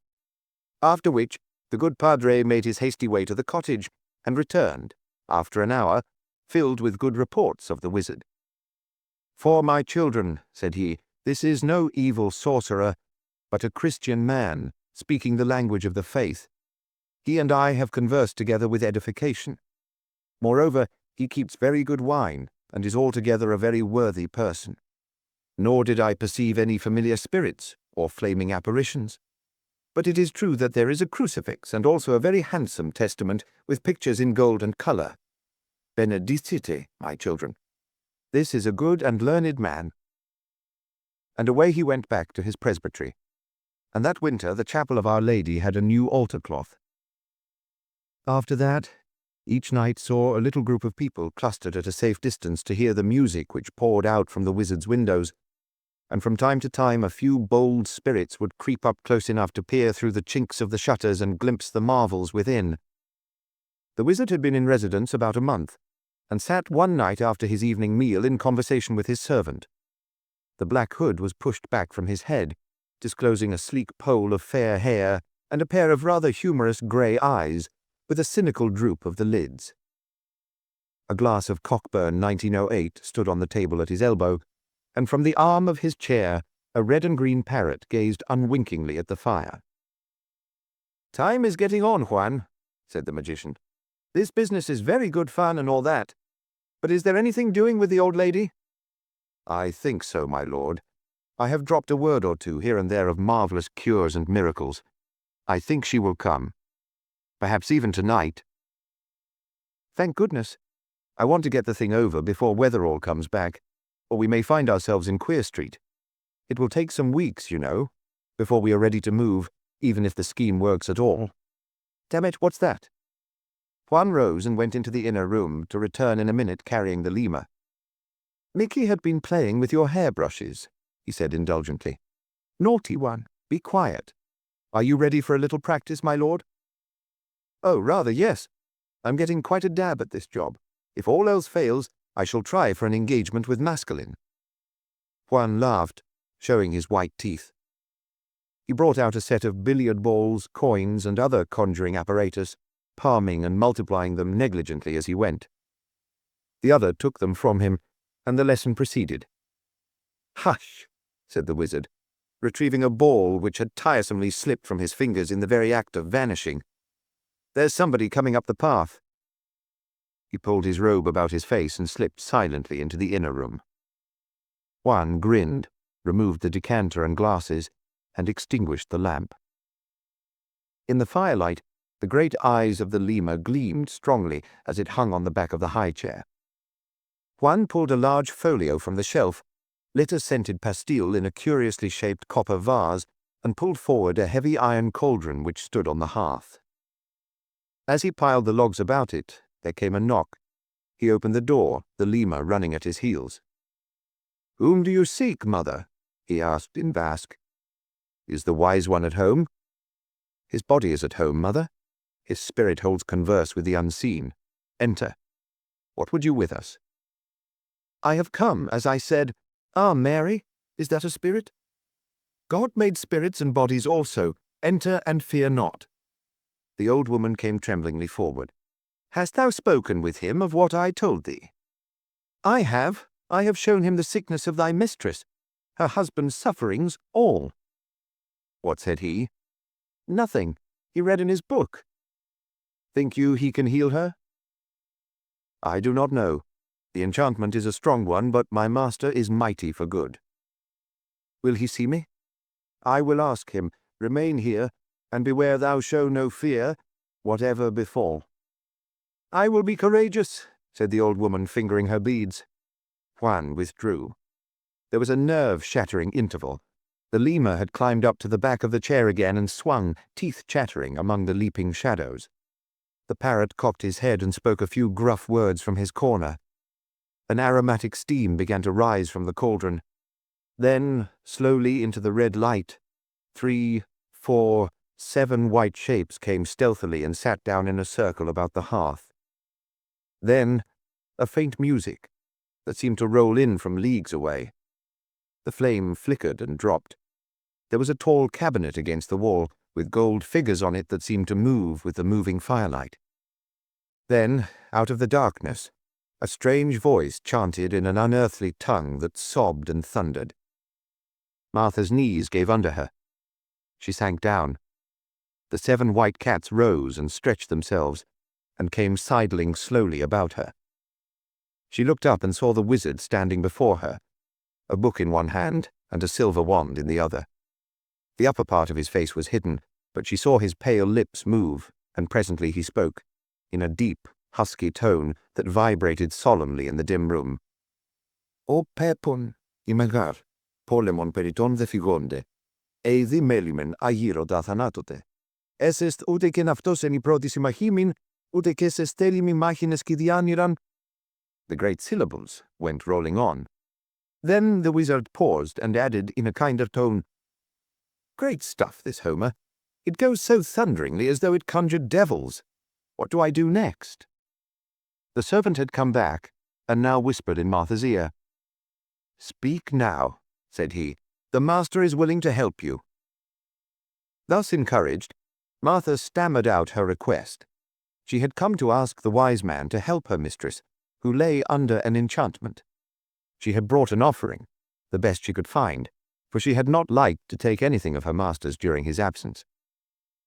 Speaker 1: After which the good padre made his hasty way to the cottage, and returned, after an hour, filled with good reports of the wizard. "For my children," said he, "this is no evil sorcerer, but a Christian man, speaking the language of the faith. He and I have conversed together with edification. Moreover, he keeps very good wine, and is altogether a very worthy person. Nor did I perceive any familiar spirits, or flaming apparitions. But it is true that there is a crucifix, and also a very handsome testament, with pictures in gold and colour. Benedicite, my children. This is a good and learned man." And away he went back to his presbytery. And that winter the chapel of Our Lady had a new altar cloth. After that, each night saw a little group of people clustered at a safe distance to hear the music which poured out from the wizard's windows, and from time to time a few bold spirits would creep up close enough to peer through the chinks of the shutters and glimpse the marvels within. The wizard had been in residence about a month, and sat one night after his evening meal in conversation with his servant. The black hood was pushed back from his head, disclosing a sleek poll of fair hair and a pair of rather humorous grey eyes, with a cynical droop of the lids. A glass of Cockburn 1908 stood on the table at his elbow, and from the arm of his chair a red and green parrot gazed unwinkingly at the fire. "Time is getting on, Juan," said the magician. "This business is very good fun and all that, but is there anything doing with the old lady?" "I think so, my lord. I have dropped a word or two here and there of marvellous cures and miracles. I think she will come. Perhaps even tonight." "Thank goodness. I want to get the thing over before Weatherall comes back, or we may find ourselves in Queer Street. It will take some weeks, you know, before we are ready to move, even if the scheme works at all. Damn it, what's that?" Juan rose and went into the inner room, to return in a minute carrying the lemur. "Mickey had been playing with your hairbrushes," he said indulgently. "Naughty one, be quiet. Are you ready for a little practice, my lord?" "Oh, rather, yes. I'm getting quite a dab at this job. If all else fails, I shall try for an engagement with Maskelyne." Juan laughed, showing his white teeth. He brought out a set of billiard balls, coins, and other conjuring apparatus, palming and multiplying them negligently as he went. The other took them from him, and the lesson proceeded. "Hush," said the wizard, retrieving a ball which had tiresomely slipped from his fingers in the very act of vanishing. "There's somebody coming up the path." He pulled his robe about his face and slipped silently into the inner room. Juan grinned, removed the decanter and glasses, and extinguished the lamp. In the firelight, the great eyes of the lemur gleamed strongly as it hung on the back of the high chair. Juan pulled a large folio from the shelf, lit a scented pastille in a curiously shaped copper vase, and pulled forward a heavy iron cauldron which stood on the hearth. As he piled the logs about it, there came a knock. He opened the door, the lemur running at his heels. "Whom do you seek, mother?" he asked in Basque. "Is the wise one at home?" "His body is at home, mother. His spirit holds converse with the unseen. Enter. What would you with us?" "I have come, as I said. Ah, Mary, is that a spirit?" "God made spirits and bodies also. Enter and fear not." The old woman came tremblingly forward. "Hast thou spoken with him of what I told thee?" "I have. I have shown him the sickness of thy mistress, her husband's sufferings, all." "What said he?" "Nothing. He read in his book." "Think you he can heal her?" "I do not know. The enchantment is a strong one, but my master is mighty for good." "Will he see me?" "I will ask him. Remain here, and beware thou show no fear, whatever befall." "I will be courageous," said the old woman, fingering her beads. Juan withdrew. There was a nerve-shattering interval. The lemur had climbed up to the back of the chair again and swung, teeth chattering, among the leaping shadows. The parrot cocked his head and spoke a few gruff words from his corner. An aromatic steam began to rise from the cauldron. Then, slowly into the red light, 3, 4, 7 white shapes came stealthily and sat down in a circle about the hearth. Then, a faint music that seemed to roll in from leagues away. The flame flickered and dropped. There was a tall cabinet against the wall, with gold figures on it that seemed to move with the moving firelight. Then, out of the darkness, a strange voice chanted in an unearthly tongue that sobbed and thundered. Martha's knees gave under her. She sank down. The 7 white cats rose and stretched themselves, and came sidling slowly about her. She looked up and saw the wizard standing before her, a book in one hand and a silver wand in the other. The upper part of his face was hidden, but she saw his pale lips move, and presently he spoke, in a deep, husky tone that vibrated solemnly in the dim room. O pepon, imegar, polemon periton de figonde, eidhi melimen agiro dathanatote. Esest ute ken aftos eni protis imachimin, ute kes estelim imachines kidianiran. The great syllables went rolling on. Then the wizard paused and added in a kinder tone, Great stuff, this Homer. It goes so thunderingly as though it conjured devils. What do I do next? The servant had come back, and now whispered in Martha's ear. Speak now, said he. The master is willing to help you. Thus encouraged, Martha stammered out her request. She had come to ask the wise man to help her mistress, who lay under an enchantment. She had brought an offering, the best she could find, for she had not liked to take anything of her master's during his absence.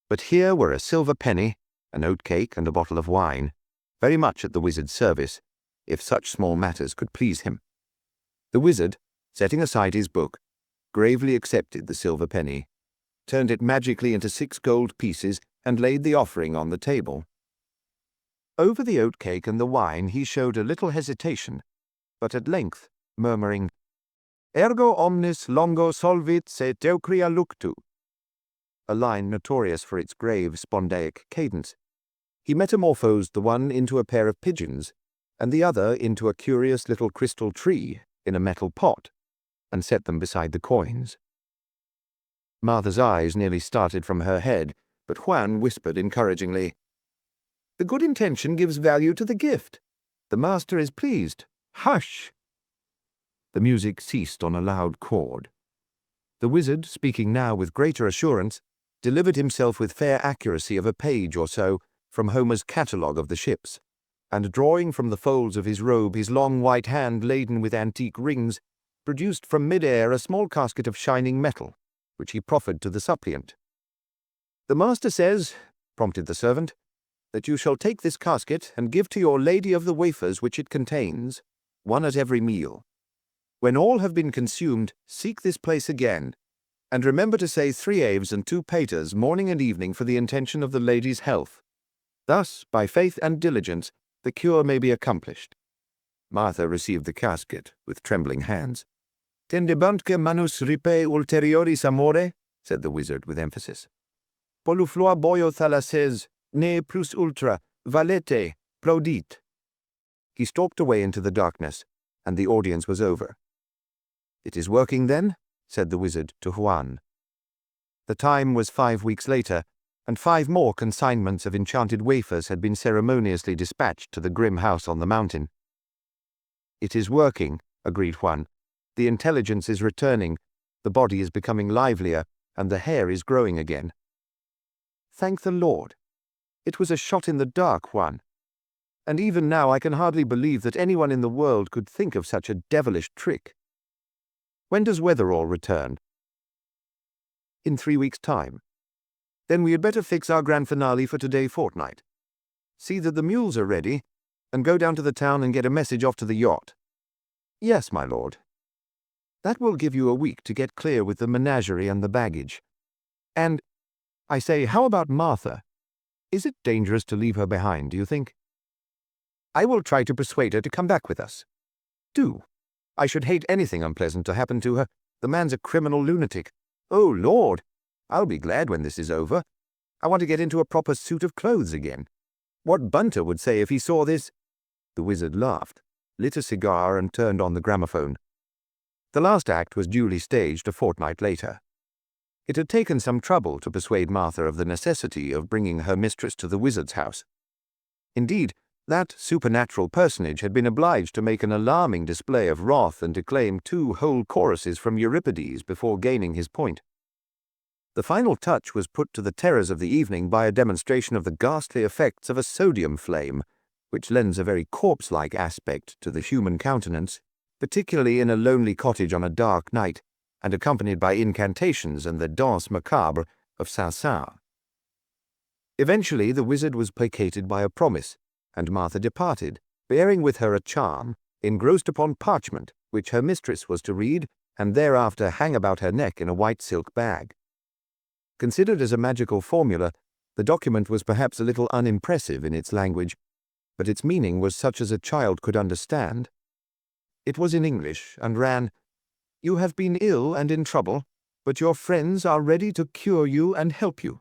Speaker 1: But here were a silver penny, an oatcake, and a bottle of wine, very much at the wizard's service, if such small matters could please him. The wizard, setting aside his book, gravely accepted the silver penny, turned it magically into 6 gold pieces, and laid the offering on the table. Over the oatcake and the wine he showed a little hesitation, but at length, murmuring, Ergo omnis longo solvit se teucria luctu, a line notorious for its grave spondaic cadence, he metamorphosed the one into a pair of pigeons, and the other into a curious little crystal tree in a metal pot, and set them beside the coins. Martha's eyes nearly started from her head, but Juan whispered encouragingly, The good intention gives value to the gift. The master is pleased. Hush! The music ceased on a loud chord. The wizard, speaking now with greater assurance, delivered himself with fair accuracy of a page or so from Homer's catalogue of the ships, and drawing from the folds of his robe his long white hand laden with antique rings, produced from mid-air a small casket of shining metal, which he proffered to the suppliant. The master says, prompted the servant, that you shall take this casket and give to your lady of the wafers which it contains, 1 at every meal. When all have been consumed, seek this place again, and remember to say 3 Aves and 2 Paters morning and evening for the intention of the lady's health. Thus, by faith and diligence, the cure may be accomplished. Martha received the casket with trembling hands. Tendebantque manus ripe ulterioris amore, said the wizard with emphasis. Poluflua boio thalaces, ne plus ultra, valete, plaudit. He stalked away into the darkness, and the audience was over. It is working, then? Said the wizard to Juan. The time was 5 weeks later, and 5 more consignments of enchanted wafers had been ceremoniously dispatched to the grim house on the mountain. It is working, agreed Juan. The intelligence is returning, the body is becoming livelier, and the hair is growing again. Thank the Lord. It was a shot in the dark, Juan. And even now I can hardly believe that anyone in the world could think of such a devilish trick. When does Weatherall return? In 3 weeks' time. Then we had better fix our grand finale for today fortnight. See that the mules are ready, and go down to the town and get a message off to the yacht. Yes, my lord. That will give you a week to get clear with the menagerie and the baggage. And, I say, how about Martha? Is it dangerous to leave her behind, do you think? I will try to persuade her to come back with us. Do. I should hate anything unpleasant to happen to her. The man's a criminal lunatic. Oh, Lord! I'll be glad when this is over. I want to get into a proper suit of clothes again. What Bunter would say if he saw this? The wizard laughed, lit a cigar, and turned on the gramophone. The last act was duly staged a fortnight later. It had taken some trouble to persuade Martha of the necessity of bringing her mistress to the wizard's house. Indeed, That supernatural personage had been obliged to make an alarming display of wrath and declaim 2 whole choruses from Euripides before gaining his point. The final touch was put to the terrors of the evening by a demonstration of the ghastly effects of a sodium flame, which lends a very corpse-like aspect to the human countenance, particularly in a lonely cottage on a dark night, and accompanied by incantations and the danse macabre of Saint-Saëns. Eventually the wizard was placated by a promise, and Martha departed, bearing with her a charm, engrossed upon parchment, which her mistress was to read, and thereafter hang about her neck in a white silk bag. Considered as a magical formula, the document was perhaps a little unimpressive in its language, but its meaning was such as a child could understand. It was in English, and ran, "You have been ill and in trouble, but your friends are ready to cure you and help you.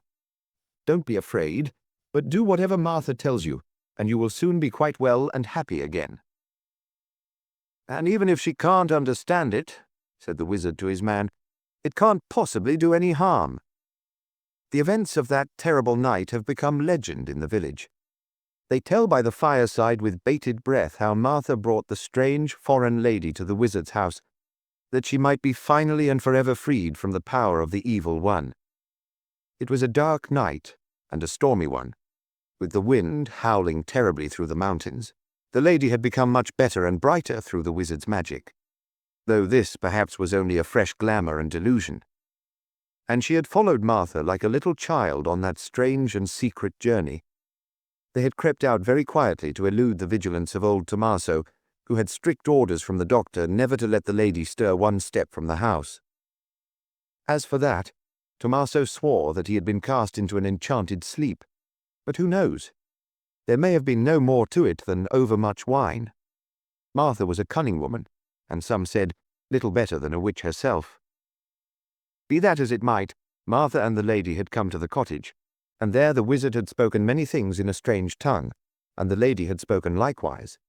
Speaker 1: Don't be afraid, but do whatever Martha tells you, and you will soon be quite well and happy again." "And even if she can't understand it," said the wizard to his man, "it can't possibly do any harm." The events of that terrible night have become legend in the village. They tell by the fireside with bated breath how Martha brought the strange foreign lady to the wizard's house, that she might be finally and forever freed from the power of the evil one. It was a dark night, and a stormy one, with the wind howling terribly through the mountains. The lady had become much better and brighter through the wizard's magic, though this perhaps was only a fresh glamour and delusion. And she had followed Martha like a little child on that strange and secret journey. They had crept out very quietly to elude the vigilance of old Tommaso, who had strict orders from the doctor never to let the lady stir one step from the house. As for that, Tommaso swore that he had been cast into an enchanted sleep, but who knows? There may have been no more to it than overmuch wine. Martha was a cunning woman, and some said little better than a witch herself. Be that as it might, Martha and the lady had come to the cottage, and there the wizard had spoken many things in a strange tongue, and the lady had spoken likewise.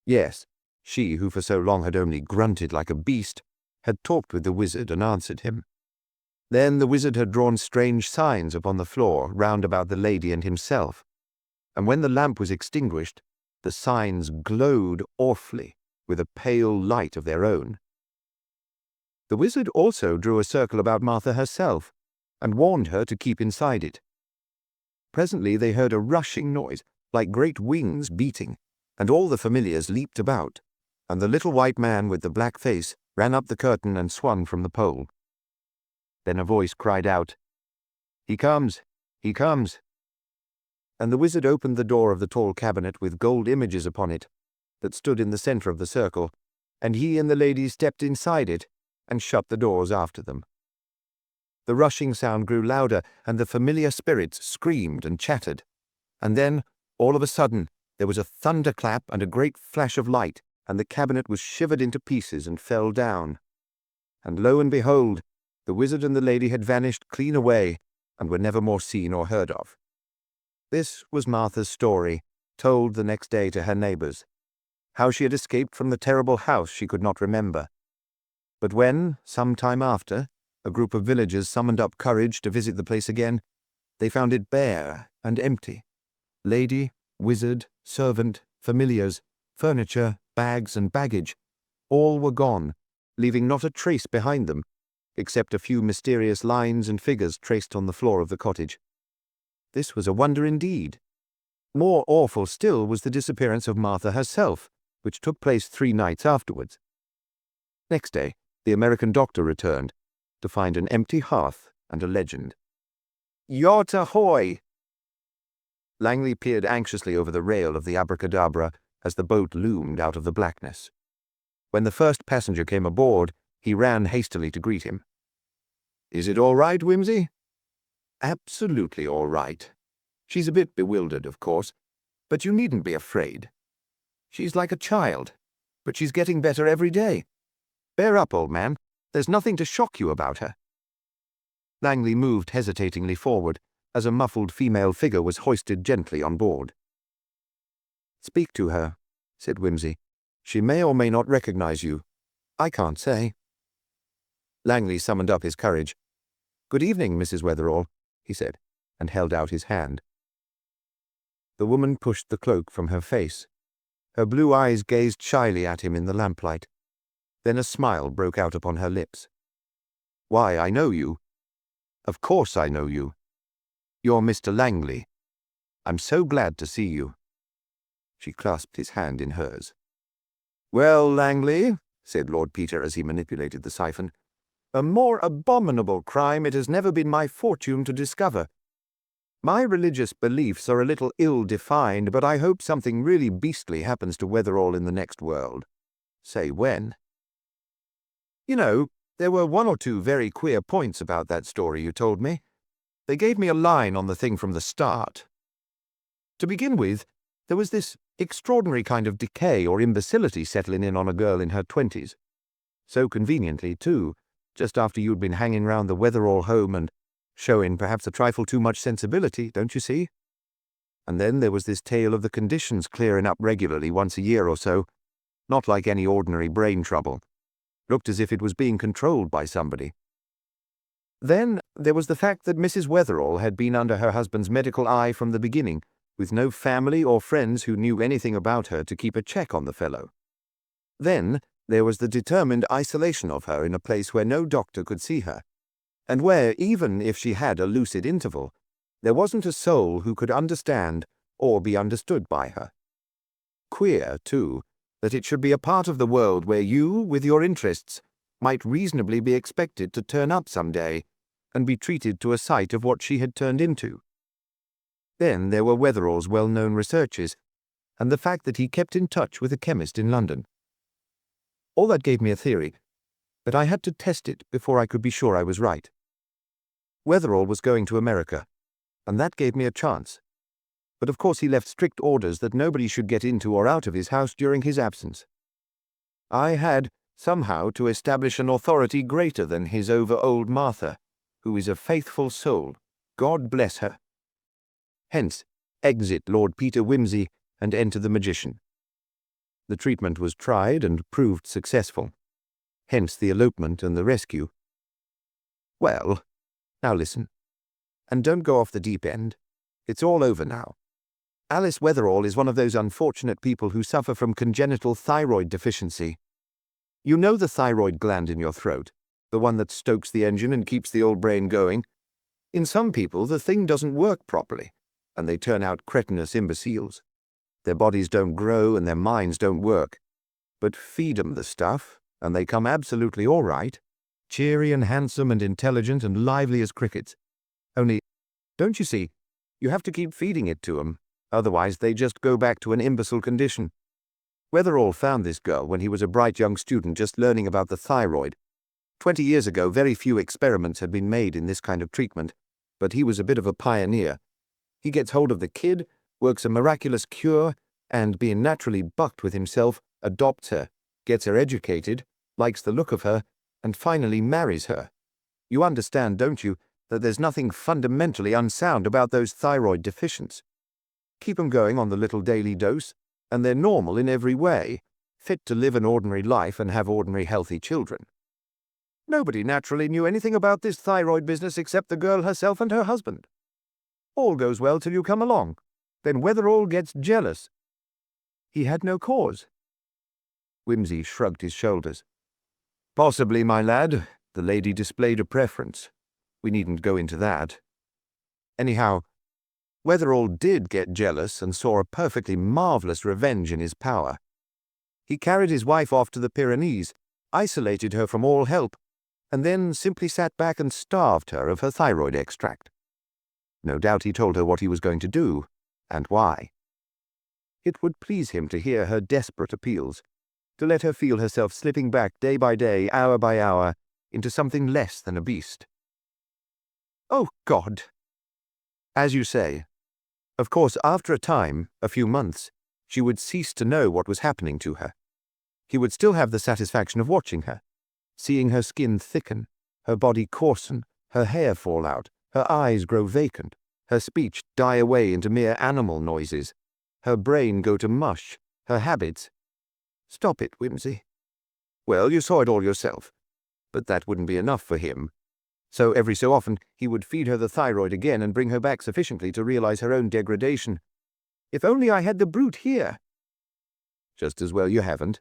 Speaker 1: Yes, she who for so long had only grunted like a beast, had talked with the wizard and answered him. Then the wizard had drawn strange signs upon the floor round about the lady and himself, and when the lamp was extinguished, the signs glowed awfully with a pale light of their own. The wizard also drew a circle about Martha herself, and warned her to keep inside it. Presently they heard a rushing noise, like great wings beating, and all the familiars leaped about, and the little white man with the black face ran up the curtain and swung from the pole. Then a voice cried out, "He comes! He comes!" And the wizard opened the door of the tall cabinet with gold images upon it, that stood in the center of the circle, and he and the lady stepped inside it, and shut the doors after them. The rushing sound grew louder, and the familiar spirits screamed and chattered, and then, all of a sudden, there was a thunderclap and a great flash of light, and the cabinet was shivered into pieces and fell down. And lo and behold, the wizard and the lady had vanished clean away, and were never more seen or heard of. This was Martha's story, told the next day to her neighbors. How she had escaped from the terrible house she could not remember. But when, some time after, a group of villagers summoned up courage to visit the place again, they found it bare and empty. Lady, wizard, servant, familiars, furniture, bags and baggage, all were gone, leaving not a trace behind them, except a few mysterious lines and figures traced on the floor of the cottage. This was a wonder indeed. More awful still was the disappearance of Martha herself, which took place 3 nights afterwards. Next day, the American doctor returned, to find an empty hearth and a legend. "Yacht ahoy!" Langley peered anxiously over the rail of the Abracadabra as the boat loomed out of the blackness. When the first passenger came aboard, he ran hastily to greet him. "Is it all right, Wimsey?" "Absolutely all right. She's a bit bewildered, of course, but you needn't be afraid. She's like a child, but she's getting better every day. Bear up, old man. There's nothing to shock you about her." Langley moved hesitatingly forward as a muffled female figure was hoisted gently on board. "Speak to her," said Wimsey. "She may or may not recognize you. I can't say." Langley summoned up his courage. "Good evening, Mrs. Wetherall," he said, and held out his hand. The woman pushed the cloak from her face. Her blue eyes gazed shyly at him in the lamplight. Then a smile broke out upon her lips. "Why, I know you. Of course I know you. You're Mr. Langley. I'm so glad to see you." She clasped his hand in hers. "Well, Langley," said Lord Peter as he manipulated the siphon, "a more abominable crime it has never been my fortune to discover. My religious beliefs are a little ill-defined, but I hope something really beastly happens to Weatherall in the next world. Say when. You know, there were one or two very queer points about that story you told me. They gave me a line on the thing from the start. To begin with, there was this extraordinary kind of decay or imbecility settling in on a girl in her 20s. So conveniently, too, just after you'd been hanging round the Weatherall home and showing perhaps a trifle too much sensibility, don't you see? And then there was this tale of the conditions clearing up regularly once a year or so, not like any ordinary brain trouble. Looked as if it was being controlled by somebody. Then there was the fact that Mrs. Weatherall had been under her husband's medical eye from the beginning, with no family or friends who knew anything about her to keep a check on the fellow. Then there was the determined isolation of her in a place where no doctor could see her, and where, even if she had a lucid interval, there wasn't a soul who could understand or be understood by her. Queer, too, that it should be a part of the world where you, with your interests, might reasonably be expected to turn up some day and be treated to a sight of what she had turned into. Then there were Weatherall's well-known researches, and the fact that he kept in touch with a chemist in London. All that gave me a theory, but I had to test it before I could be sure I was right. Weatherall was going to America, and that gave me a chance. But of course he left strict orders that nobody should get into or out of his house during his absence. I had, somehow, to establish an authority greater than his over old Martha, who is a faithful soul, God bless her. Hence, exit Lord Peter Wimsey and enter the magician. The treatment was tried and proved successful. Hence the elopement and the rescue. Well, now listen. And don't go off the deep end. It's all over now. Alice Weatherall is one of those unfortunate people who suffer from congenital thyroid deficiency. You know the thyroid gland in your throat, the one that stokes the engine and keeps the old brain going? In some people, the thing doesn't work properly, and they turn out cretinous imbeciles. Their bodies don't grow and their minds don't work. But feed 'em the stuff, and they come absolutely all right, cheery and handsome and intelligent and lively as crickets. Only, don't you see, you have to keep feeding it to 'em, otherwise they just go back to an imbecile condition. Weatherall found this girl when he was a bright young student just learning about the thyroid. 20 years ago, very few experiments had been made in this kind of treatment, but he was a bit of a pioneer. He gets hold of the kid, works a miraculous cure, and, being naturally bucked with himself, adopts her, gets her educated, likes the look of her, and finally marries her. You understand, don't you, that there's nothing fundamentally unsound about those thyroid deficients. Keep 'em going on the little daily dose, and they're normal in every way, fit to live an ordinary life and have ordinary healthy children. Nobody naturally knew anything about this thyroid business except the girl herself and her husband. All goes well till you come along. Then Weatherall gets jealous. He had no cause. Wimsey shrugged his shoulders. Possibly, my lad, the lady displayed a preference. We needn't go into that. Anyhow, Weatherall did get jealous and saw a perfectly marvellous revenge in his power. He carried his wife off to the Pyrenees, isolated her from all help, and then simply sat back and starved her of her thyroid extract. No doubt he told her what he was going to do, and why. It would please him to hear her desperate appeals, to let her feel herself slipping back day by day, hour by hour, into something less than a beast. Oh, God! As you say. Of course, after a time, a few months, she would cease to know what was happening to her. He would still have the satisfaction of watching her, seeing her skin thicken, her body coarsen, her hair fall out, her eyes grow vacant, her speech die away into mere animal noises, her brain go to mush, her habits. Stop it, Wimsey. Well, you saw it all yourself, but that wouldn't be enough for him. So every so often he would feed her the thyroid again and bring her back sufficiently to realize her own degradation. If only I had the brute here." "Just as well you haven't.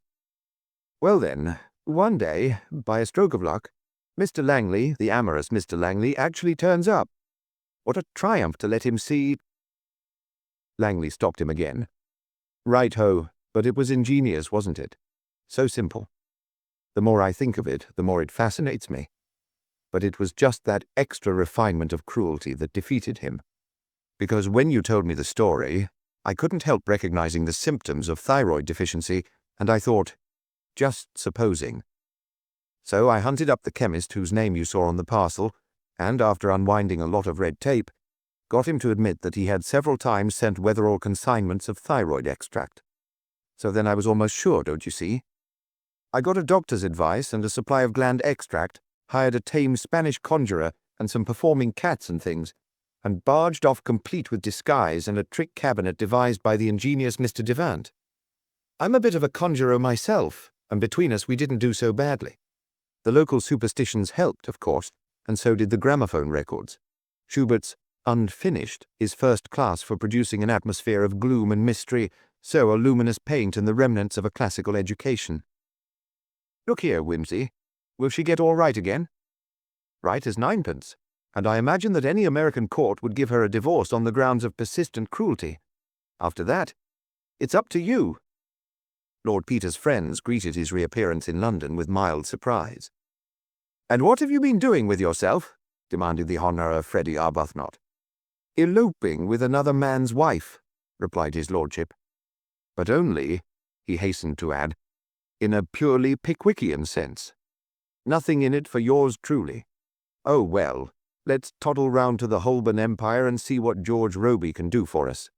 Speaker 1: Well then, one day, by a stroke of luck, Mr. Langley, the amorous Mr. Langley, actually turns up. What a triumph to let him see—" Langley stopped him again. "Right-ho, but it was ingenious, wasn't it? So simple. The more I think of it, the more it fascinates me. But it was just that extra refinement of cruelty that defeated him. Because when you told me the story, I couldn't help recognizing the symptoms of thyroid deficiency, and I thought, just supposing. So I hunted up the chemist whose name you saw on the parcel, and after unwinding a lot of red tape, got him to admit that he had several times sent Weatherall consignments of thyroid extract. So then I was almost sure, don't you see? I got a doctor's advice and a supply of gland extract, hired a tame Spanish conjurer and some performing cats and things, and barged off complete with disguise and a trick cabinet devised by the ingenious Mr. Devant. I'm a bit of a conjurer myself, and between us we didn't do so badly. The local superstitions helped, of course, and so did the gramophone records. Schubert's Unfinished is first class for producing an atmosphere of gloom and mystery, so are luminous paint and the remnants of a classical education. Look here, Wimsey, will she get all right again? Right as ninepence, and I imagine that any American court would give her a divorce on the grounds of persistent cruelty. After that, it's up to you. Lord Peter's friends greeted his reappearance in London with mild surprise. "And what have you been doing with yourself?" demanded the Honourable Freddie Arbuthnot. "Eloping with another man's wife," replied his lordship. "But only," he hastened to add, "in a purely Pickwickian sense. Nothing in it for yours truly. Oh well, let's toddle round to the Holborn Empire and see what George Roby can do for us.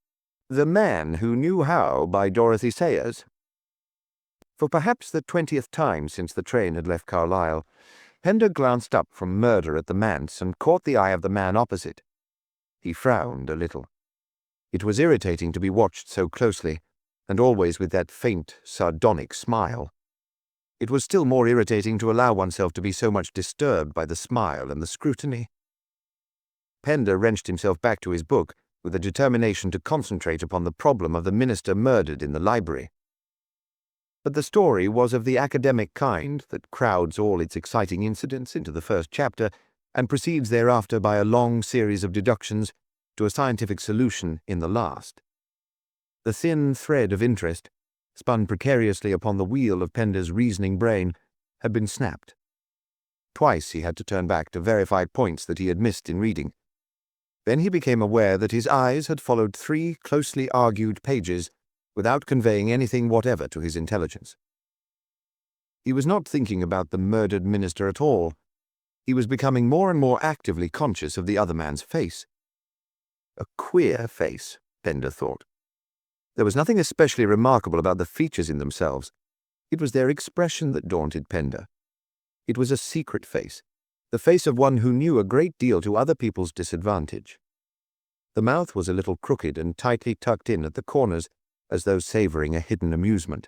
Speaker 1: The Man Who Knew How by Dorothy Sayers." For perhaps the 20th time since the train had left Carlisle, Pender glanced up from Murder at the Manse and caught the eye of the man opposite. He frowned a little. It was irritating to be watched so closely, and always with that faint, sardonic smile. It was still more irritating to allow oneself to be so much disturbed by the smile and the scrutiny. Pender wrenched himself back to his book with a determination to concentrate upon the problem of the minister murdered in the library. But the story was of the academic kind that crowds all its exciting incidents into the first chapter and proceeds thereafter by a long series of deductions to a scientific solution in the last. The thin thread of interest, spun precariously upon the wheel of Pender's reasoning brain, had been snapped. Twice he had to turn back to verify points that he had missed in reading. Then he became aware that his eyes had followed 3 closely argued pages without conveying anything whatever to his intelligence. He was not thinking about the murdered minister at all. He was becoming more and more actively conscious of the other man's face. A queer face, Pender thought. There was nothing especially remarkable about the features in themselves. It was their expression that daunted Pender. It was a secret face, the face of one who knew a great deal to other people's disadvantage. The mouth was a little crooked and tightly tucked in at the corners, as though savouring a hidden amusement.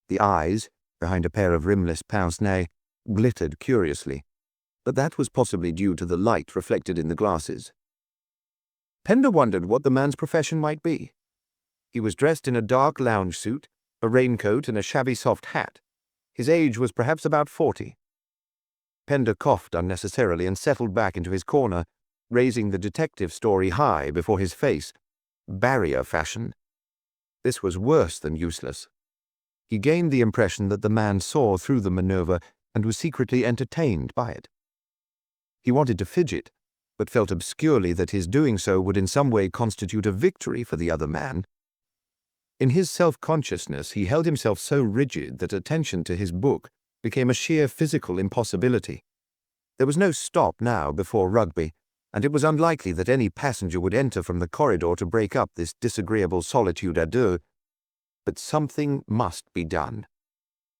Speaker 1: The eyes, behind a pair of rimless pince-nez, glittered curiously, but that was possibly due to the light reflected in the glasses. Pender wondered what the man's profession might be. He was dressed in a dark lounge suit, a raincoat and a shabby soft hat. His age was perhaps about 40. Pender coughed unnecessarily and settled back into his corner, raising the detective story high before his face, barrier fashion. This was worse than useless. He gained the impression that the man saw through the maneuver and was secretly entertained by it. He wanted to fidget, but felt obscurely that his doing so would in some way constitute a victory for the other man. In his self-consciousness, he held himself so rigid that attention to his book became a sheer physical impossibility. There was no stop now before Rugby, and it was unlikely that any passenger would enter from the corridor to break up this disagreeable solitude à deux. But something must be done.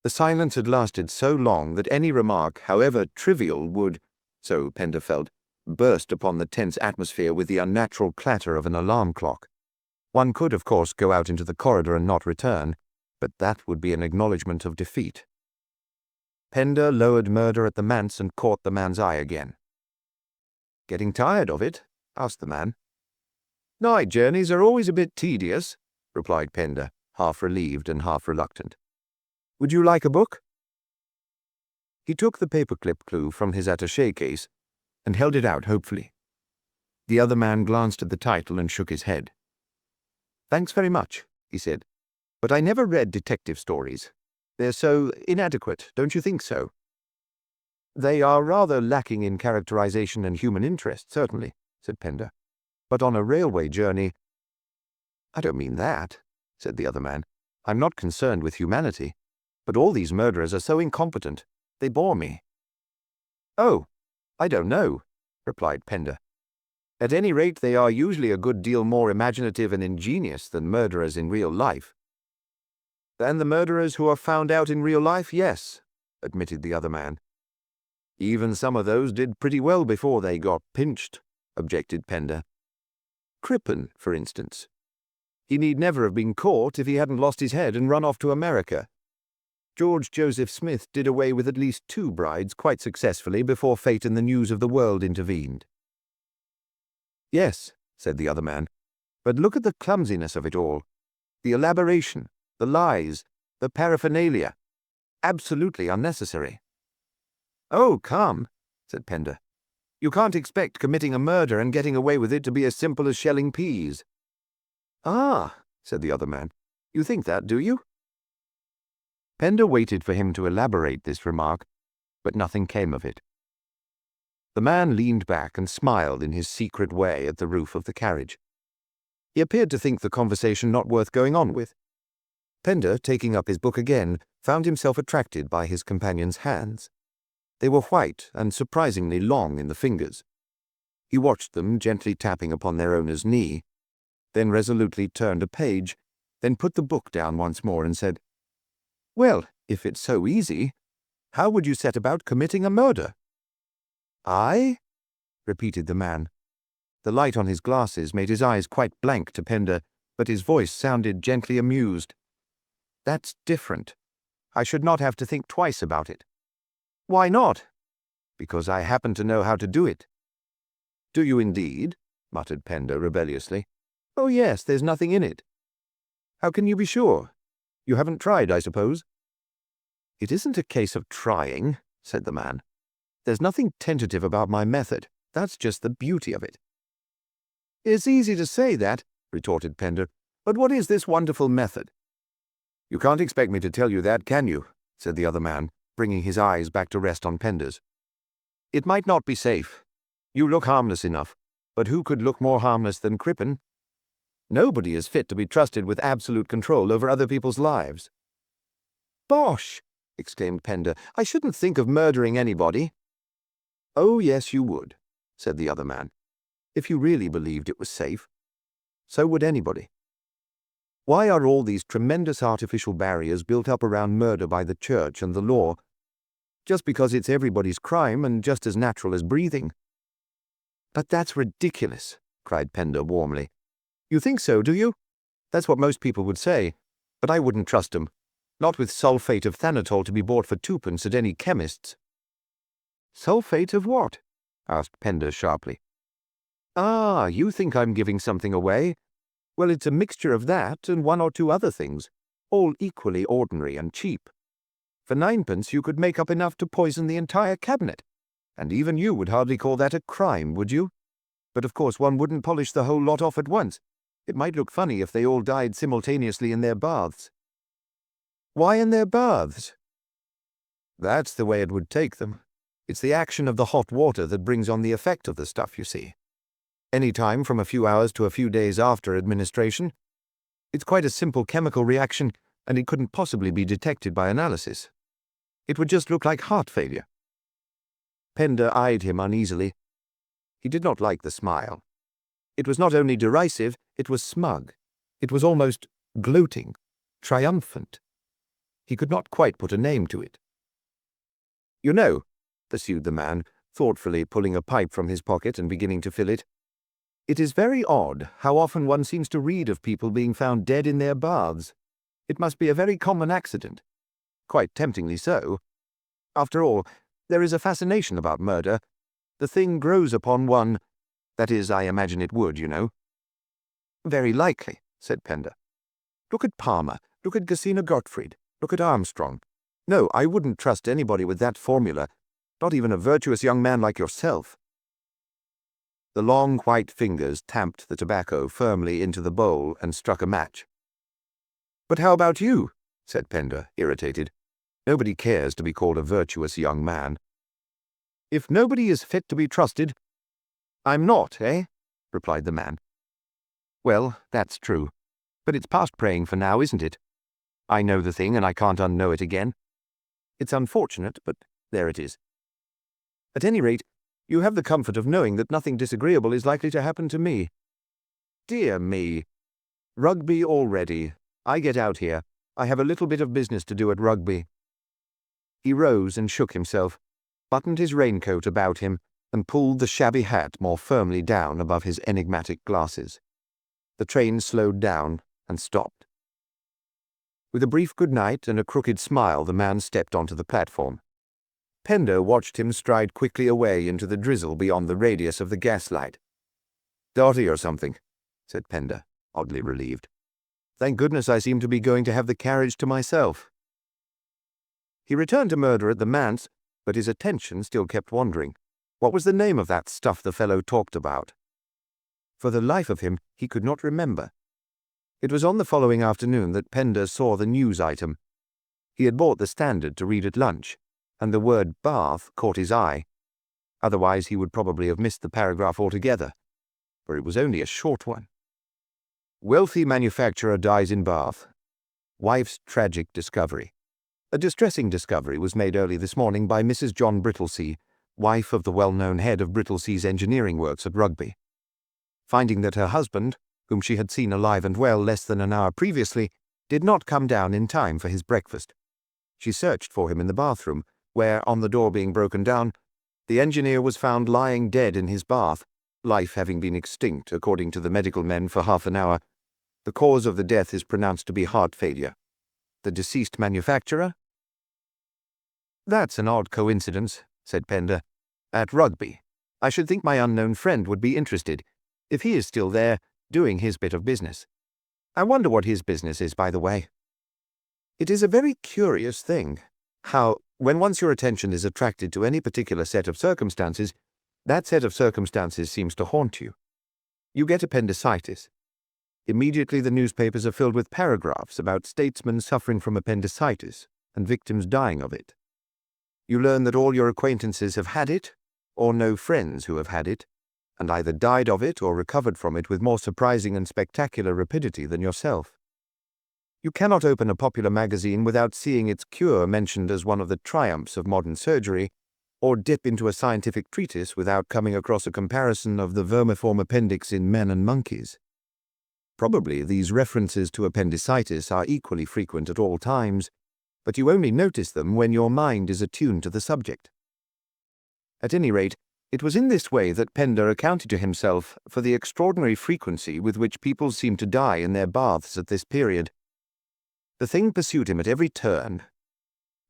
Speaker 1: The silence had lasted so long that any remark, however trivial, would, so Pender felt, burst upon the tense atmosphere with the unnatural clatter of an alarm clock. One could, of course, go out into the corridor and not return, but that would be an acknowledgment of defeat. Pender lowered Murder at the Manse and caught the man's eye again. "Getting tired of it?" asked the man. Night journeys are always a bit tedious, replied Pender, half relieved and half reluctant. Would you like a book? He took the paperclip clue from his attaché case and held it out hopefully. The other man glanced at the title and shook his head. Thanks very much, he said, but I never read detective stories. They're so inadequate, don't you think so? They are rather lacking in characterization and human interest, certainly, said Pender. But on a railway journey— I don't mean that, said the other man. I'm not concerned with humanity, but all these murderers are so incompetent. They bore me. Oh, I don't know, replied Pender. At any rate, they are usually a good deal more imaginative and ingenious than murderers in real life. Than the murderers who are found out in real life, yes, admitted the other man. Even some of those did pretty well before they got pinched, objected Pender. Crippen, for instance. He need never have been caught if he hadn't lost his head and run off to America. George Joseph Smith did away with at least 2 brides quite successfully before fate and the news of the world intervened. Yes, said the other man, but look at the clumsiness of it all. The elaboration, the lies, the paraphernalia. Absolutely unnecessary. Oh, come, said Pender. You can't expect committing a murder and getting away with it to be as simple as shelling peas. Ah, said the other man. You think that, do you? Pender waited for him to elaborate this remark, but nothing came of it. The man leaned back and smiled in his secret way at the roof of the carriage. He appeared to think the conversation not worth going on with. Pender, taking up his book again, found himself attracted by his companion's hands. They were white and surprisingly long in the fingers. He watched them gently tapping upon their owner's knee, then resolutely turned a page, then put the book down once more and said, Well, if it's so easy, how would you set about committing a murder? I? Repeated the man. The light on his glasses made his eyes quite blank to Pender, but his voice sounded gently amused. That's different. I should not have to think twice about it. Why not? Because I happen to know how to do it. Do you indeed? Muttered Pender rebelliously. Oh yes, there's nothing in it. How can you be sure? You haven't tried, I suppose? It isn't a case of trying, said the man. There's nothing tentative about my method. That's just the beauty of it. It's easy to say that, retorted Pender, but what is this wonderful method? You can't expect me to tell you that, can you? Said the other man, bringing his eyes back to rest on Pender's. It might not be safe. You look harmless enough, but who could look more harmless than Crippen? Nobody is fit to be trusted with absolute control over other people's lives. Bosh! Exclaimed Pender. I shouldn't think of murdering anybody. Oh, yes, you would, said the other man, if you really believed it was safe. So would anybody. Why are all these tremendous artificial barriers built up around murder by the church and the law? Just because it's everybody's crime and just as natural as breathing. But that's ridiculous, cried Pender warmly. You think so, do you? That's what most people would say, but I wouldn't trust 'em. Not with sulfate of thanatol to be bought for 2p at any chemist's. Sulfate of what? Asked Pender sharply. Ah, you think I'm giving something away? Well, it's a mixture of that and 1 or 2 other things, all equally ordinary and cheap. For 9p you could make up enough to poison the entire cabinet, and even you would hardly call that a crime, would you? But of course one wouldn't polish the whole lot off at once. It might look funny if they all died simultaneously in their baths. Why in their baths? That's the way it would take them. It's the action of the hot water that brings on the effect of the stuff, you see. Any time from a few hours to a few days after administration. It's quite a simple chemical reaction, and it couldn't possibly be detected by analysis. It would just look like heart failure. Pender eyed him uneasily. He did not like the smile. It was not only derisive, it was smug. It was almost gloating, triumphant. He could not quite put a name to it. You know, pursued the man, thoughtfully pulling a pipe from his pocket and beginning to fill it, it is very odd how often one seems to read of people being found dead in their baths. It must be a very common accident. Quite temptingly so. After all, there is a fascination about murder. The thing grows upon one. That is, I imagine it would, you know. Very likely, said Pender. Look at Palmer, look at Gesina Gottfried, look at Armstrong. No, I wouldn't trust anybody with that formula, not even a virtuous young man like yourself. The long white fingers tamped the tobacco firmly into the bowl and struck a match. But how about you? Said Pender, irritated. Nobody cares to be called a virtuous young man. If nobody is fit to be trusted, I'm not, eh? Replied the man. Well, that's true. But it's past praying for now, isn't it? I know the thing and I can't unknow it again. It's unfortunate, but there it is. At any rate, you have the comfort of knowing that nothing disagreeable is likely to happen to me. Dear me. Rugby already. I get out here. I have a little bit of business to do at Rugby. He rose and shook himself, buttoned his raincoat about him, and pulled the shabby hat more firmly down above his enigmatic glasses. The train slowed down and stopped. With a brief good night and a crooked smile, the man stepped onto the platform. Pender watched him stride quickly away into the drizzle beyond the radius of the gaslight. Dotty or something, said Pender, oddly relieved. Thank goodness I seem to be going to have the carriage to myself. He returned to murder at the manse, but his attention still kept wandering. What was the name of that stuff the fellow talked about? For the life of him, he could not remember. It was on the following afternoon that Pender saw the news item. He had bought the Standard to read at lunch, and the word bath caught his eye. Otherwise he would probably have missed the paragraph altogether, for it was only a short one. Wealthy manufacturer dies in Bath. Wife's tragic discovery. A distressing discovery was made early this morning by Mrs. John Brittlesea, wife of the well-known head of Brittlesea's engineering works at Rugby. Finding that her husband, whom she had seen alive and well less than an hour previously, did not come down in time for his breakfast. She searched for him in the bathroom, where, on the door being broken down, the engineer was found lying dead in his bath, life having been extinct, according to the medical men, for half an hour. The cause of the death is pronounced to be heart failure. The deceased manufacturer? That's an odd coincidence, said Pender. At Rugby. I should think my unknown friend would be interested, if he is still there, doing his bit of business. I wonder what his business is, by the way. It is a very curious thing, how, when once your attention is attracted to any particular set of circumstances, that set of circumstances seems to haunt you. You get appendicitis. Immediately the newspapers are filled with paragraphs about statesmen suffering from appendicitis and victims dying of it. You learn that all your acquaintances have had it, or know friends who have had it, and either died of it or recovered from it with more surprising and spectacular rapidity than yourself. You cannot open a popular magazine without seeing its cure mentioned as one of the triumphs of modern surgery, or dip into a scientific treatise without coming across a comparison of the vermiform appendix in men and monkeys. Probably these references to appendicitis are equally frequent at all times, but you only notice them when your mind is attuned to the subject. At any rate, it was in this way that Pender accounted to himself for the extraordinary frequency with which people seemed to die in their baths at this period. The thing pursued him at every turn.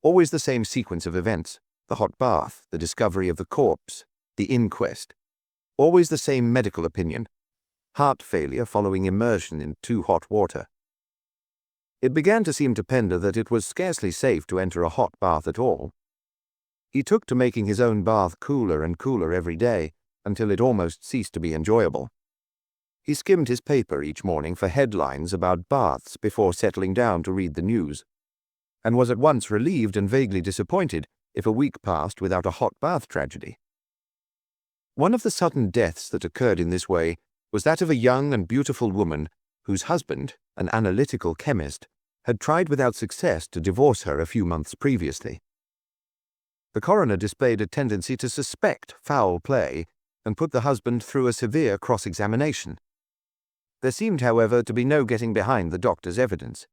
Speaker 1: Always the same sequence of events: the hot bath, the discovery of the corpse, the inquest. Always the same medical opinion: heart failure following immersion in too hot water. It began to seem to Pender that it was scarcely safe to enter a hot bath at all. He took to making his own bath cooler and cooler every day, until it almost ceased to be enjoyable. He skimmed his paper each morning for headlines about baths before settling down to read the news, and was at once relieved and vaguely disappointed if a week passed without a hot bath tragedy. One of the sudden deaths that occurred in this way was that of a young and beautiful woman whose husband, an analytical chemist, had tried without success to divorce her a few months previously. The coroner displayed a tendency to suspect foul play and put the husband through a severe cross-examination. There seemed, however, to be no getting behind the doctor's evidence.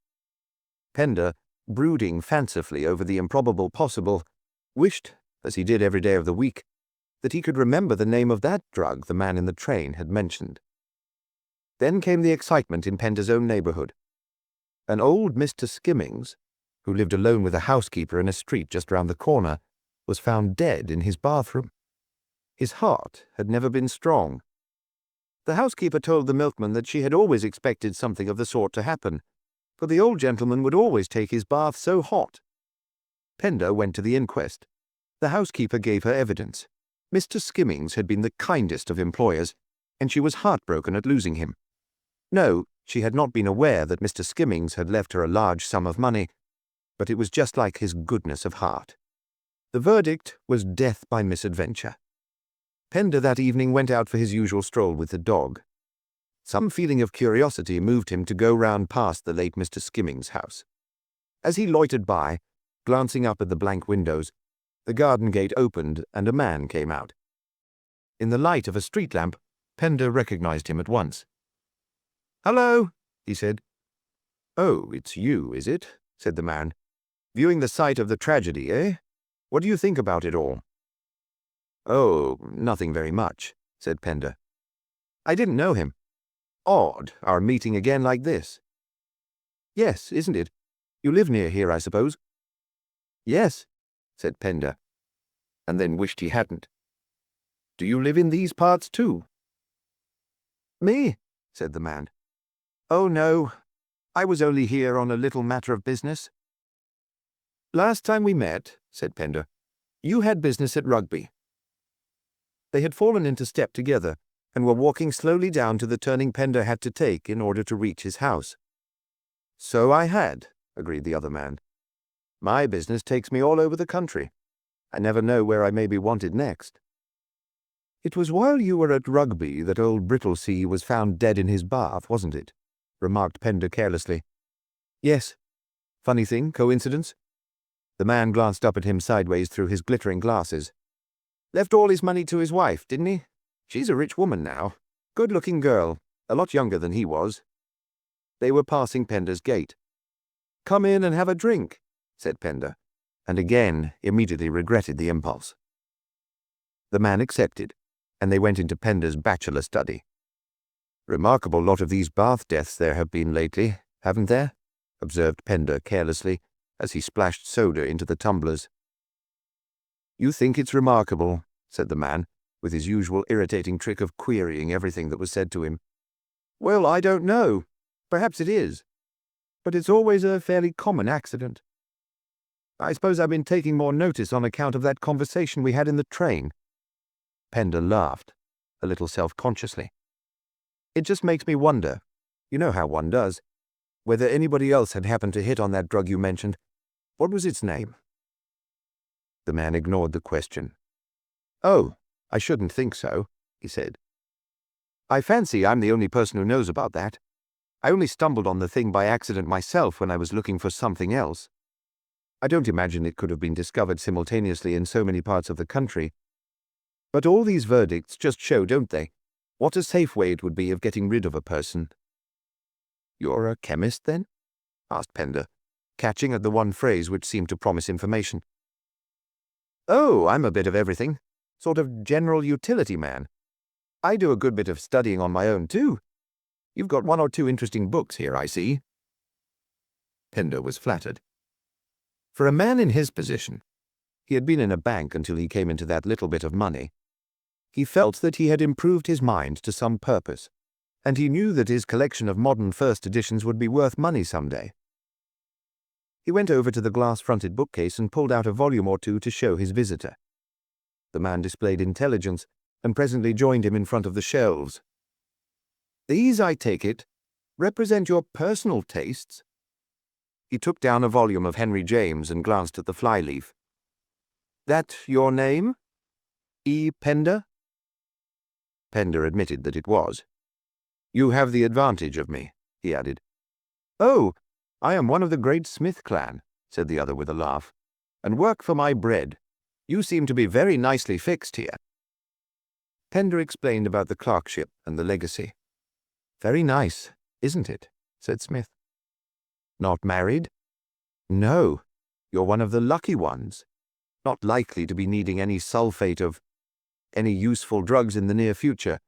Speaker 1: Pender, brooding fancifully over the improbable possible, wished, as he did every day of the week, that he could remember the name of that drug the man in the train had mentioned. Then came the excitement in Pender's own neighborhood. An old Mr. Skimmings, who lived alone with a housekeeper in a street just round the corner, was found dead in his bathroom. His heart had never been strong. The housekeeper told the milkman that she had always expected something of the sort to happen, for the old gentleman would always take his bath so hot. Pender went to the inquest. The housekeeper gave her evidence. Mr. Skimmings had been the kindest of employers, and she was heartbroken at losing him. No, she had not been aware that Mr. Skimmings had left her a large sum of money, but it was just like his goodness of heart. The verdict was death by misadventure. Pender that evening went out for his usual stroll with the dog. Some feeling of curiosity moved him to go round past the late Mr. Skimmings' house. As he loitered by, glancing up at the blank windows, the garden gate opened and a man came out. In the light of a street lamp, Pender recognized him at once. "Hello," he said. "Oh, it's you, is it?" said the man. "Viewing the site of the tragedy, eh? What do you think about it all?" "Oh, nothing very much," said Pender. "I didn't know him. Odd, our meeting again like this." "Yes, isn't it? You live near here, I suppose?" "Yes," said Pender, and then wished he hadn't. "Do you live in these parts too?" "Me?" said the man. "Oh, no. I was only here on a little matter of business." "Last time we met," said Pender, "you had business at Rugby." They had fallen into step together, and were walking slowly down to the turning Pender had to take in order to reach his house. "So I had," agreed the other man. "My business takes me all over the country. I never know where I may be wanted next." "It was while you were at Rugby that old Brittlesea was found dead in his bath, wasn't it?" remarked Pender carelessly. "Yes. Funny thing, coincidence?" The man glanced up at him sideways through his glittering glasses. "Left all his money to his wife, didn't he? She's a rich woman now. Good-looking girl, a lot younger than he was." They were passing Pender's gate. "Come in and have a drink," said Pender, and again immediately regretted the impulse. The man accepted, and they went into Pender's bachelor study. "Remarkable lot of these bath deaths there have been lately, haven't there?" observed Pender carelessly, as he splashed soda into the tumblers. "You think it's remarkable," said the man, with his usual irritating trick of querying everything that was said to him. "Well, I don't know. Perhaps it is. But it's always a fairly common accident. I suppose I've been taking more notice on account of that conversation we had in the train." Pender laughed, a little self-consciously. "It just makes me wonder, you know how one does, whether anybody else had happened to hit on that drug you mentioned. What was its name?" The man ignored the question. "Oh, I shouldn't think so," he said. "I fancy I'm the only person who knows about that. I only stumbled on the thing by accident myself when I was looking for something else. I don't imagine it could have been discovered simultaneously in so many parts of the country. But all these verdicts just show, don't they, what a safe way it would be of getting rid of a person." "You're a chemist, then?" asked Pender, catching at the one phrase which seemed to promise information. "Oh, I'm a bit of everything. Sort of general utility man. I do a good bit of studying on my own, too. You've got one or two interesting books here, I see." Pender was flattered. For a man in his position, he had been in a bank until he came into that little bit of money. He felt that he had improved his mind to some purpose, and he knew that his collection of modern first editions would be worth money some day. He went over to the glass-fronted bookcase and pulled out a volume or two to show his visitor. The man displayed intelligence, and presently joined him in front of the shelves. "These, I take it, represent your personal tastes?" He took down a volume of Henry James and glanced at the flyleaf. "That your name? E. Pender?" Pender admitted that it was. "You have the advantage of me," he added. "Oh, I am one of the great Smith clan," said the other with a laugh, "and work for my bread. You seem to be very nicely fixed here." Pender explained about the clerkship and the legacy. "Very nice, isn't it?" said Smith. "Not married?" "No. You're one of the lucky ones. Not likely to be needing any sulfate of any useful drugs in the near future,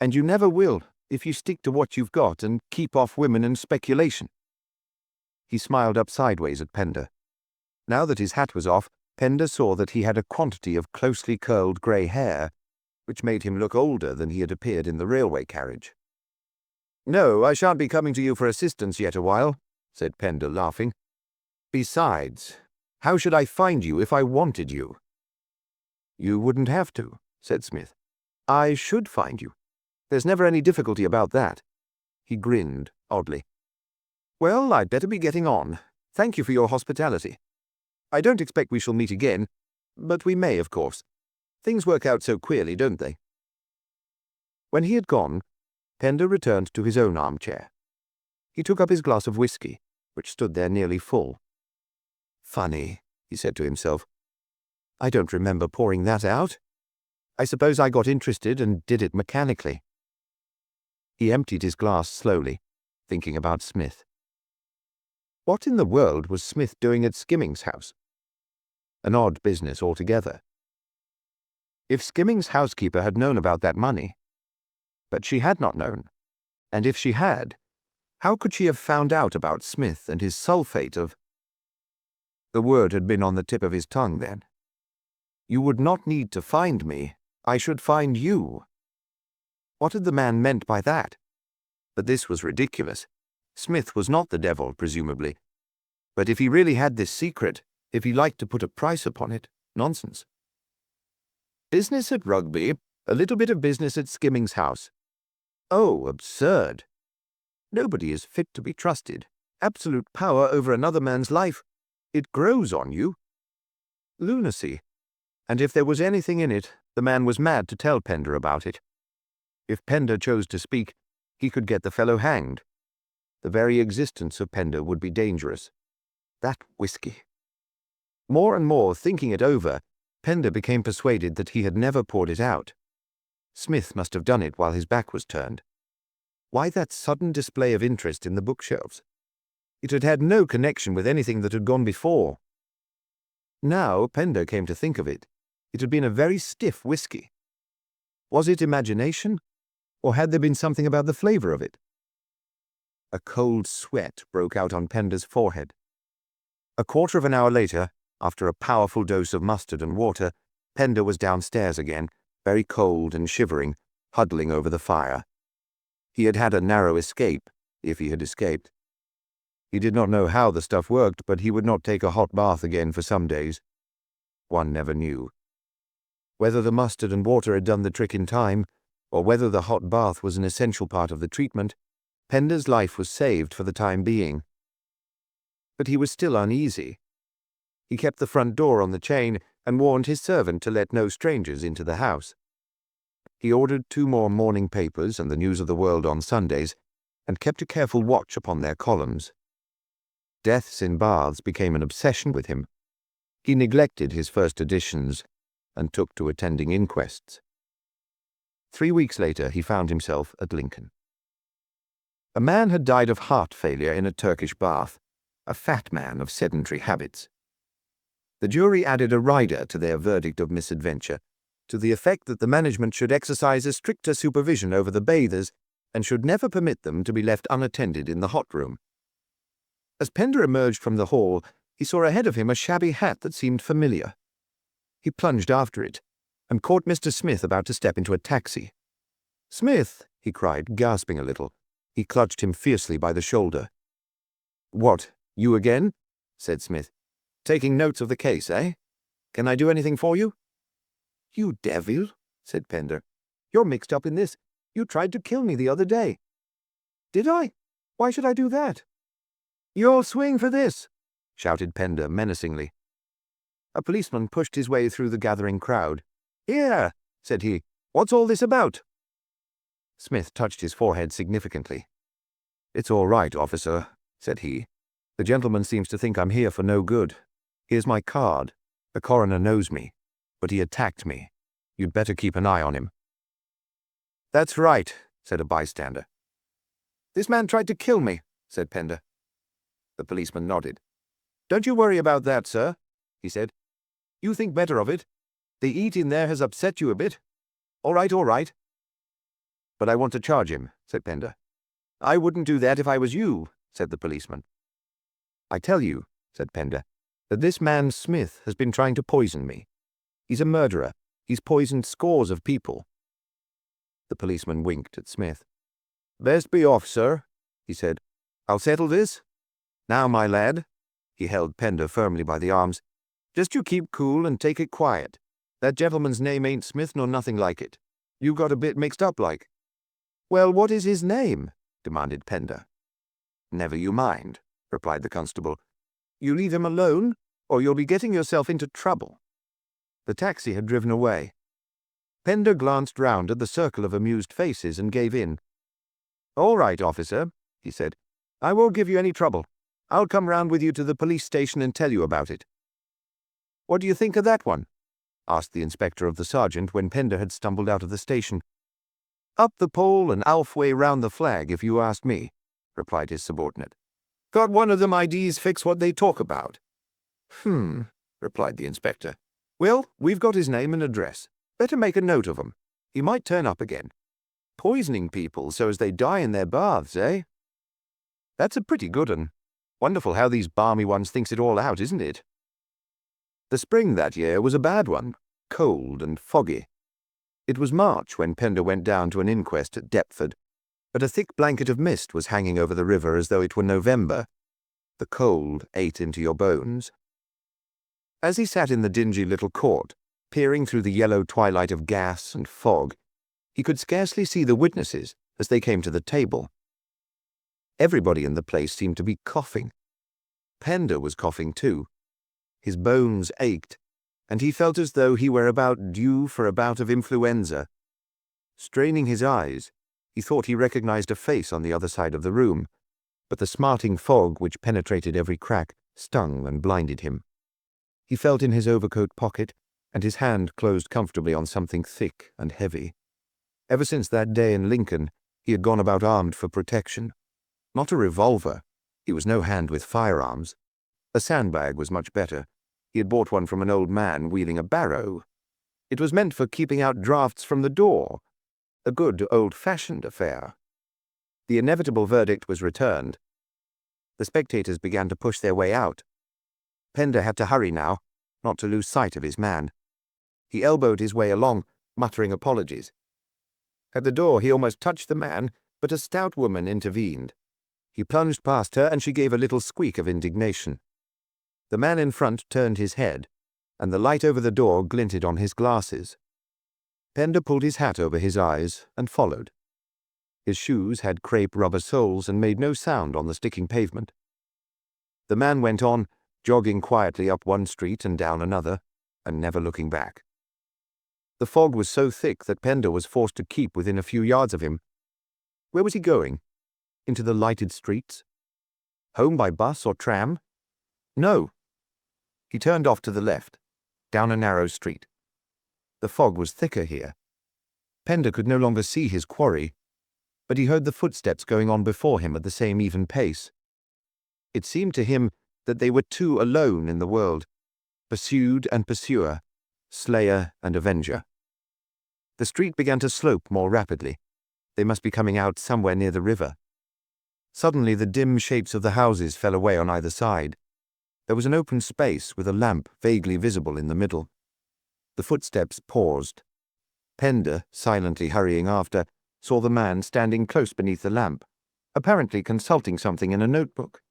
Speaker 1: and you never will if you stick to what you've got and keep off women and speculation." He smiled up sideways at Pender. Now that his hat was off, Pender saw that he had a quantity of closely curled grey hair, which made him look older than he had appeared in the railway carriage. "No, I shan't be coming to you for assistance yet awhile," said Pender, laughing. "Besides, how should I find you if I wanted you?" "You wouldn't have to," said Smith. "I should find you. There's never any difficulty about that." He grinned oddly. "Well, I'd better be getting on. Thank you for your hospitality. I don't expect we shall meet again, but we may, of course. Things work out so queerly, don't they?" When he had gone, Pender returned to his own armchair. He took up his glass of whiskey, which stood there nearly full. "Funny," he said to himself. "I don't remember pouring that out. I suppose I got interested and did it mechanically." He emptied his glass slowly, thinking about Smith. What in the world was Smith doing at Skimming's house? An odd business altogether. If Skimming's housekeeper had known about that money, but she had not known, and if she had, how could she have found out about Smith and his sulphate of— The word had been on the tip of his tongue then. "You would not need to find me. I should find you." What had the man meant by that? But this was ridiculous. Smith was not the devil, presumably. But if he really had this secret, if he liked to put a price upon it, nonsense. Business at Rugby, a little bit of business at Skimming's house. Oh, absurd. Nobody is fit to be trusted. Absolute power over another man's life. It grows on you. Lunacy. And if there was anything in it, the man was mad to tell Pender about it. If Pender chose to speak, he could get the fellow hanged. The very existence of Pender would be dangerous. That whiskey. More and more, thinking it over, Pender became persuaded that he had never poured it out. Smith must have done it while his back was turned. Why that sudden display of interest in the bookshelves? It had had no connection with anything that had gone before. Now Pender came to think of it, it had been a very stiff whiskey. Was it imagination, or had there been something about the flavor of it? A cold sweat broke out on Pender's forehead. A quarter of an hour later, after a powerful dose of mustard and water, Pender was downstairs again, very cold and shivering, huddling over the fire. He had had a narrow escape, if he had escaped. He did not know how the stuff worked, but he would not take a hot bath again for some days. One never knew. Whether the mustard and water had done the trick in time, or whether the hot bath was an essential part of the treatment, Pender's life was saved for the time being. But he was still uneasy. He kept the front door on the chain and warned his servant to let no strangers into the house. He ordered 2 more morning papers and the News of the World on Sundays, and kept a careful watch upon their columns. Deaths in baths became an obsession with him. He neglected his first editions and took to attending inquests. 3 weeks later he found himself at Lincoln. A man had died of heart failure in a Turkish bath, a fat man of sedentary habits. The jury added a rider to their verdict of misadventure, to the effect that the management should exercise a stricter supervision over the bathers and should never permit them to be left unattended in the hot room. As Pender emerged from the hall, he saw ahead of him a shabby hat that seemed familiar. He plunged after it, and caught Mr. Smith about to step into a taxi. "Smith!" he cried, gasping a little. He clutched him fiercely by the shoulder. "What, you again?" said Smith. "Taking notes of the case, eh? Can I do anything for you?" "You devil," said Pender. "You're mixed up in this. You tried to kill me the other day." "Did I? Why should I do that?" "You'll swing for this," shouted Pender menacingly. A policeman pushed his way through the gathering crowd. "Here," said he. "What's all this about?" Smith touched his forehead significantly. "It's all right, officer," said he. "The gentleman seems to think I'm here for no good. Here's my card. The coroner knows me, but he attacked me. You'd better keep an eye on him." "That's right," said a bystander. "This man tried to kill me," said Pender. The policeman nodded. "Don't you worry about that, sir," he said. "You think better of it. The eat in there has upset you a bit. All right, all right." "But I want to charge him," said Pender. "I wouldn't do that if I was you," said the policeman. "I tell you," said Pender, "that this man Smith has been trying to poison me. He's a murderer. He's poisoned scores of people. The policeman winked at Smith. "Best be off, sir," he said. "I'll settle this. Now, my lad," he held Pender firmly by the arms, "just you keep cool and take it quiet. That gentleman's name ain't Smith nor nothing like it. You got a bit mixed up like." "Well, what is his name?" demanded Pender. "Never you mind," replied the constable. "You leave him alone, or you'll be getting yourself into trouble." The taxi had driven away. Pender glanced round at the circle of amused faces and gave in. "All right, officer," he said. "I won't give you any trouble. I'll come round with you to the police station and tell you about it." "What do you think of that one?" asked the inspector of the sergeant when Pender had stumbled out of the station. "Up the pole and halfway round the flag, if you ask me," replied his subordinate. "Got one of them IDs fix what they talk about." Replied the inspector. "Well, we've got his name and address. Better make a note of 'em. He might turn up again. Poisoning people so as they die in their baths, eh? That's a pretty good 'un. Wonderful how these balmy ones thinks it all out, isn't it?" The spring that year was a bad one, cold and foggy. It was March when Pender went down to an inquest at Deptford, but a thick blanket of mist was hanging over the river as though it were November. The cold ate into your bones. As he sat in the dingy little court, peering through the yellow twilight of gas and fog, he could scarcely see the witnesses as they came to the table. Everybody in the place seemed to be coughing. Pender was coughing too. His bones ached, and he felt as though he were about due for a bout of influenza. Straining his eyes, he thought he recognized a face on the other side of the room, but the smarting fog which penetrated every crack stung and blinded him. He felt in his overcoat pocket, and his hand closed comfortably on something thick and heavy. Ever since that day in Lincoln, he had gone about armed for protection. Not a revolver. He was no hand with firearms. A sandbag was much better. He had bought one from an old man wheeling a barrow. It was meant for keeping out draughts from the door. A good old-fashioned affair. The inevitable verdict was returned. The spectators began to push their way out. Pender had to hurry now, not to lose sight of his man. He elbowed his way along, muttering apologies. At the door he almost touched the man, but a stout woman intervened. He plunged past her, and she gave a little squeak of indignation. The man in front turned his head, and the light over the door glinted on his glasses. Pender pulled his hat over his eyes and followed. His shoes had crepe rubber soles and made no sound on the sticking pavement. The man went on, jogging quietly up one street and down another, and never looking back. The fog was so thick that Pender was forced to keep within a few yards of him. Where was he going? Into the lighted streets? Home by bus or tram? No. He turned off to the left, down a narrow street. The fog was thicker here. Pender could no longer see his quarry, but he heard the footsteps going on before him at the same even pace. It seemed to him that they were two alone in the world, pursued and pursuer, slayer and avenger. The street began to slope more rapidly. They must be coming out somewhere near the river. Suddenly the dim shapes of the houses fell away on either side. There was an open space with a lamp vaguely visible in the middle. The footsteps paused. Pender, silently hurrying after, saw the man standing close beneath the lamp, apparently consulting something in a notebook.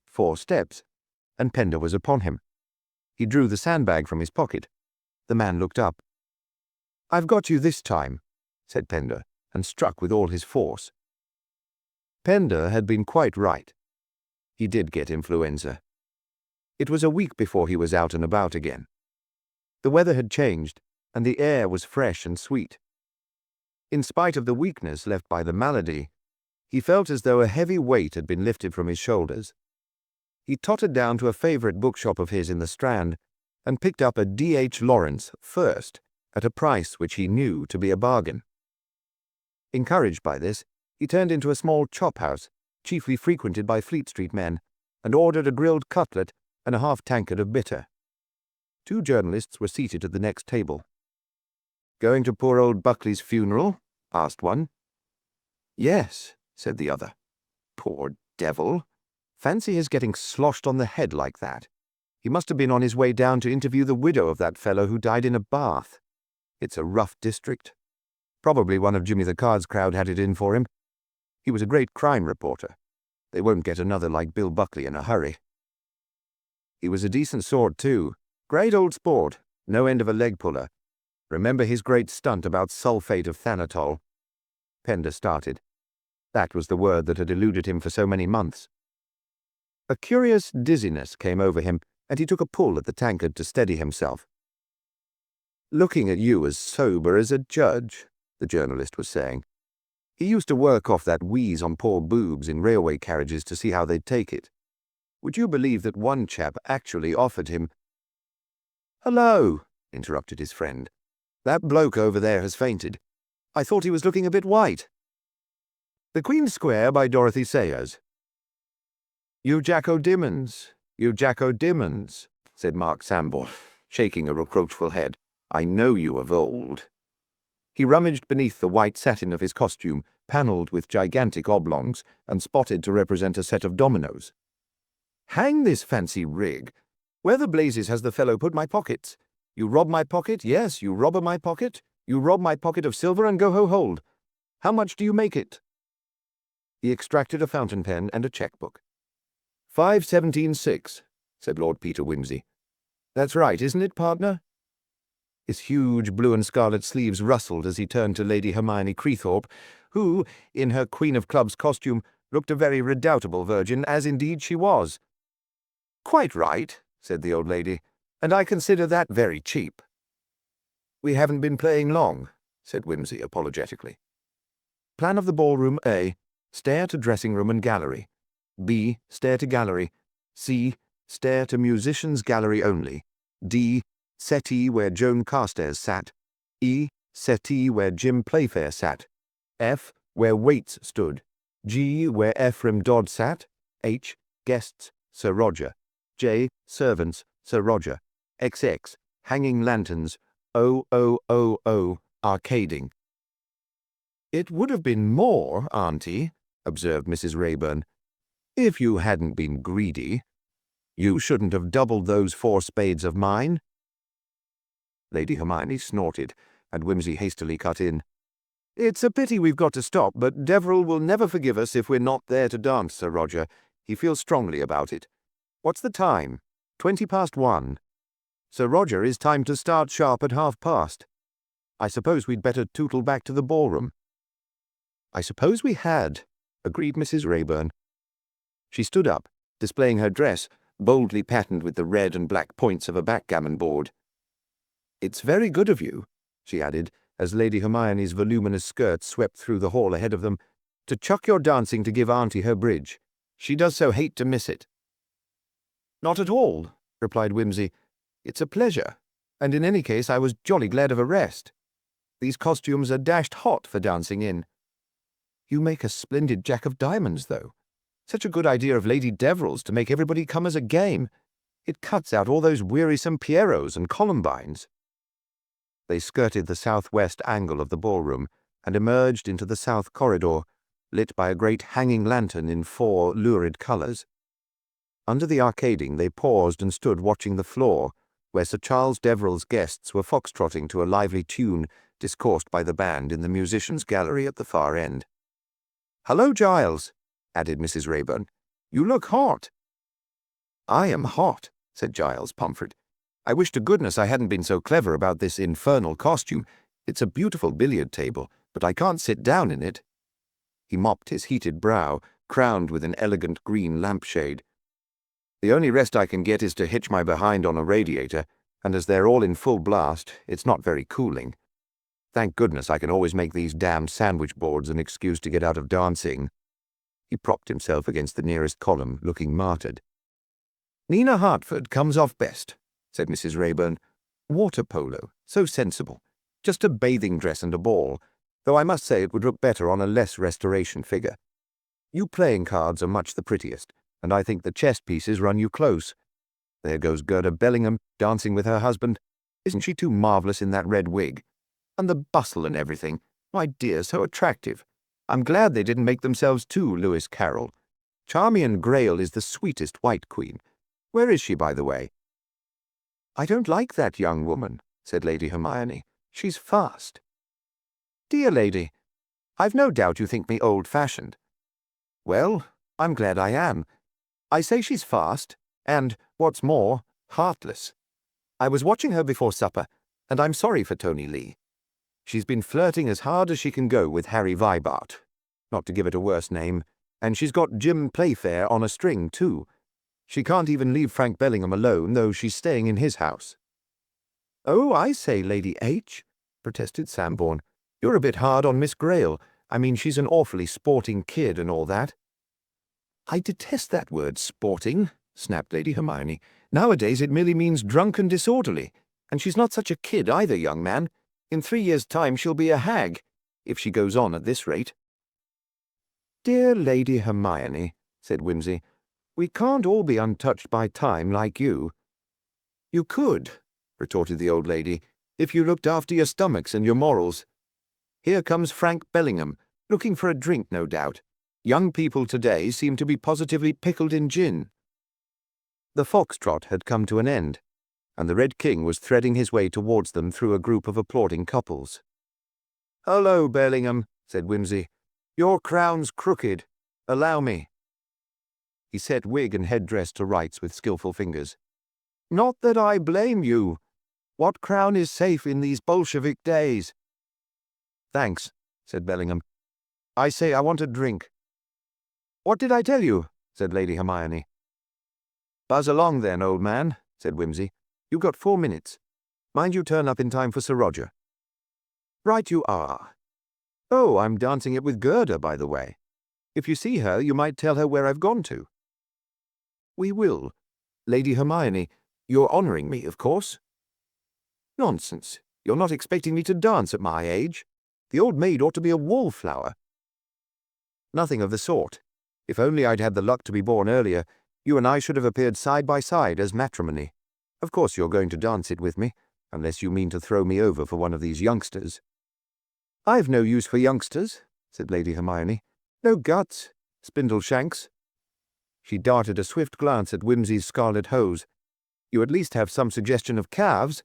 Speaker 1: 4 steps, and Pender was upon him. He drew the sandbag from his pocket. The man looked up. "I've got you this time," said Pender, and struck with all his force. Pender had been quite right. He did get influenza. It was a week before he was out and about again. The weather had changed, and the air was fresh and sweet. In spite of the weakness left by the malady, he felt as though a heavy weight had been lifted from his shoulders. He tottered down to a favourite bookshop of his in the Strand, and picked up a D.H. Lawrence first, at a price which he knew to be a bargain. Encouraged by this, he turned into a small chop-house, chiefly frequented by Fleet Street men, and ordered a grilled cutlet and a half-tankard of bitter. 2 journalists were seated at the next table. "Going to poor old Buckley's funeral?" asked one. "Yes," said the other. "Poor devil. Fancy his getting sloshed on the head like that. He must have been on his way down to interview the widow of that fellow who died in a bath. It's a rough district." Probably one of Jimmy the Card's crowd had it in for him. He was a great crime reporter. They won't get another like Bill Buckley in a hurry. He was a decent sort, too. Great old sport. No end of a leg puller. Remember his great stunt about sulfate of thanatol? Pender started. That was the word that had eluded him for so many months. A curious dizziness came over him, and he took a pull at the tankard to steady himself. "Looking at you as sober as a judge," the journalist was saying. He used to work off that wheeze on poor boobs in railway carriages to see how they'd take it. Would you believe that one chap actually offered him— "Hello," interrupted his friend. "That bloke over there has fainted. I thought he was looking a bit white." "The Queen's Square" by Dorothy Sayers. "You Jacko Dimmons, you Jacko Dimmons," said Mark Sambor, shaking a reproachful head. "I know you of old." He rummaged beneath the white satin of his costume, panelled with gigantic oblongs, and spotted to represent a set of dominoes. "Hang this fancy rig! Where the blazes has the fellow put my pockets? You rob my pocket, yes, you robber my pocket. You rob my pocket of silver and go ho hold. How much do you make it?" He extracted a fountain pen and a cheque-book. 517.6, said Lord Peter Wimsey. "That's right, isn't it, partner?" His huge blue and scarlet sleeves rustled as he turned to Lady Hermione Creethorpe, who, in her Queen of Clubs costume, looked a very redoubtable virgin, as indeed she was. "Quite right," said the old lady, "and I consider that very cheap." "We haven't been playing long," said Wimsey apologetically. Plan of the ballroom: A. Stair to dressing room and gallery. B. Stair to gallery. C. Stair to musicians' gallery only. D. Settee where Joan Carstairs sat. E. Settee where Jim Playfair sat. F. Where waits stood. G. Where Ephraim Dodd sat. H. Guests, Sir Roger. J. Servants, Sir Roger. XX. Hanging lanterns. O, arcading. "It would have been more, Auntie," observed Mrs. Rayburn, "if you hadn't been greedy. You shouldn't have doubled those 4 spades of mine." Lady Hermione snorted, and Wimsey hastily cut in. "It's a pity we've got to stop, but Deverell will never forgive us if we're not there to dance, Sir Roger. He feels strongly about it. What's the time? 1:20. Sir Roger is timed to start sharp at 1:30. I suppose we'd better tootle back to the ballroom." "I suppose we had," agreed Mrs. Rayburn. She stood up, displaying her dress, boldly patterned with the red and black points of a backgammon board. "It's very good of you," she added, as Lady Hermione's voluminous skirts swept through the hall ahead of them, "to chuck your dancing to give Auntie her bridge. She does so hate to miss it." "Not at all," replied Wimsey. "It's a pleasure, and in any case I was jolly glad of a rest. These costumes are dashed hot for dancing in. You make a splendid Jack of Diamonds, though. Such a good idea of Lady Deverell's to make everybody come as a game. It cuts out all those wearisome Pierrots and Columbines." They skirted the southwest angle of the ballroom and emerged into the south corridor, lit by a great hanging lantern in 4 lurid colours. Under the arcading they paused and stood watching the floor, where Sir Charles Deverell's guests were foxtrotting to a lively tune discoursed by the band in the musicians' gallery at the far end. "Hello, Giles," added Mrs. Rayburn. "You look hot." "I am hot," said Giles Pomfret. "I wish to goodness I hadn't been so clever about this infernal costume. It's a beautiful billiard table, but I can't sit down in it." He mopped his heated brow, crowned with an elegant green lampshade. "The only rest I can get is to hitch my behind on a radiator, and as they're all in full blast, it's not very cooling. Thank goodness I can always make these damned sandwich boards an excuse to get out of dancing." He propped himself against the nearest column, looking martyred. "Nina Hartford comes off best," said Mrs. Rayburn. "Water polo, so sensible. Just a bathing dress and a ball, though I must say it would look better on a less restoration figure. You playing cards are much the prettiest, and I think the chess pieces run you close. There goes Gerda Bellingham, dancing with her husband. Isn't she too marvellous in that red wig? And the bustle and everything. My dear, so attractive. I'm glad they didn't make themselves too Lewis Carroll. Charmian Grayle is the sweetest white queen. Where is she, by the way?" "I don't like that young woman," said Lady Hermione. "She's fast." Dear lady, I've no doubt you think me old-fashioned. Well, I'm glad I am. I say she's fast, and, what's more, heartless. I was watching her before supper, and I'm sorry for Tony Lee. She's been flirting as hard as she can go with Harry Vibart, not to give it a worse name, and she's got Jim Playfair on a string, too. She can't even leave Frank Bellingham alone, though she's staying in his house. Oh, I say, Lady H., protested Sambourne. You're a bit hard on Miss Grayle. I mean, she's an awfully sporting kid and all that. I detest that word, sporting, snapped Lady Hermione. Nowadays it merely means drunk and disorderly, and she's not such a kid either, young man. In 3 years' time she'll be a hag, if she goes on at this rate. Dear Lady Hermione, said Wimsey, we can't all be untouched by time like you. You could, retorted the old lady, if you looked after your stomachs and your morals. Here comes Frank Bellingham, looking for a drink, no doubt. Young people today seem to be positively pickled in gin. The foxtrot had come to an end, and the Red King was threading his way towards them through a group of applauding couples. "Hullo, Bellingham," said Wimsey. "Your crown's crooked. Allow me." He set wig and headdress to rights with skilful fingers. "Not that I blame you. What crown is safe in these Bolshevik days?" "Thanks," said Bellingham. "I say I want a drink." "What did I tell you?" said Lady Hermione. "Buzz along then, old man," said Wimsey. "You've got 4 minutes. Mind you turn up in time for Sir Roger." "Right you are. Oh, I'm dancing it with Gerda, by the way. If you see her, you might tell her where I've gone to." "We will. Lady Hermione, you're honouring me, of course." "Nonsense. You're not expecting me to dance at my age. The old maid ought to be a wallflower." "Nothing of the sort. If only I'd had the luck to be born earlier, you and I should have appeared side by side as matrimony. Of course you're going to dance it with me, unless you mean to throw me over for one of these youngsters." "I've no use for youngsters," said Lady Hermione. "No guts. Spindleshanks." She darted a swift glance at Wimsey's scarlet hose. "You at least have some suggestion of calves.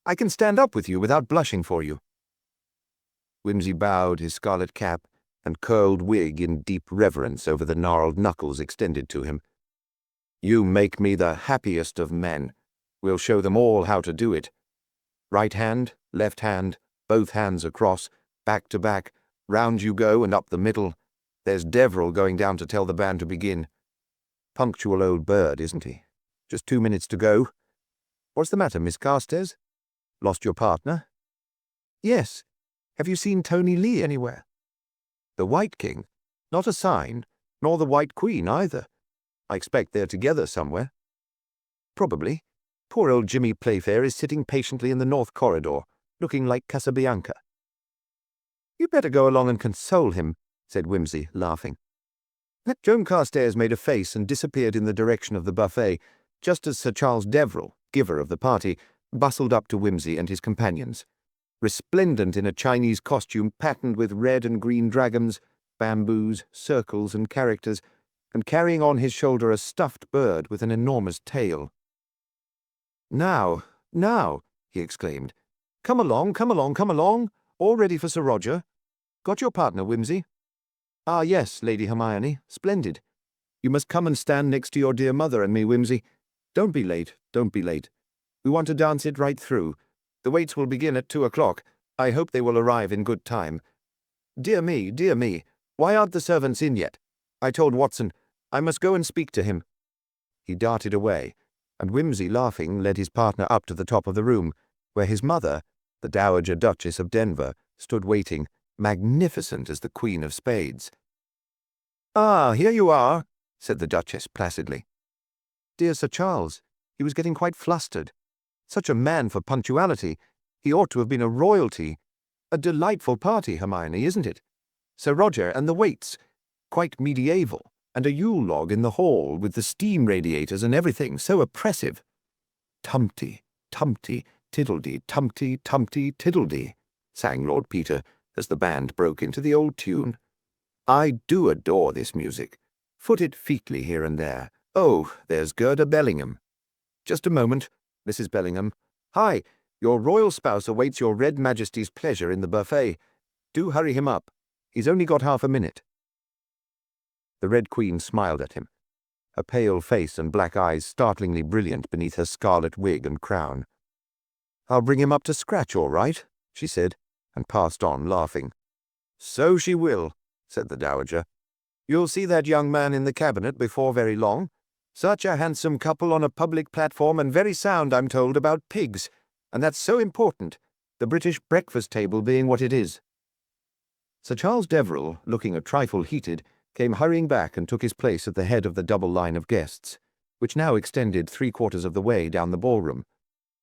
Speaker 1: I can stand up with you without blushing for you." Wimsey bowed his scarlet cap and curled wig in deep reverence over the gnarled knuckles extended to him. "You make me the happiest of men. We'll show them all how to do it. Right hand, left hand, both hands across, back to back, round you go and up the middle. There's Deverell going down to tell the band to begin. Punctual old bird, isn't he? Just 2 minutes to go. What's the matter, Miss Carstairs? Lost your partner?" "Yes. Have you seen Tony Lee anywhere?" "The White King? Not a sign, nor the White Queen either. I expect they're together somewhere." "Probably. Poor old Jimmy Playfair is sitting patiently in the north corridor, looking like Casabianca." "You'd better go along and console him," said Wimsey, laughing. Joan Carstairs made a face and disappeared in the direction of the buffet, just as Sir Charles Deverell, giver of the party, bustled up to Wimsey and his companions. Resplendent in a Chinese costume patterned with red and green dragons, bamboos, circles, and characters, and carrying on his shoulder a stuffed bird with an enormous tail. Now, he exclaimed. Come along, come along, come along. All ready for Sir Roger? Got your partner, Wimsey?" "Ah, yes, Lady Hermione. Splendid. You must come and stand next to your dear mother and me, Wimsey. Don't be late, don't be late. We want to dance it right through. The waits will begin at 2 o'clock. I hope they will arrive in good time. Dear me, why aren't the servants in yet? I told Watson. I must go and speak to him." He darted away, and Wimsey, laughing, led his partner up to the top of the room, where his mother, the Dowager Duchess of Denver, stood waiting, magnificent as the Queen of Spades. "Ah, here you are," said the Duchess placidly. "Dear Sir Charles, he was getting quite flustered. Such a man for punctuality. He ought to have been a royalty. A delightful party, Hermione, isn't it? Sir Roger and the waits. Quite medieval, and a Yule log in the hall with the steam radiators and everything so oppressive. Tumty, tumty, tiddledy, tumty, tumty, tiddledy, sang Lord Peter as the band broke into the old tune. I do adore this music. Foot it featly here and there. Oh, there's Gerda Bellingham. Just a moment, Mrs. Bellingham. Hi, your royal spouse awaits your Red Majesty's pleasure in the buffet. Do hurry him up. He's only got half a minute." The Red Queen smiled at him, her pale face and black eyes startlingly brilliant beneath her scarlet wig and crown. "I'll bring him up to scratch, all right," she said, and passed on, laughing. "So she will," said the Dowager. "You'll see that young man in the cabinet before very long. Such a handsome couple on a public platform, and very sound, I'm told, about pigs. And that's so important, the British breakfast table being what it is." Sir Charles Deverell, looking a trifle heated, came hurrying back and took his place at the head of the double line of guests, which now extended 3/4 of the way down the ballroom.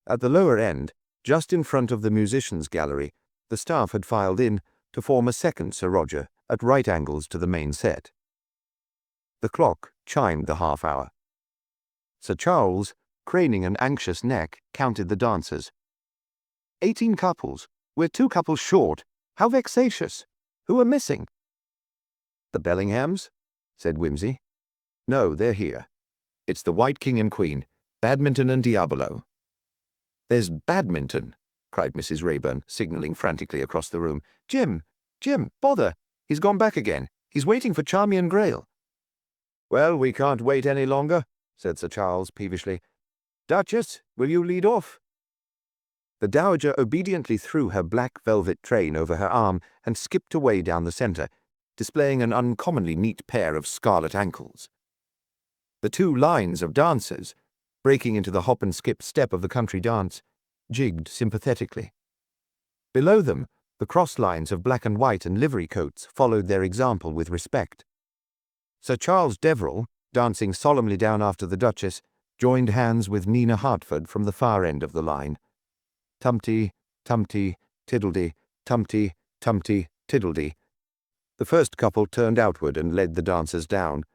Speaker 1: At the lower end, just in front of the musicians' gallery, the staff had filed in to form a second Sir Roger at right angles to the main set. The clock chimed the half-hour. Sir Charles, craning an anxious neck, counted the dancers. 18 couples. We're 2 couples short. How vexatious. Who are missing?" "The Bellinghams?" said Wimsey. "No, they're here. It's the White King and Queen, Badminton and Diabolo." "There's Badminton!" cried Mrs. Rayburn, signalling frantically across the room. Jim, bother! He's gone back again. He's waiting for Charmian Grail." "Well, we can't wait any longer," said Sir Charles peevishly. "Duchess, will you lead off?" The Dowager obediently threw her black velvet train over her arm and skipped away down the centre, displaying an uncommonly neat pair of scarlet ankles. The 2 lines of dancers, breaking into the hop-and-skip step of the country dance, jigged sympathetically. Below them, the cross lines of black and white and livery coats followed their example with respect. Sir Charles Deverell, dancing solemnly down after the Duchess, joined hands with Nina Hartford from the far end of the line. Tumty, tumty, tiddledy, tumty, tumty, tiddledy. The first couple turned outward and led the dancers down.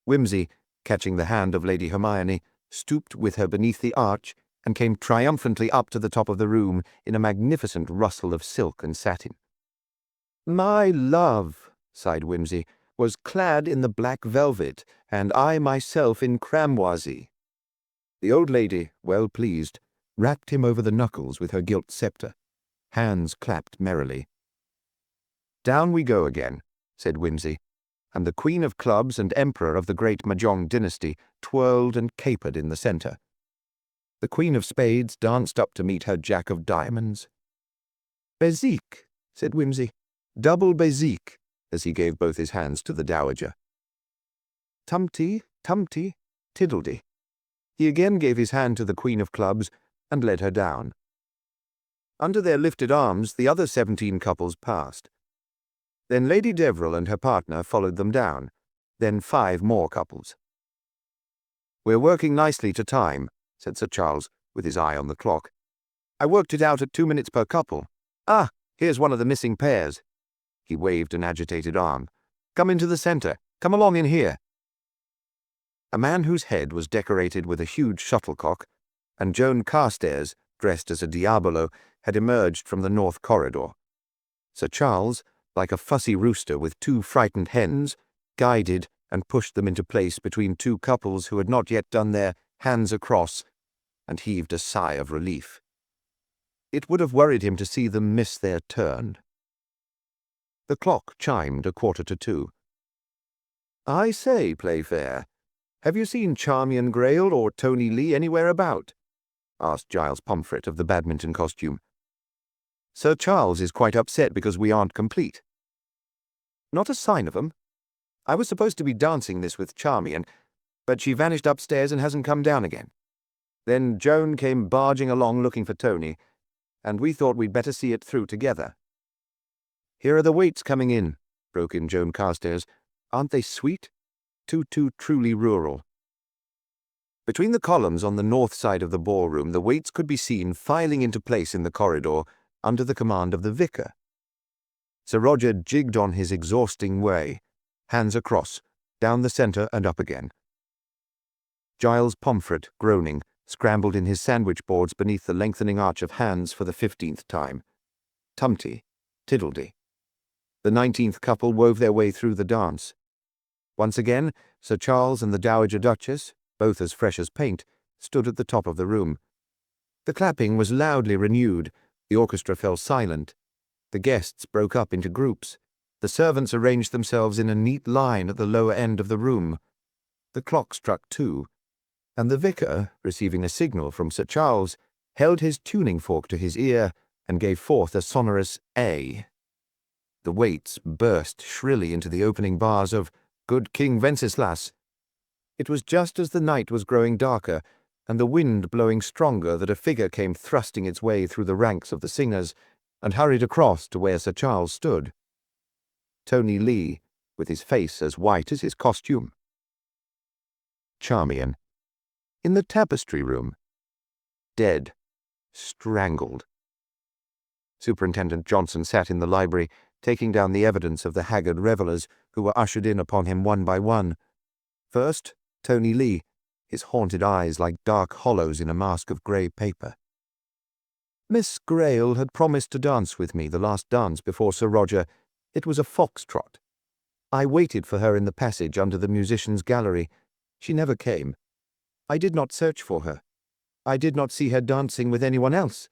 Speaker 1: Wimsey, catching the hand of Lady Hermione, stooped with her beneath the arch and came triumphantly up to the top of the room in a magnificent rustle of silk and satin. "My love," sighed Wimsey, "was clad in the black velvet, and I myself in cramoisy." The old lady, well pleased, rapped him over the knuckles with her gilt sceptre. Hands clapped merrily. "Down we go again," said Wimsey, and the Queen of Clubs and Emperor of the great Mahjong dynasty twirled and capered in the centre. The Queen of Spades danced up to meet her Jack of Diamonds. "Bézique," said Wimsey, "double bézique," as he gave both his hands to the Dowager. Tumty, tumty, tiddledy. He again gave his hand to the Queen of Clubs and led her down. Under their lifted arms, the other 17 couples passed. Then Lady Deverell and her partner followed them down, then 5 more couples. "We're working nicely to time," said Sir Charles, with his eye on the clock. "I worked it out at 2 minutes per couple. Ah, here's one of the missing pairs." He waved an agitated arm. "Come into the centre. Come along in here." A man whose head was decorated with a huge shuttlecock, and Joan Carstairs, dressed as a Diabolo, had emerged from the north corridor. Sir Charles, like a fussy rooster with 2 frightened hens, guided and pushed them into place between 2 couples who had not yet done their hands across, and heaved a sigh of relief. It would have worried him to see them miss their turn. The clock chimed 1:45. "I say, Playfair, have you seen Charmian Grail or Tony Lee anywhere about?" asked Giles Pomfret of the badminton costume. "Sir Charles is quite upset because we aren't complete." "Not a sign of 'em. I was supposed to be dancing this with Charmian, but she vanished upstairs and hasn't come down again. Then Joan came barging along looking for Tony, and we thought we'd better see it through together." "Here are the waits coming in," broke in Joan Carstairs. "Aren't they sweet? Too truly rural." Between the columns on the north side of the ballroom, the waits could be seen filing into place in the corridor under the command of the vicar. Sir Roger jigged on his exhausting way, hands across, down the centre and up again. Giles Pomfret, groaning, scrambled in his sandwich boards beneath the lengthening arch of hands for the 15th time. Tumty, tiddledy. The 19th couple wove their way through the dance. Once again, Sir Charles and the Dowager Duchess, both as fresh as paint, stood at the top of the room. The clapping was loudly renewed. The orchestra fell silent. The guests broke up into groups. The servants arranged themselves in a neat line at the lower end of the room. The clock struck 2, and the vicar, receiving a signal from Sir Charles, held his tuning fork to his ear and gave forth a sonorous A. The waits burst shrilly into the opening bars of Good King Wenceslas. It was just as the night was growing darker and the wind blowing stronger that a figure came thrusting its way through the ranks of the singers and hurried across to where Sir Charles stood. Tony Lee, with his face as white as his costume. Charmian. In the tapestry room. Dead. Strangled. Superintendent Johnson sat in the library, taking down the evidence of the haggard revellers who were ushered in upon him one by one. First, Tony Lee, his haunted eyes like dark hollows in a mask of grey paper. Miss Grayle had promised to dance with me the last dance before Sir Roger. It was a foxtrot. I waited for her in the passage under the musicians' gallery. She never came. I did not search for her. I did not see her dancing with anyone else.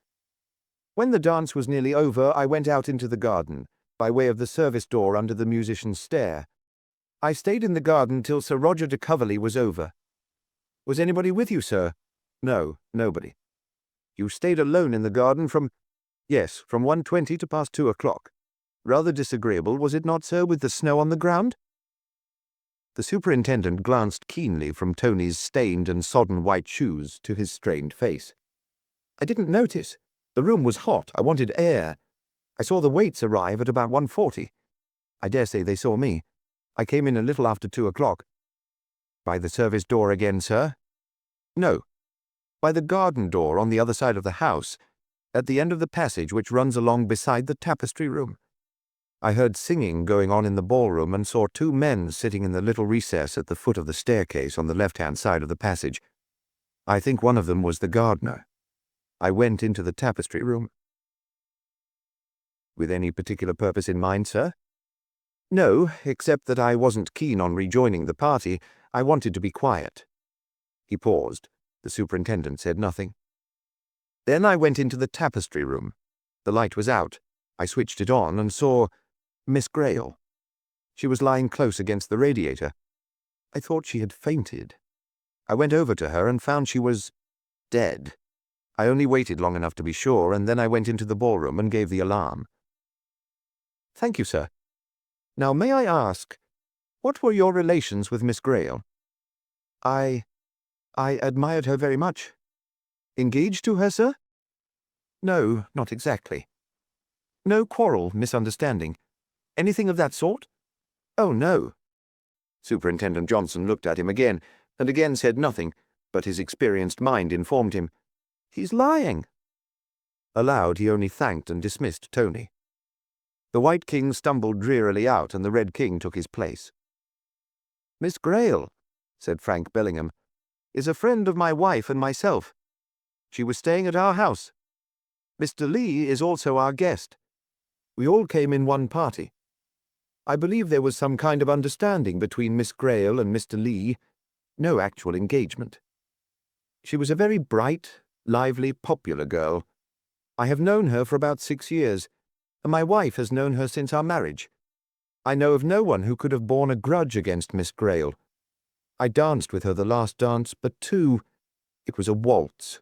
Speaker 1: When the dance was nearly over, I went out into the garden, by way of the service door under the musicians' stair. I stayed in the garden till Sir Roger de Coverley was over. Was anybody with you, sir? No, nobody. You stayed alone in the garden from 1:20 to past 2 o'clock. Rather disagreeable, was it not, sir, with the snow on the ground? The superintendent glanced keenly from Tony's stained and sodden white shoes to his strained face. I didn't notice. The room was hot. I wanted air. I saw the waits arrive at about 1:40. I dare say they saw me. I came in a little after 2 o'clock. By the service door again, sir? No. By the garden door on the other side of the house, at the end of the passage which runs along beside the tapestry room. I heard singing going on in the ballroom and saw 2 men sitting in the little recess at the foot of the staircase on the left-hand side of the passage. I think one of them was the gardener. I went into the tapestry room. With any particular purpose in mind, sir? No, except that I wasn't keen on rejoining the party. I wanted to be quiet. He paused. The superintendent said nothing. Then I went into the tapestry room. The light was out. I switched it on and saw Miss Grayle. She was lying close against the radiator. I thought she had fainted. I went over to her and found she was dead. I only waited long enough to be sure, and then I went into the ballroom and gave the alarm. Thank you, sir. Now, may I ask, what were your relations with Miss Grayle? I admired her very much. Engaged to her, sir? No, not exactly. No quarrel, misunderstanding. Anything of that sort? Oh, no. Superintendent Johnson looked at him again, and again said nothing, but his experienced mind informed him. He's lying. Aloud, he only thanked and dismissed Tony. The White King stumbled drearily out, and the Red King took his place. Miss Grayle, said Frank Bellingham, is a friend of my wife and myself. She was staying at our house. Mr. Lee is also our guest. We all came in one party. I believe there was some kind of understanding between Miss Grayle and Mr. Lee. No actual engagement. She was a very bright, lively, popular girl. I have known her for about 6 years, and my wife has known her since our marriage. I know of no one who could have borne a grudge against Miss Grayle. I danced with her the last dance, but 2. It was a waltz.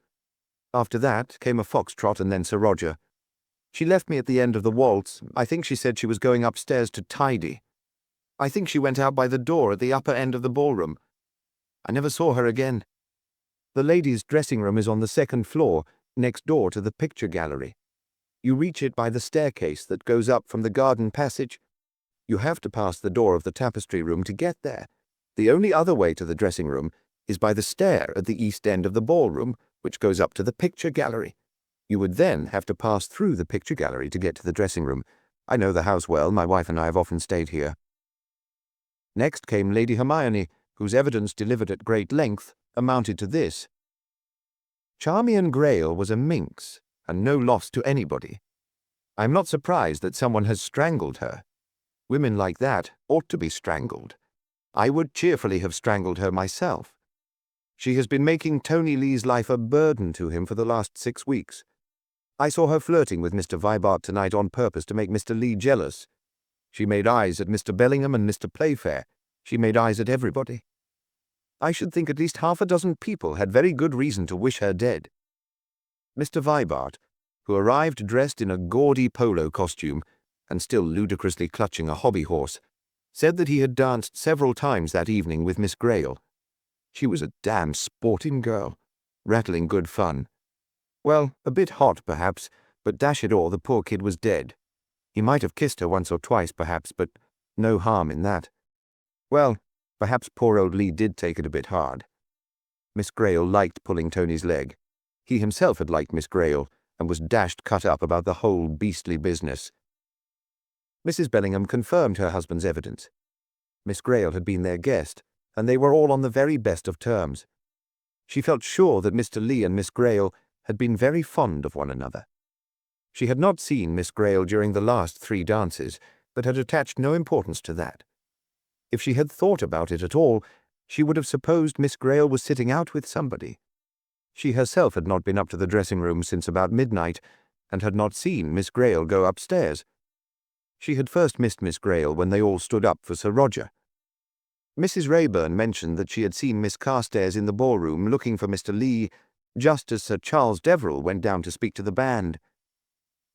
Speaker 1: After that came a foxtrot and then Sir Roger. She left me at the end of the waltz. I think she said she was going upstairs to tidy. I think she went out by the door at the upper end of the ballroom. I never saw her again. The ladies' dressing room is on the 2nd floor, next door to the picture gallery. You reach it by the staircase that goes up from the garden passage. You have to pass the door of the tapestry room to get there. The only other way to the dressing room is by the stair at the east end of the ballroom, which goes up to the picture gallery. You would then have to pass through the picture gallery to get to the dressing room. I know the house well. My wife and I have often stayed here. Next came Lady Hermione, whose evidence delivered at great length amounted to this. Charmian Grayle was a minx, and no loss to anybody. I am not surprised that someone has strangled her. Women like that ought to be strangled. I would cheerfully have strangled her myself. She has been making Tony Lee's life a burden to him for the last 6 weeks. I saw her flirting with Mr. Vibart tonight on purpose to make Mr. Lee jealous. She made eyes at Mr. Bellingham and Mr. Playfair. She made eyes at everybody. I should think at least half a dozen people had very good reason to wish her dead. Mr. Vibart, who arrived dressed in a gaudy polo costume and still ludicrously clutching a hobby horse, said that he had danced several times that evening with Miss Grayle. She was a damn sporting girl, rattling good fun. Well, a bit hot, perhaps, but dash it all, the poor kid was dead. He might have kissed her once or twice, perhaps, but no harm in that. Well, perhaps poor old Lee did take it a bit hard. Miss Grayle liked pulling Tony's leg. He himself had liked Miss Grayle, and was dashed cut up about the whole beastly business. Mrs. Bellingham confirmed her husband's evidence. Miss Grayle had been their guest, and they were all on the very best of terms. She felt sure that Mr. Lee and Miss Grayle had been very fond of one another. She had not seen Miss Grayle during the last 3 dances, but had attached no importance to that. If she had thought about it at all, she would have supposed Miss Grayle was sitting out with somebody. She herself had not been up to the dressing-room since about midnight, and had not seen Miss Grayle go upstairs. She had first missed Miss Grayle when they all stood up for Sir Roger. Mrs. Rayburn mentioned that she had seen Miss Carstairs in the ballroom looking for Mr. Lee, just as Sir Charles Deverell went down to speak to the band.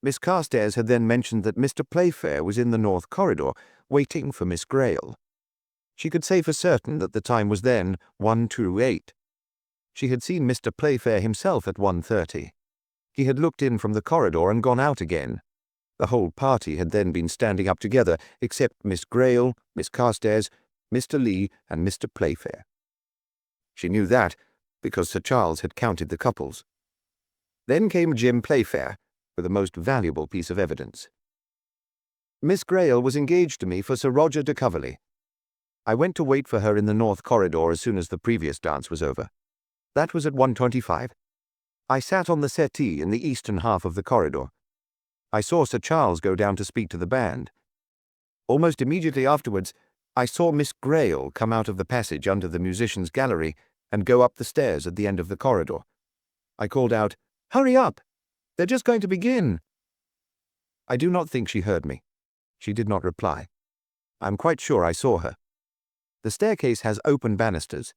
Speaker 1: Miss Carstairs had then mentioned that Mr. Playfair was in the north corridor, waiting for Miss Grayle. She could say for certain that the time was then 1:08. She had seen Mr. Playfair himself at 1:30. He had looked in from the corridor and gone out again. The whole party had then been standing up together, except Miss Grayle, Miss Carstairs, Mr. Lee, and Mr. Playfair. She knew that because Sir Charles had counted the couples. Then came Jim Playfair, with a most valuable piece of evidence. Miss Grayle was engaged to me for Sir Roger de Coverley. I went to wait for her in the north corridor as soon as the previous dance was over. That was at 1:25. I sat on the settee in the eastern half of the corridor. I saw Sir Charles go down to speak to the band. Almost immediately afterwards, I saw Miss Grayle come out of the passage under the musicians' gallery and go up the stairs at the end of the corridor. I called out, "Hurry up! They're just going to begin." I do not think she heard me. She did not reply. I am quite sure I saw her. The staircase has open banisters.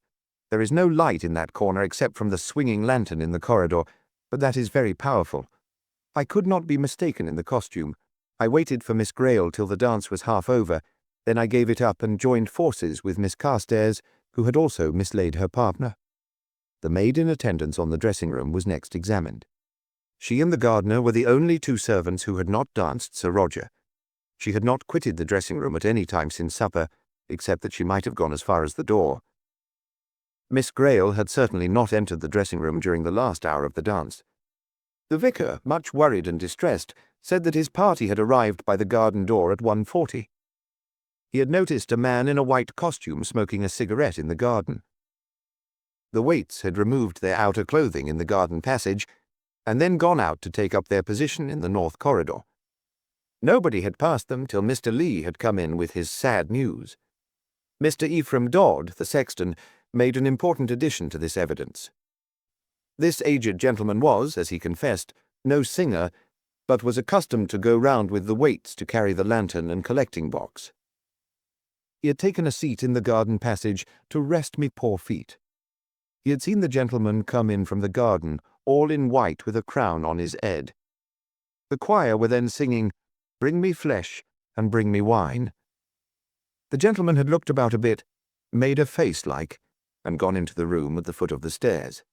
Speaker 1: There is no light in that corner except from the swinging lantern in the corridor, but that is very powerful. I could not be mistaken in the costume. I waited for Miss Grayle till the dance was half over, then I gave it up and joined forces with Miss Carstairs, who had also mislaid her partner. The maid in attendance on the dressing-room was next examined. She and the gardener were the only 2 servants who had not danced Sir Roger. She had not quitted the dressing-room at any time since supper, except that she might have gone as far as the door. Miss Grayle had certainly not entered the dressing-room during the last hour of the dance. The vicar, much worried and distressed, said that his party had arrived by the garden door at 1:40. He had noticed a man in a white costume smoking a cigarette in the garden. The waits had removed their outer clothing in the garden passage, and then gone out to take up their position in the north corridor. Nobody had passed them till Mr. Lee had come in with his sad news. Mr. Ephraim Dodd, the sexton, made an important addition to this evidence. This aged gentleman was, as he confessed, no singer, but was accustomed to go round with the waits to carry the lantern and collecting box. He had taken a seat in the garden passage to rest me poor feet. He had seen the gentleman come in from the garden, all in white with a crown on his head. The choir were then singing, "Bring me flesh and bring me wine." The gentleman had looked about a bit, made a face like, and gone into the room at the foot of the stairs.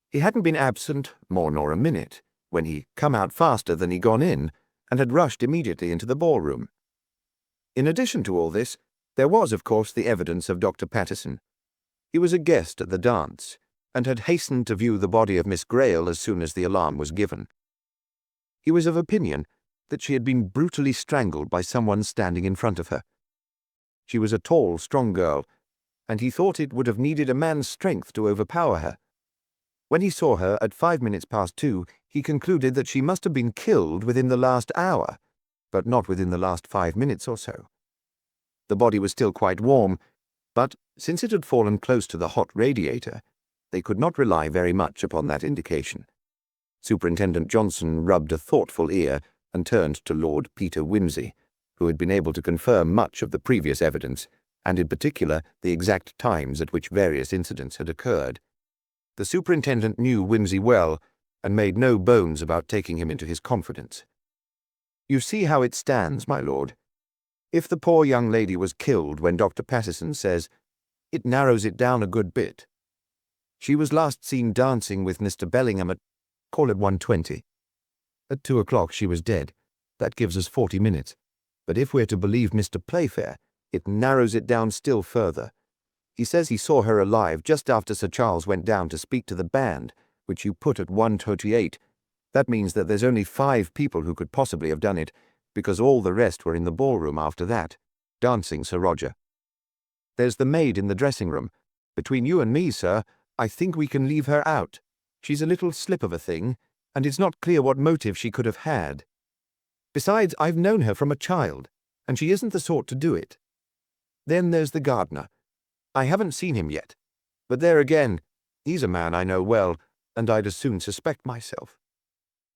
Speaker 1: He hadn't been absent more nor a minute, when he come out faster than he gone in, and had rushed immediately into the ballroom. In addition to all this, there was, of course, the evidence of Dr. Patterson. He was a guest at the dance, and had hastened to view the body of Miss Grayle as soon as the alarm was given. He was of opinion that she had been brutally strangled by someone standing in front of her. She was a tall, strong girl, and he thought it would have needed a man's strength to overpower her. When he saw her at 2:05, he concluded that she must have been killed within the last hour, but not within the last 5 minutes or so. The body was still quite warm, but since it had fallen close to the hot radiator, they could not rely very much upon that indication. Superintendent Johnson rubbed a thoughtful ear and turned to Lord Peter Wimsey, who had been able to confirm much of the previous evidence, and in particular the exact times at which various incidents had occurred. The superintendent knew Wimsey well, and made no bones about taking him into his confidence. "You see how it stands, my lord. If the poor young lady was killed when Dr. Patterson says, it narrows it down a good bit. She was last seen dancing with Mr. Bellingham at, call it 1:20. At 2 o'clock she was dead. That gives us 40 minutes. But if we're to believe Mr. Playfair, it narrows it down still further. He says he saw her alive just after Sir Charles went down to speak to the band, which you put at 1:28. That means that there's only 5 people who could possibly have done it, because all the rest were in the ballroom after that, dancing Sir Roger. There's the maid in the dressing room. Between you and me, sir, I think we can leave her out. She's a little slip of a thing, and it's not clear what motive she could have had. Besides, I've known her from a child, and she isn't the sort to do it. Then there's the gardener. I haven't seen him yet, but there again, he's a man I know well, and I'd as soon suspect myself.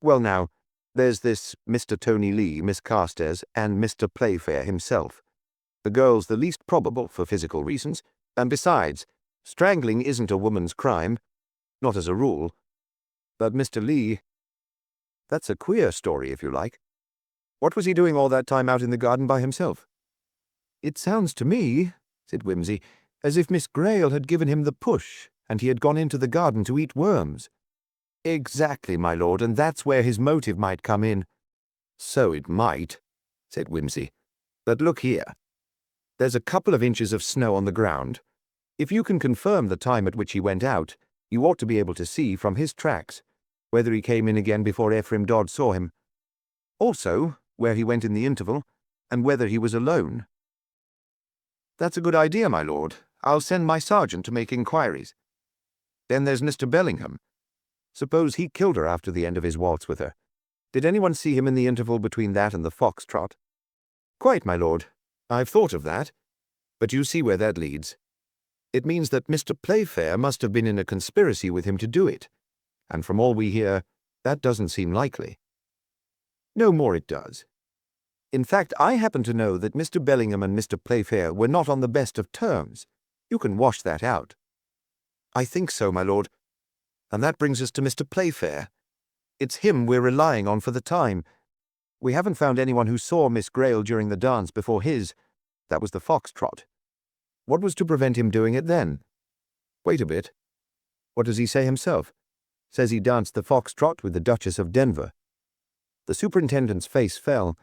Speaker 1: Well now, there's this Mr. Tony Lee, Miss Carstairs, and Mr. Playfair himself. The girl's the least probable for physical reasons, and besides, strangling isn't a woman's crime, not as a rule. But Mr. Lee, that's a queer story, if you like. What was he doing all that time out in the garden by himself? It sounds to me, said Wimsey, as if Miss Grayle had given him the push, and he had gone into the garden to eat worms. Exactly, my lord, and that's where his motive might come in. So it might, said Wimsey. But look here. There's a couple of inches of snow on the ground. If you can confirm the time at which he went out, you ought to be able to see from his tracks whether he came in again before Ephraim Dodd saw him. Also, where he went in the interval, and whether he was alone. That's a good idea, my lord. I'll send my sergeant to make inquiries. Then there's Mr. Bellingham. Suppose he killed her after the end of his waltz with her. Did anyone see him in the interval between that and the foxtrot? Quite, my lord. I've thought of that. But you see where that leads. It means that Mr. Playfair must have been in a conspiracy with him to do it. And from all we hear, that doesn't seem likely. No more it does. In fact, I happen to know that Mr. Bellingham and Mr. Playfair were not on the best of terms. You can wash that out. I think so, my lord. And that brings us to Mr. Playfair. It's him we're relying on for the time. We haven't found anyone who saw Miss Grayle during the dance before his. That was the foxtrot. What was to prevent him doing it then? Wait a bit. What does he say himself? Says he danced the foxtrot with the Duchess of Denver. The superintendent's face fell,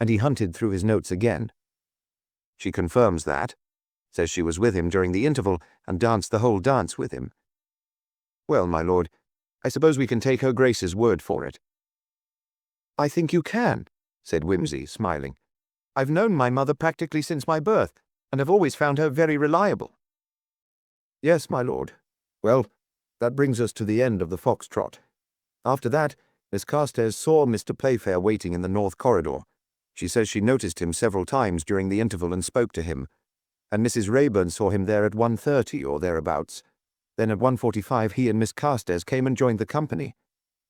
Speaker 1: and he hunted through his notes again. She confirms that. Says she was with him during the interval and danced the whole dance with him. Well, my lord, I suppose we can take her Grace's word for it. I think you can, said Wimsey, smiling. I've known my mother practically since my birth, and have always found her very reliable. Yes, my lord. Well, that brings us to the end of the foxtrot. After that, Miss Carstairs saw Mr. Playfair waiting in the north corridor. She says she noticed him several times during the interval and spoke to him, and Mrs. Rayburn saw him there at 1:30 or thereabouts. Then at 1:45 he and Miss Carstairs came and joined the company.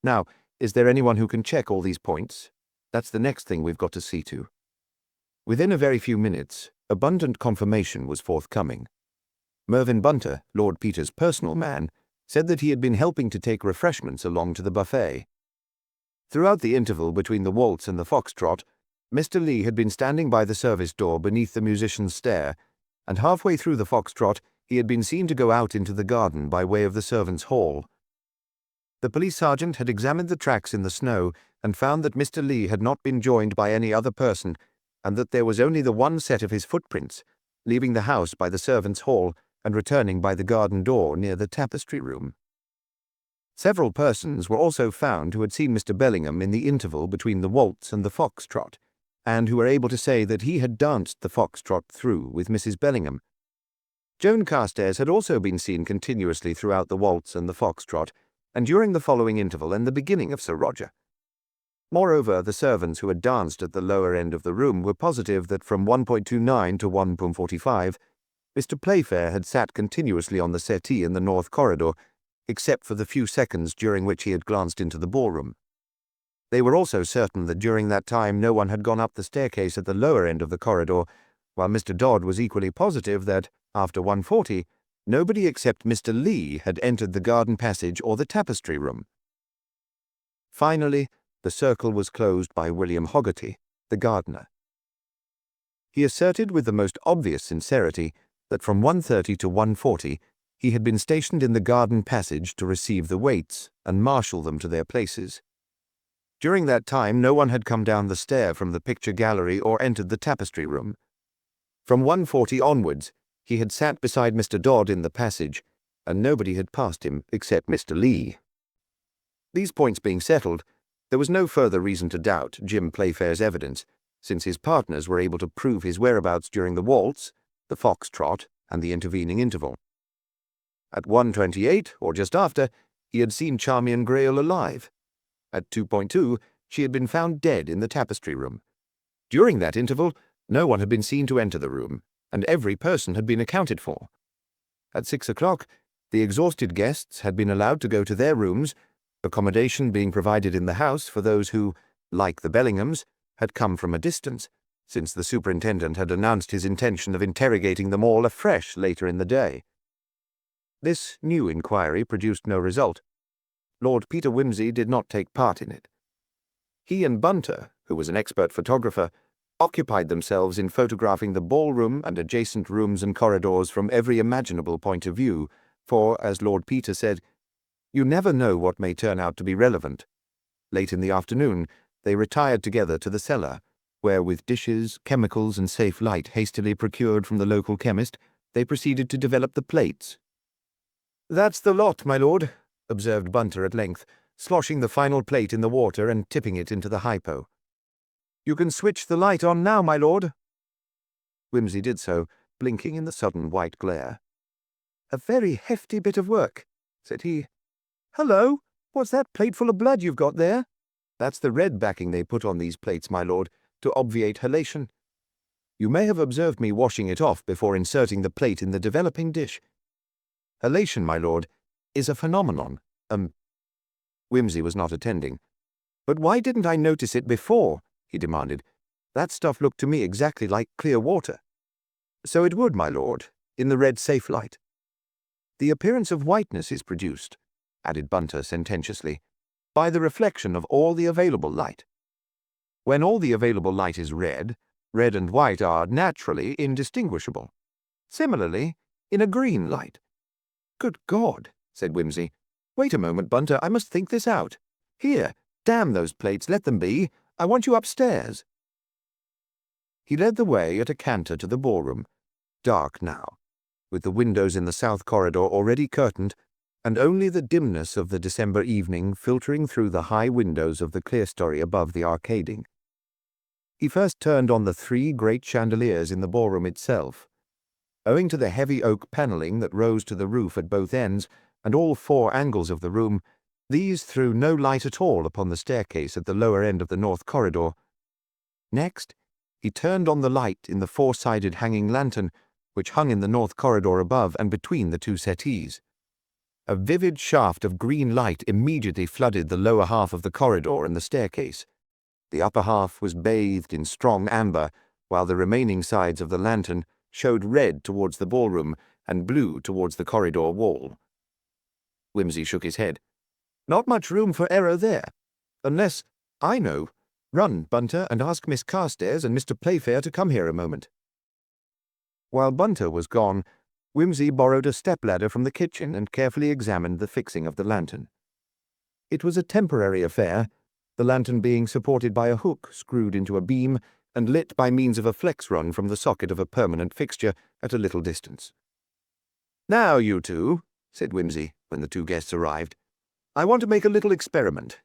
Speaker 1: Now, is there anyone who can check all these points? That's the next thing we've got to see to. Within a very few minutes, abundant confirmation was forthcoming. Mervyn Bunter, Lord Peter's personal man, said that he had been helping to take refreshments along to the buffet. Throughout the interval between the waltz and the foxtrot, Mr. Lee had been standing by the service door beneath the musician's stair, and halfway through the foxtrot he had been seen to go out into the garden by way of the servants' hall. The police sergeant had examined the tracks in the snow and found that Mr. Lee had not been joined by any other person, and that there was only the one set of his footprints, leaving the house by the servants' hall and returning by the garden door near the tapestry room. Several persons were also found who had seen Mr. Bellingham in the interval between the waltz and the foxtrot, and who were able to say that he had danced the foxtrot through with Mrs. Bellingham. Joan Carstairs had also been seen continuously throughout the waltz and the foxtrot, and during the following interval and the beginning of Sir Roger. Moreover, the servants who had danced at the lower end of the room were positive that from 1:29 to 1:45, Mr. Playfair had sat continuously on the settee in the north corridor, except for the few seconds during which he had glanced into the ballroom. They were also certain that during that time no one had gone up the staircase at the lower end of the corridor, while Mr. Dodd was equally positive that, after 1:40, nobody except Mr. Lee had entered the garden passage or the tapestry room. Finally, the circle was closed by William Hoggarty, the gardener. He asserted with the most obvious sincerity that from 1:30 to 1:40 he had been stationed in the garden passage to receive the waits and marshal them to their places. During that time no one had come down the stair from the picture gallery or entered the tapestry room. From 1:40 onwards he had sat beside Mr. Dodd in the passage, and nobody had passed him except Mr. Lee. These points being settled, there was no further reason to doubt Jim Playfair's evidence, since his partners were able to prove his whereabouts during the waltz, the foxtrot, and the intervening interval. At 1:28, or just after, he had seen Charmian Grayle alive. At 2:2, she had been found dead in the tapestry room. During that interval, no one had been seen to enter the room, and every person had been accounted for. At 6 o'clock, the exhausted guests had been allowed to go to their rooms, accommodation being provided in the house for those who, like the Bellinghams, had come from a distance, since the superintendent had announced his intention of interrogating them all afresh later in the day. This new inquiry produced no result. Lord Peter Wimsey did not take part in it. He and Bunter, who was an expert photographer, occupied themselves in photographing the ballroom and adjacent rooms and corridors from every imaginable point of view, for, as Lord Peter said, "You never know what may turn out to be relevant." Late in the afternoon, they retired together to the cellar, where with dishes, chemicals, and safe light hastily procured from the local chemist, they proceeded to develop the plates. "That's the lot, my lord," observed Bunter at length, sloshing the final plate in the water and tipping it into the hypo. "You can switch the light on now, my lord." Wimsey did so, blinking in the sudden white glare. "A very hefty bit of work," said he. "Hullo! What's that plateful of blood you've got there?" "That's the red backing they put on these plates, my lord, to obviate halation. You may have observed me washing it off before inserting the plate in the developing dish. Halation, my lord, is a phenomenon. Wimsey was not attending. "But why didn't I notice it before?" he demanded. "That stuff looked to me exactly like clear water." "So it would, my lord, in the red safe light. The appearance of whiteness is produced," added Bunter sententiously, "by the reflection of all the available light. When all the available light is red, red and white are naturally indistinguishable. Similarly, in a green light." "Good God," said Wimsey. "Wait a moment, Bunter, I must think this out. Here, damn those plates, let them be. I want you upstairs." He led the way at a canter to the ballroom, dark now, with the windows in the south corridor already curtained, and only the dimness of the December evening filtering through the high windows of the clerestory above the arcading. He first turned on the 3 great chandeliers in the ballroom itself. Owing to the heavy oak panelling that rose to the roof at both ends and all 4 angles of the room, these threw no light at all upon the staircase at the lower end of the north corridor. Next, he turned on the light in the 4-sided hanging lantern, which hung in the north corridor above and between the 2 settees. A vivid shaft of green light immediately flooded the lower half of the corridor and the staircase. The upper half was bathed in strong amber, while the remaining sides of the lantern showed red towards the ballroom and blue towards the corridor wall. Wimsey shook his head. "Not much room for error there. Unless, I know. Run, Bunter, and ask Miss Carstairs and Mr. Playfair to come here a moment." While Bunter was gone, Wimsey borrowed a step-ladder from the kitchen and carefully examined the fixing of the lantern. It was a temporary affair, the lantern being supported by a hook screwed into a beam and lit by means of a flex run from the socket of a permanent fixture at a little distance. "Now, you two," said Wimsey, when the 2 guests arrived, "I want to make a little experiment.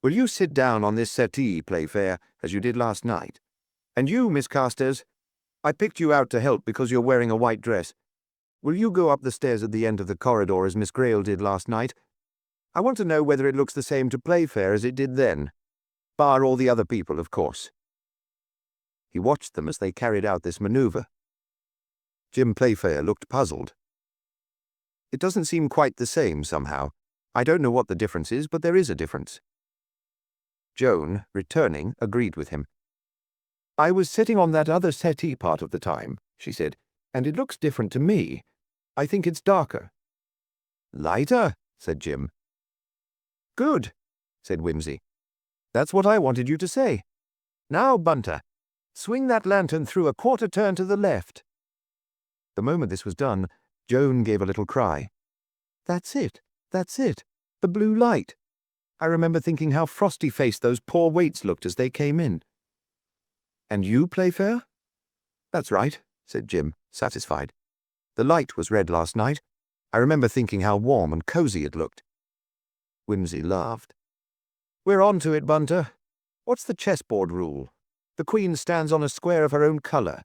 Speaker 1: Will you sit down on this settee, Playfair, as you did last night? And you, Miss Carstairs, I picked you out to help because you're wearing a white dress. Will you go up the stairs at the end of the corridor as Miss Grayle did last night? I want to know whether it looks the same to Playfair as it did then. Bar all the other people, of course." He watched them as they carried out this maneuver. Jim Playfair looked puzzled. "It doesn't seem quite the same, somehow," I don't know what the difference is, but there is a difference." Joan, returning, agreed with him. "I was sitting on that other settee part of the time," she said, "and it looks different to me. I think it's darker." "Lighter," said Jim. "Good," said Wimsey. "That's what I wanted you to say. Now, Bunter, swing that lantern through a quarter turn to the left." The moment this was done, Joan gave a little cry. "That's it, that's it, the blue light. I remember thinking how frosty-faced those poor waits looked as they came in." "And you, Playfair?" "That's right," said Jim, satisfied. "The light was red last night. I remember thinking how warm and cozy it looked." Wimsey laughed. "We're on to it, Bunter. What's the chessboard rule? The queen stands on a square of her own colour.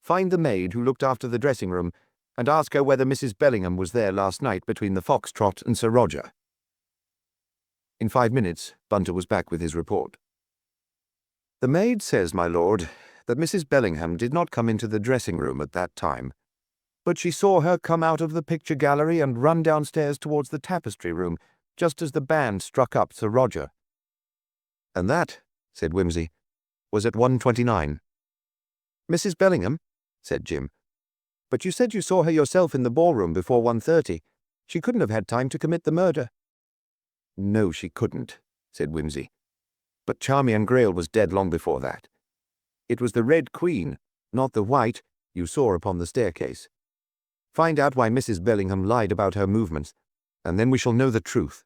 Speaker 1: Find the maid who looked after the dressing room, and ask her whether Mrs. Bellingham was there last night between the Foxtrot and Sir Roger." In 5 minutes, Bunter was back with his report. "The maid says, my lord, that Mrs. Bellingham did not come into the dressing room at that time, but she saw her come out of the picture gallery and run downstairs towards the tapestry room, just as the band struck up Sir Roger." "And that," said Wimsey, "was at 1:29. "Mrs. Bellingham?" said Jim. "But you said you saw her yourself in the ballroom before 1:30. She couldn't have had time to commit the murder." "No, she couldn't," said Wimsey. "But Charmian Grail was dead long before that. It was the Red Queen, not the White, you saw upon the staircase. Find out why Mrs. Bellingham lied about her movements, and then we shall know the truth."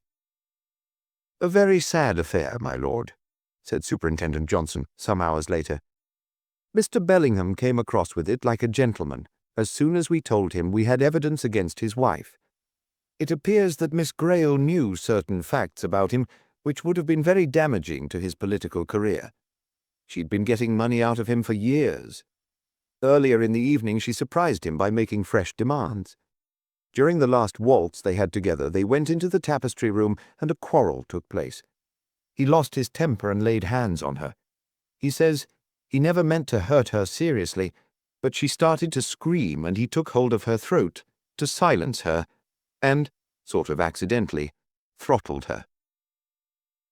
Speaker 1: "A very sad affair, my lord," said Superintendent Johnson some hours later. "Mr. Bellingham came across with it like a gentleman as soon as we told him we had evidence against his wife. It appears that Miss Grail knew certain facts about him which would have been very damaging to his political career. She'd been getting money out of him for years. Earlier in the evening she surprised him by making fresh demands. During the last waltz they had together, they went into the tapestry room and a quarrel took place. He lost his temper and laid hands on her. He says he never meant to hurt her seriously, but she started to scream and he took hold of her throat to silence her and, sort of accidentally, throttled her.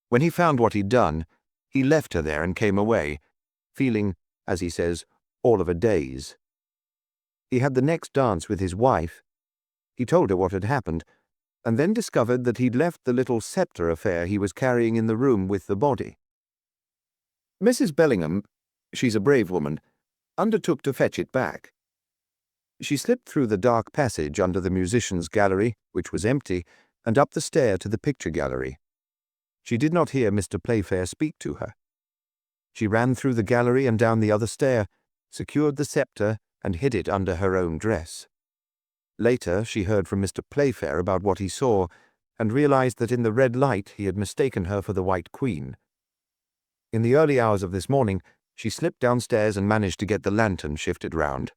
Speaker 1: When he found what he'd done, he left her there and came away, feeling, as he says, all of a daze. He had the next dance with his wife. He told her what had happened, and then discovered that he'd left the little sceptre affair he was carrying in the room with the body. Mrs. Bellingham, she's a brave woman, undertook to fetch it back. She slipped through the dark passage under the musicians' gallery, which was empty, and up the stair to the picture gallery. She did not hear Mr. Playfair speak to her. She ran through the gallery and down the other stair, secured the sceptre, and hid it under her own dress. Later she heard from Mr. Playfair about what he saw, and realized that in the red light he had mistaken her for the White Queen. In the early hours of this morning she slipped downstairs and managed to get the lantern shifted round.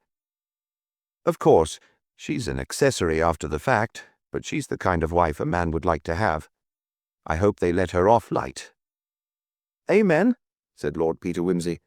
Speaker 1: Of course, she's an accessory after the fact, but she's the kind of wife a man would like to have. I hope they let her off light." "Amen," said Lord Peter Wimsey.